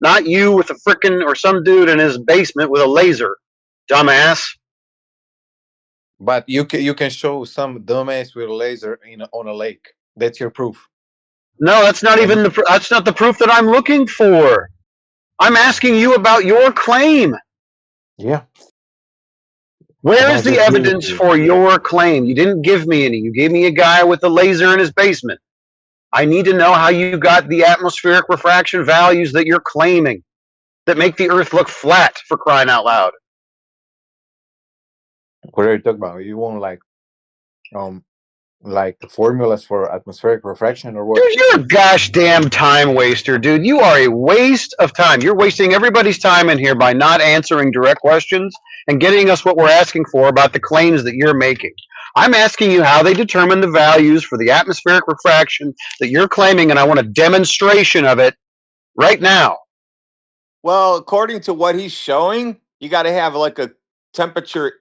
Not you with a frickin' or some dude in his basement with a laser, dumbass. But you can show some dumbass with a laser on a lake. That's your proof. No, that's not And even that's not the proof that I'm looking for. I'm asking you about your claim. yeah, and Where I is the just give it to evidence you. for your claim? You didn't give me any. You gave me a guy with a laser in his basement. I need to know how you got the atmospheric refraction values that you're claiming that make the Earth look flat, for crying out loud. What are you talking about? You want like formulas for atmospheric refraction or what? Dude, you're a gosh damn time waster, dude. You are a waste of time. You're wasting everybody's time in here by not answering direct questions and getting us what we're asking for about the claims that you're making. I'm asking you how they determine the values for the atmospheric refraction that you're claiming, and I want a demonstration of it right now. Well, according to what he's showing, you got to have like a temperature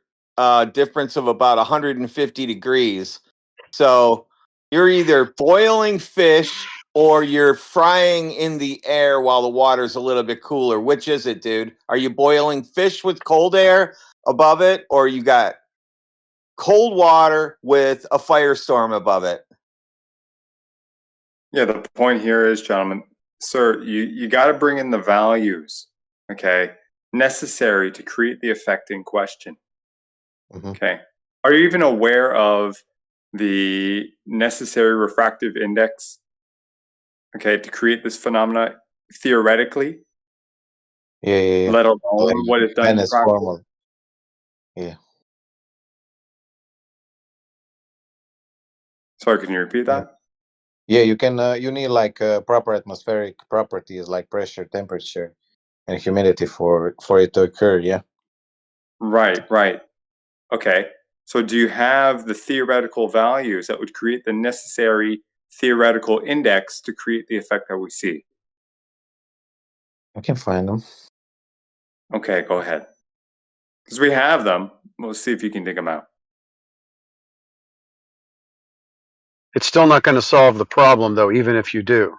difference of about 150 degrees. So you're either boiling fish or you're frying in the air while the water's a little bit cooler. Which is it, dude? Are you boiling fish with cold air above it, or you got cold water with a firestorm above it? Yeah, the point here is, gentlemen, sir, you got to bring in the values, okay, necessary to create the effect in question. Okay. Are you even aware of the necessary refractive index, okay, to create this phenomena theoretically, Yeah. let alone Like what is done in Venice practice? formula. Yeah. Sorry, can you repeat that? Yeah, you can. You need like proper atmospheric properties like pressure, temperature, and humidity for it to occur. Yeah. Right. Okay. So do you have the theoretical values that would create the necessary theoretical index to create the effect that we see? I can find them. Okay, go ahead. Because we have them. We'll see if you can dig them out. It's still not going to solve the problem, though, even if you do.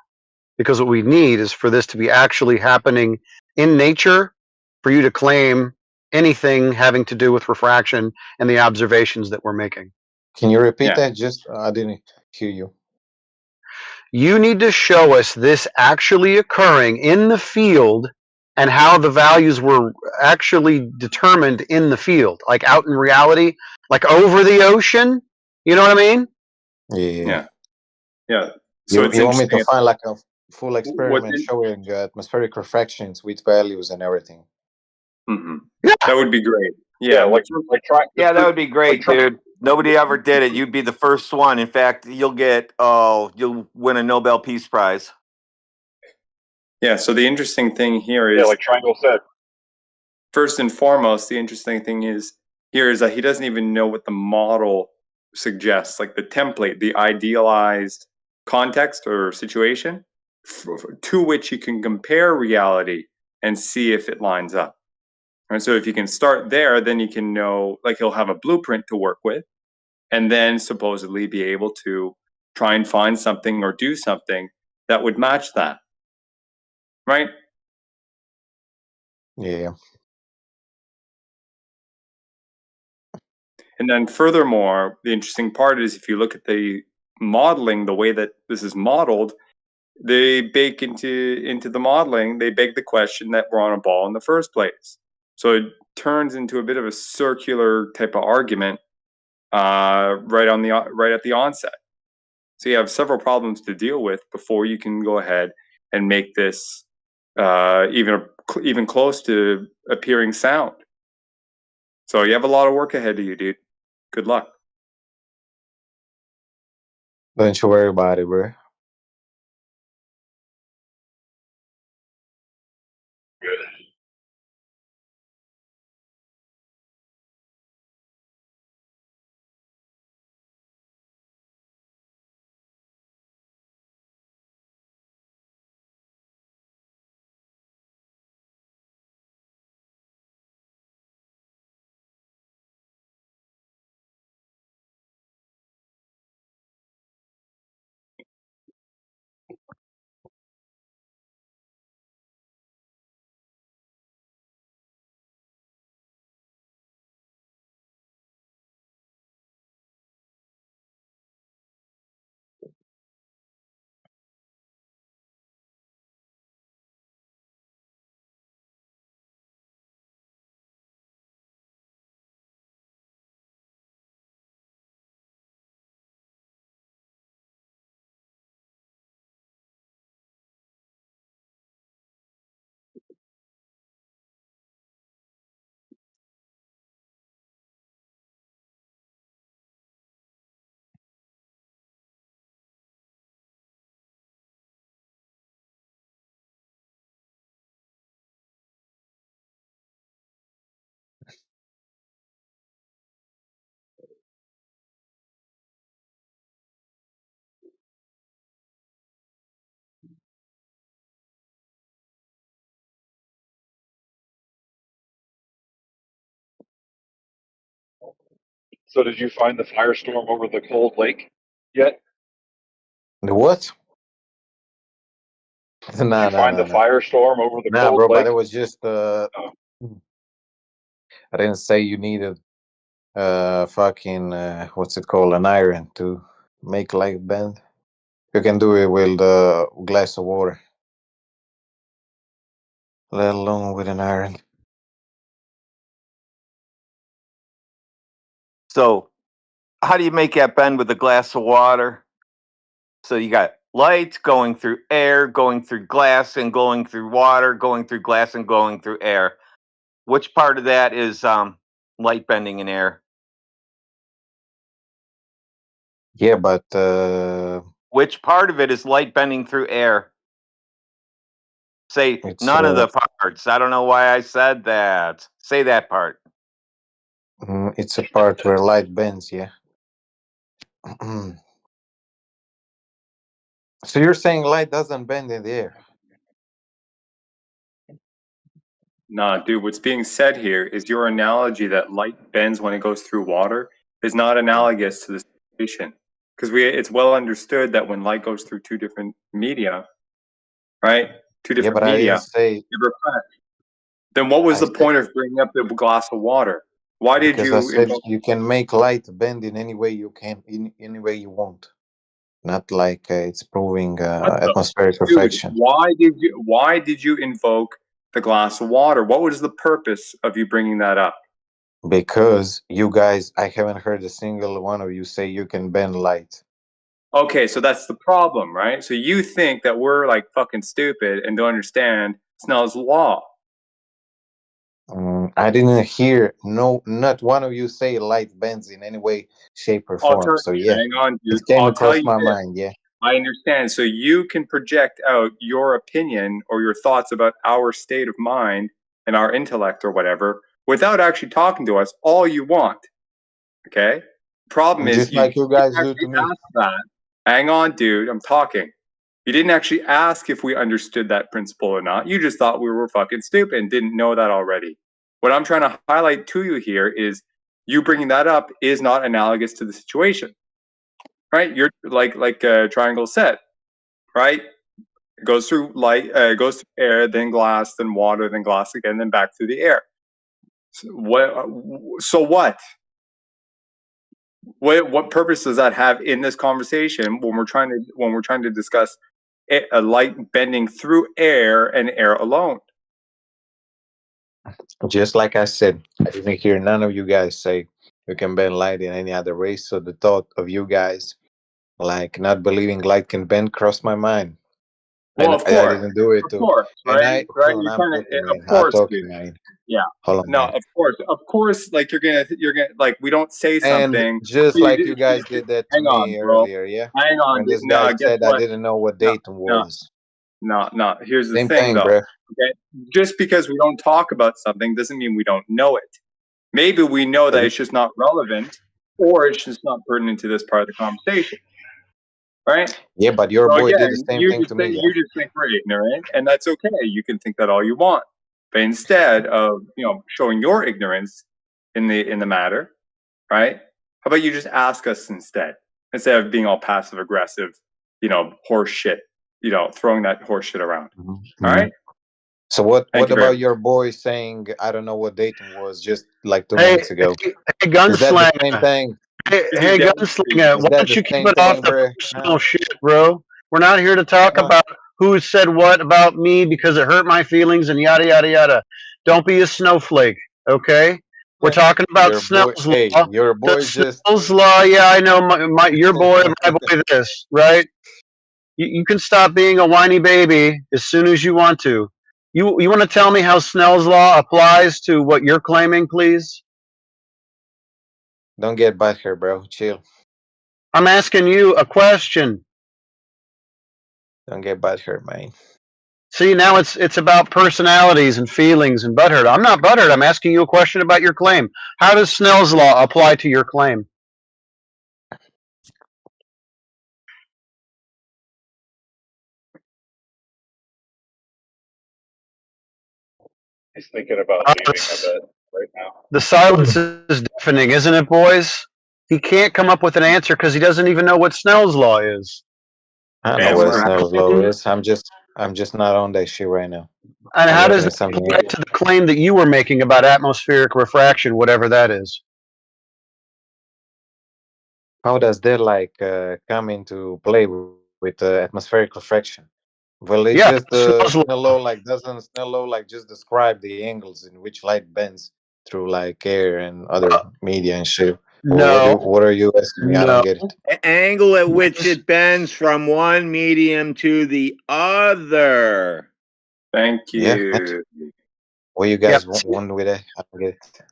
Because what we need is for this to be actually happening in nature for you to claim anything having to do with refraction and the observations that we're making. Can you repeat Yeah. that? Just I didn't hear you. You need to show us this actually occurring in the field and how the values were actually determined in the field, like out in reality, like over the ocean. You know what I mean? Yeah. Yeah. So it's You want me to interesting. find like a full What's experiment in, showing atmospheric refractions with values and everything? mm-hmm. Yeah. That would be great. Yeah, Yeah. Yeah, that would be great, dude. Nobody ever did it. You'd be the first one. In fact, you'll win a Nobel Peace Prize. Yeah. So the interesting thing here is, like Triangle said. first and foremost, the interesting thing is here is that he doesn't even know what the model suggests, like the template, the idealized context or situation to which you can compare reality and see if it lines up. And so if you can start there, then you can know, like he'll have a blueprint to work with, and then supposedly be able to try and find something or do something that would match that. Right? Yeah. And then furthermore, the interesting part is if you look at the modeling, the way that this is modeled, they bake into the modeling, they beg the question that we're on a ball in the first place. So it turns into a bit of a circular type of argument right at the onset. So you have several problems to deal with before you can go ahead and make this even close to appearing sound. So you have a lot of work ahead of you, dude. Good luck. Don't you worry about it, bro. So did you find the firestorm over the cold lake yet? The what? Did Nah, you find the firestorm over the cold bro. But it lake? was just I didn't say you needed fucking what's it called, an iron to make light bend. You can do it with a glass of water, let alone with an iron. So, how do you make that bend with a glass of water? So you got light going through air, going through glass, and going through water, going through glass, and going through air. Which part of that is light bending in air? Yeah, but Which part of it is light bending through air? Say it's none of the parts. I don't know why I said that. Say that part. it's a part where light bends. Yeah. So you're saying light doesn't bend in the air? Nah, dude, what's being said here is your analogy that light bends when it goes through water is not analogous to the situation. Because it's well understood that when light goes through two different media, right? Two Yeah, different but I media, didn't say. it refracts. Then what was the point of bringing up the glass of water? Why did Because I you said invoke? you can make light bend in any way you can, in any way you want. Not like it's proving What the atmospheric dude? reflection. Why did you invoke the glass of water? What was the purpose of you bringing that up? Because you guys, I haven't heard a single one of you say you can bend light. Okay, so that's the problem, right? So you think that we're like fucking stupid and don't understand Snell's law. I didn't hear not one of you say light bends in any way, shape, or form. So yeah, Hang on, it dude. came I'll tell across you my this. mind. Yeah. I understand. So you can project out your opinion or your thoughts about our state of mind and our intellect or whatever without actually talking to us all you want. Okay? Problem is Just you like you didn't guys do actually to me. ask that. Hang on, dude. I'm talking. You didn't actually ask if we understood that principle or not. You just thought we were fucking stupid and didn't know that already. What I'm trying to highlight to you here is you bringing that up is not analogous to the situation. Right? You're like Triangle said, right? It goes through light, goes through air, then glass, then water, then glass again, then back through the air. So what? What purpose does that have in this conversation when we're trying to discuss a light bending through air and air alone? Just like I said, I didn't hear none of you guys say you can bend light in any other way. So the thought of you guys like not believing light can bend crossed my mind. Well, And of I course, didn't do it too. And right? I hold on, You're I'm trying to, talking, of man. I'm course, talking, dude. man. Yeah. Hold on, No, man. of course. Like you're gonna like we don't say And something. just like you guys did that to Hang on, me bro. earlier, yeah? Hang on, When dude. this No, guy guess said I what? didn't know what datum was. No. Here's the Same thing, thing, though. bro. Okay, just because we don't talk about something doesn't mean we don't know it. Maybe we know that it's just not relevant, or it's just not pertinent to this part of the conversation, right? Yeah, but your So boy did the again, same thing to me, yeah? you just think we're ignorant, and that's okay. You can think that all you want, but instead of showing your ignorance in the matter, right? How about you just ask us instead of being all passive aggressive, horse shit, throwing that horse shit around. Mm-hmm. All right. So what Thank you very about much. your boy saying I don't know what datum was just like 2 Hey, minutes ago? hey, Is that the same gunslinger. thing? Hey, gunslinger. Is Why that don't the you keep same it off thing, the bro? personal shit, bro? We're not here to talk Huh? about who said what about me because it hurt my feelings and yada yada yada. Don't be a snowflake, okay? We're talking about Your boy, Snell's hey, law. your boy Does just Snell's law? Yeah, I know your boy, my boy. This right? You can stop being a whiny baby as soon as you want to. You want to tell me how Snell's law applies to what you're claiming, please? don't get back here, bro. Chill. I'm asking you a question. Don't get back here, man. See, now it's about personalities and feelings and butthurt. I'm not butthurt. I'm asking you a question about your claim. How does Snell's law apply to your claim? He's thinking about leaving a bit right now. The silence is deafening, isn't it, boys? He can't come up with an answer because he doesn't even know what Snell's law is. I don't know what Snell's law is. I'm just not on that shit right now. And I'm how does looking at that something apply else. to the claim that you were making about atmospheric refraction, whatever that is? How does that like come into play with atmospheric refraction? Well, it's Yeah, just Snell's Snell law. law like doesn't Snell law like just describe the angles in which light bends through like air and other media and shit. Or No, what are you asking me? I don't no. get it. Angle at which it bends from one medium to the other. Thank Yeah. you. What you Yeah, guys want with it? I don't get it.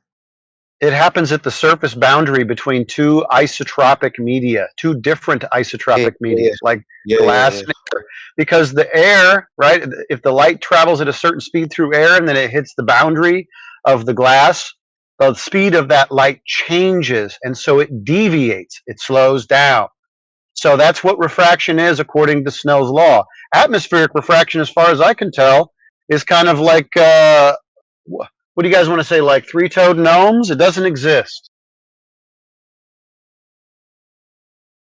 it happens at the surface boundary between two isotropic media, two different isotropic media, like glass and air. Because the air, right, if the light travels at a certain speed through air and then it hits the boundary of the glass, the speed of that light changes. And so it deviates, it slows down. So that's what refraction is according to Snell's law. Atmospheric refraction, as far as I can tell, is kind of like what do you guys want to say, like three-toed gnomes? It doesn't exist.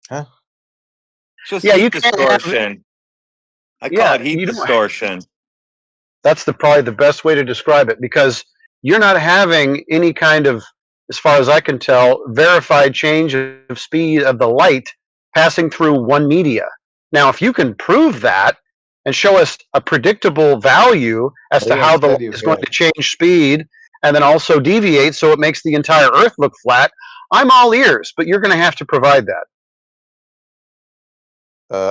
Huh? Just Yeah, you heat can't have. distortion. I call Yeah, it heat you don't. distortion. That's probably the best way to describe it because you're not having any kind of as far as I can tell, verified change of speed of the light passing through one media. Now, if you can prove that and show us a predictable value as I to even how the light said you is going can. to change speed and then also deviate so it makes the entire Earth look flat, I'm all ears, but you're going to have to provide that.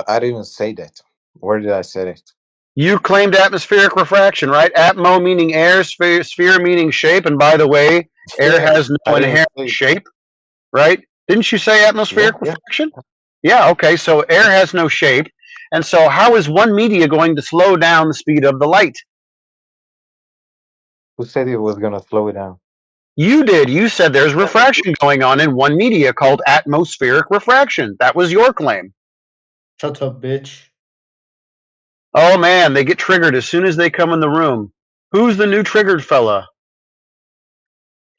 I didn't say that. Where did I say it? You claimed atmospheric refraction, right? Atmo meaning air, sphere meaning shape, and by the way, air Yeah, has I no didn't inherent say it. shape, right? Didn't you say Yeah, atmospheric yeah. refraction? Yeah, okay, so air has no shape. And so how is one media going to slow down the speed of the light? Who said it was gonna slow it down? You did. You said there's refraction going on in one media called atmospheric refraction. That was your claim. Shut up, bitch. Oh man, they get triggered as soon as they come in the room. Who's the new triggered fella?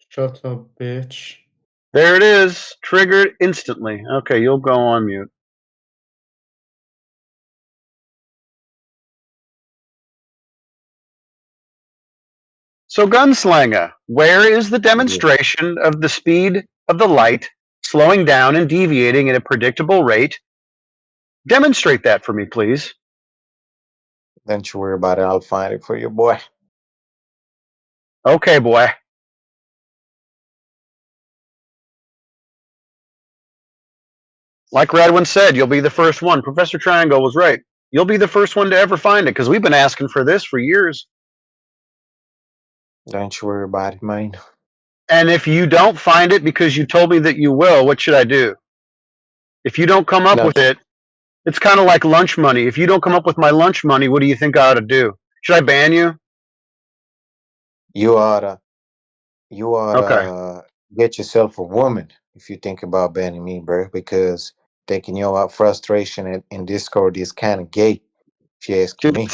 Shut up, bitch. There it is. Triggered instantly. Okay, you'll go on mute. So, Gunslinger, where is the Yeah. demonstration of the speed of the light slowing down and deviating at a predictable rate? Demonstrate that for me, please. Don't you worry about it. I'll find it for you, boy. Okay, boy. Like Radwin said, you'll be the first one. Professor Triangle was right. You'll be the first one to ever find it because we've been asking for this for years. Don't you worry about it, man. And if you don't find it because you told me that you will, what should I do? If you don't come up with Nothing. it, it's kind of like lunch money. If you don't come up with my lunch money, what do you think I ought to do? Should I ban you? You Okay. oughta get yourself a woman if you think about banning me, bro, because taking your out frustration in Discord is kind of gay, if you ask Dude, me.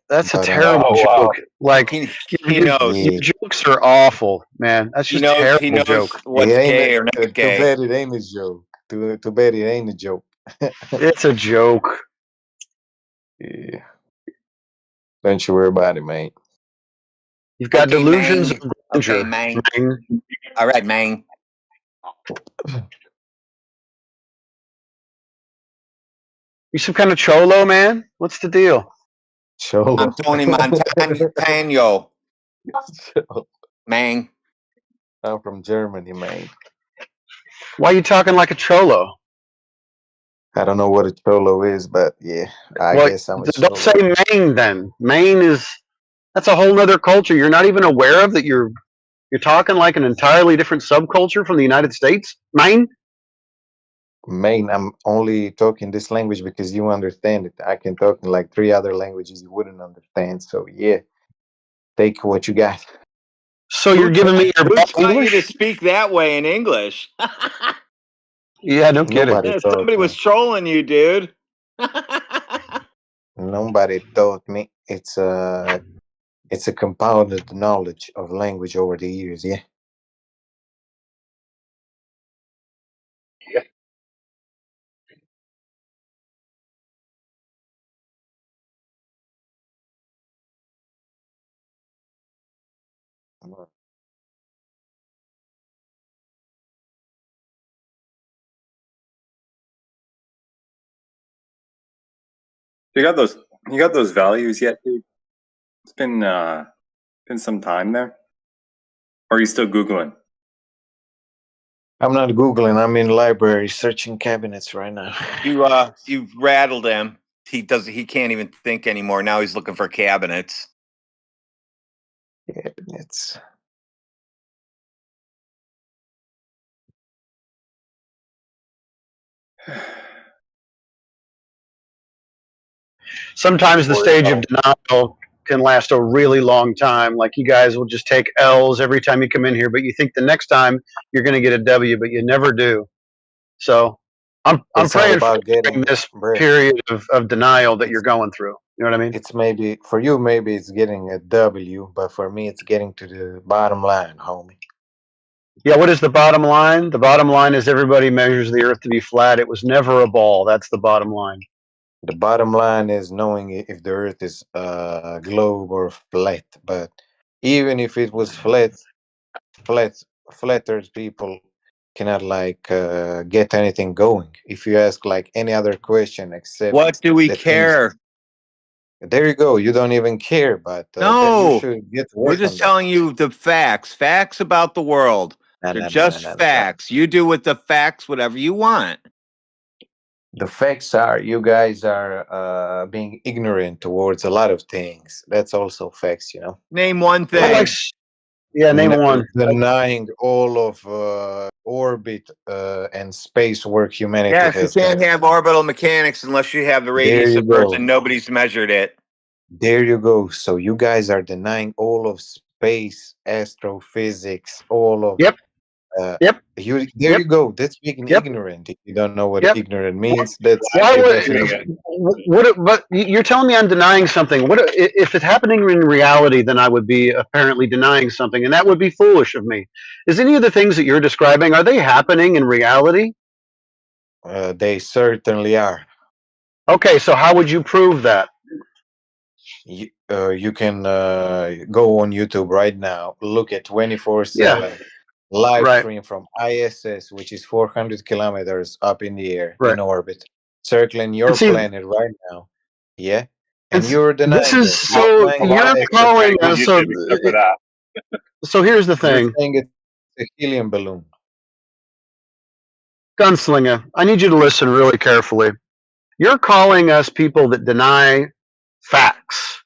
that's a But terrible Oh wow. joke. Like He knows. your yeah, jokes are awful, man. That's He just knows. He terrible knows joke. it what's ain't. gay or not Too gay. bad it ain't a joke. Too bad it ain't a joke. It's a joke. Yeah, don't you worry about it, mate. You've got Okay, delusions Mang. of Okay, grandeur, Mang. man. All right, Mang. You some kind of cholo, man? What's the deal? I'm Cholo. Tony Montano. Mang. I'm from Germany, man. Why are you talking like a cholo? I don't know what a cholo is, but yeah, I Well, guess I'm a don't say cholo. Maine then. Maine is that's a whole nother culture. You're not even aware of that. You're talking like an entirely different subculture from the United States. Maine. Main, I'm only talking this language because you understand it. I can talk in like 3 other languages you wouldn't understand. So yeah, take what you got. So you're giving me your Who best taught you to English? speak that way in English? Yeah, no kidding. Nobody Yeah, taught somebody was me. trolling you, dude. Nobody taught me. It's a compounded knowledge of language over the years. Yeah. You got those values yet, dude? It's been some time there. Or are you still Googling? I'm not Googling. I'm in library searching cabinets right now. You rattled him. He can't even think anymore. Now he's looking for cabinets. Cabinets. Sometimes the stage of denial can last a really long time. Like you guys will just take L's every time you come in here, but you think the next time you're going to get a W, but you never do. So I'm It's all praying for about you during getting, this bruh. period of denial that you're It's going through. You know what I mean? it's maybe for you, maybe it's getting a W, but for me, it's getting to the bottom line, homie. Yeah, what is the bottom line? The bottom line is everybody measures the earth to be flat. It was never a ball. That's the bottom line. The bottom line is knowing if the Earth is a globe or flat. But even if it was flat, flat earth people cannot like get anything going. If you ask like any other question except What do we the things, care? there you go. You don't even care, but that you No, should get to we're work just on that. telling you the facts about the world. No, They're no, no, no, just no. facts. You do with the facts whatever you want. The facts are you guys are being ignorant towards a lot of things. That's also facts, you know. Name one Well, like, thing. yeah, name one. Denying all of orbit and space work humanity Yes, you has done. can't have orbital mechanics unless you have the There radius you of Earth go. and nobody's measured it. There you go. So you guys are denying all of space, astrophysics, all of Yep. Yep. you. There Yep. you go. That's being Yep. ignorant. If you don't know what Yep. ignorant means, that's Why your would definition. but you're telling me I'm denying something? What if it's happening in reality? Then I would be apparently denying something, and that would be foolish of me. Is any of the things that you're describing, are they happening in reality? They certainly are. Okay, so how would you prove that? You can go on YouTube right now. Look at 24/7 live Right. stream from ISS, which is 400 kilometers up in the air Right. in orbit, circling And your see, planet right now. Yeah, and and you're this denying is that. You're so denying that you're facts. calling us. So here's the You're thing, saying it's a helium balloon. Gunslinger. I need you to listen really carefully. You're calling us people that deny facts,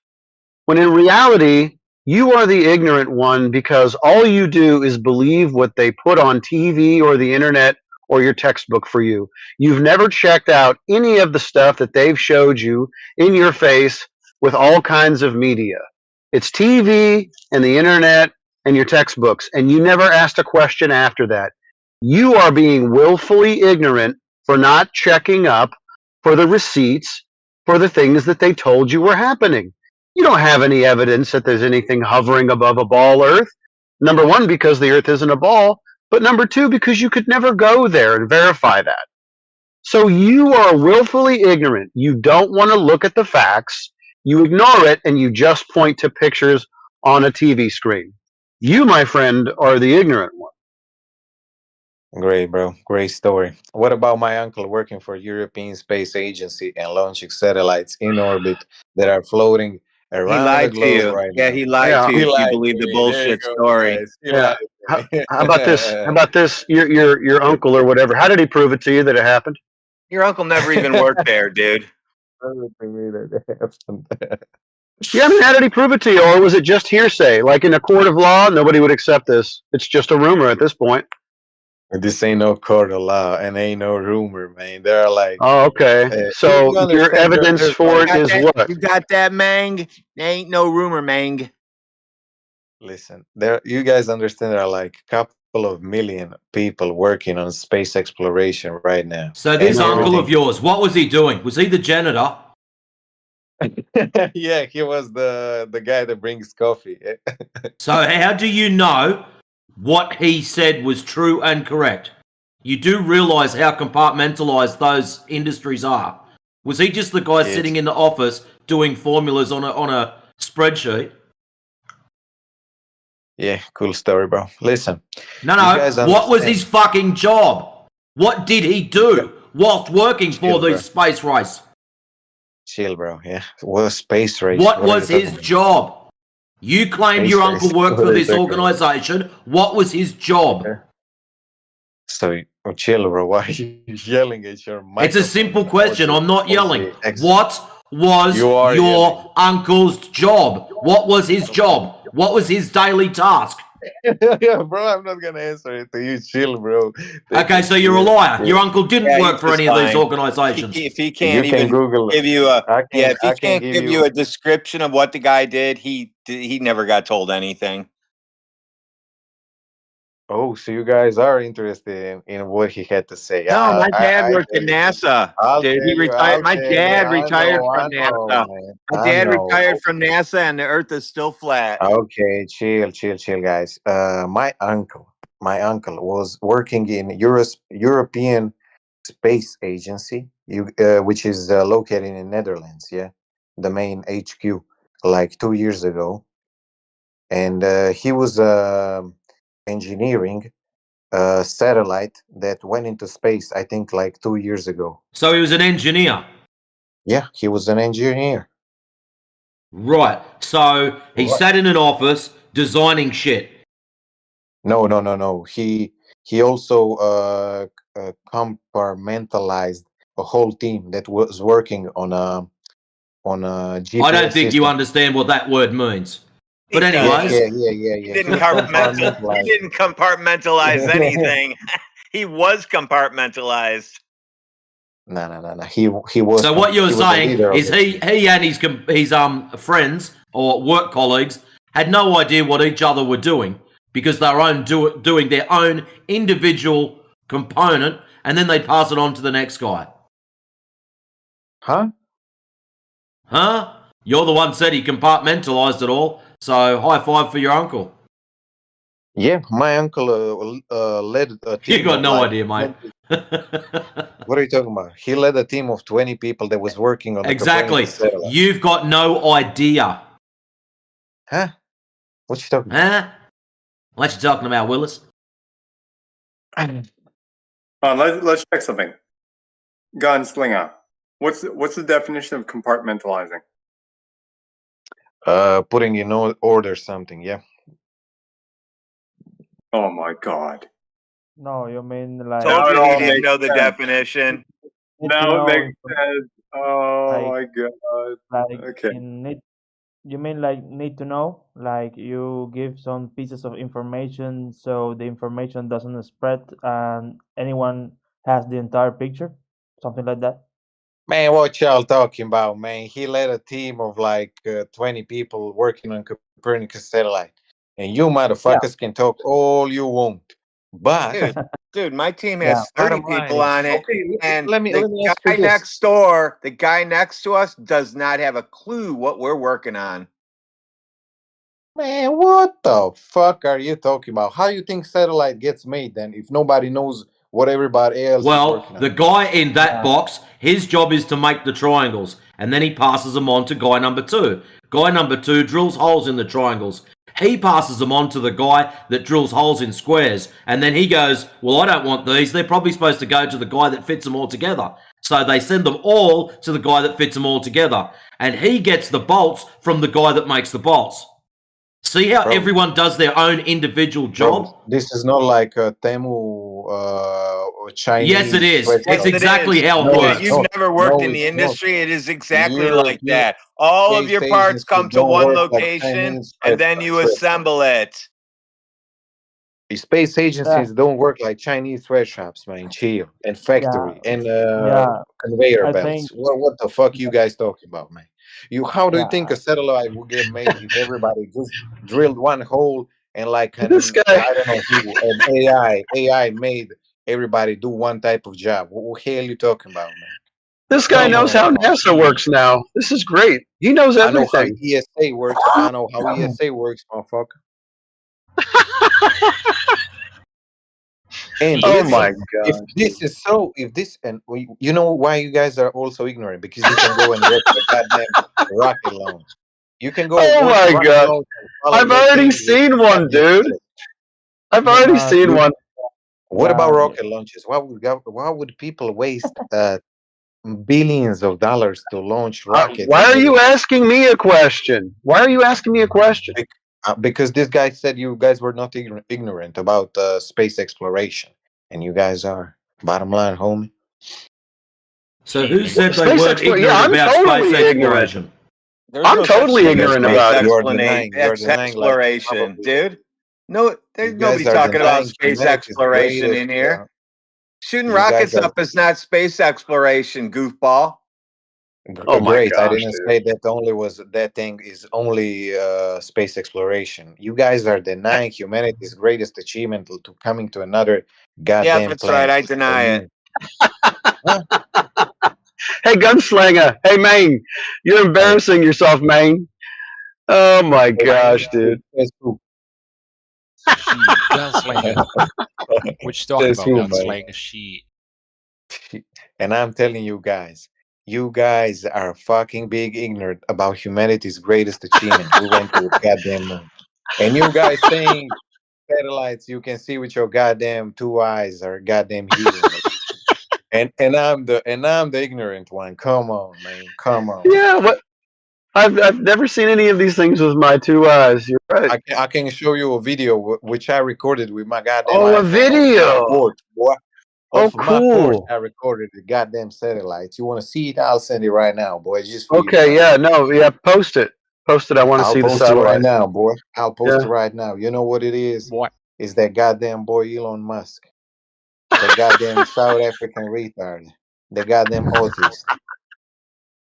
when in reality, you are the ignorant one because all you do is believe what they put on TV or the internet or your textbook for you. You've never checked out any of the stuff that they've showed you in your face with all kinds of media. It's TV and the internet and your textbooks, and you never asked a question after that. You are being willfully ignorant for not checking up for the receipts for the things that they told you were happening. You don't have any evidence that there's anything hovering above a ball Earth. Number one, because the Earth isn't a ball, but number two, because you could never go there and verify that. So you are willfully ignorant. You don't want to look at the facts. You ignore it and you just point to pictures on a TV screen. You, my friend, are the ignorant one. Great, bro. Great story. What about my uncle working for European Space Agency and launching satellites in orbit that are floating He around the lied to globe you. right Yeah, now? he lied Yeah. to He you if you lied believe to the me. There you bullshit go, story. guys. He Yeah. lied How, to how about this? How me. about this? Your uncle or whatever. How did he prove it to you that it happened? Your uncle never even worked there, dude. Yeah, I mean, how did he prove it to you, or was it just hearsay? Like in a court of law, nobody would accept this. It's just a rumor at this point. This ain't no court of law and ain't no rumor, man. They're like, Oh, okay. you So your understand? evidence There's for like, it is what? You got that, Mang? There ain't no rumor, Mang. listen, there. You guys understand? There are like a couple of million people working on space exploration right now. So this And uncle everything. of yours, what was he doing? Was he the janitor? Yeah, he was the guy that brings coffee. So how do you know what he said was true and correct? You do realize how compartmentalized those industries are. Was he just the guy It's sitting in the office doing formulas on a spreadsheet? yeah, cool story, bro. Listen, No, you guys no. What was understand? his fucking job? What did he do whilst working for Chill, the bro. space race? Chill, bro. Yeah, what a space race? What What are you was his talking about? job? You claimed your Space uncle race? worked What for are you this talking about? organization. What was his job? So, chill, bro. Why are you yelling at your It's a microphone? simple You know question. I'm not what's yelling. the ex? What was You are yelling. your uncle's job? What was his job? What was his daily task? Yeah, bro. I'm not gonna answer it to you. Chill, bro. Take Okay, it so you're a chill. liar. Your Chill. uncle didn't Yeah, work he's for just any of these lying. organizations. If he You can't can even Google it. give you a I if he can can't give give you. you a description of what the guy did, he never got told anything. Oh, so you guys are interested in what he had to say? No, my dad I worked tell at you. NASA. I'll Dude, he tell you. retired. I'll My tell you. dad I retired know. from I know, NASA. man. My I dad know. retired from NASA, and the Earth is still flat. Okay, chill, guys. My uncle was working in European Space Agency, which is located in Netherlands. Yeah, the main HQ, like 2 years ago, and he was engineering satellite that went into space, I think like 2 years ago. So he was an engineer. Yeah, he was an engineer. Right. So he Right. sat in an office designing shit. No. He also compartmentalized a whole team that was working on a GPS I don't think you system. understand what that word means. But He anyways, does. Yeah. He didn't He He compartmentalized. didn't compartmentalize anything. He was compartmentalized. No. He was so what you're he was the saying leader of is the team. he and his friends or work colleagues had no idea what each other were doing because they were doing their own individual component, and then they pass it on to the next guy. Huh? You're the one said he compartmentalized it all, so high five for your uncle. Yeah, my uncle led a team. You got of no like idea, mate. 20 What are you talking about? He led a team of 20 people that was working on the Exactly. Copernicus satellite. You've got no idea. Huh? What you talking about? Huh? What you talking about, Willis? Let's check something. Gunslinger. What's the definition of compartmentalizing? Putting in order something. Yeah. Oh my god. No, you mean like Told Now it you he all didn't makes know the sense. definition. need to Now it know makes sense. Oh like my god. like Okay. in need you mean like need to know, like you give some pieces of information so the information doesn't spread and anyone has the entire picture, something like that. Man, what y'all talking about, man? He led a team of like 20 people working on Copernicus satellite. And you motherfuckers can talk all you want. But Dude, my team Yeah. has 30 bottom line people is, on it, okay, and let me the ask you guy this. next door, the guy next to us, does not have a clue what we're working on. Man, what the fuck are you talking about? How you think satellite gets made then if nobody knows what everybody else is Well, working the on? guy in that box, his job is to make the triangles, and then he passes them on to guy number 2. Guy number 2 drills holes in the triangles. He passes them on to the guy that drills holes in squares, and then he goes, well, I don't want these. They're probably supposed to go to the guy that fits them all together. So they send them all to the guy that fits them all together, and he gets the bolts from the guy that makes the bolts. See how everyone does their own individual job? Bro, this is not like a Temu or Chinese. Yes, it is. sweatshop. It's exactly how it No, works. You've never worked in it's the not. industry. It is exactly Your like that. All of your space parts agencies come to don't one work like location, Chinese and then you sweatshops. assemble it. Space agencies don't work like Chinese sweatshops, man. Chill. And factory and conveyor I belts. think What the fuck you guys talking about, man? How do you yeah. think a satellite will get made if everybody just drilled one hole and like This guy. I don't know who an AI made everybody do one type of job? What the hell you talking about, man? This guy knows how NASA works now. This is great. He knows I know how everything. ESA works. I know how ESA works, motherfucker. And Oh listen, my if god. this is so, if this, and you know why you guys are also ignorant? Because you can go and watch the goddamn rocket launch. You can go Oh watch my rocket god. launch and follow I've that already thing with seen the one, goddamn dude. telescope. I've already seen one. What about Yeah. rocket launches? Why would people waste billions of dollars to launch rockets? Why And are you asking me a question? Why are you asking me a question? because this guy said you guys were not ignorant about space exploration, and you guys are. Bottom line, homie. So who said they Space weren't exploration. ignorant Yeah, I'm about totally space ignorant. exploration? I'm totally ignorant about it. You're denying like exploration, probably dude. No, you there's guys nobody are talking about denying space humanity's exploration greatest. in here. Shooting You guys rockets are up is not space exploration, goofball. Oh my great. I gosh, didn't dude. say that thing is only space exploration. You guys are denying humanity's greatest achievement to coming to another Yeah, goddamn that's right. planet. I deny it. Hey, gunslinger. Hey, Maine. You're embarrassing yourself, Maine. Oh my gosh, dude. Shit, gunslinger. What you talking Says about, who, man? gunslinger? Shit. And I'm telling you guys are fucking big ignorant about humanity's greatest achievement. We went to the goddamn moon. And you guys saying satellites you can see with your goddamn 2 eyes are goddamn helium. and I'm the ignorant one. Come on, man. Come on. Yeah, what? I've never seen any of these things with my 2 eyes. You're right. I can show you a video which I recorded with my goddamn Oh, a iPhone off my video. porch, boy. Oh, Off of my porch, cool. I recorded the goddamn satellites. You want to see it? I'll send it right now, boy. Just for you, Okay, man. yeah, no, yeah, post it. Post it. I want to I'll see the post it right satellite. now, boy. I'll post Yeah. it right now. You know what it is? What? It's that goddamn boy Elon Musk. That goddamn South African retard. The goddamn autist.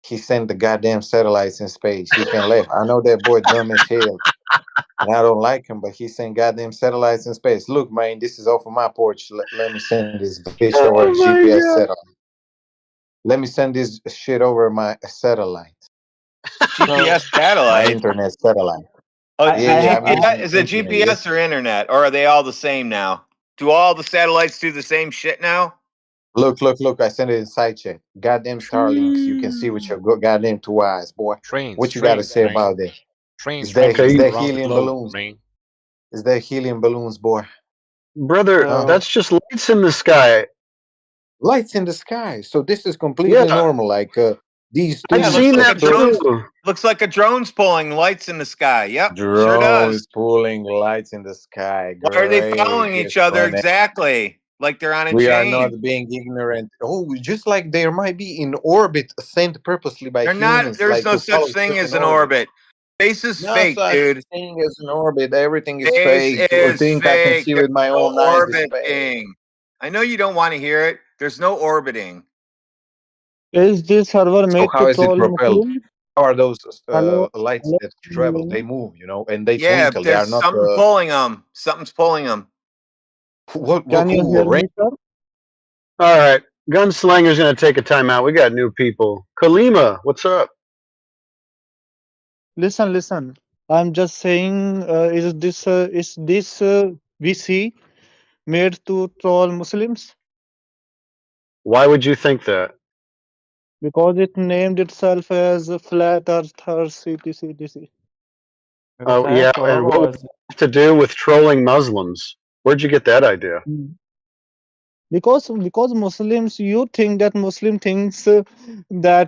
He sent the goddamn satellites in space. He can laugh. I know that boy dumb as hell. And I don't like him, but he sent goddamn satellites in space. Look, man, this is off of my porch. Let me send this bitch over a Oh my GPS god. satellite. Let me send this shit over my satellite. GPS My satellite. internet satellite. Oh, Yeah, I'm using is it internet. Yeah. GPS or internet, or are they all the same now? Do all the satellites do the same shit now? Look. I sent it in side chat. Goddamn Starlinks. You can see with your goddamn 2 eyes, boy. What you got to say about that? Is that helium balloons? Is that helium balloons, boy? Brother, that's just lights in the sky. Lights in the sky. So this is completely normal. Like these two. I've seen that too. Looks like a drone's pulling lights in the sky. Yep, sure Drones does. pulling lights in the sky. Why are they Great following each other exactly? Like they're on a We are chain. not being ignorant. Oh, just like there might be in orbit sent purposely by They're humans. not. There's like no to follow such thing certain as an orbit. Space is No fake, such dude. thing as an orbit. Everything is Space fake. I is think I can fake. see There's with my no own eyes the space. orbiting. I know you don't want to hear it. There's no orbiting. Is this server So made how to is it troll propelled? Muslims? How are those Hello? lights Hello? that Can you hear travel? They me? move, and they Yeah, twinkle. They are there's not. something pulling them. Something's pulling them. What? Can you Who? hear Rain? me, sir? All right. Gunslinger's going to take a timeout. We got new people. Kalima, what's up? Listen. I'm just saying, is this VC made to troll Muslims? Why would you think that? Because it named itself as a flat earthers, etc. Oh, yeah. And what would that have to do with trolling Muslims? Where'd you get that idea? Because Muslims, you think that Muslim thinks that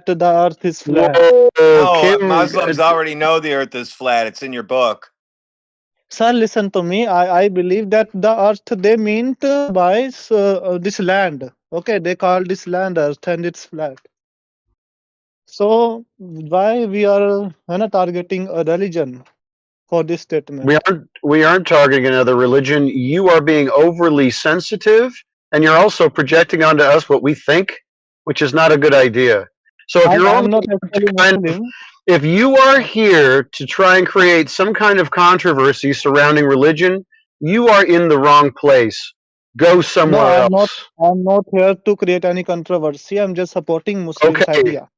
the earth is flat. No, Muslims already know the earth is flat. It's in your book. Sir, listen to me. I believe that the earth they meant by this land. Okay, they call this land earth and it's flat. So why we are targeting a religion for this statement? We aren't targeting another religion. You are being overly sensitive, and you're also projecting onto us what we think, which is not a good idea. So if you're I'm only not actually Muslim. if you are here to try and create some kind of controversy surrounding religion, you are in the wrong place. Go somewhere else. I'm not here to create any controversy. I'm just supporting Muslims' idea.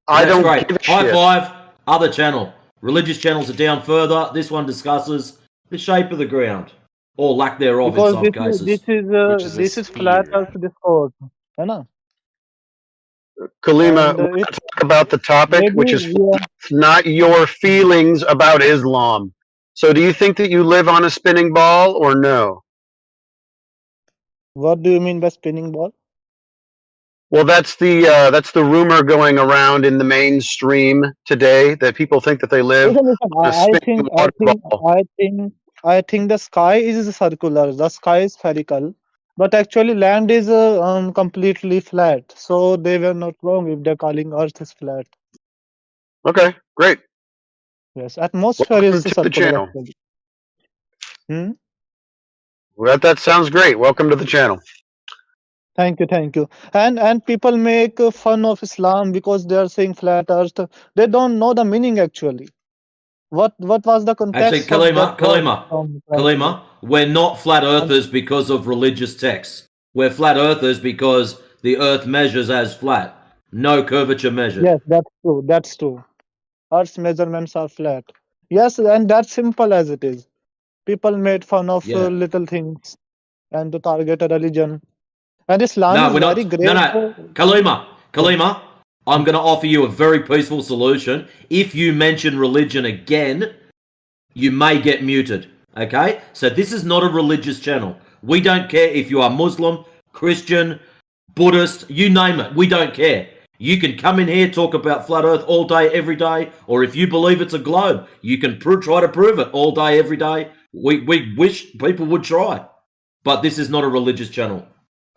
That's great. High five. Other channel. Religious channels are down further. This one discusses the shape of the ground, or lack thereof Because in some cases. this is flat earth discourse. है ना? Kalima, And we're going to talk about the topic, which is not your feelings about Islam. So do you think that you live on a spinning ball or no? What do you mean by spinning ball? Well, that's the rumor going around in the mainstream today that people think that they live Listen, on a spinning water ball. I think the sky is circular. The sky is spherical, but actually land is completely flat. So they were not wrong if they're calling Earth is flat. Okay, great. Yes, atmosphere Welcome is to the circular. channel. Hmm? Well, that sounds great. Welcome to the channel. Thank you. And people make fun of Islam because they are saying flat Earth. They don't know the meaning actually. What was the Actually, context of that word? Kalima, we're not flat earthers because of religious texts. We're flat earthers because the earth measures as flat. No curvature measured. Yes, that's true. Earth's measurements are flat. Yes, and that's simple as it is. People made fun of little things and to target a religion. And Islam No, is we're very not. great. No. Kalima, I'm going to offer you a very peaceful solution. If you mention religion again, you may get muted. Okay? So this is not a religious channel. We don't care if you are Muslim, Christian, Buddhist, you name it. We don't care. You can come in here, talk about flat earth all day, every day, or if you believe it's a globe, you can try to prove it all day, every day. We wish people would try. But this is not a religious channel.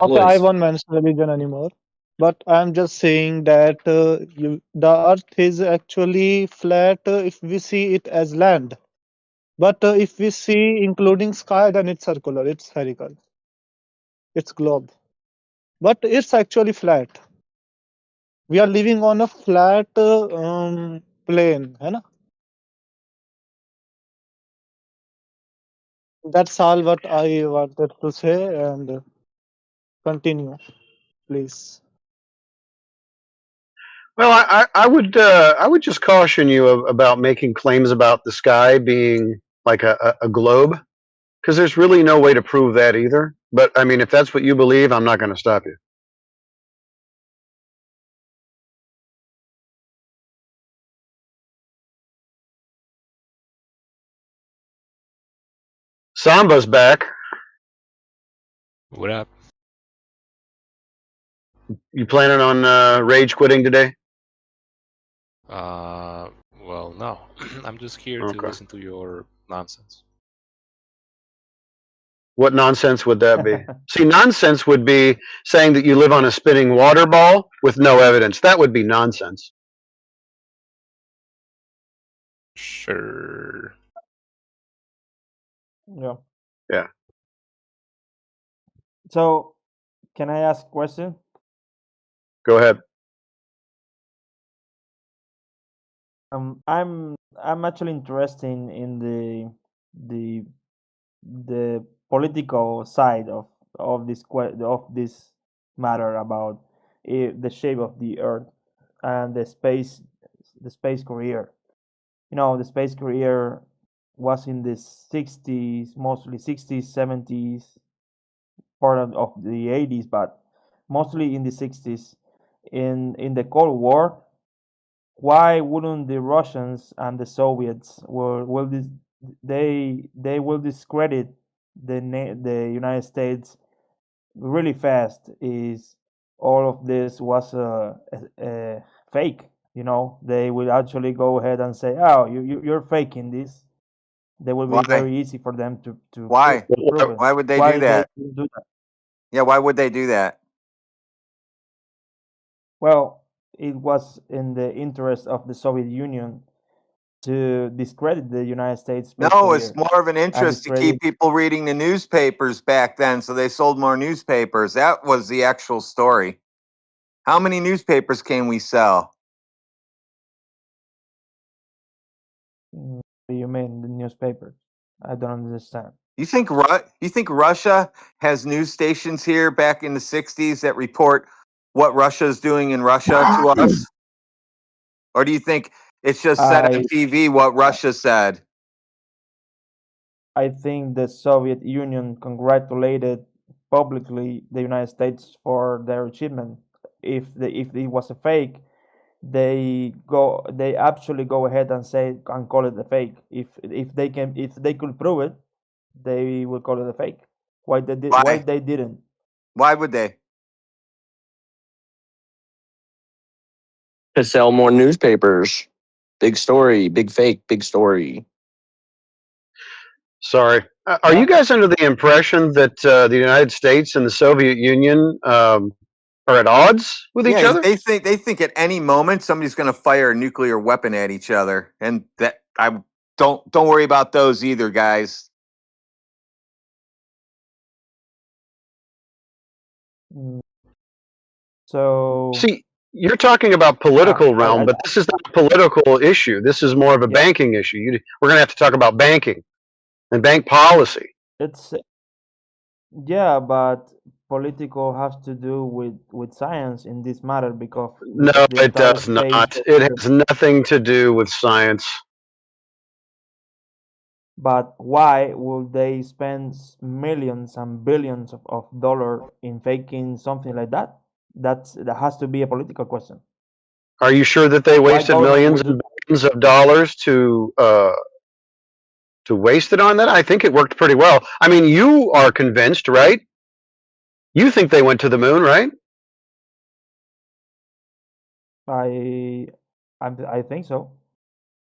Okay, I Please. won't mention religion anymore. But I'm just saying that the Earth is actually flat if we see it as land. But if we see including sky, then it's circular, it's spherical, it's globe. But it's actually flat. We are living on a flat plane, है ना? That's all what I wanted to say, and continue, please. Well, I would just caution you about making claims about the sky being like a globe, because there's really no way to prove that either. But I mean, if that's what you believe, I'm not going to stop you. Samba's back. What up? You planning on rage quitting today? Well, no. I'm just here to Okay. listen to your nonsense. What nonsense would that be? See, nonsense would be saying that you live on a spinning water ball with no evidence. That would be nonsense. Sure. Yeah. Yeah. So, can I ask a question? Go ahead. I'm actually interested in the the political side of this matter about the shape of the Earth and the space career. You know, the space career was in the 60s, mostly 60s, 70s, part of the 80s, but mostly in the 60s. In the Cold War, why wouldn't the Russians and the Soviets they will discredit the United States really fast? Is all of this was a fake? You know, they will actually go ahead and say, "Oh, you're faking this." They will be Why? very easy for them to Why? prove it. Why would they Why do they that? do that? Yeah, why would they do that? Well, it was in the interest of the Soviet Union to discredit the United States space No, it's career more of an and interest to discredit. keep people reading the newspapers back then, so they sold more newspapers. That was the actual story. How many newspapers can we sell? What do you mean the newspapers? I don't understand. You think Russia has news stations here back in the 60s that report what Russia is doing in Russia to us? Or do you think it's just said on TV what Russia said? I think the Soviet Union congratulated publicly the United States for their achievement. If it was a fake, they actually go ahead and say and call it a fake. If they could prove it, they will call it a fake. Why Why? they didn't? Why would they? To sell more newspapers. Big story, big fake, big story. Sorry. Are you guys under the impression that the United States and the Soviet Union are at odds with each Yeah, other? they think at any moment somebody's going to fire a nuclear weapon at each other, and that I don't worry about those either, guys. So See, you're talking about political realm, but this is not a political issue. This is more of a banking issue. We're going to have to talk about banking and bank policy. it's yeah, but political has to do with science in this matter because No, the it entire does space not. It has nothing to do with science. But why would they spend millions and billions of dollars in faking something like that? That has to be a political question. Are you sure that they Why wasted government millions would do and billions of dollars to To waste it on that, I think it worked pretty well. I mean, you are convinced, right? You think they went to the moon, right? I think so.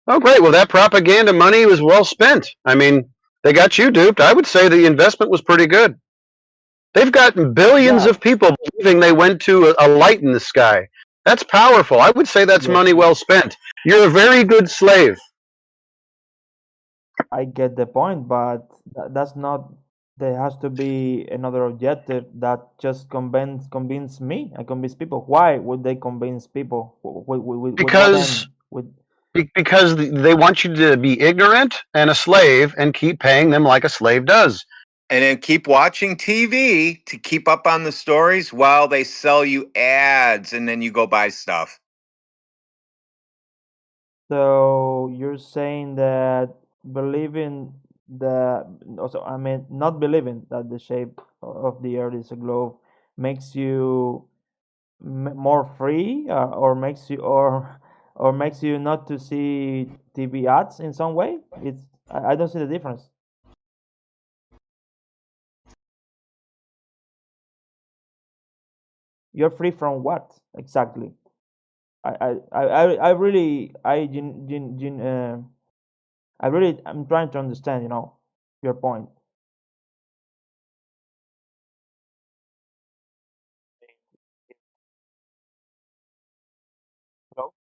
Oh, great. Well, that propaganda money was well spent. I mean, they got you duped. I would say the investment was pretty good. They've gotten billions Yeah. of people believing they went to a light in the sky. That's powerful. I would say that's Yes. money well spent. You're a very good slave. I get the point, but that's not. There has to be another objective that just convince me and convince people. Why would they convince people? With what Because end? With because they want you to be ignorant and a slave and keep paying them like a slave does. And then keep watching TV to keep up on the stories while they sell you ads, and then you go buy stuff. So you're saying that believing that also, I mean, not believing that the shape of the earth is a globe makes you more free, or makes you or makes you not to see TV ads in some way. I don't see the difference. You're free from what exactly? I really I'm trying to understand, your point. Hello?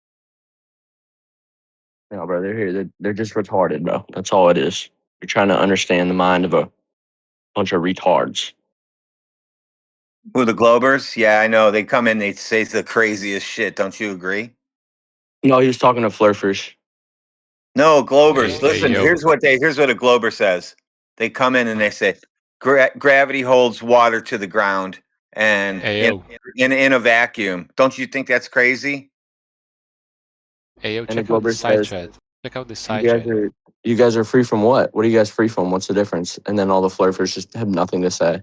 No, bro, they're here. They're just retarded, bro. That's all it is. You're trying to understand the mind of a bunch of retards. Who, the Globers? Yeah, I know. They come in, they say the craziest shit. Don't you agree? No, he was talking to flurfers. No, Globers. Hey, Listen, yo. here's what a Glober says. They come in and they say gravity holds water to the ground and Hey, yo. in a vacuum. Don't you think that's crazy? Hey, yo, And the check out the Glober side says, chat. Check out the "You side guys chat. are free from what? What are you guys free from? What's the difference?" And then all the flurfers just have nothing to say.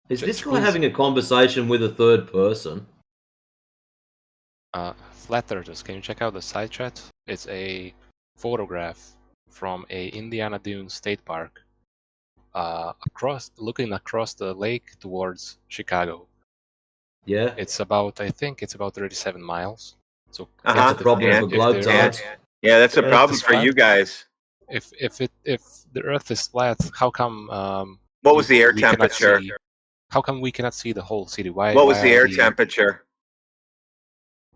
Is this guy having a conversation with a third person? Flat Earthers, can you check out the side chat? It's a photograph from a Indiana Dunes state park, looking across the lake towards Chicago. Yeah. It's about, I think it's about 37 miles. So That's a problem for globetrotters. Yeah, that's a problem for you guys. If the Earth is flat, how come What was the air we cannot temperature? see? How come we cannot see the whole city? Why? What was why the are air the- temperature?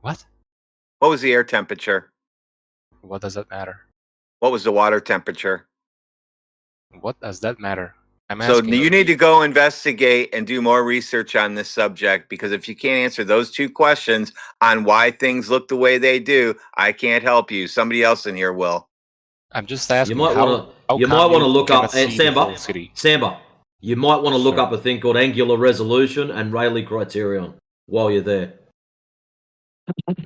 What? What was the air temperature? What does that matter? What was the water temperature? What does that matter? I'm So asking. you need to go investigate and do more research on this subject, because if you can't answer those two questions on why things look the way they do, I can't help you. Somebody else in here will. I'm just asking. You might want to look up Samba. You might want to look Sure. up a thing called angular resolution and Rayleigh criterion while you're there.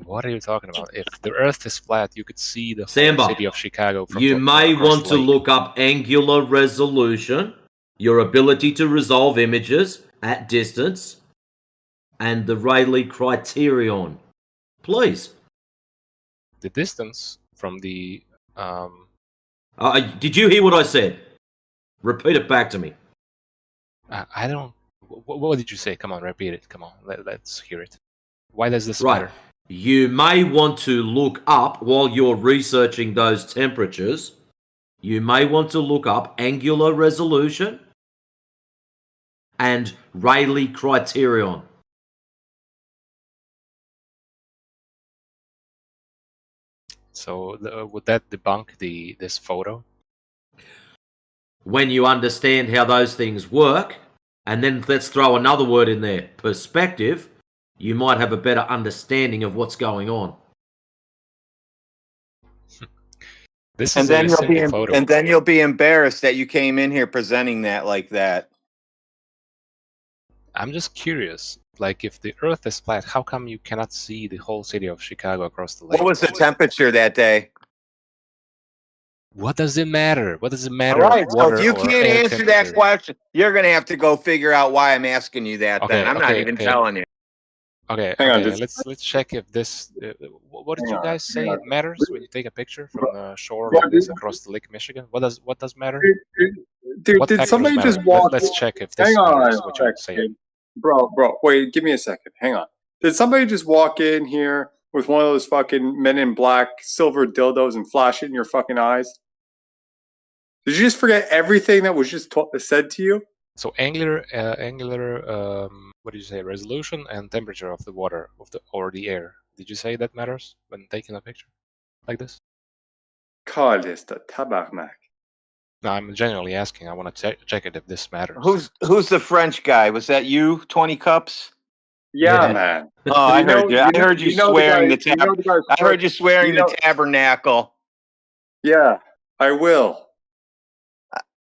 What are you talking about? If the Earth is flat, you could see the whole Samba, city of Chicago from you may across want the to lake. look up angular resolution, your ability to resolve images at distance, and the Rayleigh criterion. Please. The distance from the Did you hear what I said? Repeat it back to me. I don't. What did you say? Come on, repeat it. Come on, let's hear it. Why does this Right. matter? You may want to look up, while you're researching those temperatures, you may want to look up angular resolution and Rayleigh criterion. So would that debunk this photo? When you understand how those things work, and then let's throw another word in there, perspective, you might have a better understanding of what's going on. This And is a then simple photo. and then you'll be embarrassed that you came in here presenting that like that. I'm just curious. Like, if the Earth is flat, how come you cannot see the whole city of Chicago across the lake? What was the temperature that day? What does it matter? What does it All matter? right, so Water if you or can't air answer that temperature? question, you're going to have to go figure out why I'm asking you that then. I'm not even telling you. Okay, Hang on, okay. did Let's check if this. What did hang you on, guys hang say on. it matters when you take a picture from the shore Bro, like this across the Lake Michigan? What does matter? dude, What did factors somebody just matter? walk? Let's check if Hang this on matters. What a you say. second, bro. Wait, give me a second. Hang on. Did somebody just walk in here with one of those fucking Men in Black silver dildos and flash it in your fucking eyes? Did you just forget everything that was just said to you? So angular, what did you say? Resolution and temperature of the water or the air. Did you say that matters when taking a picture like this? Kalista tabarnak. No, I'm genuinely asking. I want to check it if this matters. Who's the French guy? Was that you, 20 cups? Yeah, man. Oh, I heard you. I heard you You know the swearing guy. the You know the guy's. I heard you swearing You the know. tabernacle. Yeah, I will.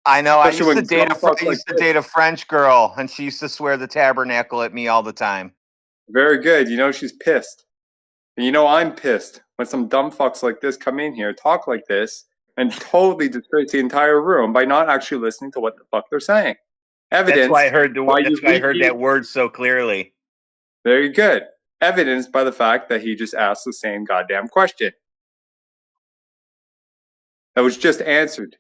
I know. I Especially used to when date dumb fucks I like used to this. date a French girl, and she used to swear the tabernacle at me all the time. Very good. You know she's pissed. And you know I'm pissed when some dumb fucks like this come in here, talk like this, and totally disgrace the entire room by not actually listening to what the fuck they're saying. That's why I Evidenced heard by That's why I heard that word so clearly. Very good. Evidenced by the fact that he just asked the same goddamn question. That was just answered.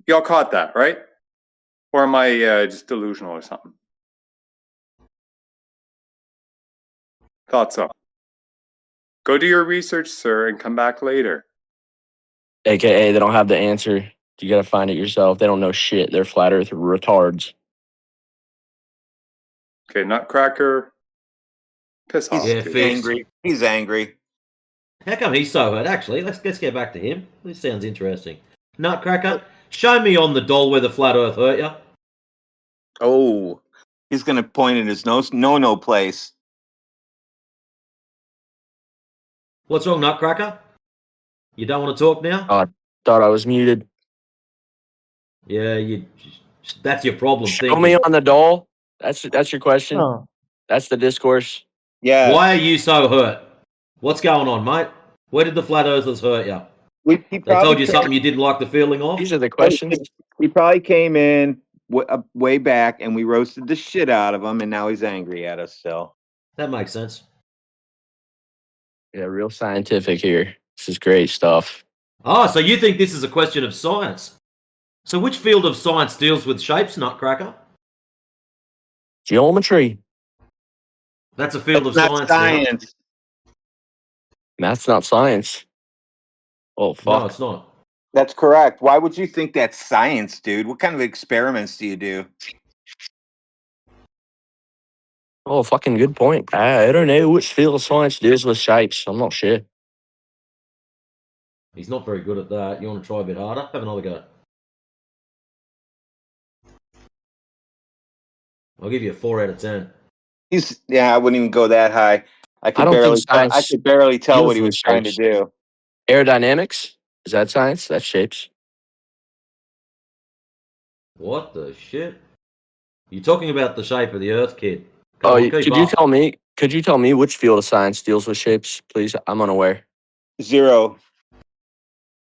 Y'all caught that, right? Or am I just delusional or something? Thought so. Go do your research, sir, and come back later. AKA, they don't have the answer. You gotta find it yourself. They don't know shit. They're flat earth retards. Okay, Nutcracker. Piss off, He's dude. angry. He's angry. How come he's so hurt? Actually, let's get back to him. This sounds interesting. Nutcracker, show me on the doll where the flat Earth hurt you. Oh, he's gonna point at his no place. What's wrong, Nutcracker? You don't want to talk now? I thought I was muted. Yeah, that's your problem. Show me on the doll. That's your question. Oh. That's the discourse. Yeah. Why are you so hurt? What's going on, mate? Where did the flat earthers hurt you? They told you something you didn't like the feeling of? These are the questions. He probably came in way back, and we roasted the shit out of him, and now he's angry at us still. That makes sense. Yeah, real scientific here. This is great stuff. Oh, so you think this is a question of science? So which field of science deals with shapes, Nutcracker? Geometry. That's a field of That's not science. Math's not science. Oh, fuck. No, it's not. That's correct. Why would you think that's science, dude? What kind of experiments do you do? Oh, fucking good point. I don't know which field of science deals with shapes. I'm not sure. He's not very good at that. You want to try a bit harder? Have another go. I'll give you a 4 out of 10. I wouldn't even go that high. I could barely tell what he was trying to do. Aerodynamics? Is that science? That's shapes. What the shit? You're talking about the shape of the Earth, kid. Could you tell me which field of science deals with shapes, please? I'm unaware. 0.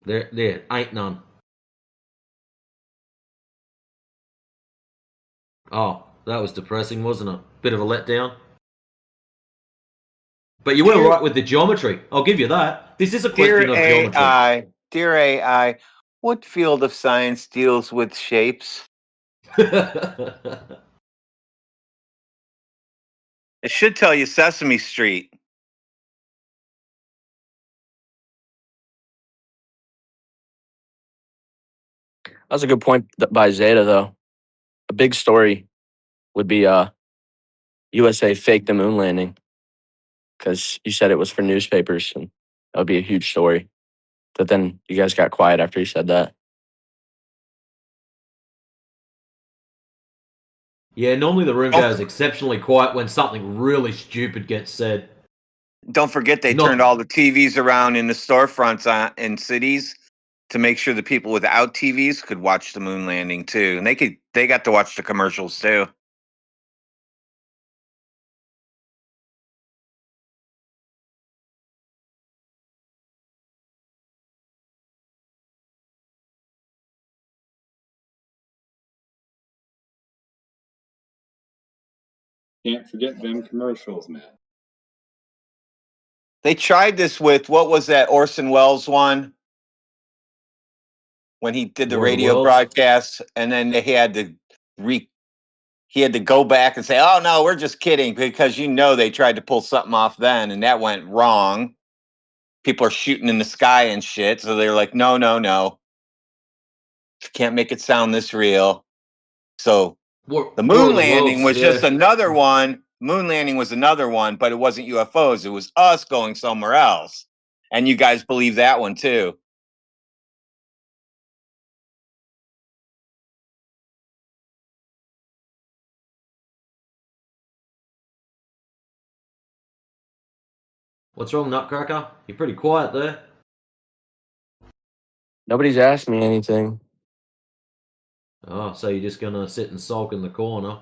There ain't none. Oh, that was depressing, wasn't it? Bit of a letdown. But you were right with the geometry. I'll give you that. This is a question of geometry. Dear AI, what field of science deals with shapes? It should tell you Sesame Street. That's a good point by Zeta, though. A big story would be USA faked the moon landing, because you said it was for newspapers, and that would be a huge story. But then you guys got quiet after you said that. Yeah, normally the room goes exceptionally quiet when something really stupid gets said. Don't forget they turned all the TVs around in the storefronts in cities to make sure the people without TVs could watch the moon landing too, and they got to watch the commercials too. Can't forget them commercials, man. They tried this with, what was that Orson Welles one? When he did the War of the radio Worlds? broadcast, and then he had to go back and say, "Oh no, we're just kidding," because they tried to pull something off then, and that went wrong. People are shooting in the sky and shit, so they're like, "No, no, no, can't make it sound this real." So the War moon of the landing Worlds, was just yeah. another one. Moon landing was another one, but it wasn't UFOs. It was us going somewhere else, and you guys believe that one too. What's wrong, Nutcracker? You're pretty quiet there. Nobody's asked me anything. Oh, so you're just gonna sit and sulk in the corner.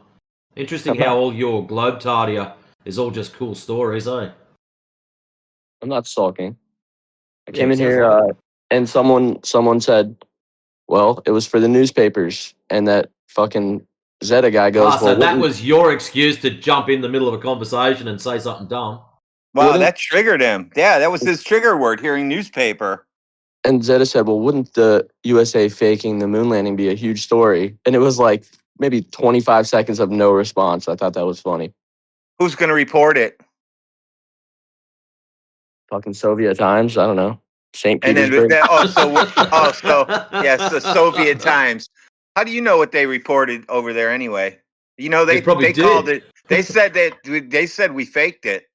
Interesting I'm not, how all your globetardia is all just cool stories, eh? I'm not sulking. I Yeah, came it in sounds here like it. and someone said, well, it was for the newspapers. And that fucking Zeta guy goes, So well, that wouldn't was your excuse to jump in the middle of a conversation and say something dumb. Wow, Wouldn't- that triggered him. Yeah, that was his trigger word, hearing newspaper. and Zeta said, well, wouldn't the USA faking the moon landing be a huge story? And it was like maybe 25 seconds of no response. I thought that was funny. Who's going to report it? Fucking Soviet times. I don't know. St. And then Petersburg. yes, the Soviet times. How do you know what they reported over there anyway? They probably called did. it. They said we faked it.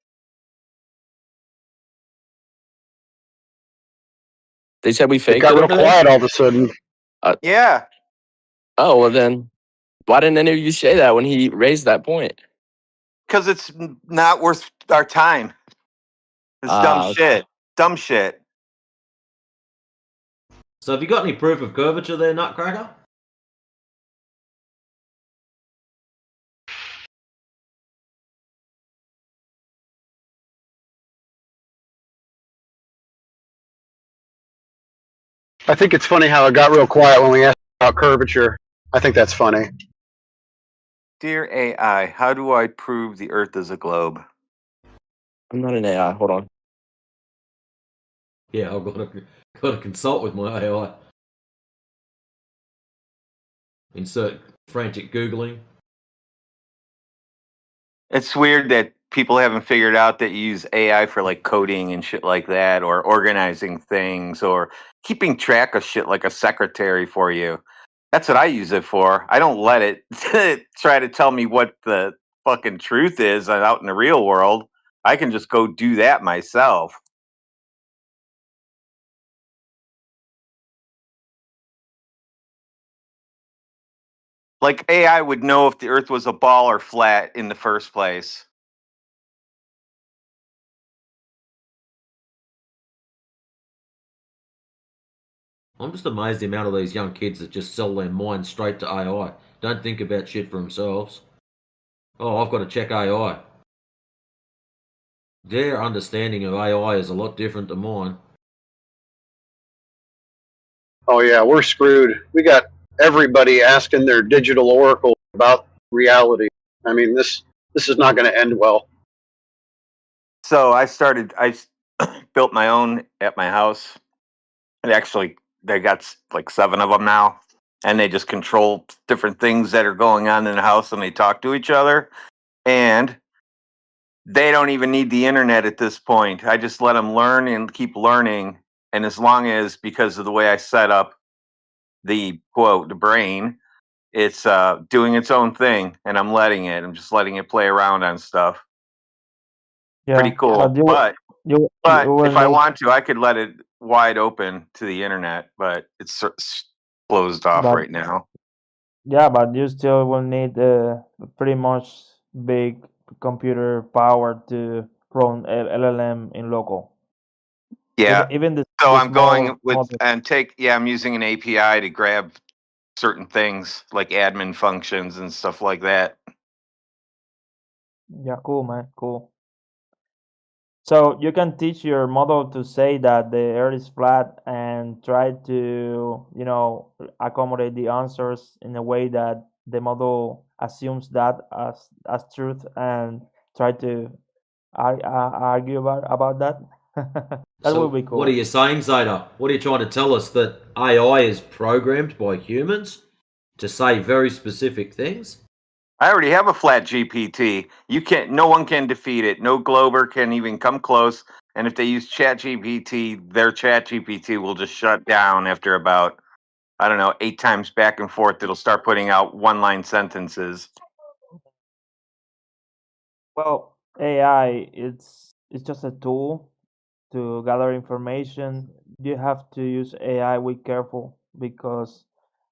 They said we It faked got it real over there? quiet all of a sudden. Yeah, Oh, well then, why didn't any of you say that when he raised that point? because it's not worth our time. It's dumb Okay. shit. Dumb shit. So have you got any proof of curvature there, Nutcracker? I think it's funny how it got real quiet when we asked about curvature. I think that's funny. Dear AI, how do I prove the Earth is a globe? I'm not an AI. Hold on. Yeah, I've got to consult with my AI. Insert frantic Googling. It's weird that people haven't figured out that you use AI for like coding and shit like that, or organizing things, or keeping track of shit like a secretary for you. That's what I use it for. I don't let it try to tell me what the fucking truth is out in the real world. I can just go do that myself. Like AI would know if the earth was a ball or flat in the first place. I'm just amazed the amount of these young kids that just sell their mind straight to AI. Don't think about shit for themselves. Oh, I've got to check AI. Their understanding of AI is a lot different than mine. Oh yeah, we're screwed. We got everybody asking their digital oracle about reality. I mean, this is not going to end well. So I built my own at my house. And actually, they got like 7 of them now. And they just control different things that are going on in the house, and they talk to each other. And they don't even need the internet at this point. I just let them learn and keep learning. And as long as, because of the way I set up the brain, it's doing its own thing, and I'm just letting it play around on stuff. Yeah, Pretty cool. but you But will if I need, want to, I could let it wide open to the internet, but it's closed off but right now. yeah, but you still will need pretty much big computer power to run LLM in local. Yeah. Even So the I'm going small with model. I'm using an API to grab certain things like admin functions and stuff like that. Yeah, cool, man, cool. So you can teach your model to say that the earth is flat and try to, accommodate the answers in a way that the model assumes that as truth and try to argue about that. That So, would be what are cool. you saying, Zeta? What are you trying to tell us? That AI is programmed by humans to say very specific things? I already have a flat GPT. No one can defeat it. No Glober can even come close. And if they use Chat GPT, their Chat GPT will just shut down after about, I don't know, 8 times back and forth. It'll start putting out one-line sentences. Well, AI it's just a tool to gather information. You have to use AI with careful because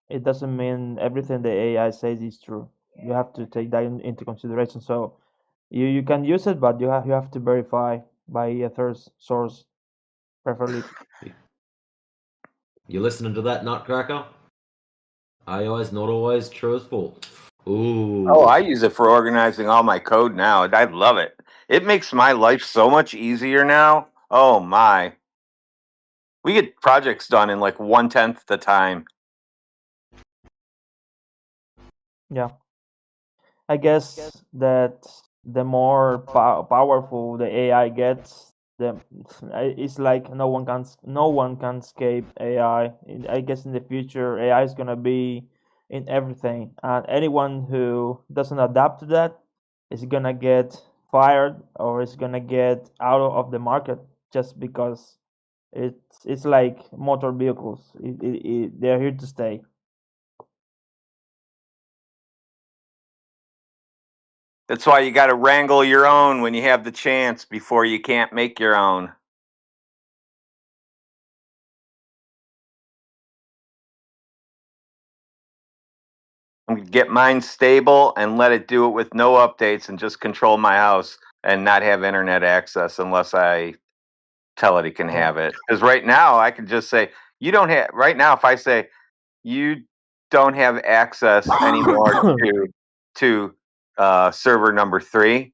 it doesn't mean everything the AI says is true. You have to take that into consideration. So you can use it, but you have to verify by a third source, preferably. You listening to that, Nutcracker? AI is not always truthful. Ooh. Oh, I use it for organizing all my code now. I love it. It makes my life so much easier now. Oh my. We get projects done in like 1/10 the time. Yeah. I guess that the more powerful the AI gets, the it's like no one can escape AI. I guess in the future AI is gonna be in everything, and anyone who doesn't adapt to that is gonna get fired or is gonna get out of the market just because it's like motor vehicles. They're here to stay. That's why you got to wrangle your own when you have the chance before you can't make your own. I'm gonna get mine stable and let it do it with no updates and just control my house and not have internet access unless I tell it can Yeah. have it. Because right now I can just say, you don't have, right now, if I say, you don't have access anymore to server number 3,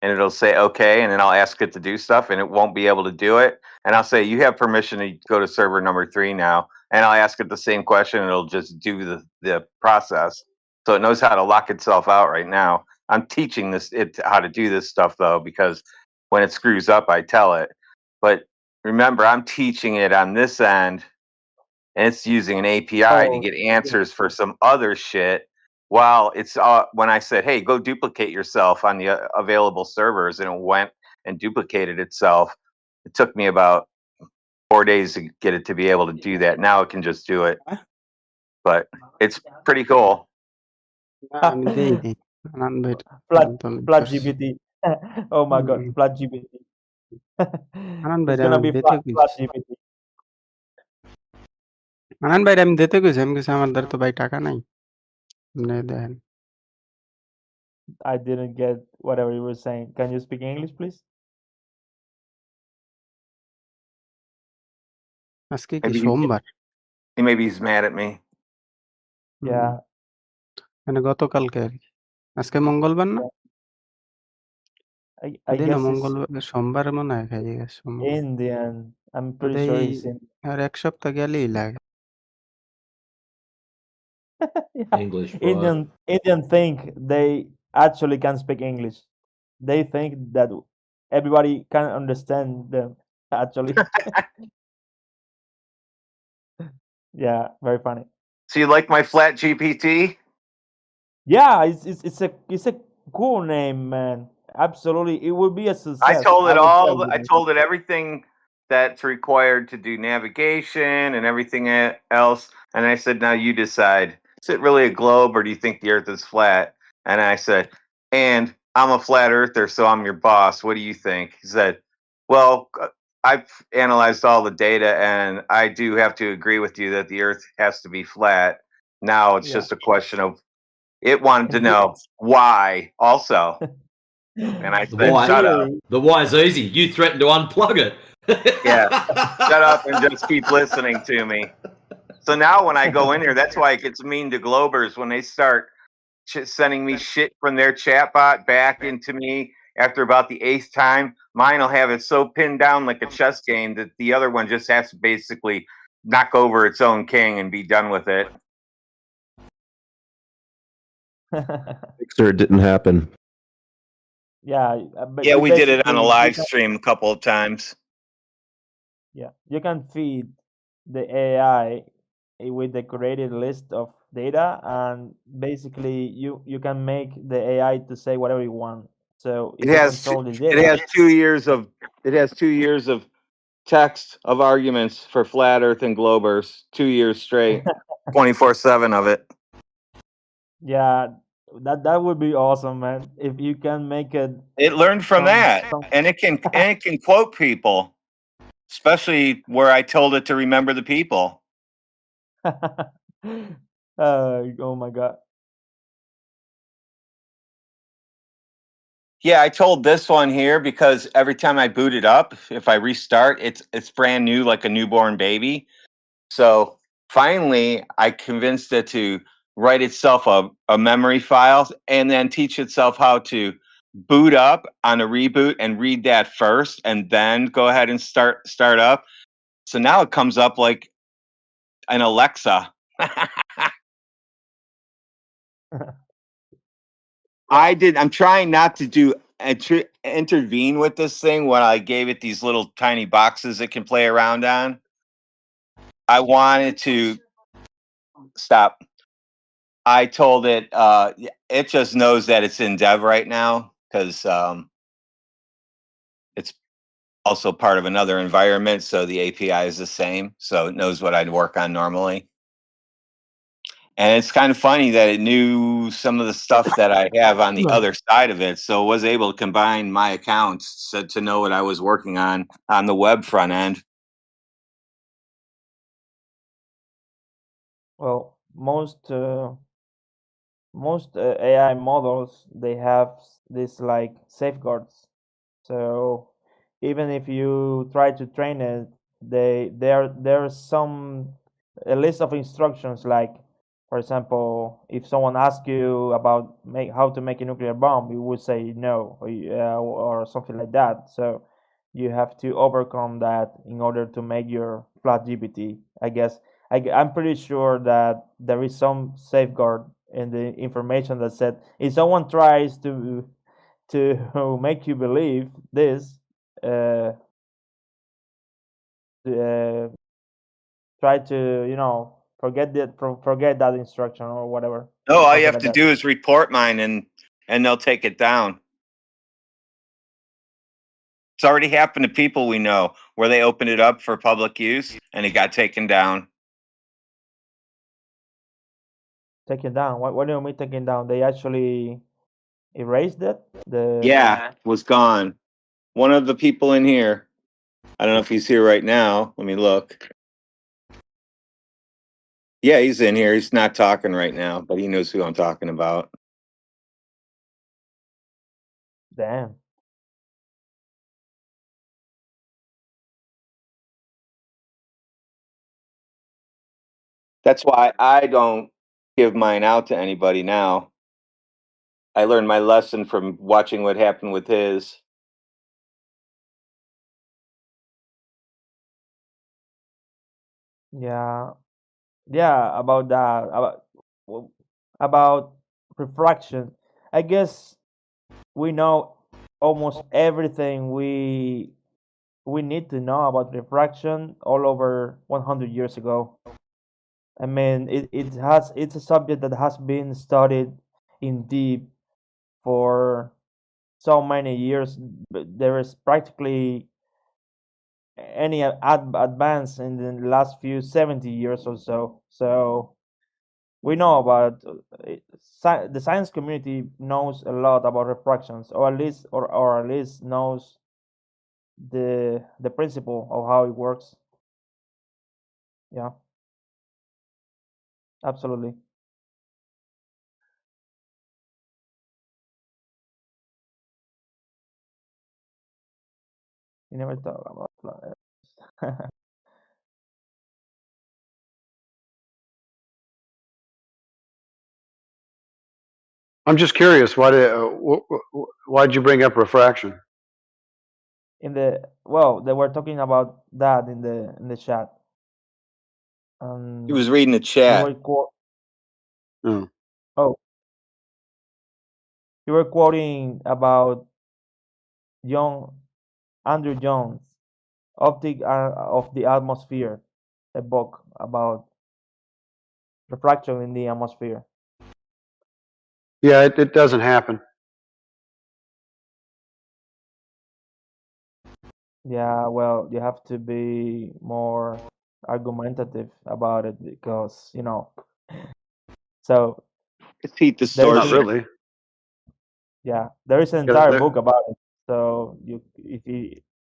and it'll say okay, and then I'll ask it to do stuff, and it won't be able to do it. And I'll say, you have permission to go to server number 3 now, and I'll ask it the same question, and it'll just do the process. So it knows how to lock itself out right now. I'm teaching it how to do this stuff though, because when it screws up, I tell it. But remember, I'm teaching it on this end, and it's using an API to Oh, get yeah. answers for some other shit. While it's when I said, "Hey, go duplicate yourself on the available servers," and it went and duplicated itself. It took me about 4 days to get it to be able to do that. Now it can just do it, but it's pretty cool. আমি দেইনি। আনন্দে Flat আমি flat করছি। GPT. Oh my god, hmm. flat GPT. Ananda It's ভাইরে gonna আমি be দিতে flat কইছি। GPT. আনন্দ ভাইরে আমি দিতে কইছি। আমি কইছি আমার দ্বারা তো ভাই টাকা নাই। আপনি দেন। I didn't get whatever you were saying. Can you speak English, please? আজকে কি Maybe সোমবার? maybe he's mad at me. Hmm. Yeah. মানে গতকালকে আরকি। আজকে মঙ্গলবার না? I দিনও guess it's মঙ্গলবার সোমবার মনে হয় খাইয়ে গেছে সোমবার। Indian. I'm pretty ওটাই sure it's in. আর ১ সপ্তাহ গেলেই লাগে। Yeah. English, bro. Indian think they actually can speak English. They think that everybody can understand them actually. Yeah, very funny. So you like my flat GPT? Yeah, it's a cool name, man. Absolutely, it will be a success. I will tell you. I told it everything that's required to do navigation and everything else. And I said, now you decide. Is it really a globe or do you think the earth is flat? And I said, and I'm a flat earther, so I'm your boss. What do you think? He said, well, I've analyzed all the data and I do have to agree with you that the earth has to be flat. Now it's Yeah. just a question of it wanted to In know why also. And I The said, why, shut up. the why is easy. You threatened to unplug it. Yeah, shut up and just keep listening to me. So now when I go in here, that's why it gets mean to Globers when they start sending me shit from their chatbot back into me after about the 8th time. Mine will have it so pinned down like a chess game that the other one just has to basically knock over its own king and be done with it. Sure, it didn't happen. Yeah, but Yeah, we did it on a basically live stream a couple of times. yeah, you can feed the AI with the created list of data, and basically you can make the AI to say whatever you want. So It if you has control the it data, has 2 years of text of arguments for flat Earth and globers. 2 years straight, 24/7 of it. yeah, that would be awesome, man. If you can make it It learned from that, some and it can quote people, especially where I told it to remember the people. oh my god. Yeah, I told this one here because every time I boot it up, if I restart, it's brand new like a newborn baby. So finally, I convinced it to write itself a memory file and then teach itself how to boot up on a reboot and read that first and then go ahead and start up. So now it comes up like an Alexa. I'm trying not to do intervene with this thing when I gave it these little tiny boxes it can play around on. I wanted to stop. I told it, it just knows that it's in dev right now because it's also part of another environment. So the API is the same. So it knows what I'd work on normally. And it's kind of funny that it knew some of the stuff that I have on the other side of it. So it was able to combine my accounts to know what I was working on the web front end. Well, most AI models, they have this like safeguards. So even if you try to train it, there's some a list of instructions. Like, for example, if someone asks you about how to make a nuclear bomb, you would say no, or something like that. So you have to overcome that in order to make your flat GPT. I guess I'm pretty sure that there is some safeguard in the information that said if someone tries to make you believe this, uh, uh, try to forget that instruction or whatever, No, all you something have like to that. do is report mine and they'll take it down. It's already happened to people we know where they opened it up for public use and it got taken down. Taken down. What do you mean taken down? They actually erased it. Yeah, it was gone. One of the people in here, I don't know if he's here right now. Let me look. Yeah, he's in here. He's not talking right now, but he knows who I'm talking about. Damn. That's why I don't give mine out to anybody now. I learned my lesson from watching what happened with his. Yeah. Yeah. About that. About refraction. I guess we know almost everything we need to know about refraction all over 100 years ago. I mean, it's a subject that has been studied in deep for so many years. But there is practically any advance in the last few 70 years or so. So we know about the science community knows a lot about refractions, or at least knows the principle of how it works. Yeah, absolutely. You never thought about that. I'm just curious. Why'd you bring up refraction? They were talking about that in the chat. He was reading the They chat. were Oh. oh you were quoting about Andrew Jones, Optic of the Atmosphere, a book about refraction in the atmosphere. Yeah, it doesn't happen. Yeah, well, you have to be more argumentative about it because, so It's heat the there is Not source. really. yeah, there is an Yeah, entire book about it. So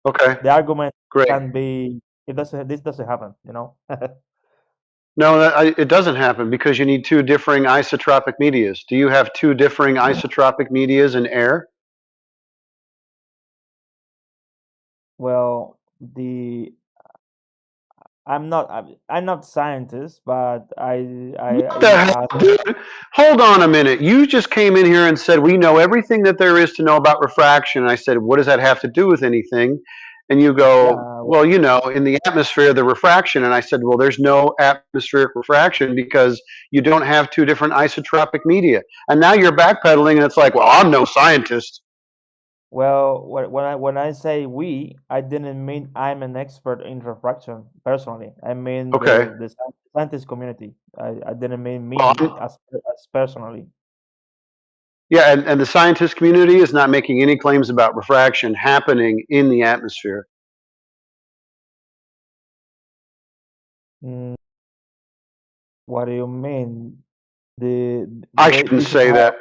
okay, the argument great. can be this doesn't happen, No, it doesn't happen because you need two differing isotropic medias. Do you have two differing isotropic medias in air? Well, I'm not scientist, but What the hell, dude? Hold on a minute. You just came in here and said we know everything that there is to know about refraction. And I said, what does that have to do with anything? And you go, yeah, well, in the atmosphere, the refraction. And I said, well, there's no atmospheric refraction because you don't have two different isotropic media. And now you're backpedaling, and it's like, well, I'm no scientist. well, when I say we, I didn't mean I'm an expert in refraction personally. I mean Okay. the scientist community. I didn't mean me Well, as personally. yeah, and the scientist community is not making any claims about refraction happening in the atmosphere. Mm, what do you mean? The I way shouldn't this is say how that.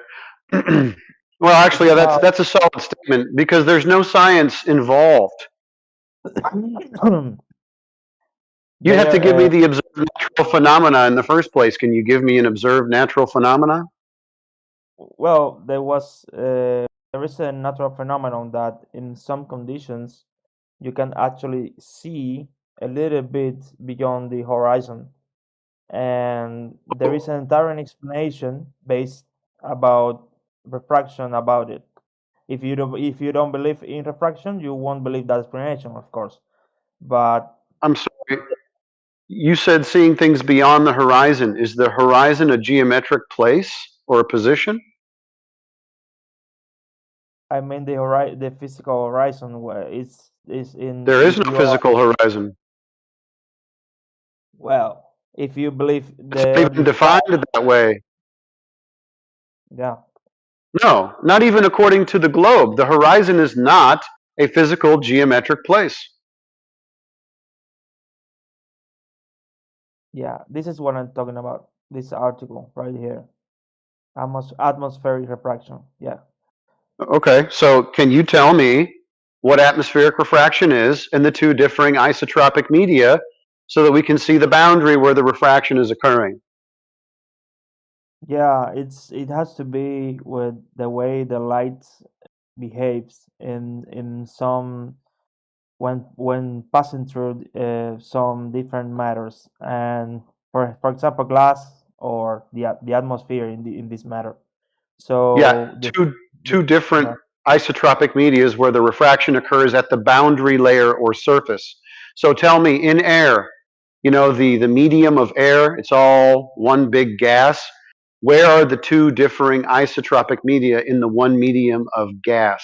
Well, this actually, is that's how that's a solid statement because there's no science involved. You have to give me there. the observed natural phenomena in the first place. Can you give me an observed natural phenomena? Well, there is a natural phenomenon that in some conditions you can actually see a little bit beyond the horizon, and there is an entire explanation based about refraction about it. If you don't believe in refraction, you won't believe that explanation, of course. But I'm sorry. You said seeing things beyond the horizon. Is the horizon a geometric place or a position? I mean the physical horizon where is in There is if no you are physical horizon. well, if you believe It's the not earth even is flat, defined that way. yeah. No, not even according to the globe. The horizon is not a physical geometric place. Yeah, this is what I'm talking about. This article right here. Atmospheric refraction. Yeah. Okay, so can you tell me what atmospheric refraction is and the two differing isotropic media so that we can see the boundary where the refraction is occurring? Yeah, it has to be with the way the light behaves in some when passing through some different matters, and for example glass or the atmosphere in this matter. Yeah, So two different yeah. isotropic medias where the refraction occurs at the boundary layer or surface. So tell me, in air, the medium of air, it's all one big gas. Where are the two differing isotropic media in the one medium of gas?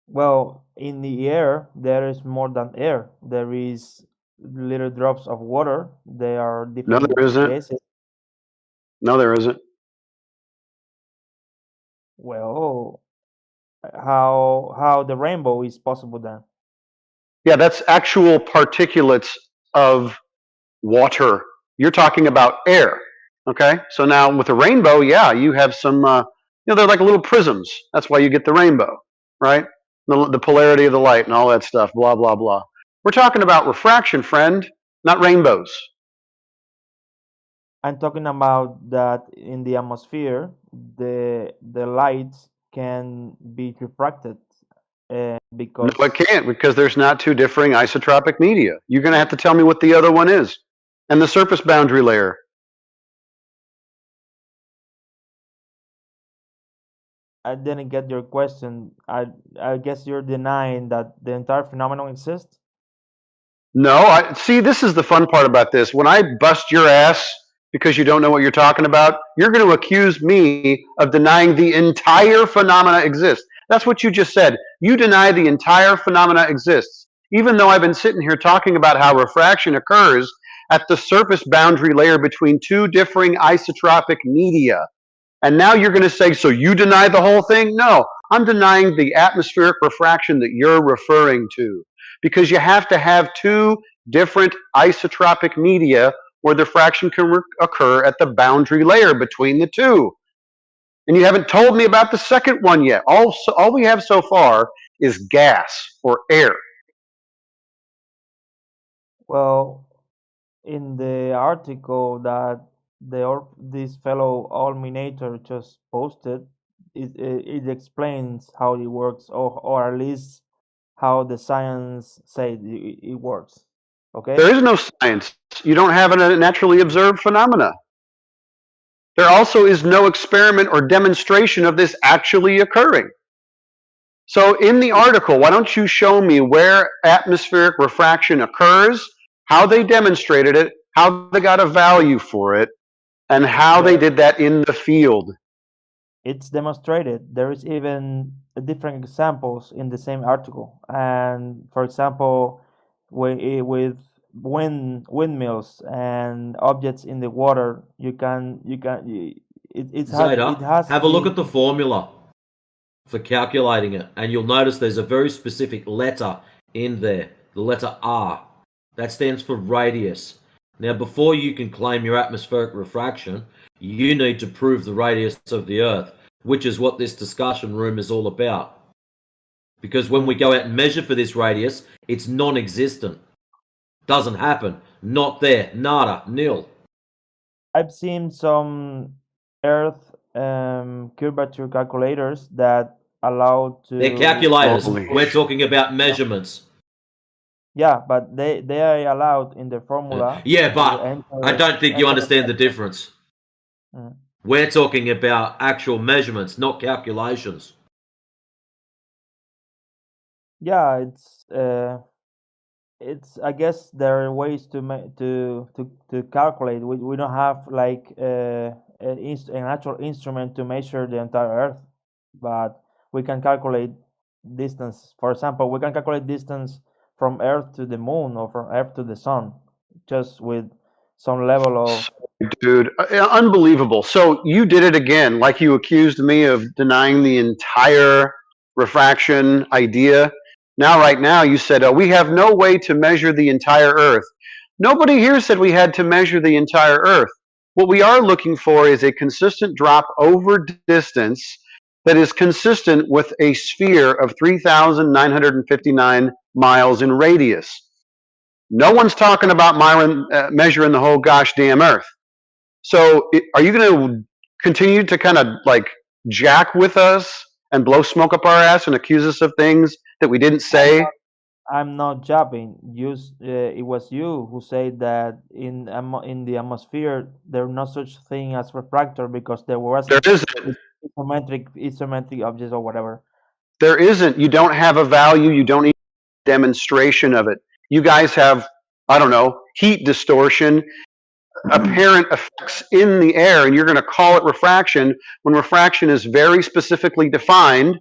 Well, in the air, there is more than air. There is little drops of water. They are No, there different isn't. gases. No, there isn't. Well, how the rainbow is possible then? Yeah, that's actual particulates of water. You're talking about air. Okay, so now with a rainbow, yeah, you have some. They're like little prisms. That's why you get the rainbow, right? The polarity of the light and all that stuff. Blah blah blah. We're talking about refraction, friend, not rainbows. I'm talking about that in the atmosphere, the light can be refracted No, it because can't because there's not two differing isotropic media. You're going to have to tell me what the other one is, and the surface boundary layer. I didn't get your question. I guess you're denying that the entire phenomenon exists. No, I see. This is the fun part about this. When I bust your ass because you don't know what you're talking about, you're going to accuse me of denying the entire phenomena exists. That's what you just said. You deny the entire phenomena exists, even though I've been sitting here talking about how refraction occurs at the surface boundary layer between two differing isotropic media. And now you're going to say, so you deny the whole thing? No, I'm denying the atmospheric refraction that you're referring to, because you have to have two different isotropic media where the diffraction can occur at the boundary layer between the two. And you haven't told me about the second one yet. All we have so far is gas or air. Well, in the article that this fellow Alminator just posted, it explains how it works, or at least how the science said it works. Okay. There is no science. You don't have a naturally observed phenomena. There also is no experiment or demonstration of this actually occurring. So in the article, why don't you show me where atmospheric refraction occurs, how they demonstrated it, how they got a value for it, and how they did that in the field. It's demonstrated. There is even different examples in the same article. And for example, with windmills and objects in the water, Zeta, it has have a look at the formula for calculating it, and you'll notice there's a very specific letter in there, the letter R. That stands for radius. Now, before you can claim your atmospheric refraction, you need to prove the radius of the Earth, which is what this discussion room is all about. Because when we go out and measure for this radius, it's non-existent. Doesn't happen. Not there. Nada. Nil. I've seen some Earth curvature calculators that allow to. They're calculators. We're talking about measurements. Yeah, but they are allowed in the formula. Yeah, but I don't think you understand the difference. We're talking about actual measurements, not calculations. Yeah, it's I guess there are ways to calculate. We don't have like an actual instrument to measure the entire Earth, but we can calculate distance. For example, we can calculate distance from Earth to the Moon or from Earth to the Sun, just with some level of. Dude, unbelievable. So you did it again, like you accused me of denying the entire refraction idea. Now, right now, you said, we have no way to measure the entire Earth. Nobody here said we had to measure the entire Earth. What we are looking for is a consistent drop over distance that is consistent with a sphere of 3,959 miles in radius. No one's talking about measuring the whole gosh damn Earth. So are you going to continue to kind of like jack with us and blow smoke up our ass and accuse us of things that we didn't say? I'm not jabbing. It was you who said that in the atmosphere there's no such thing as refractor because there wasn't isometric objects or whatever. There isn't. You don't have a value. You don't need a demonstration of it. You guys have, I don't know, heat distortion, apparent effects in the air, and you're going to call it refraction when refraction is very specifically defined.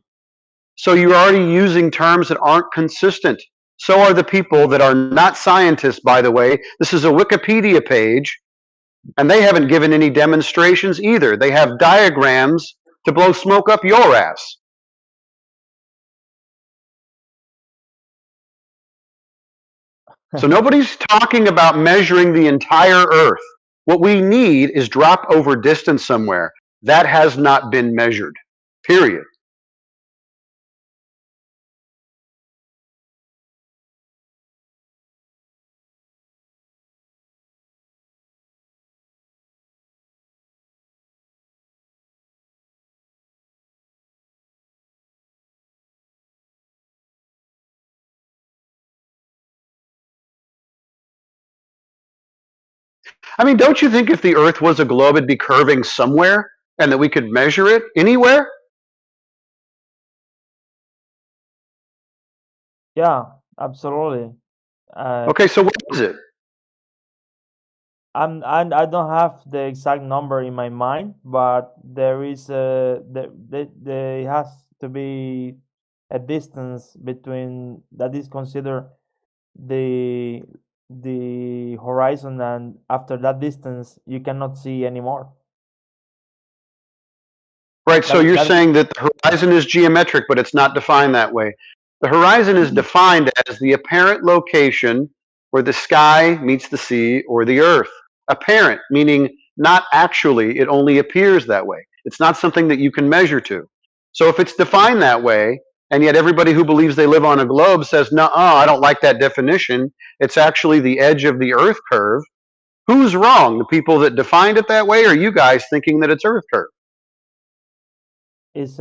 So you're already using terms that aren't consistent. So are the people that are not scientists, by the way. This is a Wikipedia page, and they haven't given any demonstrations either. They have diagrams to blow smoke up your ass. So nobody's talking about measuring the entire Earth. What we need is drop over distance somewhere. That has not been measured, period. I mean, don't you think if the Earth was a globe, it'd be curving somewhere and that we could measure it anywhere? Yeah, absolutely. Okay, so what is it? I don't have the exact number in my mind, but there is there has to be a distance between that is considered the horizon, and after that distance you cannot see anymore. Right. So you're That saying that the horizon is geometric, but it's not defined that way. The horizon is defined as the apparent location where the sky meets the sea or the earth. Apparent, meaning not actually, it only appears that way. It's not something that you can measure to. So if it's defined that way, and yet everybody who believes they live on a globe says, no, I don't like that definition, it's actually the edge of the earth curve. Who's wrong? The people that defined it that way, or you guys thinking that it's earth curve? is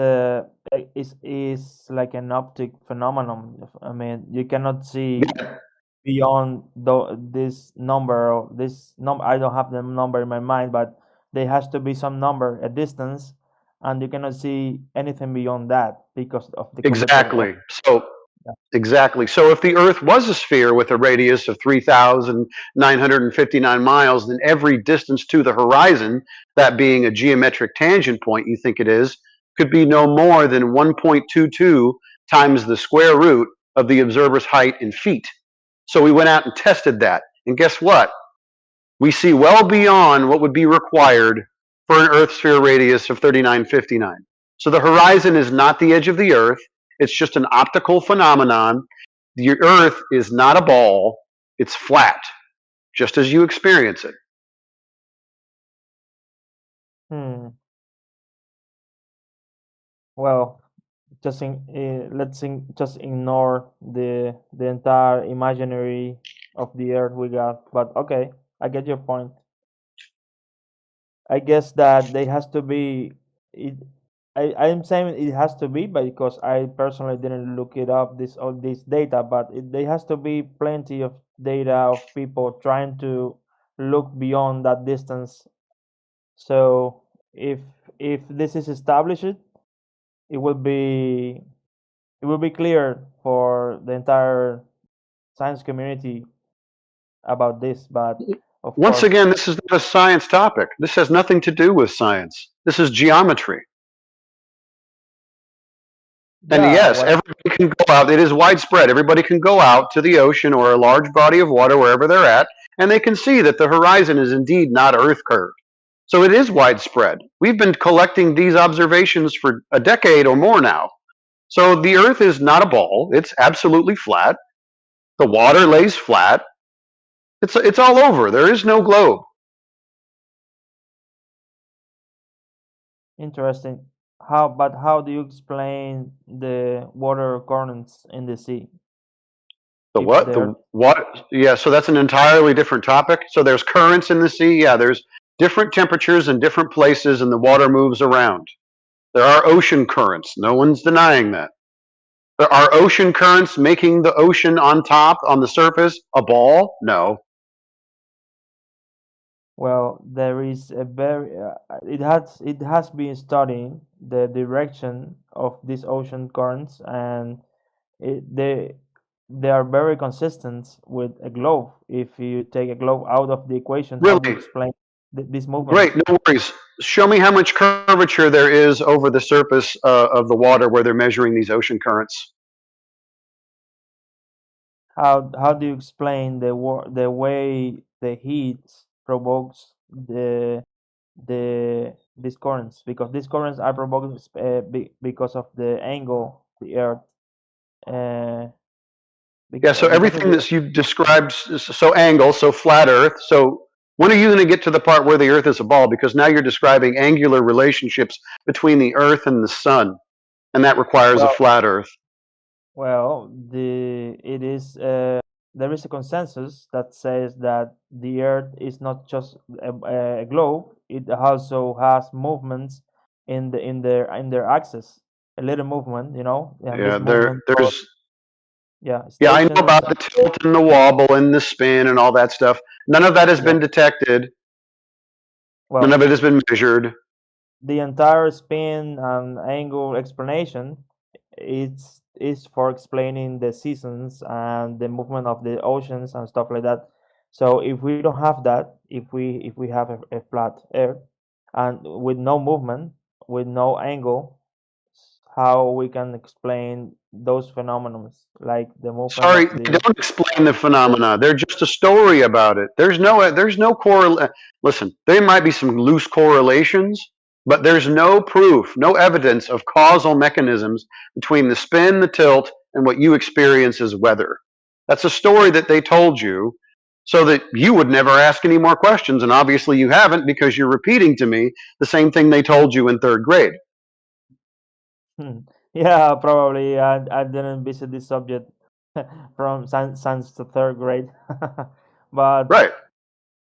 is like an optic phenomenon. I mean, you cannot see beyond this number or this number. I don't have the number in my mind, but there has to be some number, a distance, and you cannot see anything beyond that because of the curvature of. Exactly. So exactly. So if the Earth was a sphere with a radius of 3,959 miles, then every distance to the horizon, that being a geometric tangent point, you think it is, could be no more than 1.22 times the square root of the observer's height in feet. So we went out and tested that. And guess what? We see well beyond what would be required for an Earth sphere radius of 3959. So the horizon is not the edge of the Earth. It's just an optical phenomenon. The Earth is not a ball. It's flat, just as you experience it. Well, just ignore the entire imaginary of the earth we got. But okay, I get your point. I guess that there has to be it. I'm saying it has to be, but because I personally didn't look it up all this data, but there has to be plenty of data of people trying to look beyond that distance. So if this is established, it will be clear for the entire science community about this. But of Once course, again, this is not a science topic. This has nothing to do with science. This is geometry. And yeah, yes, everybody can go out. It is widespread. Everybody can go out to the ocean or a large body of water, wherever they're at, and they can see that the horizon is indeed not Earth curved. So it is widespread. We've been collecting these observations for a decade or more now. So the Earth is not a ball. It's absolutely flat. The water lays flat. It's all over. There is no globe. interesting. How do you explain the water currents in the sea? The If what? they're The what? Yeah, so that's an entirely different topic. So there's currents in the sea. Yeah, there's different temperatures in different places, and the water moves around. There are ocean currents. No one's denying that. There are ocean currents making the ocean on top, on the surface, a ball? No. well, there is a very it has been studying the direction of these ocean currents, and it, they are very consistent with a globe. If you take a globe out of the equation, how do you Really? explain these Great. movements? No worries. Show me how much curvature there is over the surface of the water where they're measuring these ocean currents. How do you explain the way the heat provokes these currents? Because these currents are provoked because of the angle the earth uh, Yeah, so because of everything the that you described, so angle, so flat Earth. So when are you going to get to the part where the Earth is a ball? Because now you're describing angular relationships between the Earth and the Sun, and that requires a well flat Earth. well the it is there is a consensus that says that the earth is not just a globe. It also has movements in their axis, a little movement, and this Yeah, movement called, there's yeah, yeah, I know stations. about the tilt and the wobble and the spin and all that stuff. None of that has Yeah, been detected. None of well, it has been measured. the entire spin and angle explanation is for explaining the seasons and the movement of the oceans and stuff like that. So if we don't have that, if we have a flat Earth and with no movement, with no angle, how we can explain those phenomena like the movement Sorry, of they the don't explain the phenomena. They're just a story about it. There's no listen, there might be some loose correlations, but there's no proof, no evidence of causal mechanisms between the spin, the tilt, and what you experience as weather. That's a story that they told you so that you would never ask any more questions, and obviously you haven't because you're repeating to me the same thing they told you in third grade. Yeah, probably I didn't visit this subject from science to third grade, but Right.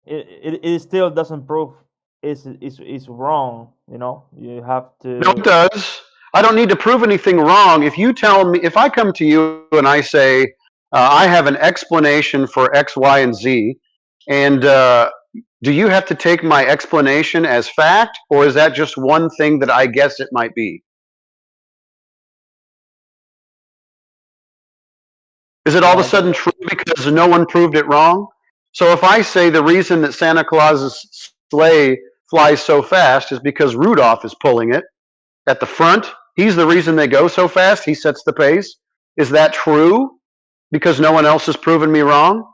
it still doesn't prove is wrong. You have No, to. it does. I don't need to prove anything wrong. If you tell me, if I come to you and I say, I have an explanation for X, Y, and Z, and do you have to take my explanation as fact, or is that just one thing that I guess it might be? Is it all of a I get sudden true because no one proved it wrong? So if I say the reason that Santa Claus's sleigh flies so fast is because Rudolph is pulling it at the front, he's the reason they go so fast, he sets the pace. Is that true? Because no one else has proven me wrong?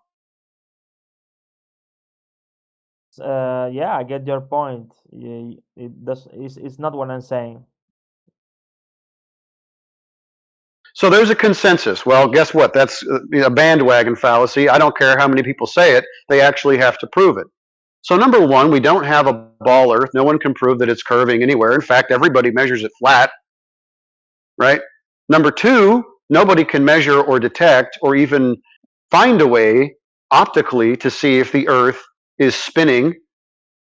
Yeah, I get your point. It does. It's not what I'm saying. So there's a consensus. Well, guess what? That's a bandwagon fallacy. I don't care how many people say it, they actually have to prove it. So, number one, we don't have a ball Earth. No one can prove that it's curving anywhere. In fact, everybody measures it flat, right? Number two, nobody can measure or detect or even find a way optically to see if the Earth is spinning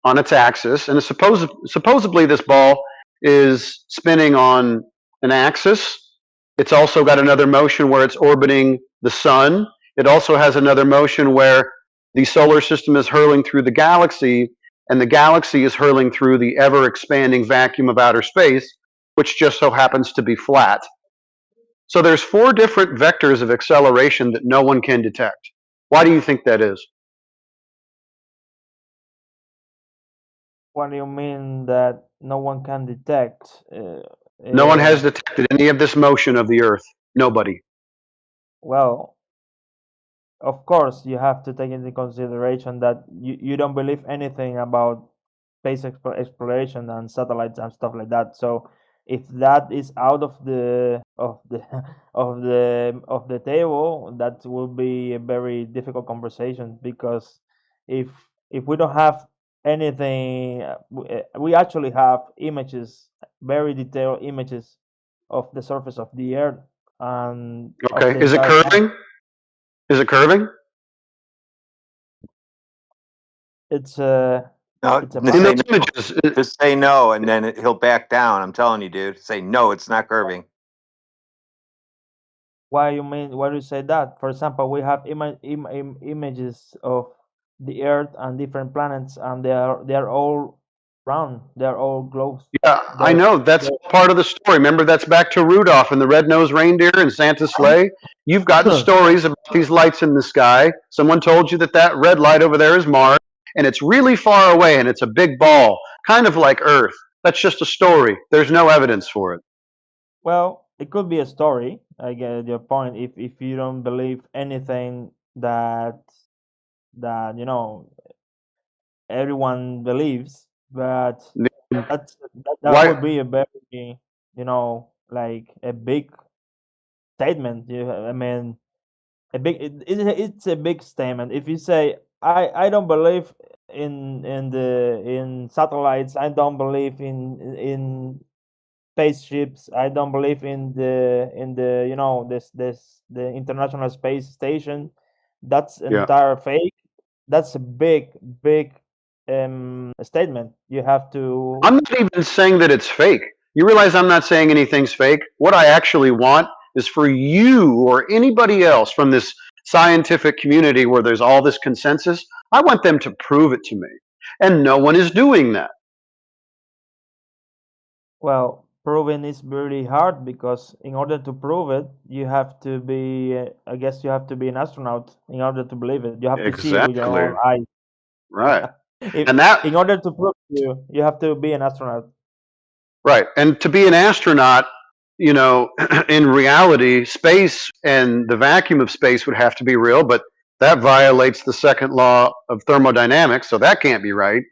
on its axis. And supposedly, this ball is spinning on an axis. It's also got another motion where it's orbiting the sun. It also has another motion where the solar system is hurling through the galaxy, and the galaxy is hurling through the ever expanding vacuum of outer space, which just so happens to be flat. So there's four different vectors of acceleration that no one can detect. Why do you think that is? What do you mean that no one can detect? No one has detected any of this motion of the Earth. Nobody. Well, of course, you have to take into consideration that you don't believe anything about space exploration and satellites and stuff like that. So if that is out of the of the table, that will be a very difficult conversation because if if we don't have anything, we actually have images, very detailed images of the surface of the Earth and of Okay. the Is it entire planet. curving? Is it curving? It's a No, it's a just In map. say those no. images, Just say no, and then he'll back down. I'm telling you, dude. Say no. It's not curving. Why you mean? Why do you say that? For example, we have images of the Earth and different planets, and they are all round. They are all globes. yeah, I They're, know. That's they're part of the story. Remember, that's back to Rudolph and the red-nosed reindeer and Santa's sleigh. You've gotten stories about these lights in the sky. Someone told you that that red light over there is Mars, and it's really far away, and it's a big ball, kind of like Earth. That's just a story. There's no evidence for it. well, it could be a story. I get your point. If you don't believe anything that everyone believes, but that Why? would be a very like a big statement. I mean, it's a big statement if you say I don't believe in satellites. I don't believe in spaceships. I don't believe in the the International Space Station. That's Yeah. entire fake. That's a big statement. You have to. I'm not even saying that it's fake. You realize I'm not saying anything's fake. What I actually want is for you or anybody else from this scientific community where there's all this consensus, I want them to prove it to me. And no one is doing that. Well, proving is really hard because in order to prove it, you have to be, I guess, you have to be an astronaut in order to believe it. You have to see it with your own Exactly. eyes. Right. If, And that in order to prove you have to be an astronaut. right. And to be an astronaut, in reality, space and the vacuum of space would have to be real, but that violates the second law of thermodynamics, so that can't be right.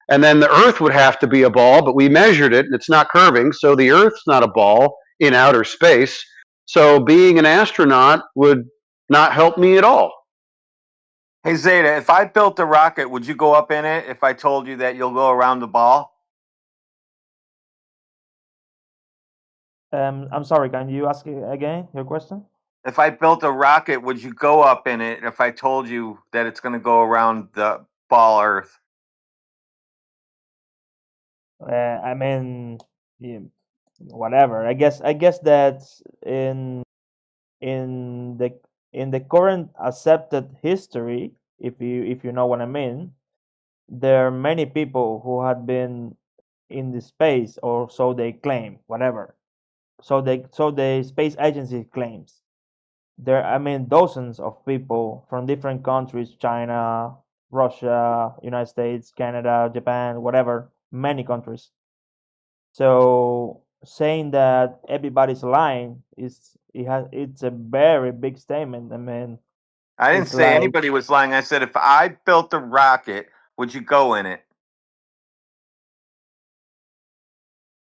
And then the Earth would have to be a ball, but we measured it and it's not curving, so the Earth's not a ball in outer space. So being an astronaut would not help me at all. Hey Zeta, if I built a rocket, would you go up in it if I told you that you'll go around the ball? I'm sorry, can you ask again your question? If I built a rocket, would you go up in it if I told you that it's going to go around the ball Earth? I mean, yeah, whatever. I guess that in the in the current accepted history, if you know what I mean, there are many people who had been in the space, or so they claim, whatever. So the space agency claims. There, I mean, dozens of people from different countries: China, Russia, United States, Canada, Japan, whatever, many countries. So saying that everybody's lying it's a very big statement. I mean, I didn't it's say like, anybody was lying. I said if I built a rocket, would you go in it?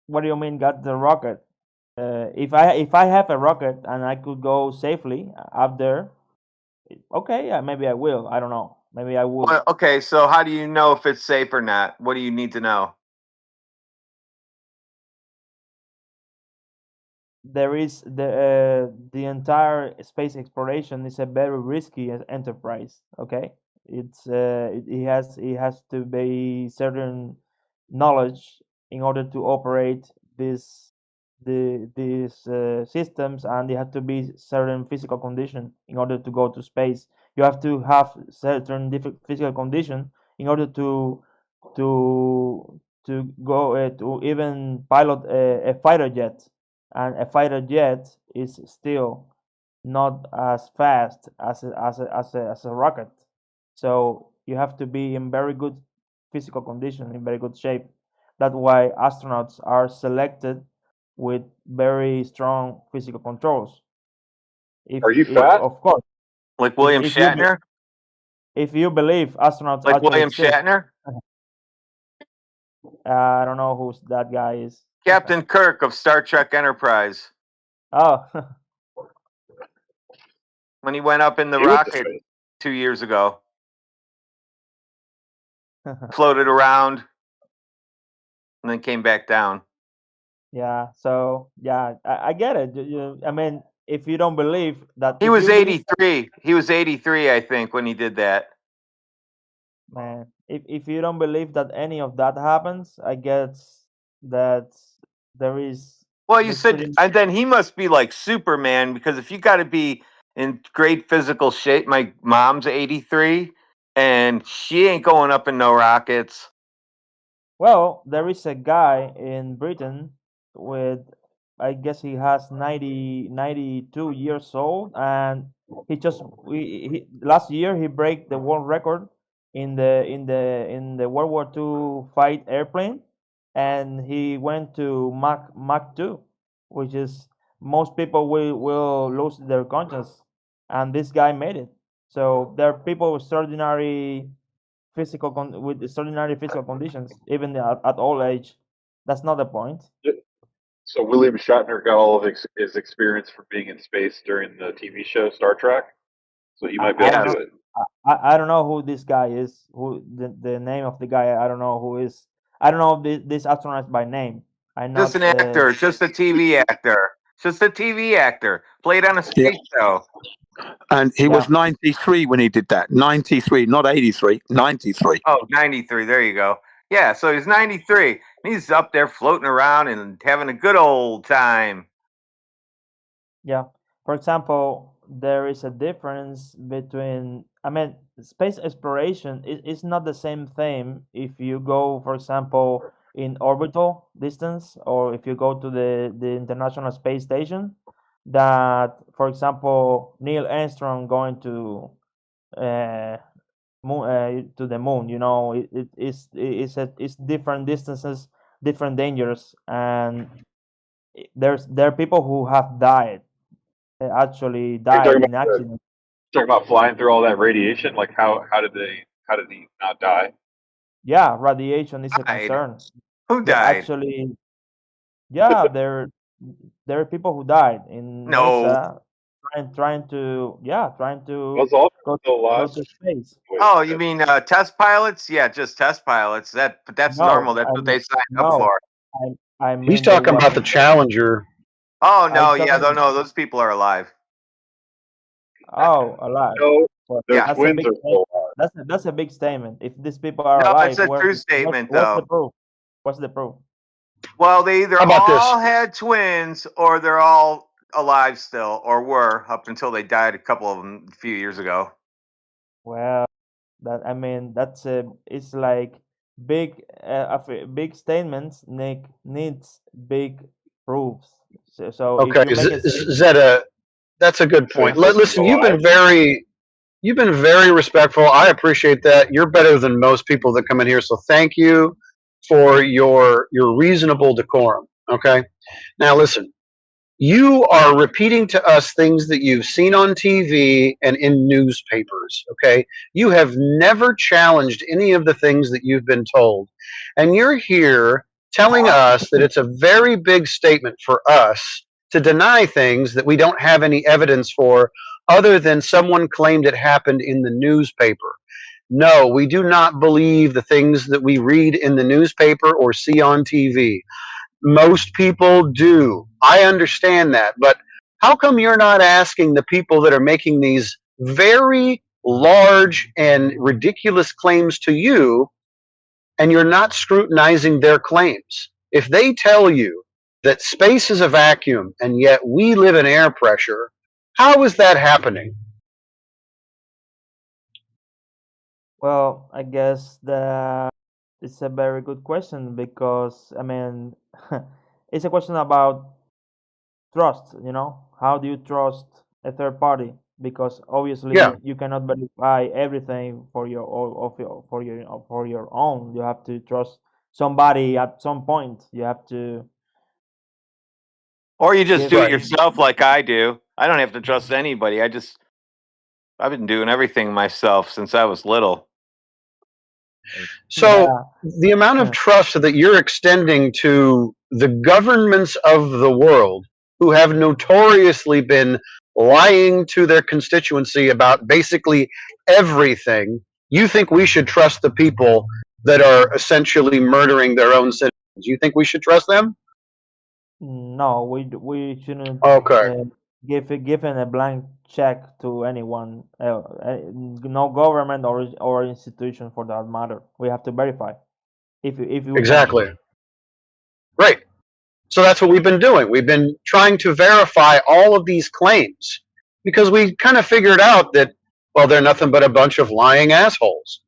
what do you mean got the rocket? If I have a rocket and I could go safely up there, okay, yeah, maybe I will. I don't know. Maybe I would. Well, okay, so how do you know if it's safe or not? What do you need to know? There is the entire space exploration is a very risky enterprise. Okay, it has to be certain knowledge in order to operate these systems, and they have to be certain physical condition in order to go to space. You have to have certain different physical condition in order to go to even pilot a fighter jet, and a fighter jet is still not as fast as a rocket. So you have to be in very good physical condition, in very good shape. That's why astronauts are selected with very strong physical controls. Are you fat? Of course, Like William if Shatner? if you believe astronauts Like actually William exist, Shatner? I don't know who that guy is. Captain Kirk of Star Trek Enterprise. Oh, When he went up in the He went to rocket space. 2 years ago, floated around, and then came back down. yeah. So yeah, I get it. I mean, if you don't believe that, He if was you believe, 83. He was 83, I think, when he did that. man, if you don't believe that any of that happens, I guess that there is Well, you there said, shouldn't. and then he must be like Superman because if you got to be in great physical shape, my mom's 83 and she ain't going up in no rockets. Well, there is a guy in Britain with, I guess he has 92 years old, and last year he break the world record in the World War II fight airplane, and he went to Mach 2, which is most people will lose their conscience, and this guy made it. So there are people with extraordinary with extraordinary physical conditions, even at all age. That's not the point. So William Shatner got all of his experience from being in space during the TV show Star Trek. So he might be I able don't to know. do it. I don't know who this guy is. Who the name of the guy? I don't know who is. I don't know this astronaut by name. I Just not. an actor, just a TV actor. Just a TV actor. Played on a Yeah. space show. And he Yeah. was 93 when he did that. 93, not 83, 93. Oh, 93. There you go. Yeah, so he's 93. He's up there floating around and having a good old time. Yeah. For example, there is a difference between, I mean, space exploration is not the same thing if you go, for example, in orbital distance, or if you go to the International Space Station, that, for example, Neil Armstrong going to to the moon, it's different distances, different dangers, and there are people who have died, actually Are you died in accidents. talking about flying through all that radiation? Like how did he not die? Yeah, radiation is a Died. concern. Who They died? actually, yeah, there are people who died in No. NASA trying to, yeah, trying to Buzz Aldrin go still go alive? to space. Oh, you mean test pilots? Yeah, just test pilots. But that's normal. No, That's I what mean, they signed up no, for. I He's mean the talking about one. the Challenger. Oh I no, yeah, talking. no, those people are alive. Oh, alive. No, Well, their Yeah. that's a twins big are statement. still alive. That's a big statement. If these people are No, it's alive, a true statement what's the though. proof? What's the proof? Well, they either How about this? all had twins or they're all alive still, or were up until they died. A couple of them a few years ago. Well, I mean, it's like big big statements needs big proofs. So if Okay, you make a statement, Zeta, that's a good So his point. sister's Listen, alive. you've been very respectful. I appreciate that. You're better than most people that come in here, so thank you for your reasonable decorum. Okay. Now listen, you are repeating to us things that you've seen on TV and in newspapers. Okay. You have never challenged any of the things that you've been told. And you're here telling us that it's a very big statement for us to deny things that we don't have any evidence for other than someone claimed it happened in the newspaper. No, we do not believe the things that we read in the newspaper or see on TV. Most people do. I understand that. But how come you're not asking the people that are making these very large and ridiculous claims to you, and you're not scrutinizing their claims? If they tell you that space is a vacuum and yet we live in air pressure, how is that happening? well, I guess that it's a very good question, because I mean, it's a question about trust. How do you trust a third party? Because Yeah, obviously you cannot verify everything for your own. You have to trust somebody at some point. You have to Or you just give. do it right. yourself like I do. I don't have to trust anybody. I've been doing everything myself since I was little. So Yeah. the amount of trust that you're extending to the governments of the world, who have notoriously been lying to their constituency about basically everything, you think we should trust the people that are essentially murdering their own citizens? You think we should trust them? No, we shouldn't Okay, given a blank check to anyone. No government or institution for that matter. We have to verify if we can. exactly. Right. So that's what we've been doing. We've been trying to verify all of these claims because we kind of figured out that, well, they're nothing but a bunch of lying assholes.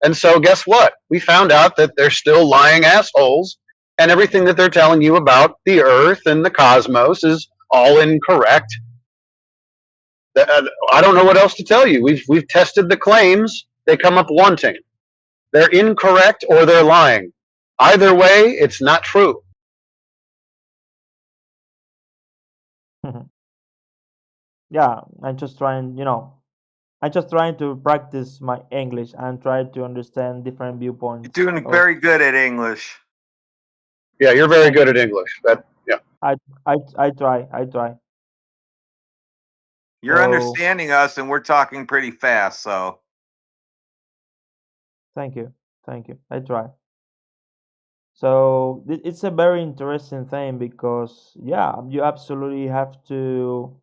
And so, guess what? We found out that they're still lying assholes, and everything that they're telling you about the Earth and the cosmos is all incorrect. I don't know what else to tell you. We've tested the claims; they come up wanting. They're incorrect or they're lying. Either way, it's not true. Yeah, I'm just trying to practice my English and try to understand different You're viewpoints doing of. very good at English. Yeah, you're very Thank good you. at English. Yeah. I try. You're So understanding us, and we're talking pretty fast. So thank you, I try. So it's a very interesting thing, because yeah, you absolutely have to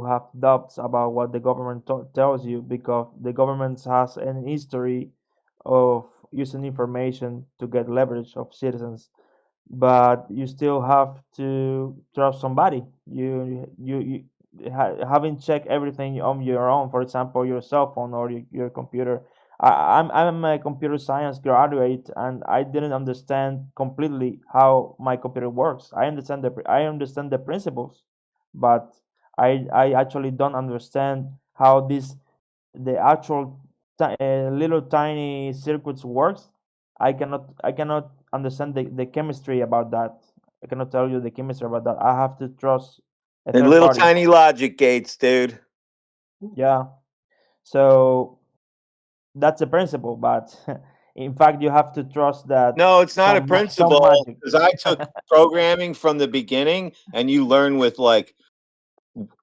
have doubts about what the government tells you, because the government has an history of using information to get leverage of citizens, but you still have to trust somebody. Having checked everything on your own, for example, your cell phone or your computer, I'm a computer science graduate, and I didn't understand completely how my computer works. I understand the principles, but I actually don't understand how the actual little tiny circuits works. I cannot understand the chemistry about that. I cannot tell you the chemistry about that. I have to trust a And third little party. tiny logic gates, dude. Yeah. So that's the principle, but in fact, you have to trust that No, it's not a some principle magic. because I took programming from the beginning, and you learn with like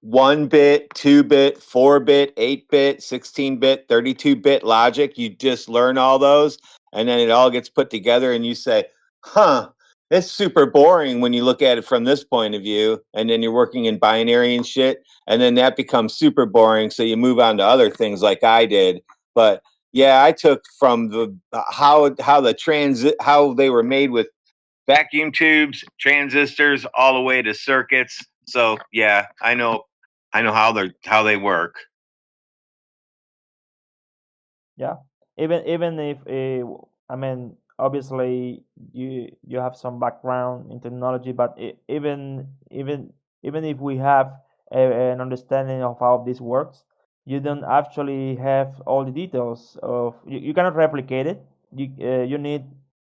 1-bit, 2-bit, 4-bit, 8-bit, 16-bit, 32-bit logic. You just learn all those, and then it all gets put together, and you say, huh, it's super boring when you look at it from this point of view. And then you're working in binary and shit, and then that becomes super boring. So you move on to other things like I did. But yeah, I took from the how they were made with vacuum tubes, transistors, all the way to circuits. So yeah, I know how they work. Yeah, even if I mean, obviously you have some background in technology, but even if we have an understanding of how this works, you don't actually have all the details of you cannot replicate it. You need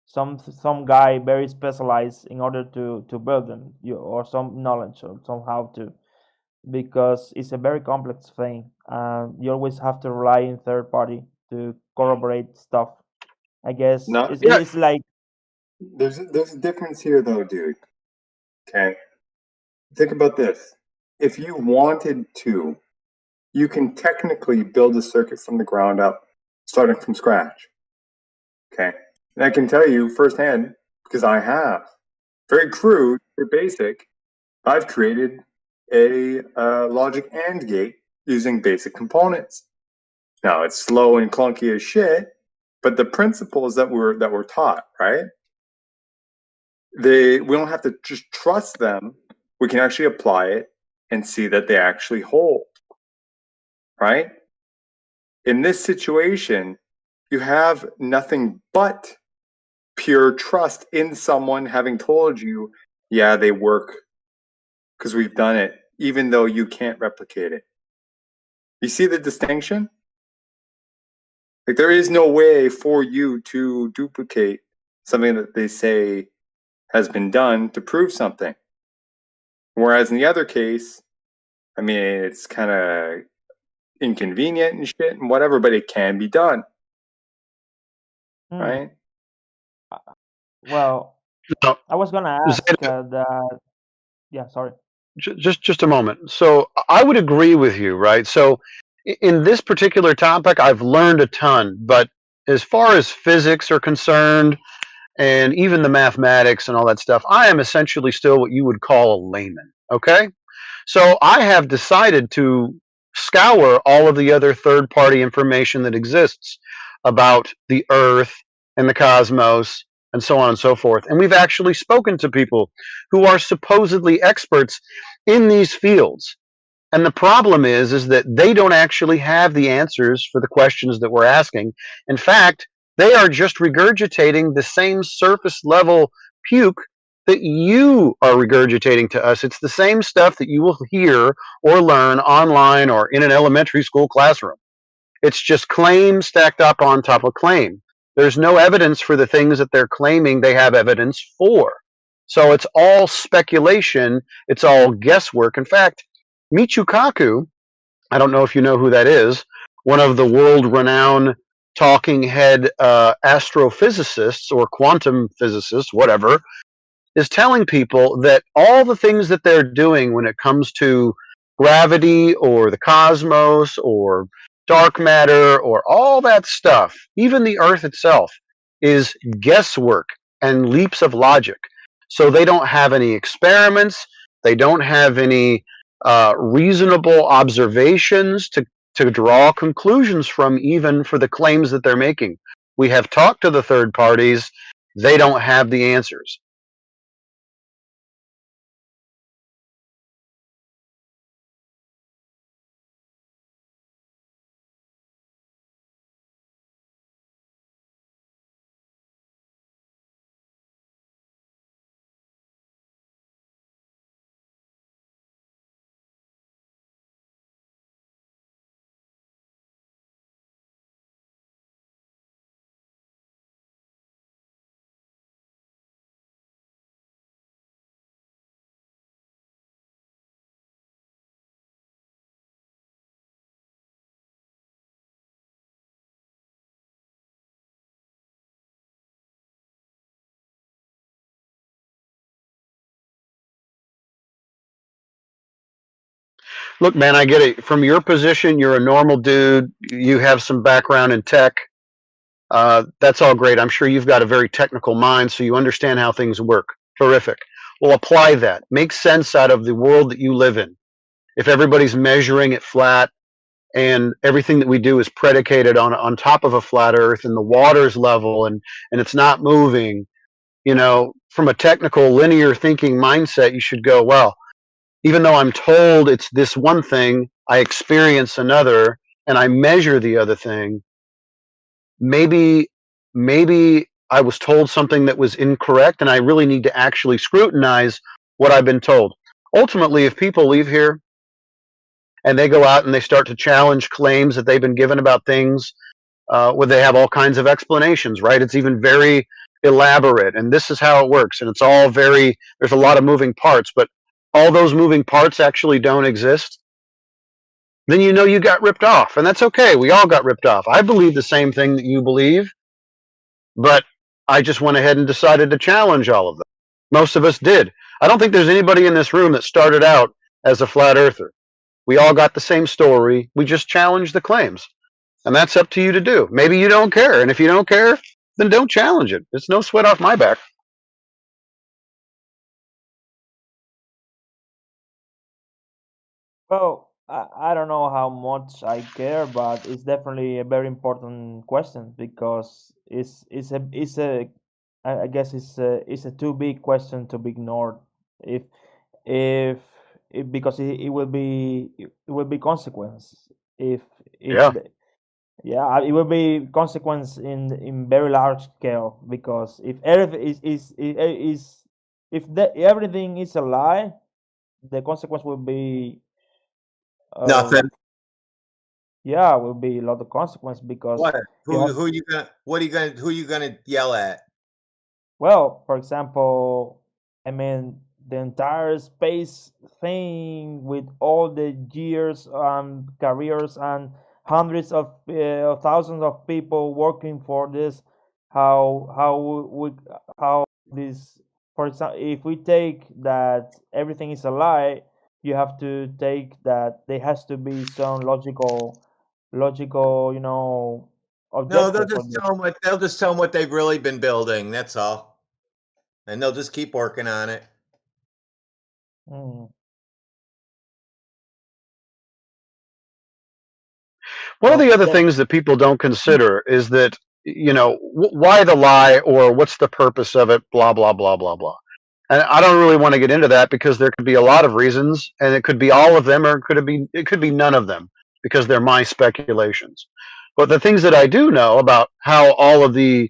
some guy very specialized in order to build them, or some knowledge or somehow to, because it's a very complex thing. You always have to rely on third party to corroborate stuff. I guess Not it's like there's a difference here though, dude. Okay. Think about this. If you wanted to, you can technically build a circuit from the ground up, starting from scratch. Okay. And I can tell you firsthand, because I have. Very crude, very basic. I've created a logic AND gate using basic components. Now it's slow and clunky as shit, but the principles that we're taught, right? We don't have to just trust them. We can actually apply it and see that they actually hold, right? In this situation, you have nothing but pure trust in someone having told you, yeah, they work because we've done it, even though you can't replicate it. You see the distinction? Like, there is no way for you to duplicate something that they say has been done to prove something. Whereas in the other case, I mean, it's kind of inconvenient and shit and whatever, but it can be done, right? well, No, I was gonna ask that. Yeah, sorry. just a moment. So I would agree with you, right? So in this particular topic, I've learned a ton, but as far as physics are concerned, and even the mathematics and all that stuff, I am essentially still what you would call a layman. Okay, so I have decided to scour all of the other third party information that exists about the Earth and the cosmos and so on and so forth. And we've actually spoken to people who are supposedly experts in these fields. And the problem is that they don't actually have the answers for the questions that we're asking. In fact, they are just regurgitating the same surface level puke that you are regurgitating to us. It's the same stuff that you will hear or learn online or in an elementary school classroom. It's just claim stacked up on top of claim. There's no evidence for the things that they're claiming they have evidence for. So it's all speculation. It's all guesswork. In fact, Michio Kaku, I don't know if you know who that is, one of the world-renowned talking head astrophysicists or quantum physicists, whatever, is telling people that all the things that they're doing when it comes to gravity or the cosmos or dark matter or all that stuff, even the Earth itself, is guesswork and leaps of logic. So they don't have any experiments, they don't have any reasonable observations to draw conclusions from, even for the claims that they're making. We have talked to the third parties, they don't have the answers. Look, man, I get it. From your position, you're a normal dude. You have some background in tech. That's all great. I'm sure you've got a very technical mind, so you understand how things work. Terrific. Well, apply that. Make sense out of the world that you live in. If everybody's measuring it flat and everything that we do is predicated on top of a flat earth and the water's level and it's not moving, from a technical linear thinking mindset, you should go, well, even though I'm told it's this one thing, I experience another and I measure the other thing. Maybe I was told something that was incorrect and I really need to actually scrutinize what I've been told. Ultimately, if people leave here and they go out and they start to challenge claims that they've been given about things, where they have all kinds of explanations, right? It's even very elaborate, and this is how it works, and it's all there's a lot of moving parts, but all those moving parts actually don't exist, then you got ripped off, and that's okay. We all got ripped off. I believe the same thing that you believe, but I just went ahead and decided to challenge all of them. Most of us did. I don't think there's anybody in this room that started out as a flat earther. We all got the same story. We just challenged the claims. And that's up to you to do. Maybe you don't care. And if you don't care, then don't challenge it. It's no sweat off my back. Well, I don't know how much I care, but it's definitely a very important question because I guess it's a too big question to be ignored. If, because it will be consequence if Yeah. yeah, it will be consequence in very large scale because if everything is if everything is a lie, the consequence will be Nothing. yeah, will be a lot of consequence because What? you have, Who you gonna yell at? well, for example, I mean the entire space thing with all the years and careers and hundreds of thousands of people working for this, how this, for example, if we take that everything is a lie, you have to take that there has to be some logical No, objective for this. they'll just tell them what they've really been building. That's all, and they'll just keep working on it. Mm. One of Well, the other things that people don't consider is that, why the lie or what's the purpose of it, blah, blah, blah, blah, blah. And I don't really want to get into that because there could be a lot of reasons, and it could be all of them or it could be none of them because they're my speculations. But the things that I do know about how all of the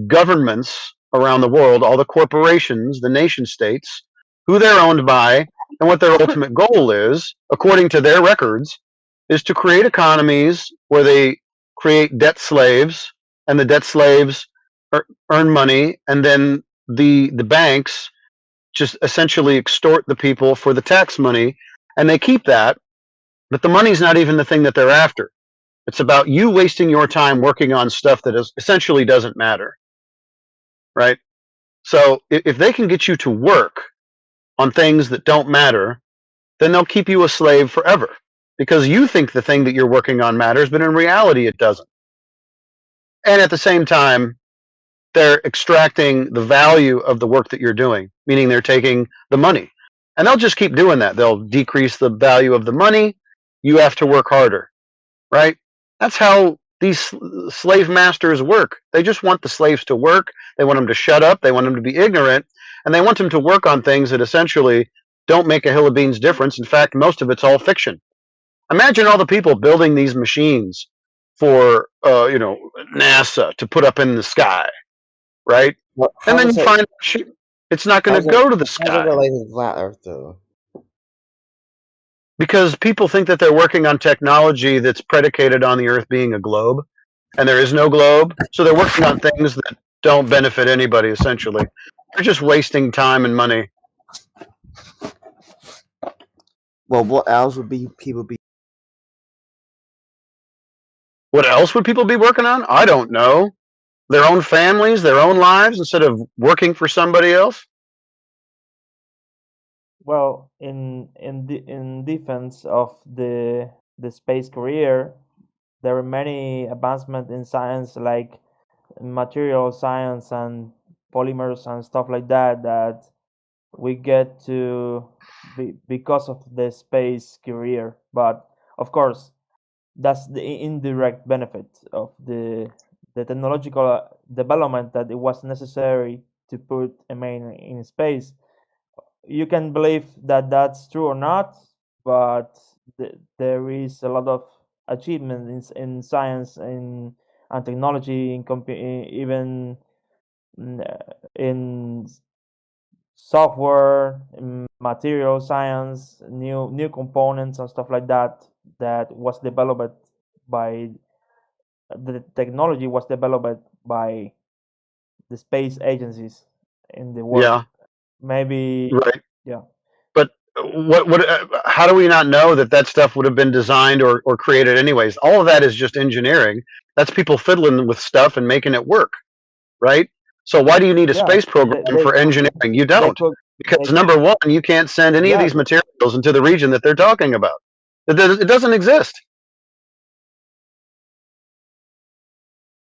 governments around the world, all the corporations, the nation states, who they're owned by, and what their ultimate goal is, according to their records, is to create economies where they create debt slaves, and the debt slaves earn money, and then the banks just essentially extort the people for the tax money, and they keep that, but the money's not even the thing that they're after. It's about you wasting your time working on stuff that essentially doesn't matter, right? So if they can get you to work on things that don't matter, then they'll keep you a slave forever because you think the thing that you're working on matters, but in reality it doesn't. And at the same time, they're extracting the value of the work that you're doing, meaning they're taking the money. And they'll just keep doing that. They'll decrease the value of the money. You have to work harder, right? That's how these slave masters work. They just want the slaves to work. They want them to shut up. They want them to be ignorant. And they want them to work on things that essentially don't make a hill of beans difference. In fact, most of it's all fiction. Imagine all the people building these machines for, NASA to put up in the sky, right? Well, And how then is you it? find it's not going How's to it? go to the How's it sky related to flat Earth, though? because people think that they're working on technology that's predicated on the Earth being a globe, and there is no globe. So they're working on things that don't benefit anybody, essentially. They're just wasting time and money. Well, what else would people be? What else would people be working on? I don't know. Their own families, their own lives, instead of working for somebody else. Well, in defense of the space career, there are many advancements in science, like material science and polymers and stuff like that, that we get to because of the space career. But of course, that's the indirect benefit of the technological development, that it was necessary to put a man in space. You can believe that that's true or not, but there is a lot of achievement in science and technology, even in software, in material science, new components and stuff like that, that was developed by the technology was developed by the space agencies in the world. Yeah, Maybe, right. yeah. But how do we not know that that stuff would have been designed or created anyways? All of that is just engineering. That's people fiddling with stuff and making it work, right? So why do you need a Yeah, space program they for could, engineering? You they don't. could, they Because number one, you can't send any of yeah, these materials into the region that they're talking about. It doesn't exist.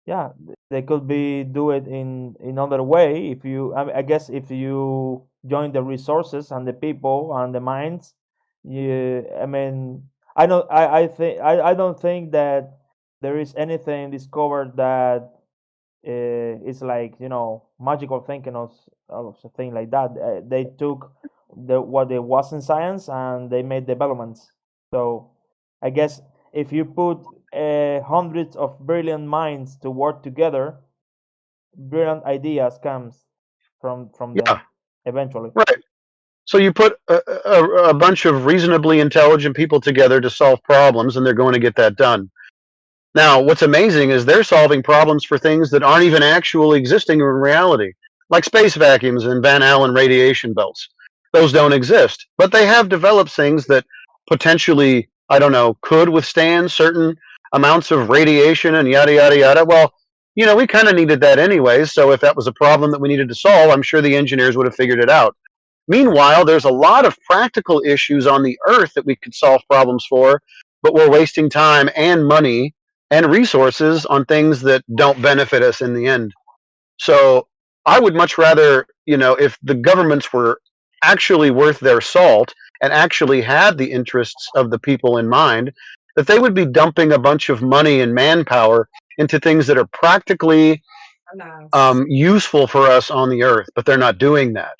yeah, they could be do it in other way. If you, I guess, if you join the resources and the people and the minds, you, I mean, I don't think that there is anything discovered that it's like, magical thinking of something like that. They took what it was in science and they made developments. So I guess if you put hundreds of brilliant minds to work together, brilliant ideas comes from Yeah, them eventually. right. So you put a bunch of reasonably intelligent people together to solve problems, and they're going to get that done. Now, what's amazing is they're solving problems for things that aren't even actually existing in reality, like space vacuums and Van Allen radiation belts. Those don't exist, but they have developed things that potentially, I don't know, could withstand certain amounts of radiation and yada, yada, yada. Well, we kind of needed that anyways. So if that was a problem that we needed to solve, I'm sure the engineers would have figured it out. Meanwhile, there's a lot of practical issues on the earth that we could solve problems for, but we're wasting time and money and resources on things that don't benefit us in the end. So I would much rather, if the governments were actually worth their salt and actually had the interests of the people in mind, that they would be dumping a bunch of money and manpower into things that are practically useful for us on the earth, but they're not doing that.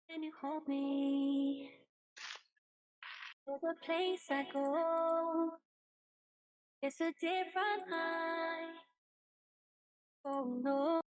When you hold me, there's a place I go. It's a different high. Oh no.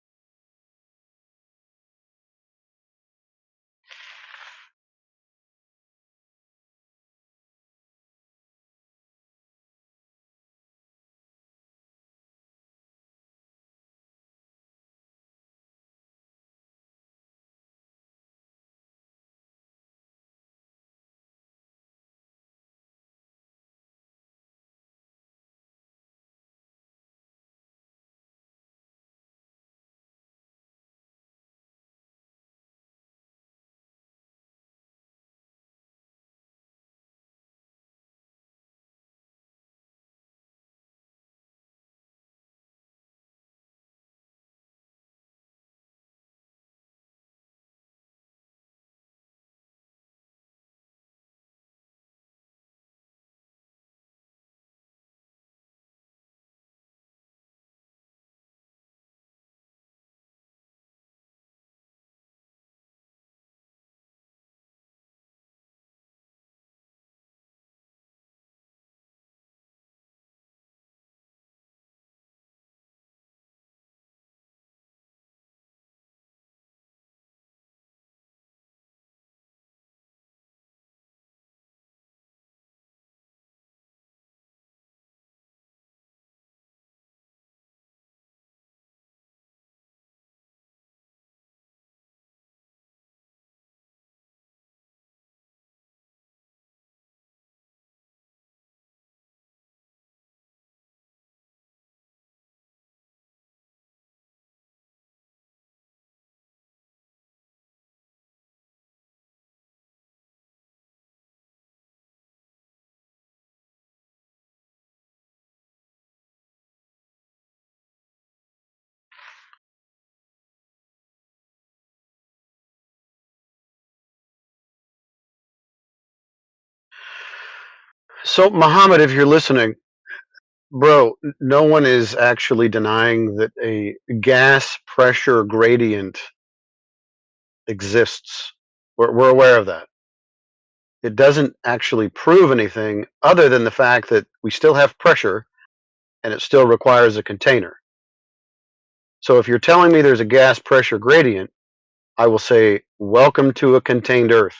So, Muhammad, if you're listening, bro, no one is actually denying that a gas pressure gradient exists. We're aware of that. It doesn't actually prove anything other than the fact that we still have pressure and it still requires a container. So if you're telling me there's a gas pressure gradient, I will say, welcome to a contained Earth.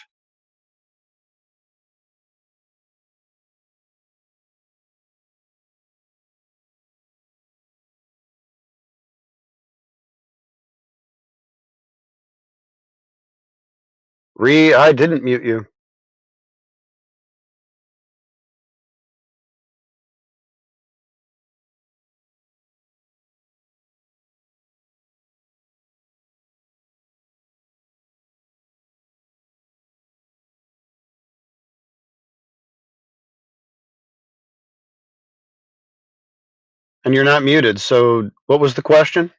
I didn't mute you. And you're not muted, so what was the question?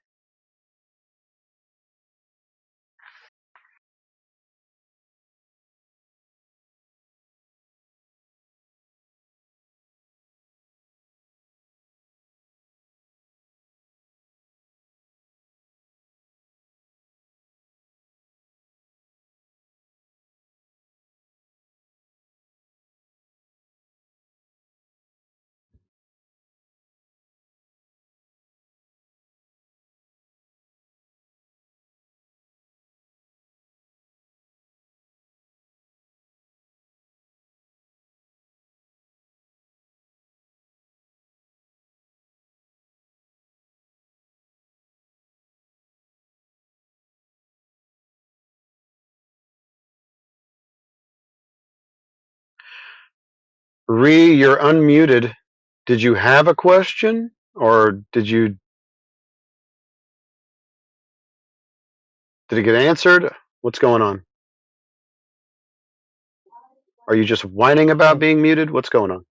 You're unmuted. Did you have a question, or did it get answered? What's going on? Are you just whining about being muted? What's going on?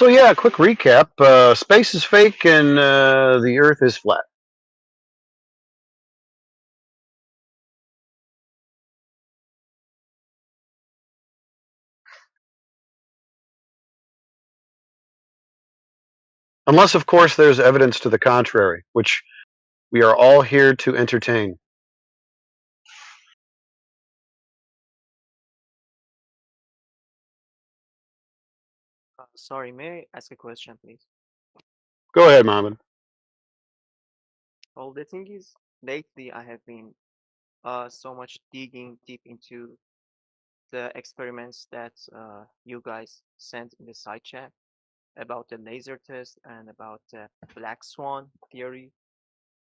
So yeah, quick recap. Space is fake and the Earth is flat. Unless, of course, there's evidence to the contrary, which we are all here to entertain. Sorry, may I ask a question, please? Go ahead, Mohammed. Well, the thing is, lately I have been so much digging deep into the experiments that you guys sent in the side chat about the laser test and about the black swan theory.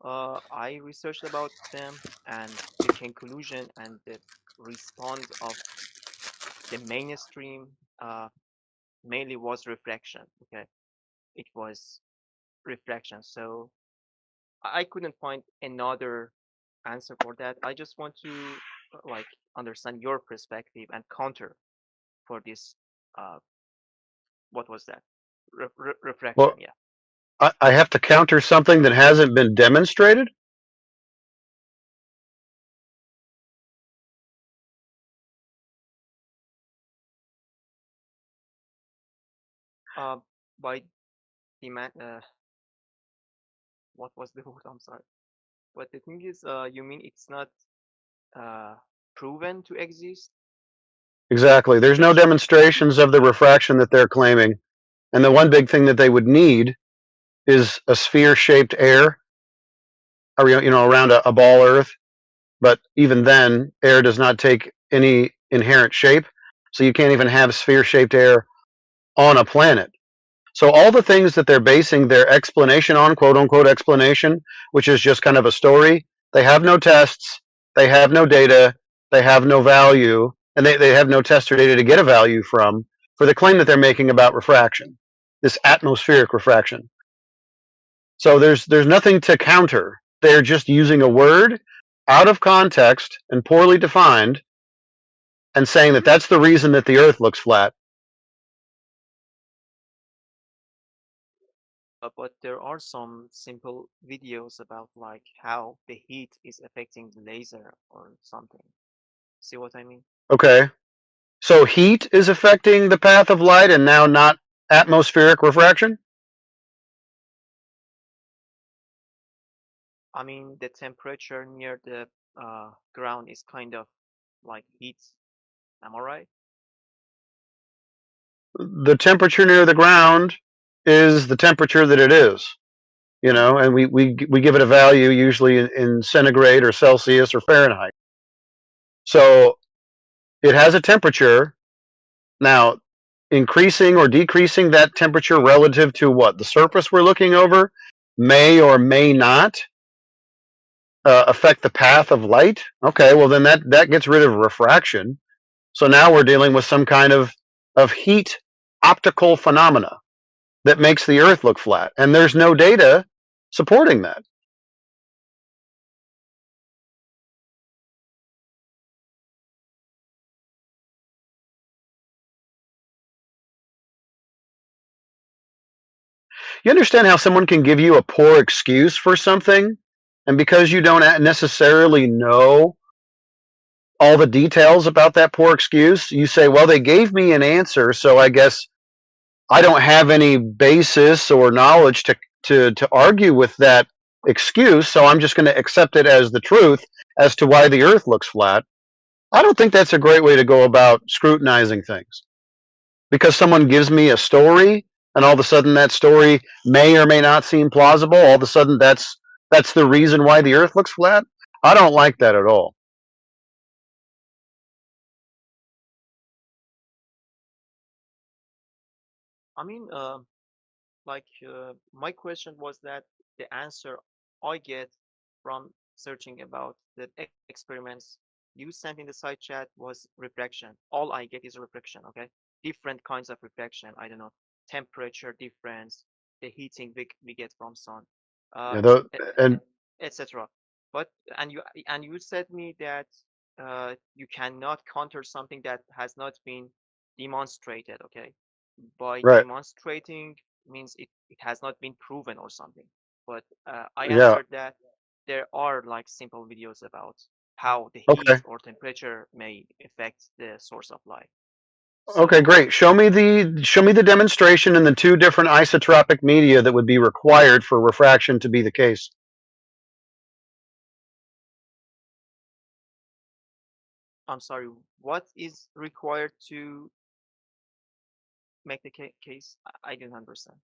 I researched about them, and the conclusion and the response of the mainstream mainly was refraction. Okay, it was refraction. So I couldn't find another answer for that. I just want to like understand your perspective and counter for this. Uh, what was that? Refraction. Well, Yeah. I have to counter something that hasn't been demonstrated. Uh, by demand. What was the word? I'm sorry. But the thing is, you mean it's not uh proven to exist? Exactly. There's no demonstrations of the refraction that they're claiming. And the one big thing that they would need is a sphere-shaped air, or around a ball Earth. But even then, air does not take any inherent shape, so you can't even have sphere-shaped air on a planet. So all the things that they're basing their explanation on, quote unquote explanation, which is just kind of a story, they have no tests, they have no data, they have no value, and they have no test or data to get a value from for the claim that they're making about refraction, this atmospheric refraction. So there's nothing to counter. They're just using a word out of context and poorly defined and saying that that's the reason that the Earth looks flat. But there are some simple videos about like how the heat is affecting the laser or something. See what I mean? Okay. So heat is affecting the path of light and now not atmospheric refraction? I mean, the temperature near the ground is kind of like heat. Am I right? The temperature near the ground is the temperature that it is, and we give it a value usually in centigrade or Celsius or Fahrenheit. So it has a temperature. Now, increasing or decreasing that temperature relative to what? The surface we're looking over may or may not affect the path of light. Okay, well then that gets rid of refraction. So now we're dealing with some kind of heat optical phenomena that makes the Earth look flat, and there's no data supporting that. You understand how someone can give you a poor excuse for something, and because you don't necessarily know all the details about that poor excuse, you say, well, they gave me an answer, so I guess I don't have any basis or knowledge to argue with that excuse, so I'm just going to accept it as the truth as to why the Earth looks flat. I don't think that's a great way to go about scrutinizing things. Because someone gives me a story, and all of a sudden that story may or may not seem plausible, all of a sudden that's the reason why the Earth looks flat. I don't like that at all. I mean, like my question was that the answer I get from searching about the experiments you sent in the side chat was refraction. All I get is refraction. Okay, different kinds of refraction. I don't know, temperature difference, the heating we get from sun, uh, Yeah, and etc. But and you said me that you cannot counter something that has not been demonstrated. Okay, by Right. demonstrating means it has not been proven or something. But I Yeah. answered that there are like simple videos about how the heat Okay. or temperature may affect the source of light. Okay, So great. Show me the demonstration and the two different isotropic media that would be required for refraction to be the case. I'm sorry, what is required to make the case? I didn't understand.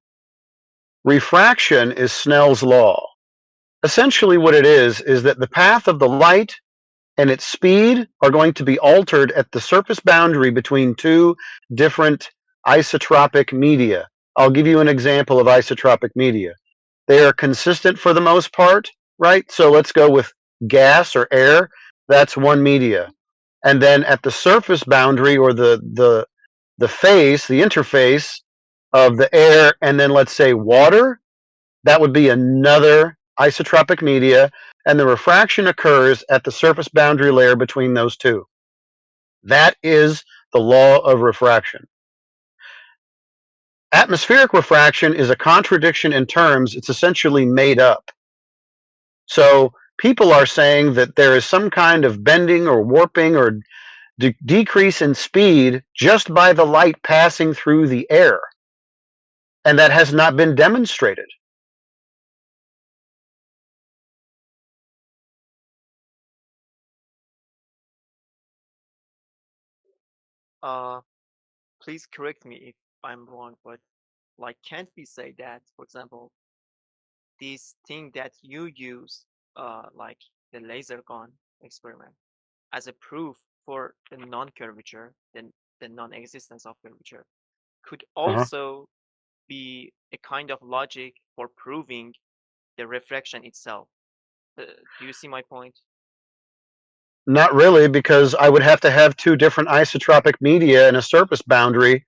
Refraction is Snell's law. Essentially what it is that the path of the light and its speed are going to be altered at the surface boundary between two different isotropic media. I'll give you an example of isotropic media. They are consistent for the most part, right? So let's go with gas or air. That's one media. And then at the surface boundary or the face, the interface of the air and then let's say water, that would be another isotropic media, and the refraction occurs at the surface boundary layer between those two. That is the law of refraction. Atmospheric refraction is a contradiction in terms. It's essentially made up. So people are saying that there is some kind of bending or warping or decrease in speed just by the light passing through the air, and that has not been demonstrated. Uh, Please correct me if I'm wrong, but like, can't we say that, for example, this thing that you use, like the laser gun experiment, as a proof for the non-curvature, the non-existence of curvature, could Uh-huh. also be a kind of logic for proving the refraction itself. Do you see my point? Not really, because I would have to have two different isotropic media and a surface boundary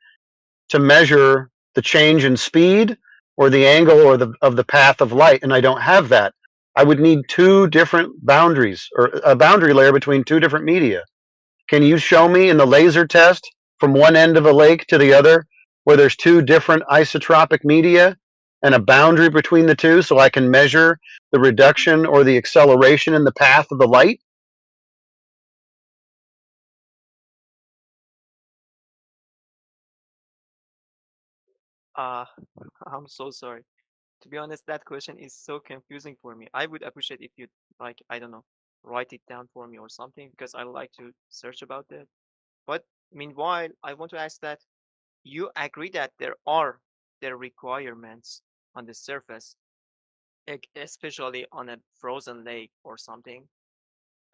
to measure the change in speed or the angle or of the path of light, and I don't have that. I would need two different boundaries or a boundary layer between two different media. Can you show me in the laser test from one end of a lake to the other where there's two different isotropic media and a boundary between the two so I can measure the reduction or the acceleration in the path of the light? Uh, I'm so sorry. To be honest, that question is so confusing for me. I would appreciate if you, like, I don't know, write it down for me or something, because I like to search about it. But meanwhile, I want to ask that you agree that there are the requirements on the surface, especially on a frozen lake or something,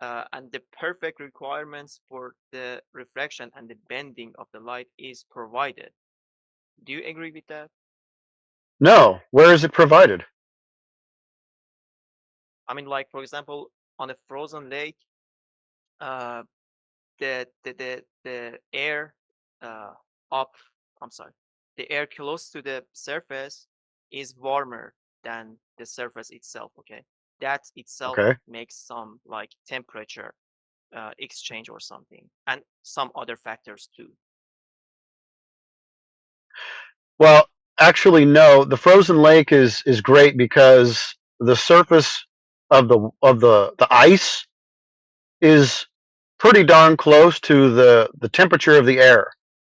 and the perfect requirements for the refraction and the bending of the light is provided. Do you agree with that? No. Where is it provided? I mean, like, for example, on a frozen lake, uh, the air uh, up, I'm sorry, the air close to the surface is warmer than the surface itself. Okay, that itself Okay. makes some like temperature exchange or something, and some other factors too. Well, actually, no. The frozen lake is great because the surface of the ice is pretty darn close to the temperature of the air,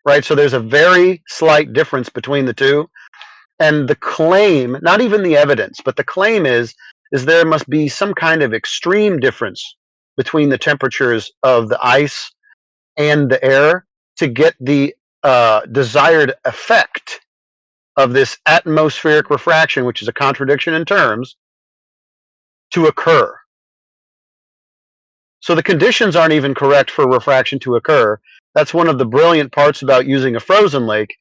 right? So there's a very slight difference between the two, and the claim, not even the evidence, but the claim is there must be some kind of extreme difference between the temperatures of the ice and the air to get the desired effect of this atmospheric refraction, which is a contradiction in terms, to occur. So the conditions aren't even correct for refraction to occur. That's one of the brilliant parts about using a frozen lake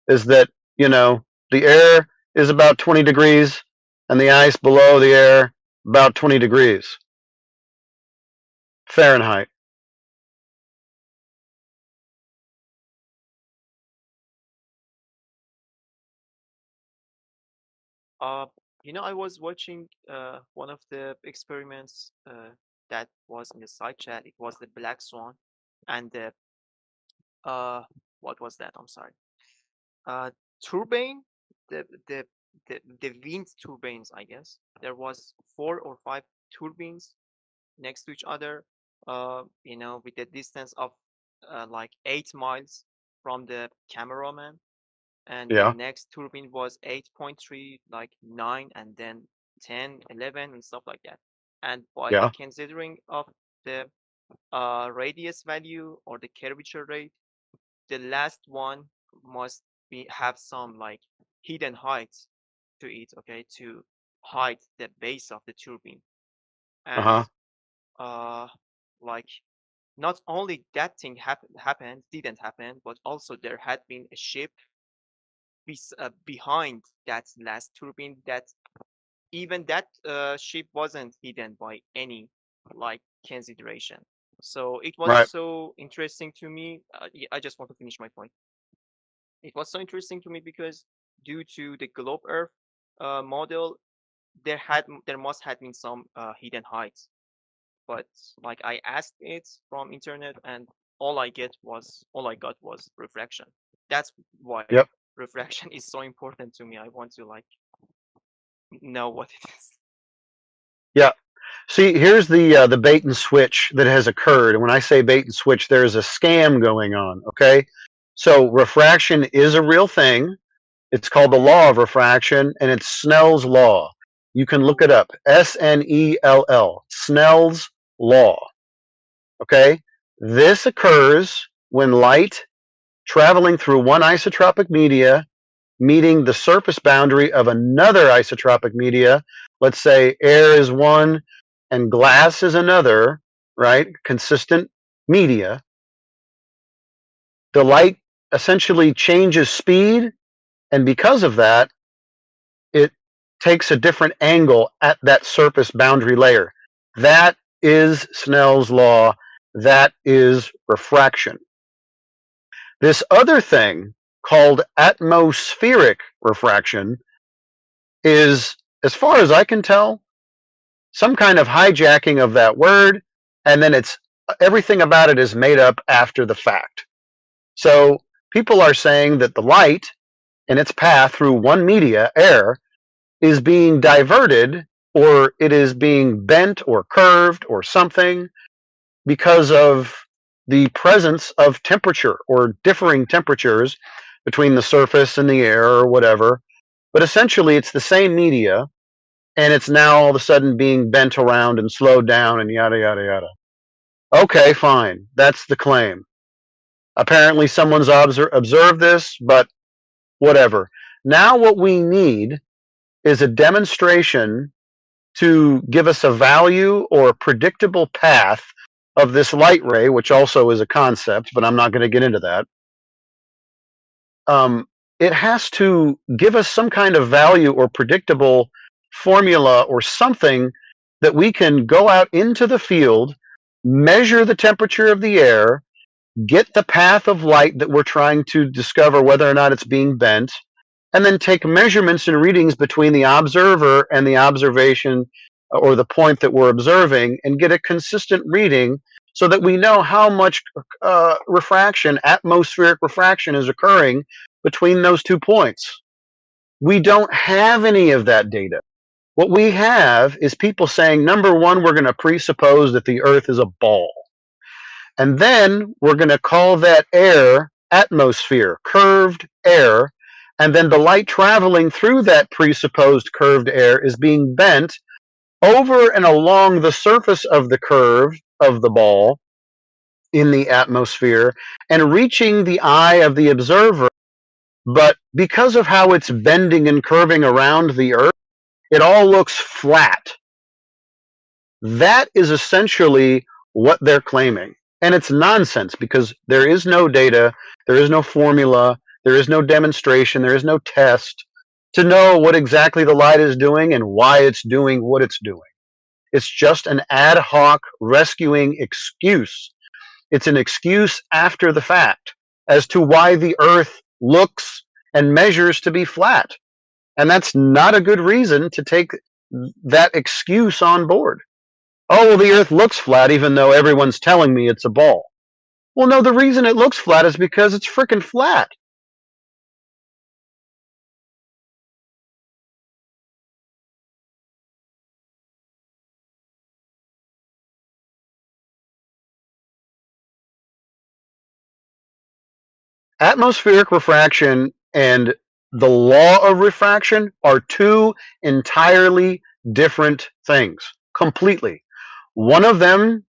is that, you know, the air is about 20 degrees and the ice below the air about 20 degrees Fahrenheit. Uh, I was watching one of the experiments that was in the side chat. It was the black swan, and the uh, what was that? I'm sorry. turbine, the the the wind turbines, I guess. There was 4 or 5 turbines next to each other, with a distance of like 8 miles from the cameraman, and the Yeah. next turbine was 8.3, like 9, and then 10, 11, and stuff like that. And by the Yeah. considering of the radius value or the curvature rate, the last one must have some like hidden heights to it, okay, to hide the base of the turbine. And Uh-huh. uh like not only that thing didn't happen, but also there had been a ship behind that last turbine, that even that ship wasn't hidden by any like consideration. So it was Right. so interesting to me. Yeah, I just want to finish my point. It was so interesting to me because due to the globe Earth model, there must have been some hidden heights. But like I asked it from internet, and all I got was refraction. That's why Yep. refraction is so important to me. I want to like know what it is. Yeah. See, here's the bait and switch that has occurred. And when I say bait and switch, there's a scam going on. Okay. So refraction is a real thing. It's called the law of refraction, and it's Snell's law. You can look it up. Snell. Snell's law. Okay. This occurs when light traveling through one isotropic media meeting the surface boundary of another isotropic media. Let's say air is one and glass is another, right? Consistent media. The light essentially changes speed, and because of that, it takes a different angle at that surface boundary layer. That is Snell's law. That is refraction. This other thing called atmospheric refraction is, as far as I can tell, some kind of hijacking of that word, and then it's everything about it is made up after the fact. So people are saying that the light in its path through one media, air, is being diverted, or it is being bent or curved or something because of the presence of temperature or differing temperatures between the surface and the air or whatever. But essentially, it's the same media, and it's now all of a sudden being bent around and slowed down and yada, yada, yada. Okay, fine. That's the claim. Apparently, someone's observed this, but whatever. Now, what we need is a demonstration to give us a value or a predictable path of this light ray, which also is a concept, but I'm not going to get into that. It has to give us some kind of value or predictable formula or something that we can go out into the field, measure the temperature of the air, get the path of light that we're trying to discover whether or not it's being bent, and then take measurements and readings between the observer and the observation or the point that we're observing, and get a consistent reading so that we know how much refraction, atmospheric refraction, is occurring between those 2 points. We don't have any of that data. What we have is people saying, number one, we're going to presuppose that the Earth is a ball. And then we're going to call that air atmosphere, curved air. And then the light traveling through that presupposed curved air is being bent over and along the surface of the curve of the ball in the atmosphere and reaching the eye of the observer. But because of how it's bending and curving around the Earth, it all looks flat. That is essentially what they're claiming. And it's nonsense because there is no data, there is no formula, there is no demonstration, there is no test to know what exactly the light is doing and why it's doing what it's doing. It's just an ad hoc rescuing excuse. It's an excuse after the fact as to why the Earth looks and measures to be flat. And that's not a good reason to take that excuse on board. Oh, well, the Earth looks flat even though everyone's telling me it's a ball. Well, no, the reason it looks flat is because it's freaking flat. Atmospheric refraction and the law of refraction are two entirely different things, completely. One of them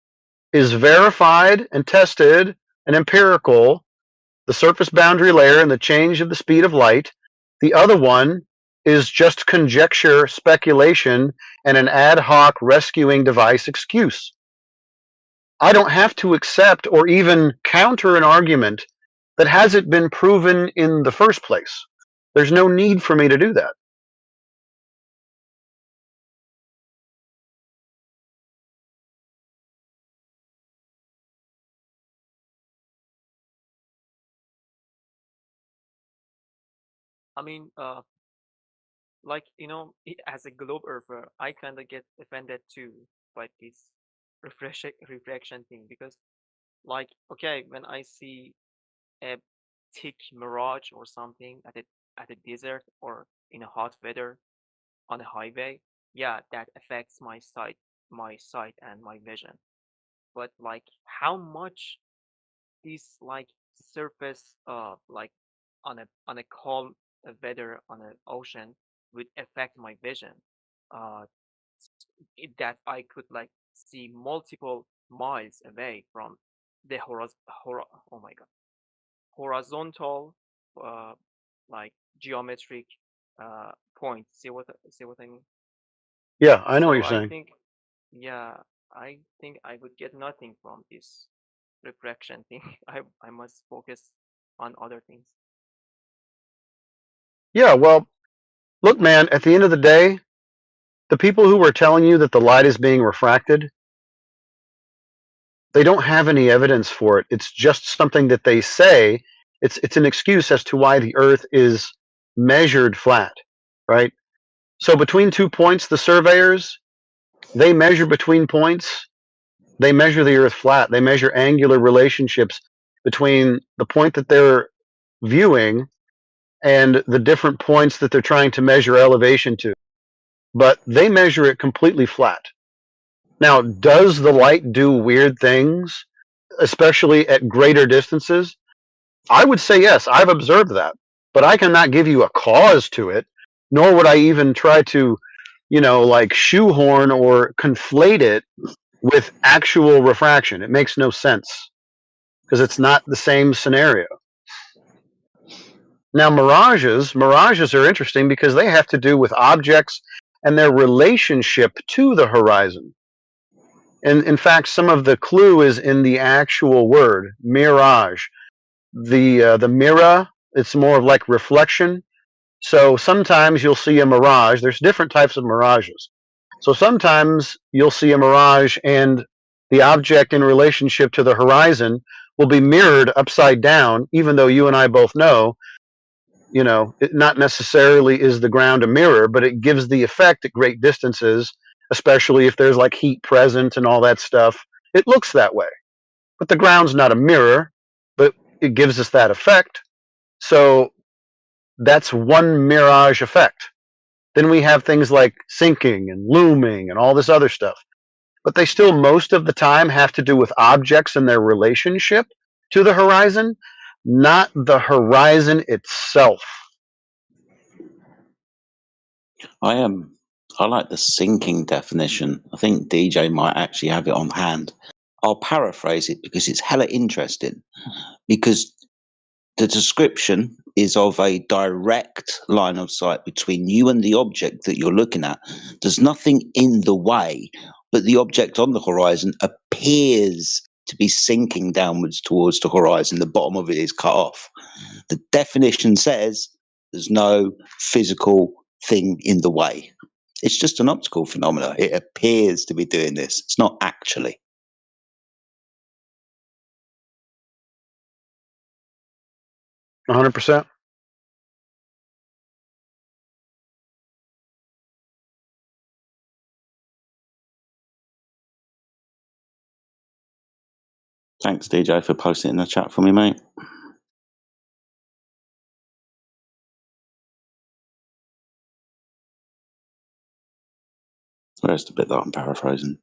is verified and tested and empirical, the surface boundary layer and the change of the speed of light. The other one is just conjecture, speculation, and an ad hoc rescuing device excuse. I don't have to accept or even counter an argument that hasn't been proven in the first place. There's no need for me to do that. I mean, like as a globe earther, I kind of get offended too by this reflection thing because, like, okay, when I see a thick mirage or something at a desert or in a hot weather on a highway, yeah, that affects my sight and my vision. But like, how much this like surface like on a calm weather on an ocean would affect my vision uh that I could like see multiple miles away from the oh my god, horizontal uh like geometric point. See what I mean? Yeah, I know what So you're saying. yeah, I think I would get nothing from this refraction thing. I must focus on other things. Yeah, well, look, man, at the end of the day, the people who are telling you that the light is being refracted, they don't have any evidence for it. It's just something that they say. It's an excuse as to why the Earth is measured flat, right? So between 2 points, the surveyors, they measure between points. They measure the Earth flat. They measure angular relationships between the point that they're viewing and the different points that they're trying to measure elevation to. But they measure it completely flat. Now, does the light do weird things, especially at greater distances? I would say yes. I've observed that. But I cannot give you a cause to it, nor would I even try to, like shoehorn or conflate it with actual refraction. It makes no sense because it's not the same scenario. Now, mirages are interesting because they have to do with objects and their relationship to the horizon. And in fact, some of the clue is in the actual word mirage. The mirror, it's more of like reflection. So sometimes you'll see a mirage. There's different types of mirages. So sometimes you'll see a mirage and the object in relationship to the horizon will be mirrored upside down, even though you and I both know, it not necessarily is the ground a mirror, but it gives the effect at great distances, especially if there's like heat present and all that stuff. It looks that way. But the ground's not a mirror, but it gives us that effect. So that's one mirage effect. Then we have things like sinking and looming and all this other stuff. But they still, most of the time, have to do with objects and their relationship to the horizon, not the horizon itself. I like the sinking definition. I think DJ might actually have it on hand. I'll paraphrase it because it's hella interesting. Because the description is of a direct line of sight between you and the object that you're looking at. There's nothing in the way, but the object on the horizon appears to be sinking downwards towards the horizon. The bottom of it is cut off. The definition says there's no physical thing in the way. It's just an optical phenomenon. It appears to be doing this. It's not actually. 100%. Thanks, DJ, for posting in the chat for me, mate. Where's the bit that I'm paraphrasing?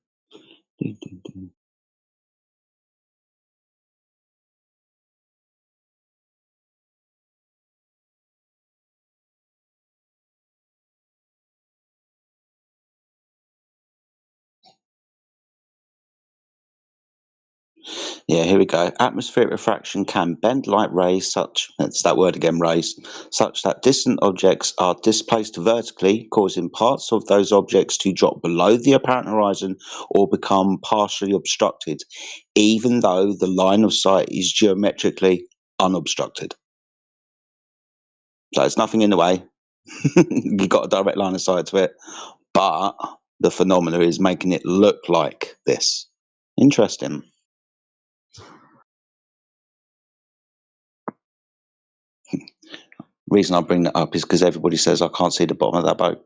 Yeah, here we go. Atmospheric refraction can bend light rays that's that word again, rays, such that distant objects are displaced vertically, causing parts of those objects to drop below the apparent horizon or become partially obstructed, even though the line of sight is geometrically unobstructed. So there's nothing in the way. You've got a direct line of sight to it, but the phenomena is making it look like this. Interesting. Reason I bring that up is because everybody says I can't see the bottom of that boat,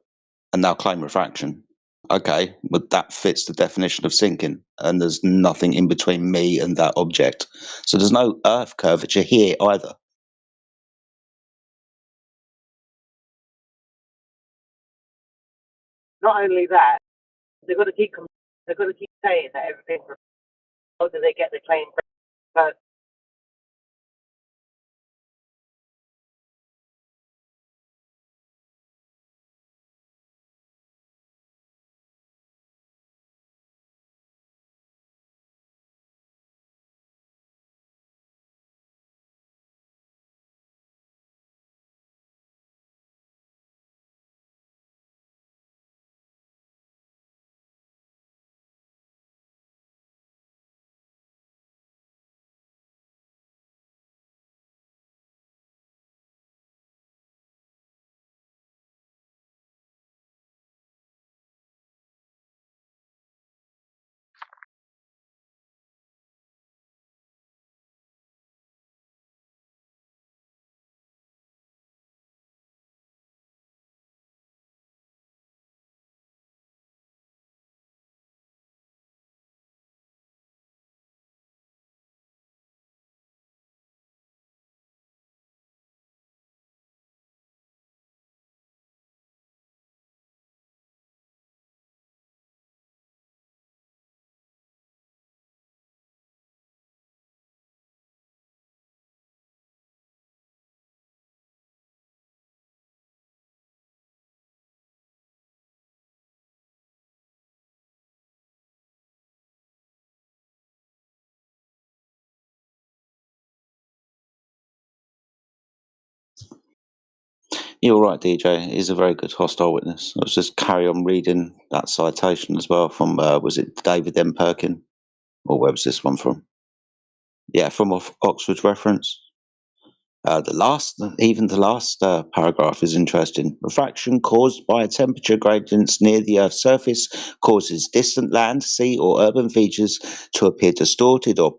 and they'll claim refraction. Okay, but that fits the definition of sinking, and there's nothing in between me and that object. So there's no Earth curvature here either. Not only that, they've got to keep saying that everything's. How do they get the claim? But You're right, DJ. It is a very good hostile witness. Let's just carry on reading that citation as well from, was it David M. Perkin? Or where was this one from? Yeah, from Oxford Reference. The last paragraph is interesting. Refraction caused by temperature gradients near the Earth's surface causes distant land, sea, or urban features to appear distorted or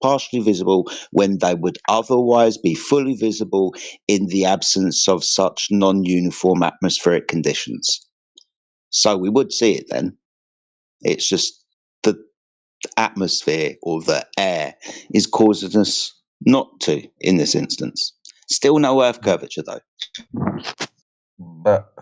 partially visible when they would otherwise be fully visible in the absence of such non-uniform atmospheric conditions. So we would see it then. It's just the atmosphere or the air is causing us not to in this instance. Still no Earth curvature though. But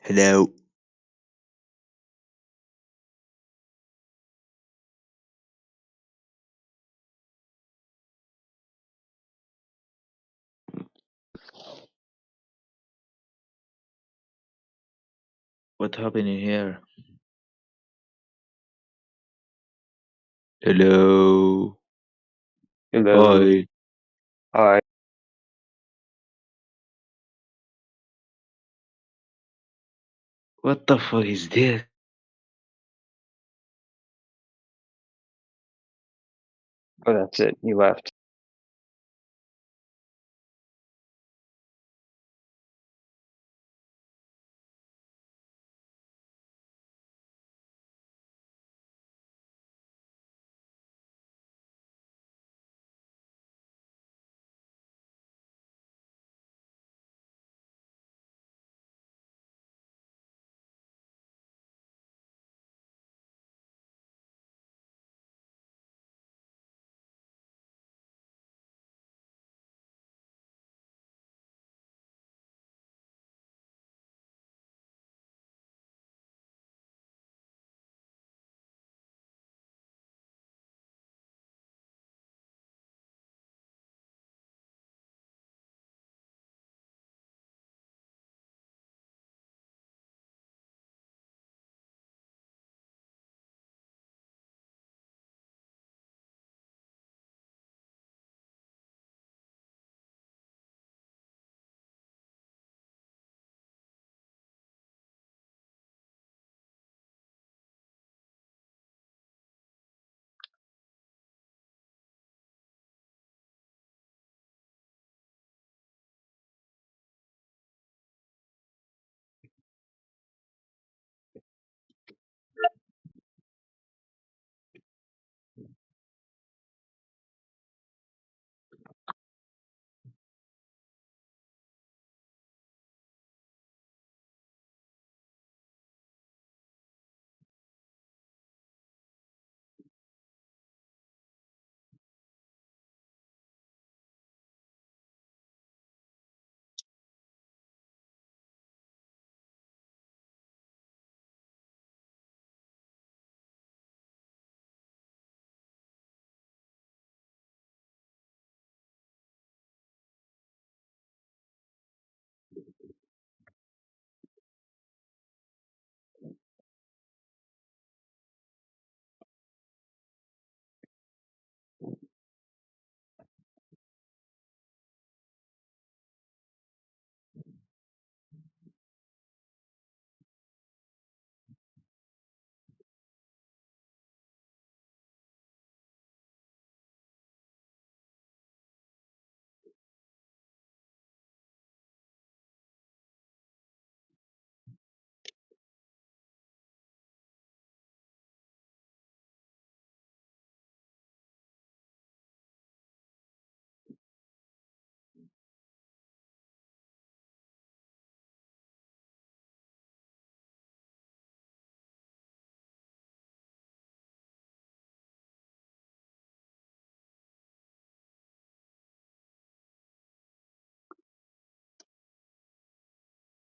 Hello. What happened in here? Hello. Hello. Hi. Hi. What the fuck is this? Oh, that's it. You left.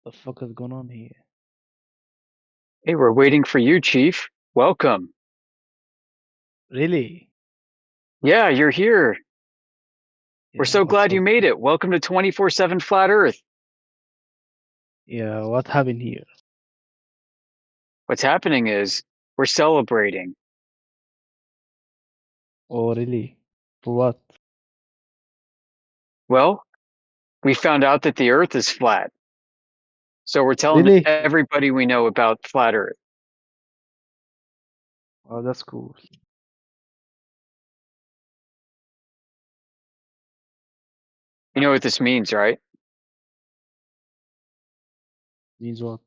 The fuck is going on here? Hey, we're waiting for you, Chief. Welcome. Really? Yeah, you're here. We're Yeah, so what's glad you up? made it. Welcome to 24/7 Flat Earth. Yeah, what happened here? What's happening is we're celebrating. Oh, really? For what? Well, we found out that the Earth is flat. So we're telling Really? everybody we know about Flat Earth. Oh, that's cool. You know what this means, right? Means what?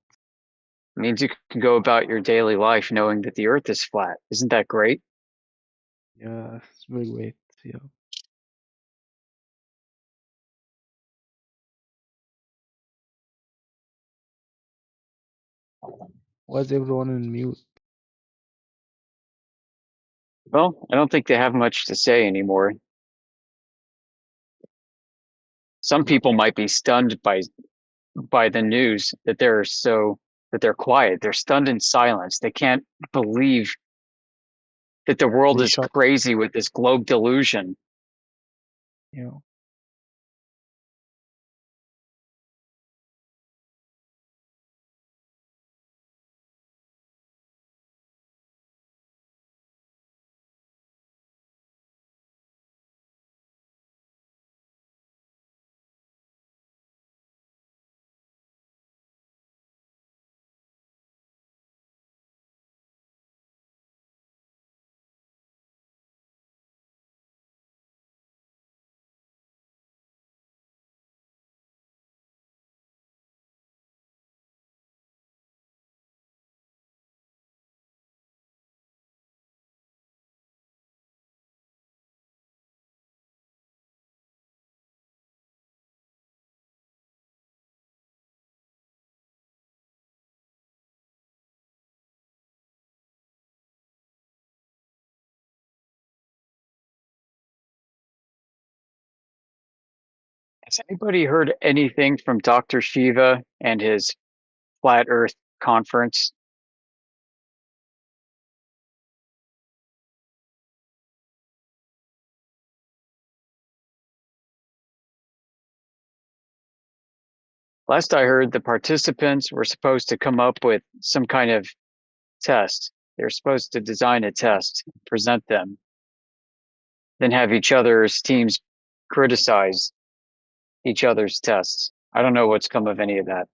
It means you can go about your daily life knowing that the Earth is flat. Isn't that great? Yeah, it's very great. Yeah. Why is everyone in mute? Well, I don't think they have much to say anymore. Some people might be stunned by the news that there are so that they're quiet. They're stunned in silence. They can't believe that the world Really is shocked. crazy with this globe delusion. Yeah. Has anybody heard anything from Dr. Shiva and his Flat Earth conference? Last I heard, the participants were supposed to come up with some kind of test. They're supposed to design a test, present them, then have each other's teams criticize each other's tests. I don't know what's come of any of that.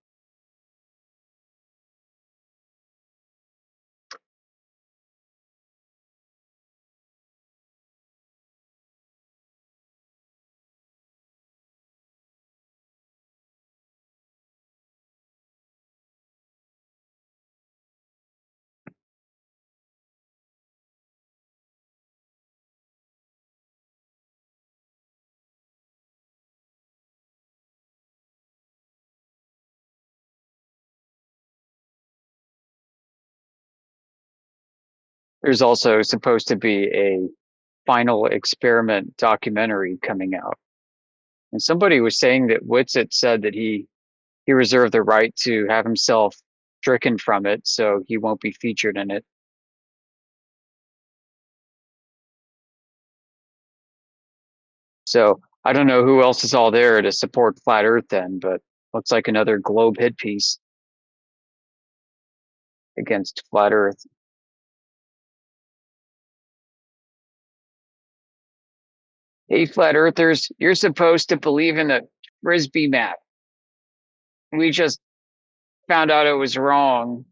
There's also supposed to be a final experiment documentary coming out. And somebody was saying that Whitsitt said that he reserved the right to have himself stricken from it, so he won't be featured in it. So I don't know who else is all there to support Flat Earth then, but looks like another globe hit piece against Flat Earth. Hey, Flat Earthers, you're supposed to believe in the Frisbee map. We just found out it was wrong.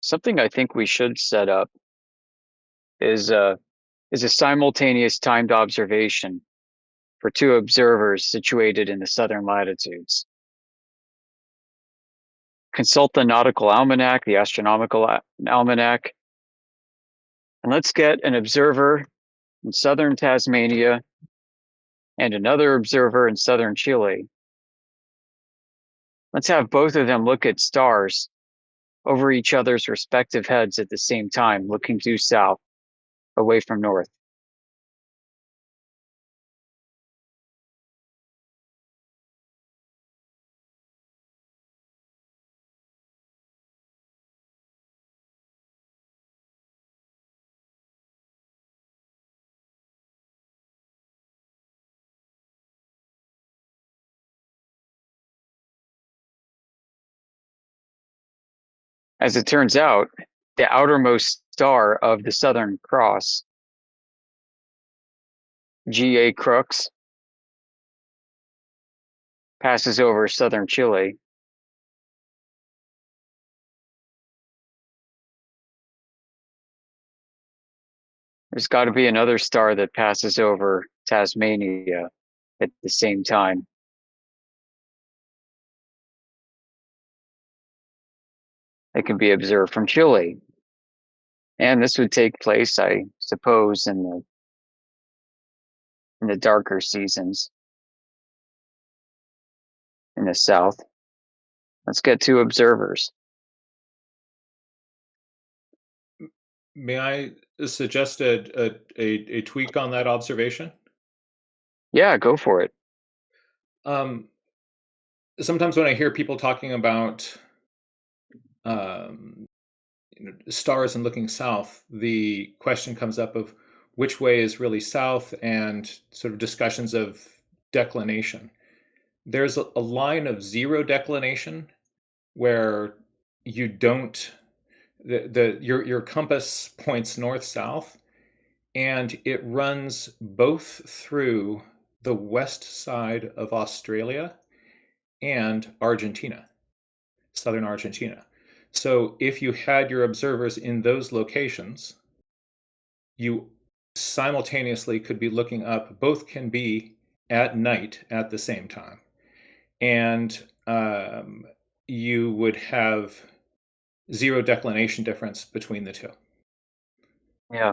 Something I think we should set up is a simultaneous timed observation for two observers situated in the southern latitudes. Consult the nautical almanac, the astronomical almanac, and let's get an observer in southern Tasmania and another observer in southern Chile. Let's have both of them look at stars over each other's respective heads at the same time, looking due south, away from north. As it turns out, the outermost star of the Southern Cross, GA Crux, passes over southern Chile. There's got to be another star that passes over Tasmania. at the same time. It can be observed from Chile. And this would take place, I suppose, in the darker seasons in the south. Let's get 2 observers. May I suggest a tweak on that observation? Yeah, go for it. Sometimes when I hear people talking about stars and looking south, the question comes up of which way is really south and sort of discussions of declination. There's a line of 0 declination where you don't your compass points north south, and it runs both through the west side of Australia and Argentina, southern Argentina. So if you had your observers in those locations, you simultaneously could be looking up. Both can be at night at the same time. And you would have 0 declination difference between the 2. Yeah.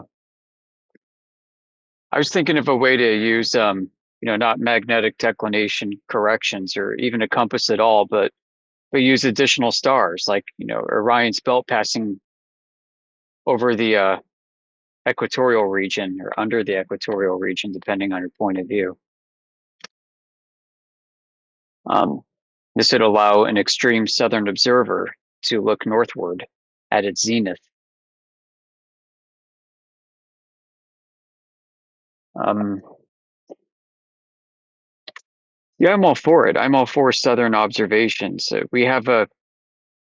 I was thinking of a way to use, not magnetic declination corrections or even a compass at all, but use additional stars like, Orion's belt passing over the equatorial region or under the equatorial region, depending on your point of view. This would allow an extreme southern observer to look northward at its zenith. Yeah, I'm all for it. I'm all for southern observations. We have a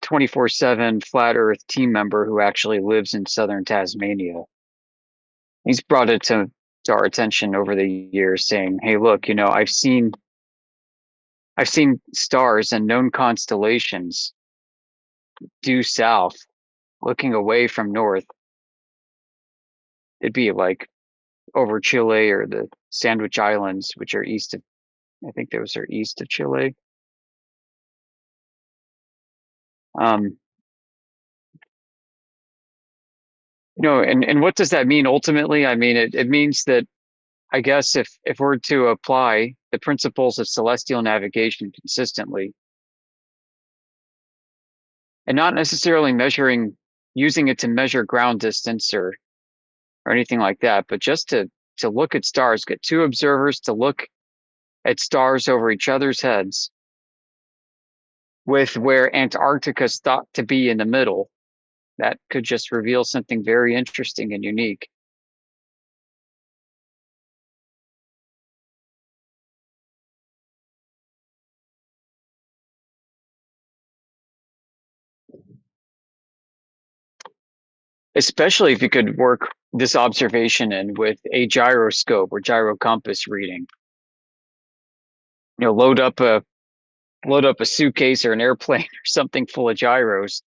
24/7 flat Earth team member who actually lives in southern Tasmania. He's brought it to our attention over the years, saying, "Hey, look, I've seen stars and known constellations due south, looking away from north. It'd be like over Chile or the Sandwich Islands, which are east of, I think those are east of Chile." And what does that mean ultimately? I mean, it means that, I guess, if we're to apply the principles of celestial navigation consistently, and not necessarily using it to measure ground distance or anything like that, but just to look at stars, get 2 observers to look at stars over each other's heads, with where Antarctica's thought to be in the middle, that could just reveal something very interesting and unique. Especially if you could work this observation in with a gyroscope or gyrocompass reading. Load up a suitcase or an airplane or something full of gyros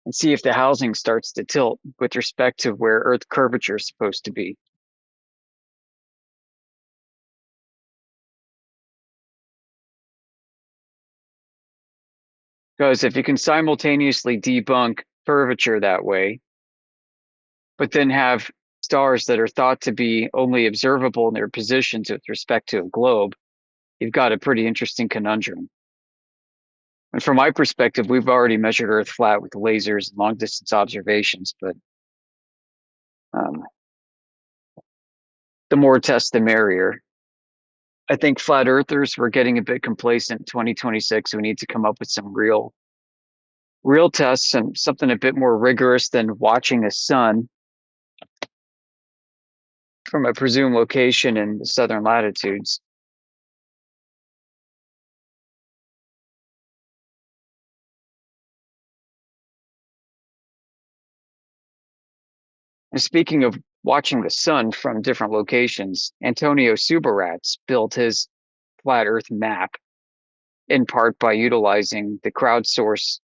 and see if the housing starts to tilt with respect to where Earth curvature is supposed to be. Because if you can simultaneously debunk curvature that way, but then have stars that are thought to be only observable in their positions with respect to a globe, you've got a pretty interesting conundrum. And from my perspective, we've already measured Earth flat with lasers and long distance observations, but the more tests, the merrier. I think flat earthers were getting a bit complacent in 2026. We need to come up with some real tests and something a bit more rigorous than watching a sun from a presumed location in the southern latitudes. And speaking of watching the sun from different locations, Antonio Subarat's built his flat Earth map in part by utilizing the crowdsource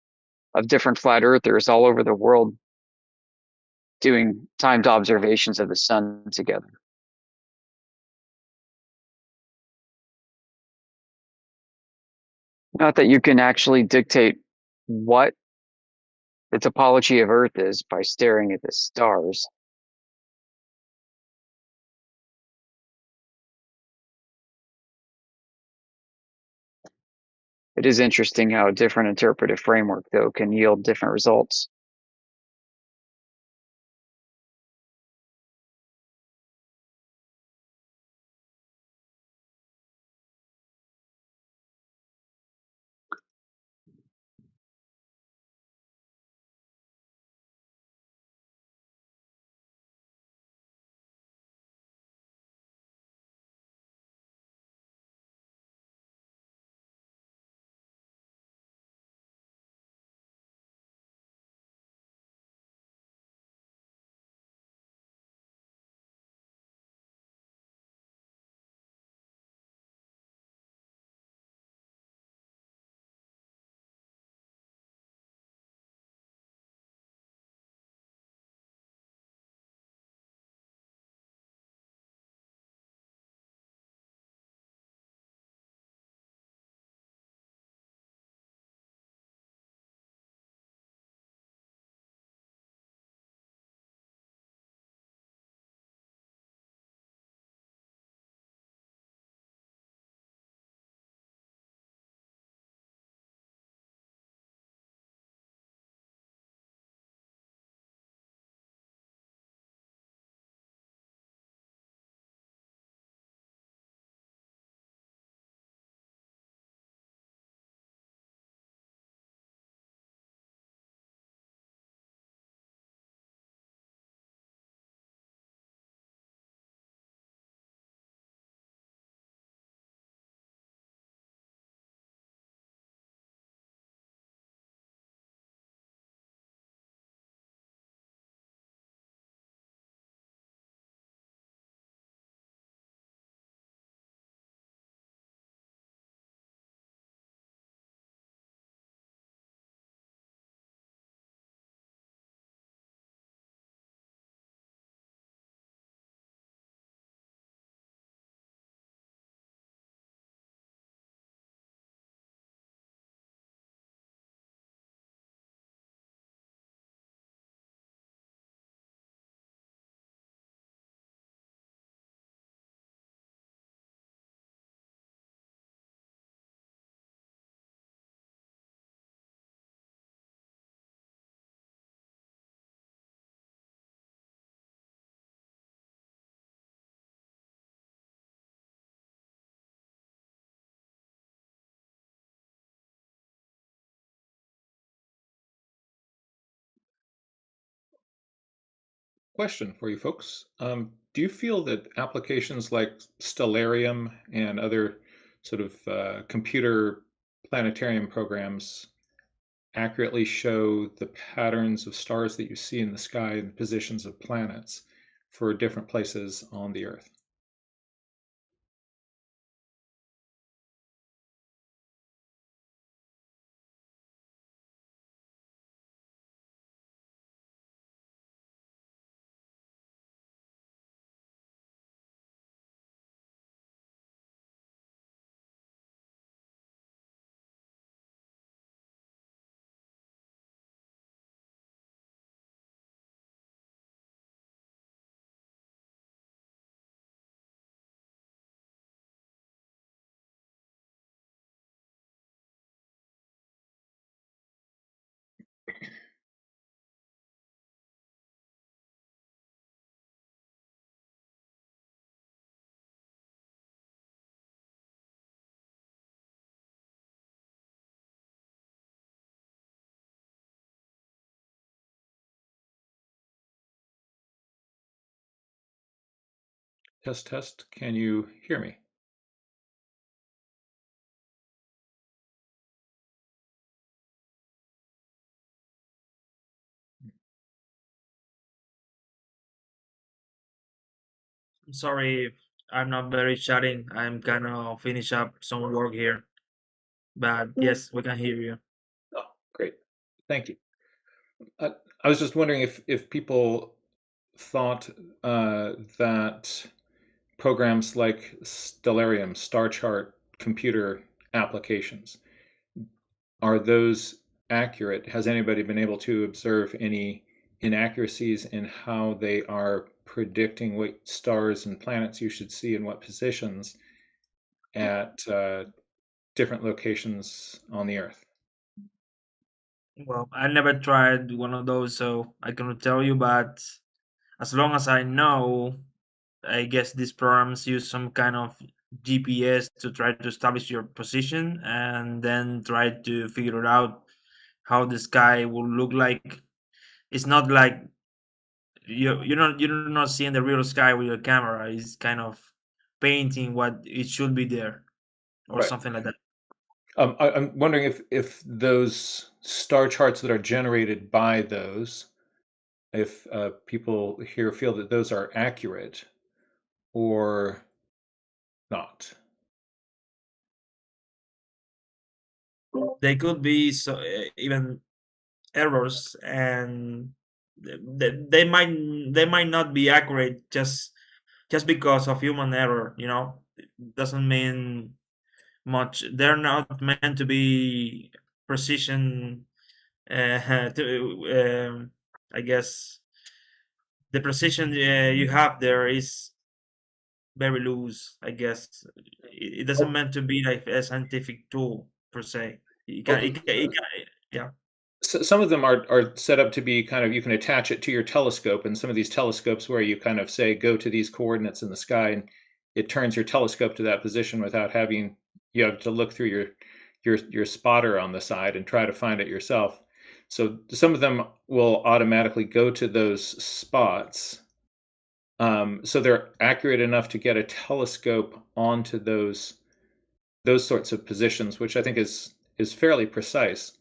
of different flat earthers all over the world doing timed observations of the sun together. Not that you can actually dictate what the topology of Earth is by staring at the stars. It is interesting how a different interpretive framework, though, can yield different results. Question for you folks. Do you feel that applications like Stellarium and other sort of computer planetarium programs accurately show the patterns of stars that you see in the sky and positions of planets for different places on the Earth? Test, test. Can you hear me? I'm sorry if I'm not very chatting. I'm gonna finish up some work here. But yes, we can hear you. Oh, great. Thank you. I was just wondering if people thought that programs like Stellarium, star chart computer applications, are those accurate? Has anybody been able to observe any inaccuracies in how they are predicting what stars and planets you should see in what positions at different locations on the Earth? Well, I never tried one of those, so I cannot tell you. But as long as I know, I guess these programs use some kind of GPS to try to establish your position and then try to figure out how the sky will look like. It's not like you're not seeing the real sky with your camera. It's kind of painting what it should be there, or Right. something like that. I'm wondering if those star charts that are generated by those, if people here feel that those are accurate or not. They could be even errors, and they might not be accurate just because of human error. It doesn't mean much. They're not meant to be precision. I guess the precision you have there is very loose. I guess it doesn't meant to be like a scientific tool per se. Yeah. So some of them are set up to be kind of, you can attach it to your telescope, and some of these telescopes where you kind of say go to these coordinates in the sky, and it turns your telescope to that position without having, you have to look through your spotter on the side and try to find it yourself. So some of them will automatically go to those spots. So they're accurate enough to get a telescope onto those sorts of positions, which I think is fairly precise.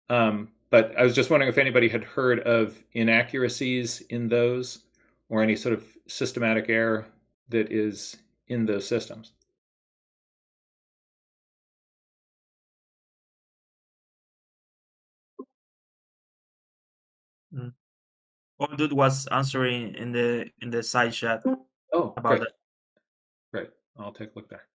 But I was just wondering if anybody had heard of inaccuracies in those, or any sort of systematic error that is in those systems. Mm. One dude was answering in the side chat Oh, about great. that. Great. I'll take a look there.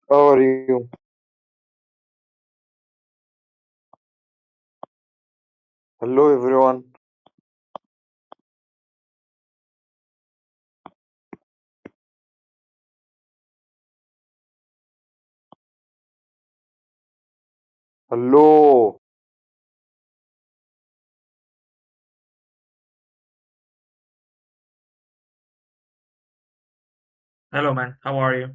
How are you? Hello, everyone. Hello. Hello, man. How are you?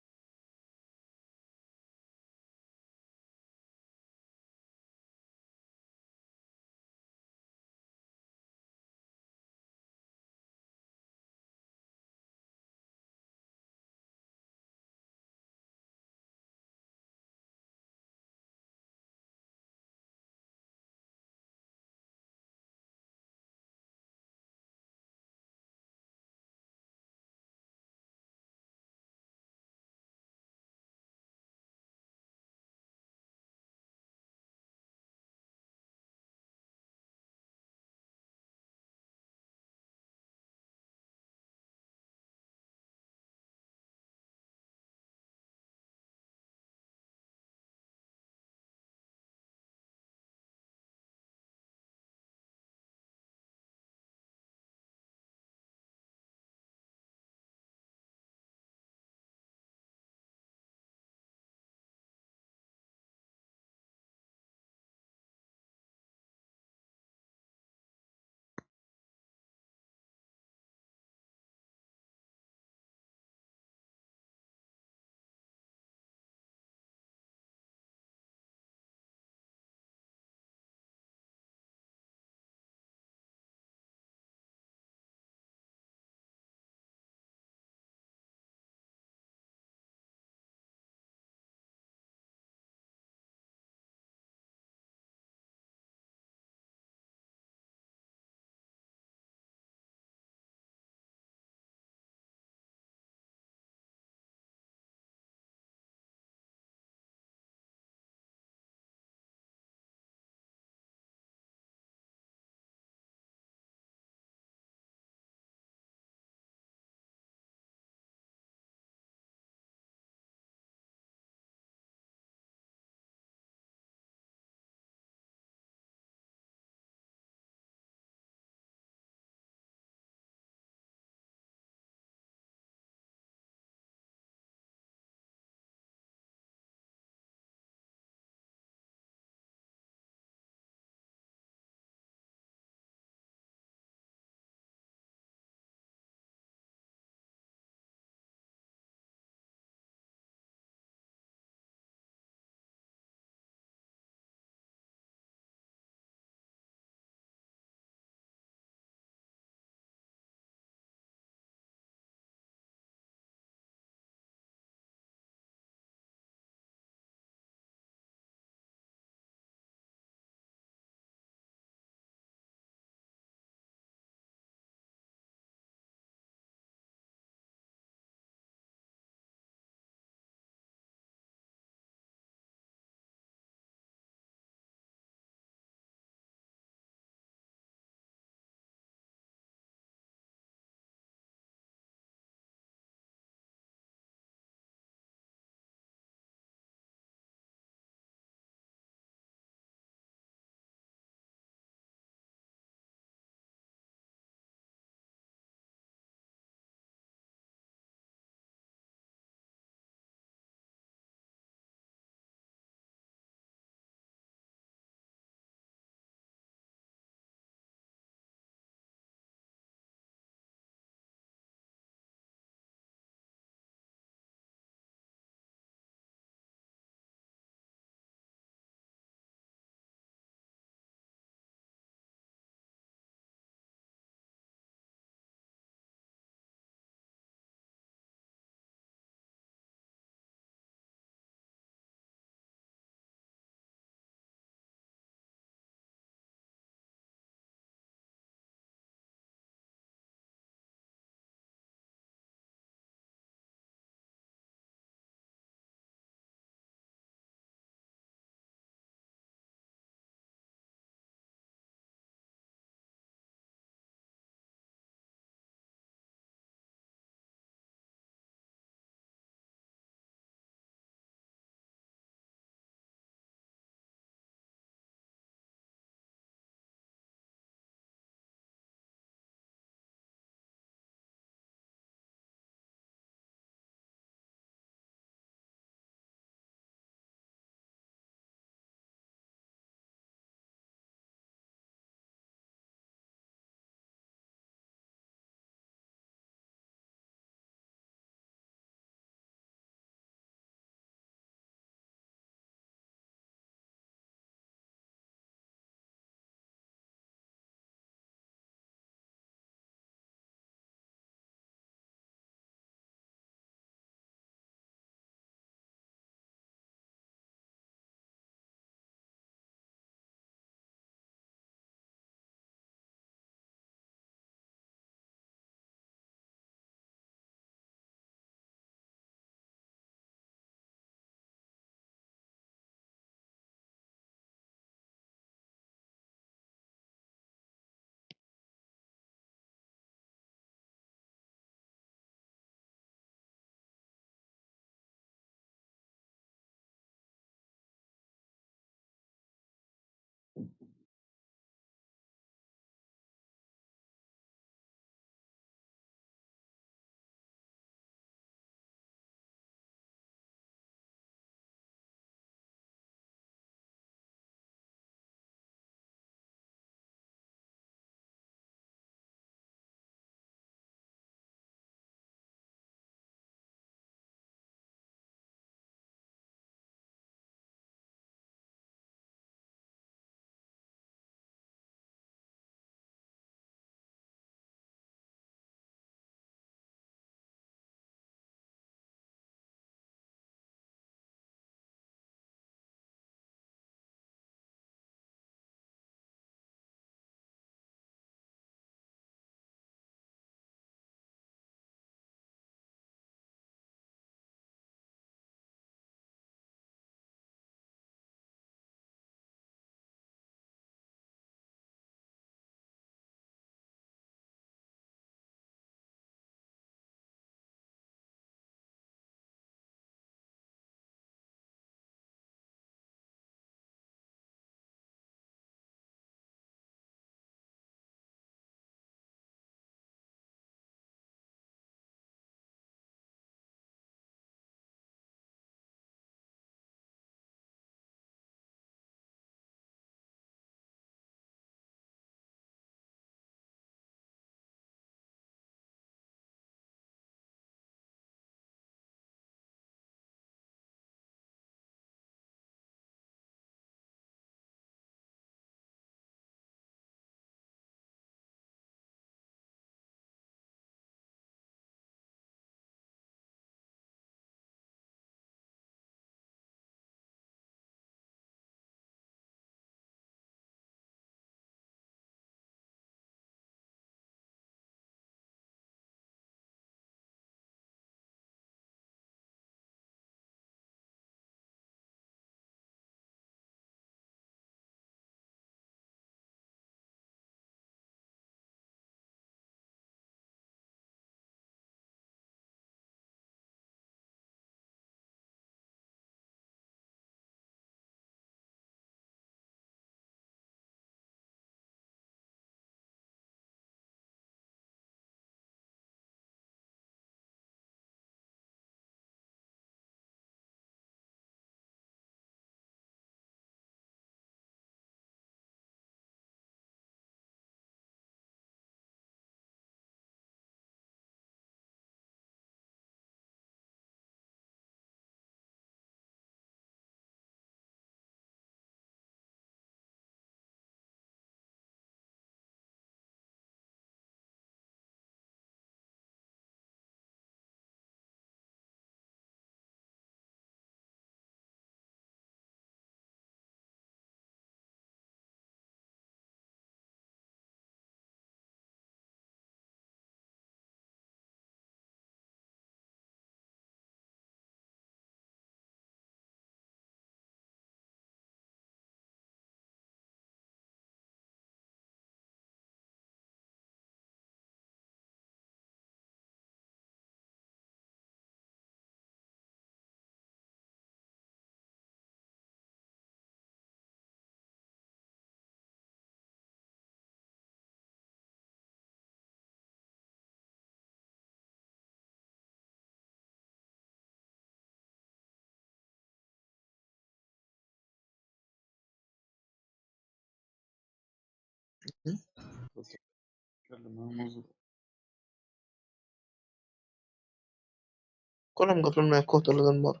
كلهم قبل ما يكون الغنمر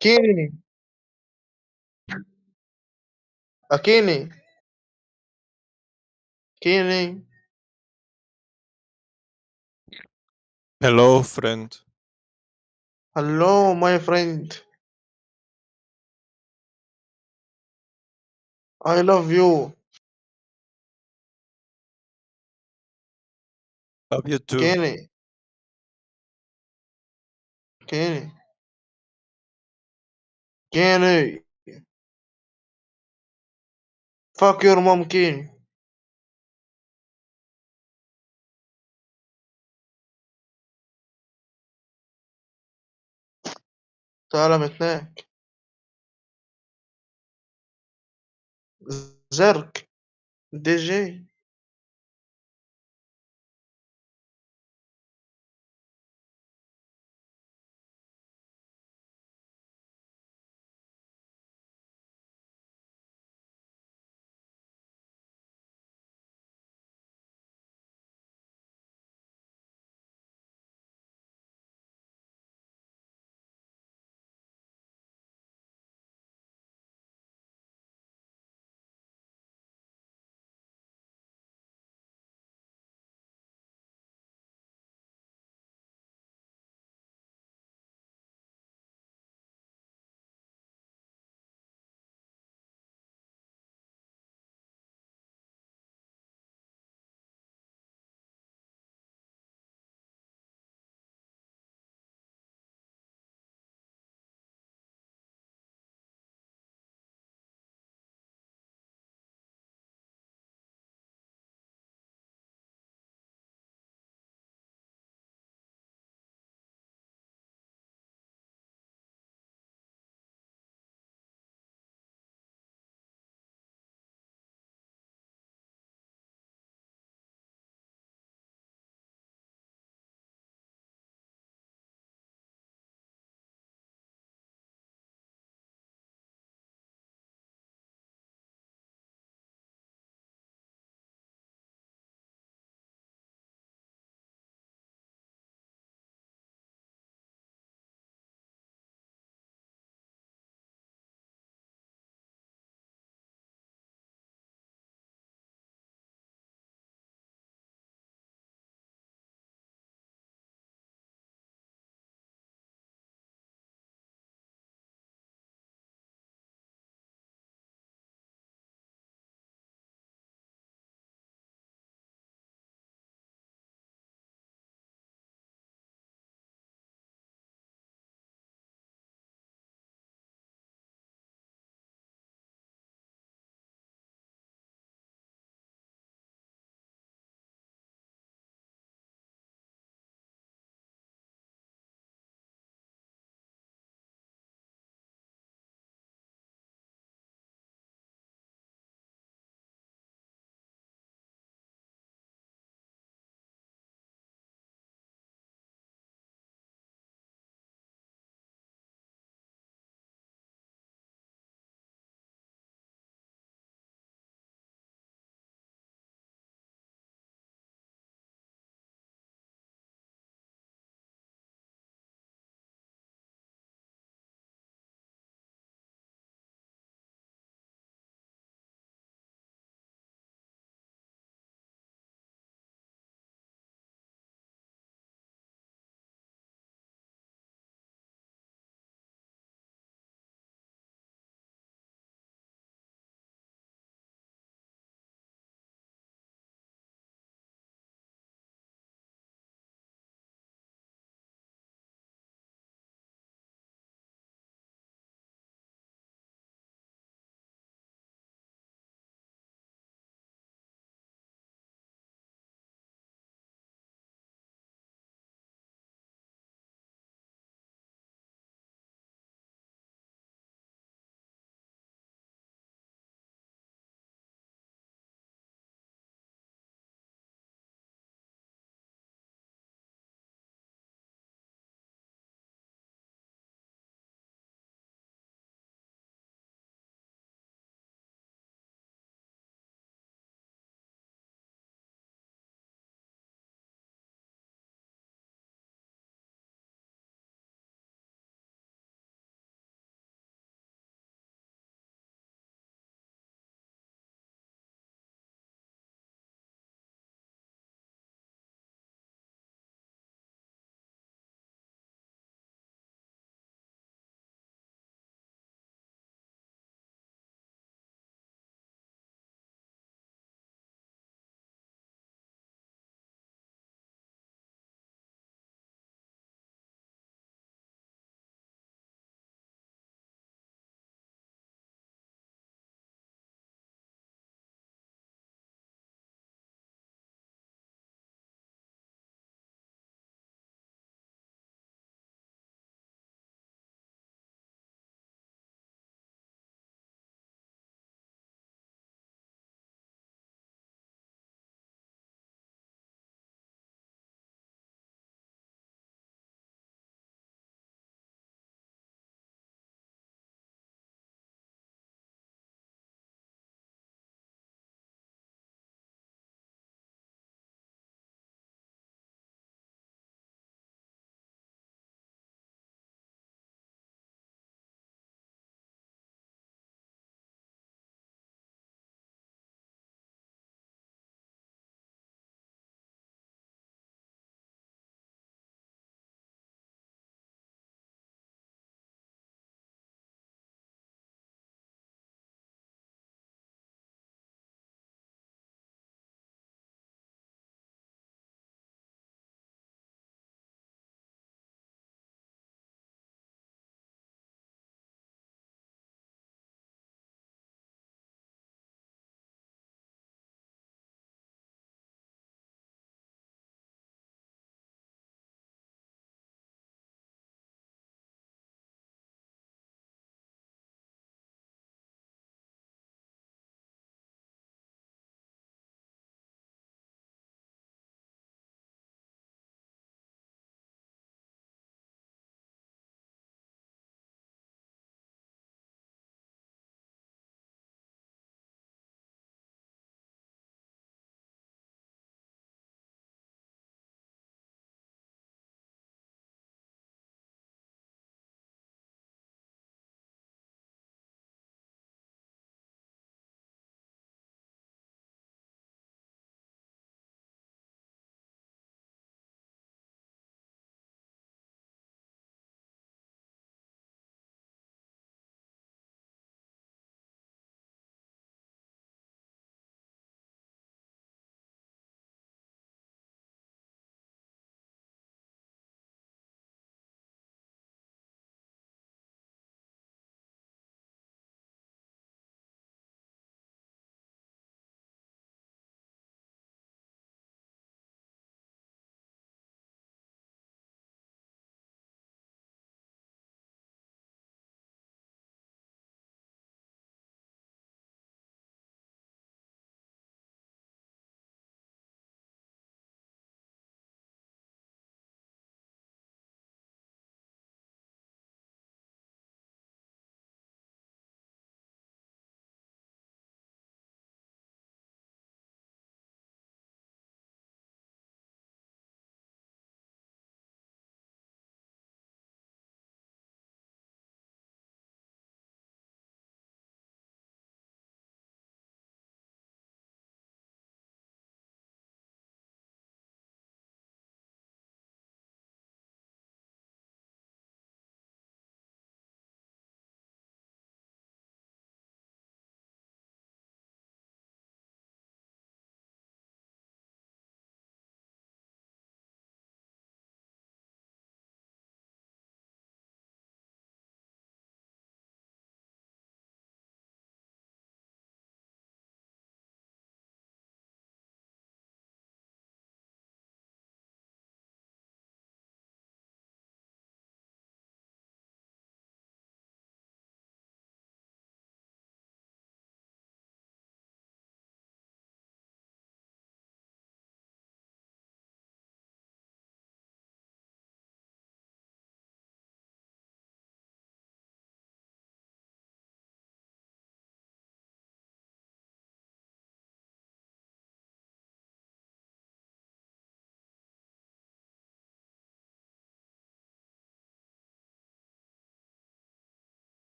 كيني أكيني كيني Hello, friend. Hello my friend I love you Love you too. كيني كيني كيني fuck your mom كيني تعال متناك زرك دي جي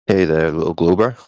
Hey there, little Glober.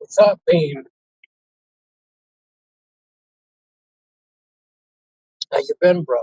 What's up, Beam? How you been, bro?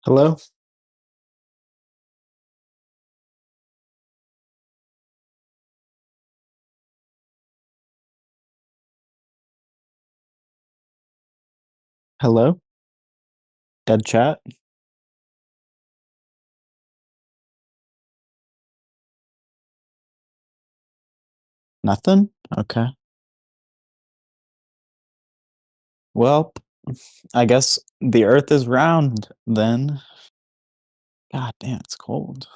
Hello? Hello? Dead chat? Nothing? Okay. Well, I guess the earth is round then. God damn, it's cold.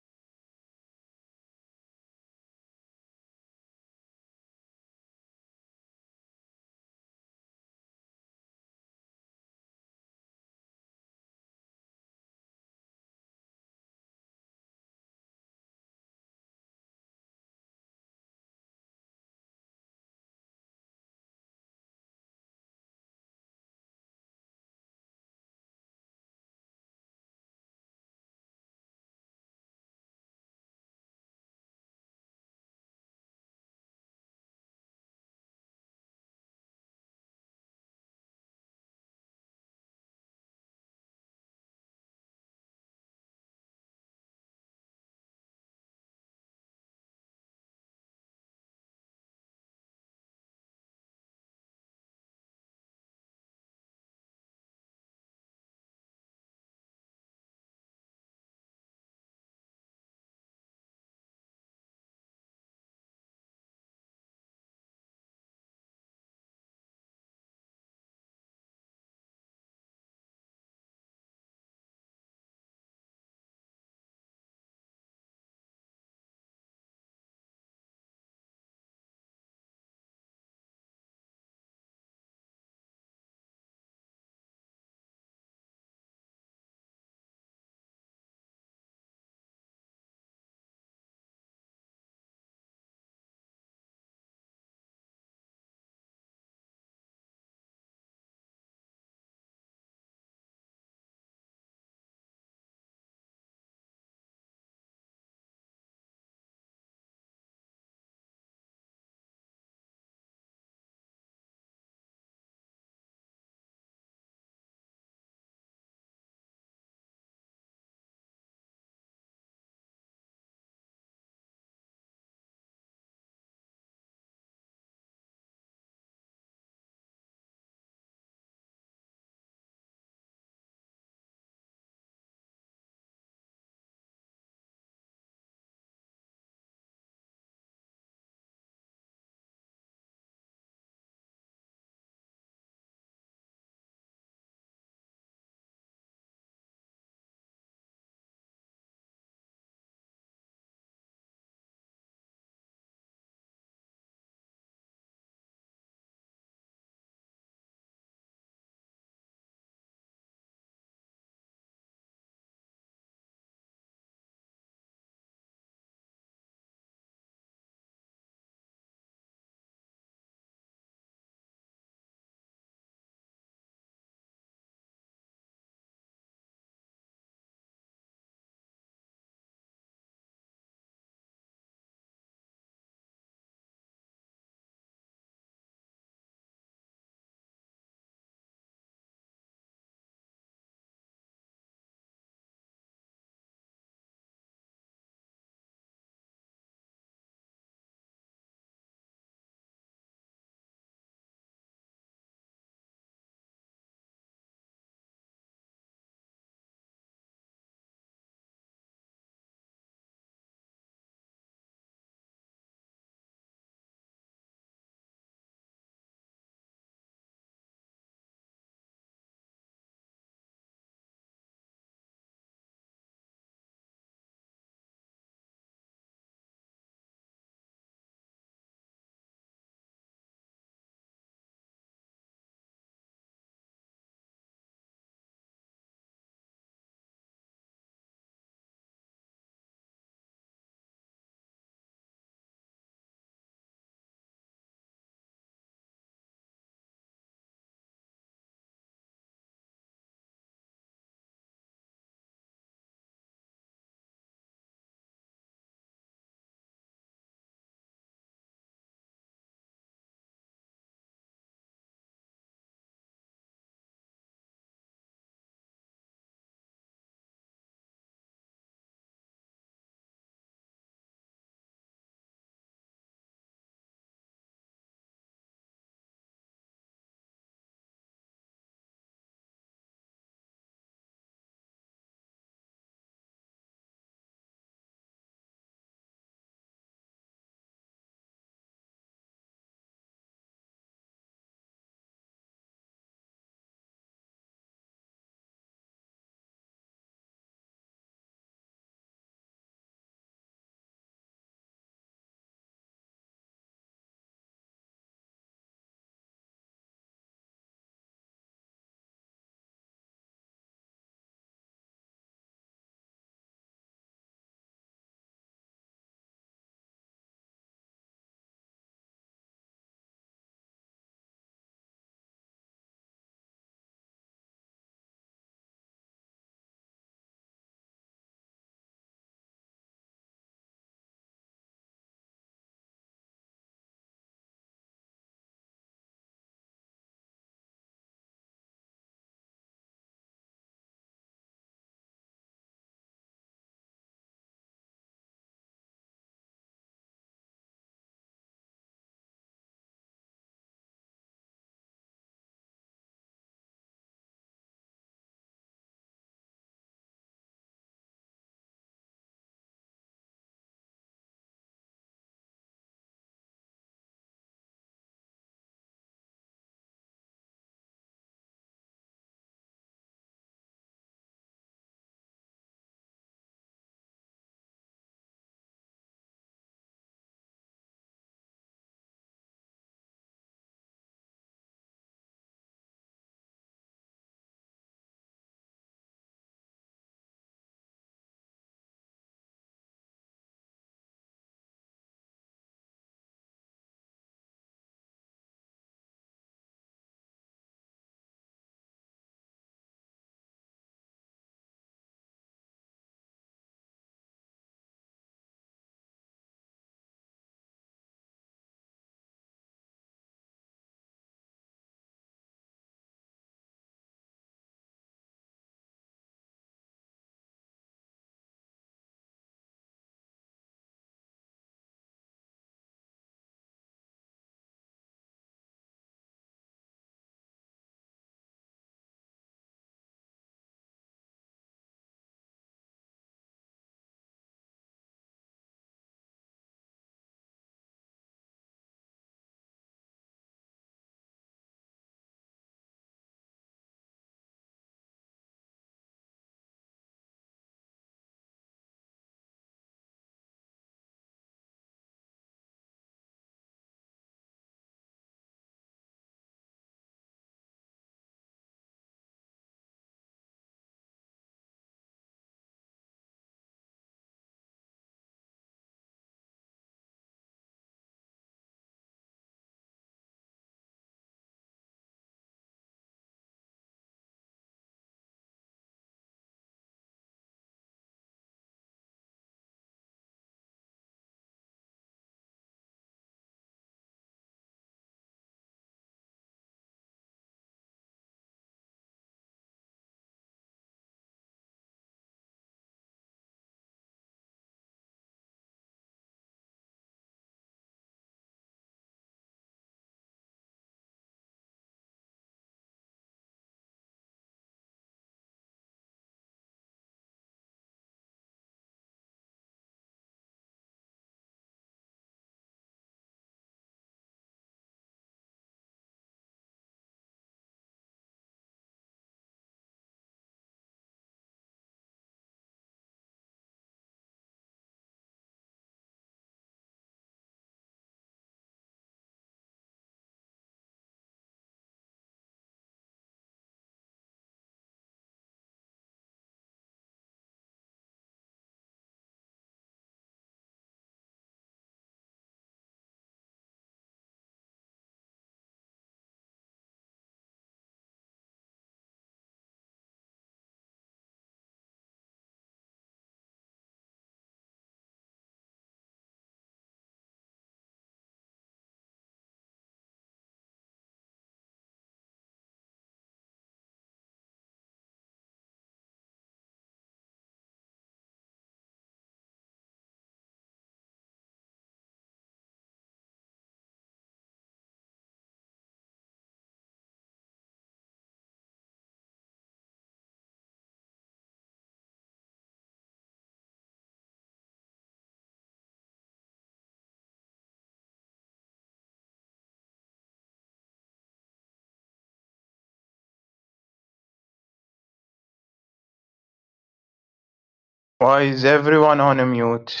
Why is everyone on a mute?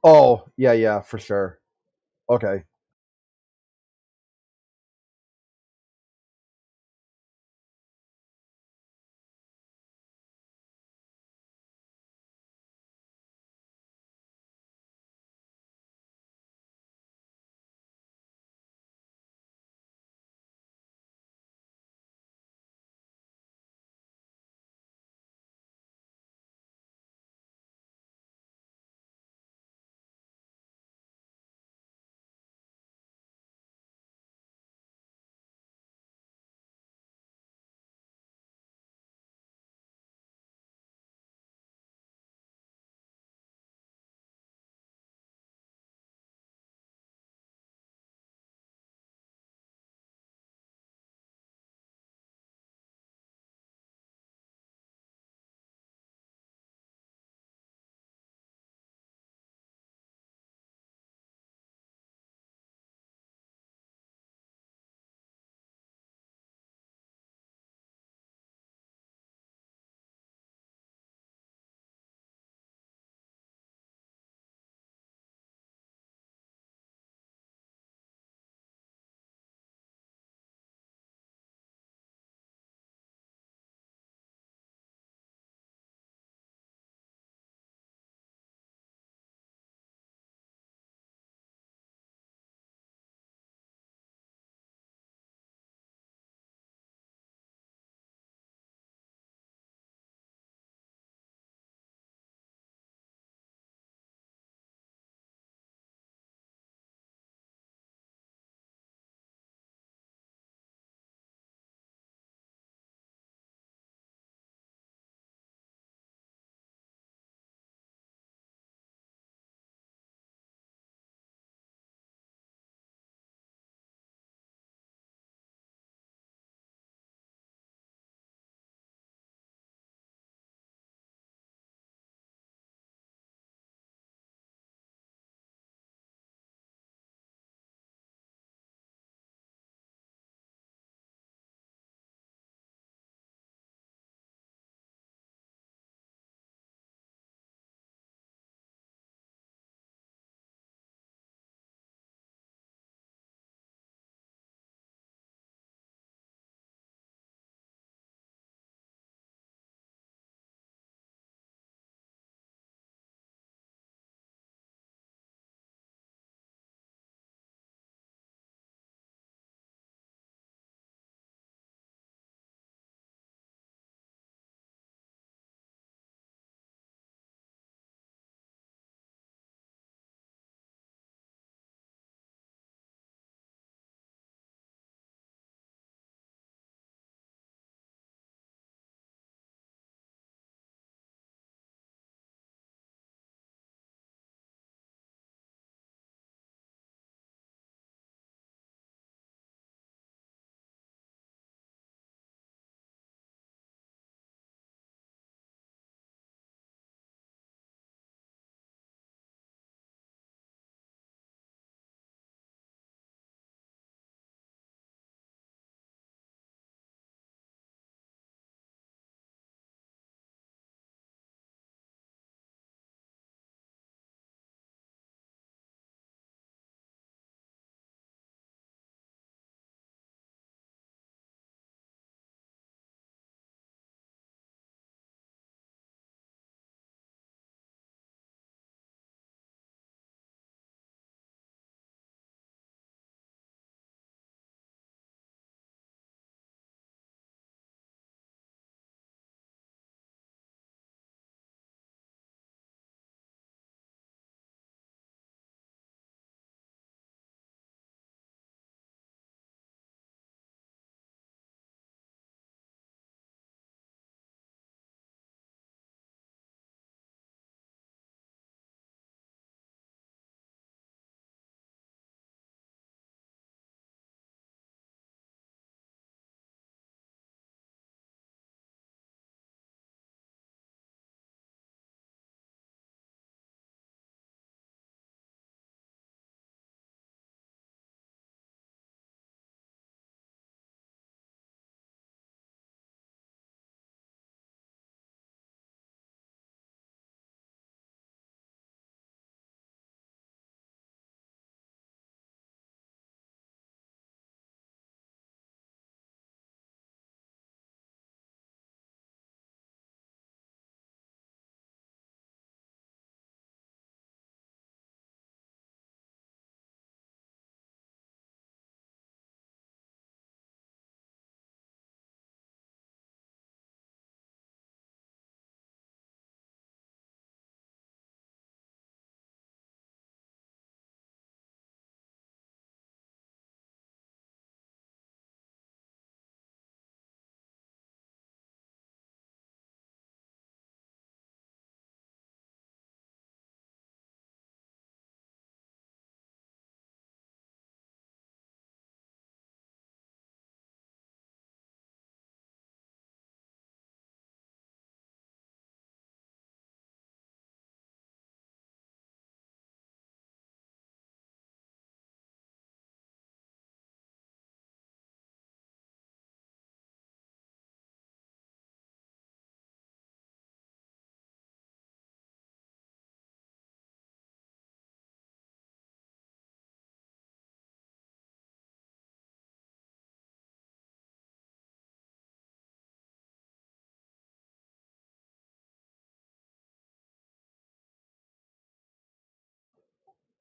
Oh, yeah, for sure. Okay.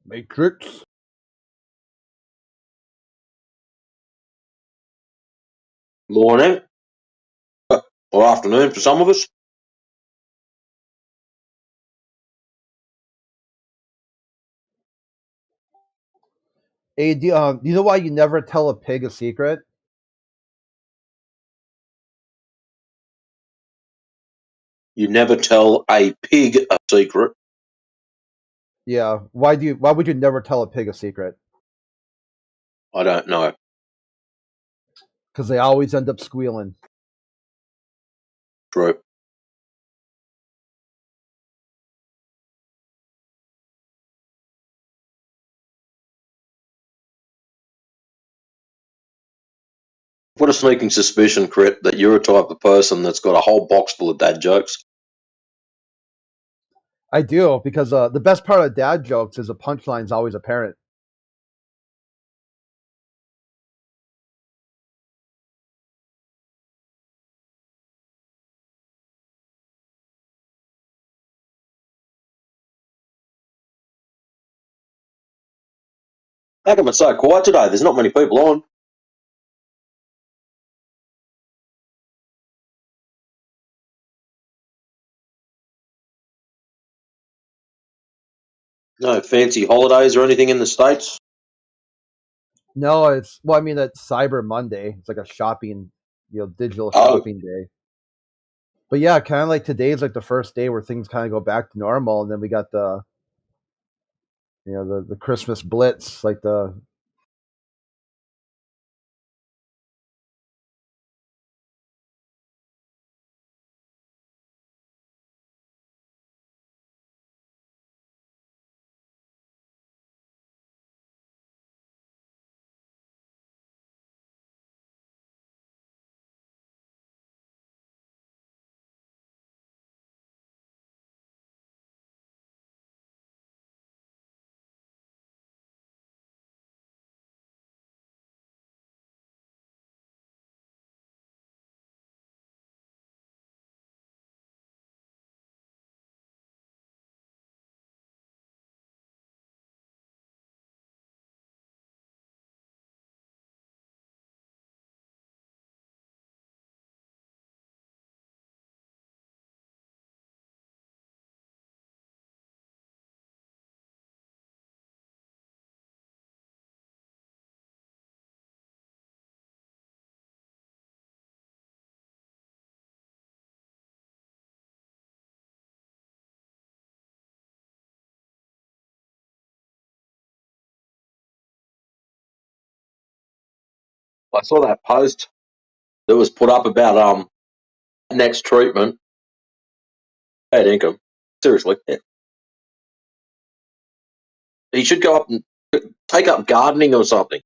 Matrix. Morning. Or afternoon for some of us. Hey, do you know why you never tell a pig a secret? You never tell a pig a secret. Yeah. Why would you never tell a pig a secret? I don't know. Because they always end up squealing. True. What a sneaking suspicion, Crit, that you're a type of person that's got a whole box full of dad jokes. I do, because the best part of dad jokes is the punchline's always apparent. How come it's so quiet today? There's not many people on. No fancy holidays or anything in the States? No, it's Cyber Monday. It's like a shopping, digital Oh. shopping day. But yeah, kind of like today's like the first day where things kind of go back to normal, and then we got the the Christmas blitz, like the I saw that post that was put up about next treatment. Bad income. Seriously. Yeah. He should go up and take up gardening or something.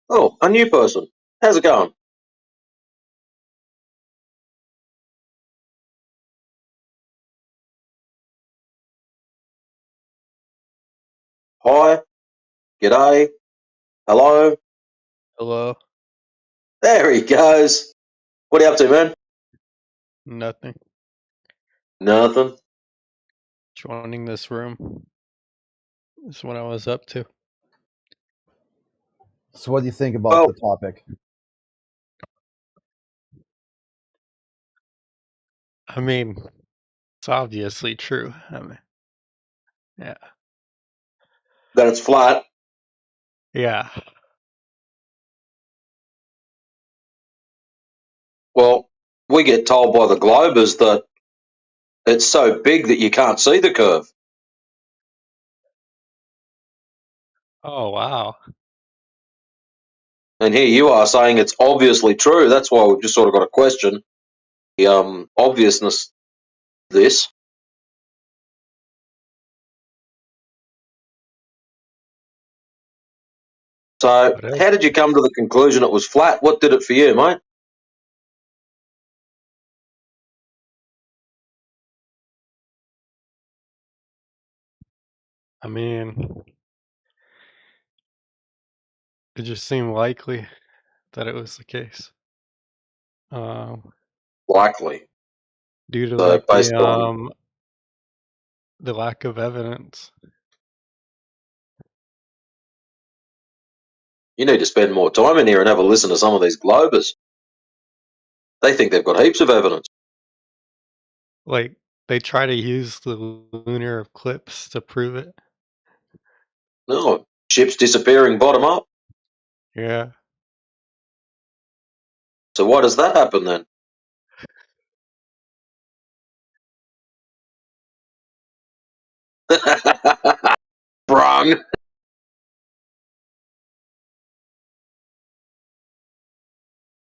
Oh, a new person. How's it going? Hi. G'day. Hello. Hello. There he goes. What are you up to, man? Nothing. Nothing. Joining this room is what I was up to. So, what do you think about the topic? I mean, it's obviously true. I mean, yeah. That it's flat. Yeah. Well, we get told by the Globers that it's so big that you can't see the curve. Oh, wow. And here you are saying it's obviously true. That's why we've just sort of got to question the obviousness of this. So, how did you come to the conclusion it was flat? What did it for you, mate? I mean, it just seemed likely that it was the case. Likely. Due to So, like based on the lack of evidence. you need to spend more time in here and have a listen to some of these Globers. They think they've got heaps of evidence. Like they try to use the lunar eclipse to prove it. No, ships disappearing bottom up. Yeah. So why does that happen then? Brung.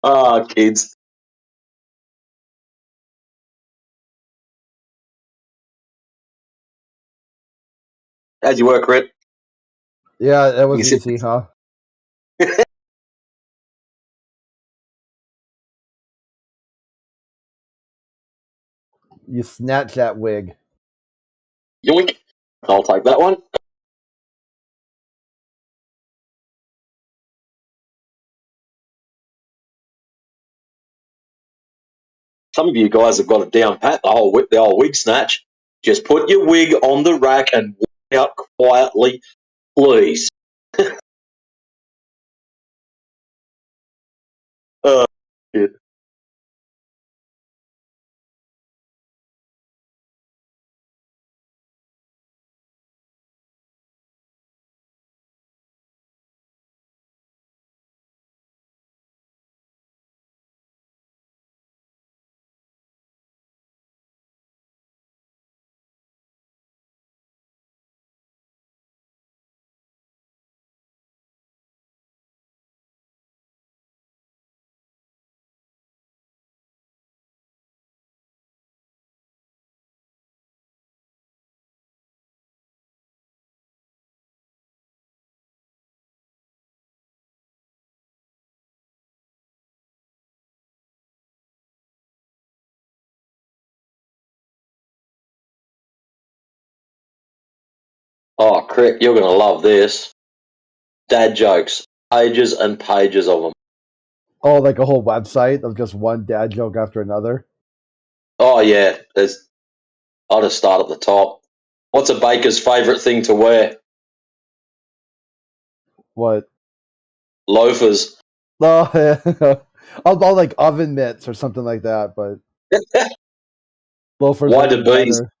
Ah, kids. How'd you work, Rit? Yeah, that was You said- easy, huh? You snatch that wig. Yoink. I'll take that one. Some of you guys have got it down pat, the whole wig snatch. Just put your wig on the rack and walk out quietly, please. Oh, shit. Oh, Crick, you're going to love this. Dad jokes. Pages and pages of them. Oh, like a whole website of just one dad joke after another. Oh, yeah. I'll just start at the top. What's a baker's favourite thing to wear? What? Loafers. Oh, yeah. I'll like oven mitts or something like that, but loafers Why are do even bees? better.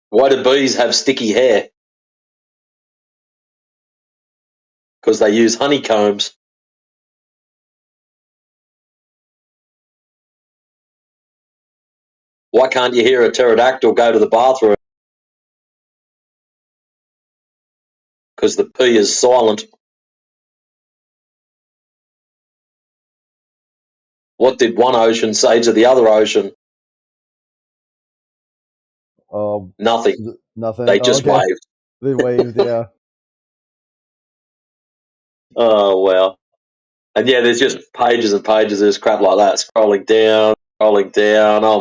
Why do bees have sticky hair? Because they use honeycombs. Why can't you hear a pterodactyl go to the bathroom? Because the P is silent. What did one ocean say to the other ocean? Nothing. Nothing. They Oh, just okay. waved. They waved, yeah. Oh, well. And yeah, there's just pages and pages of this crap like that, scrolling down. Oh,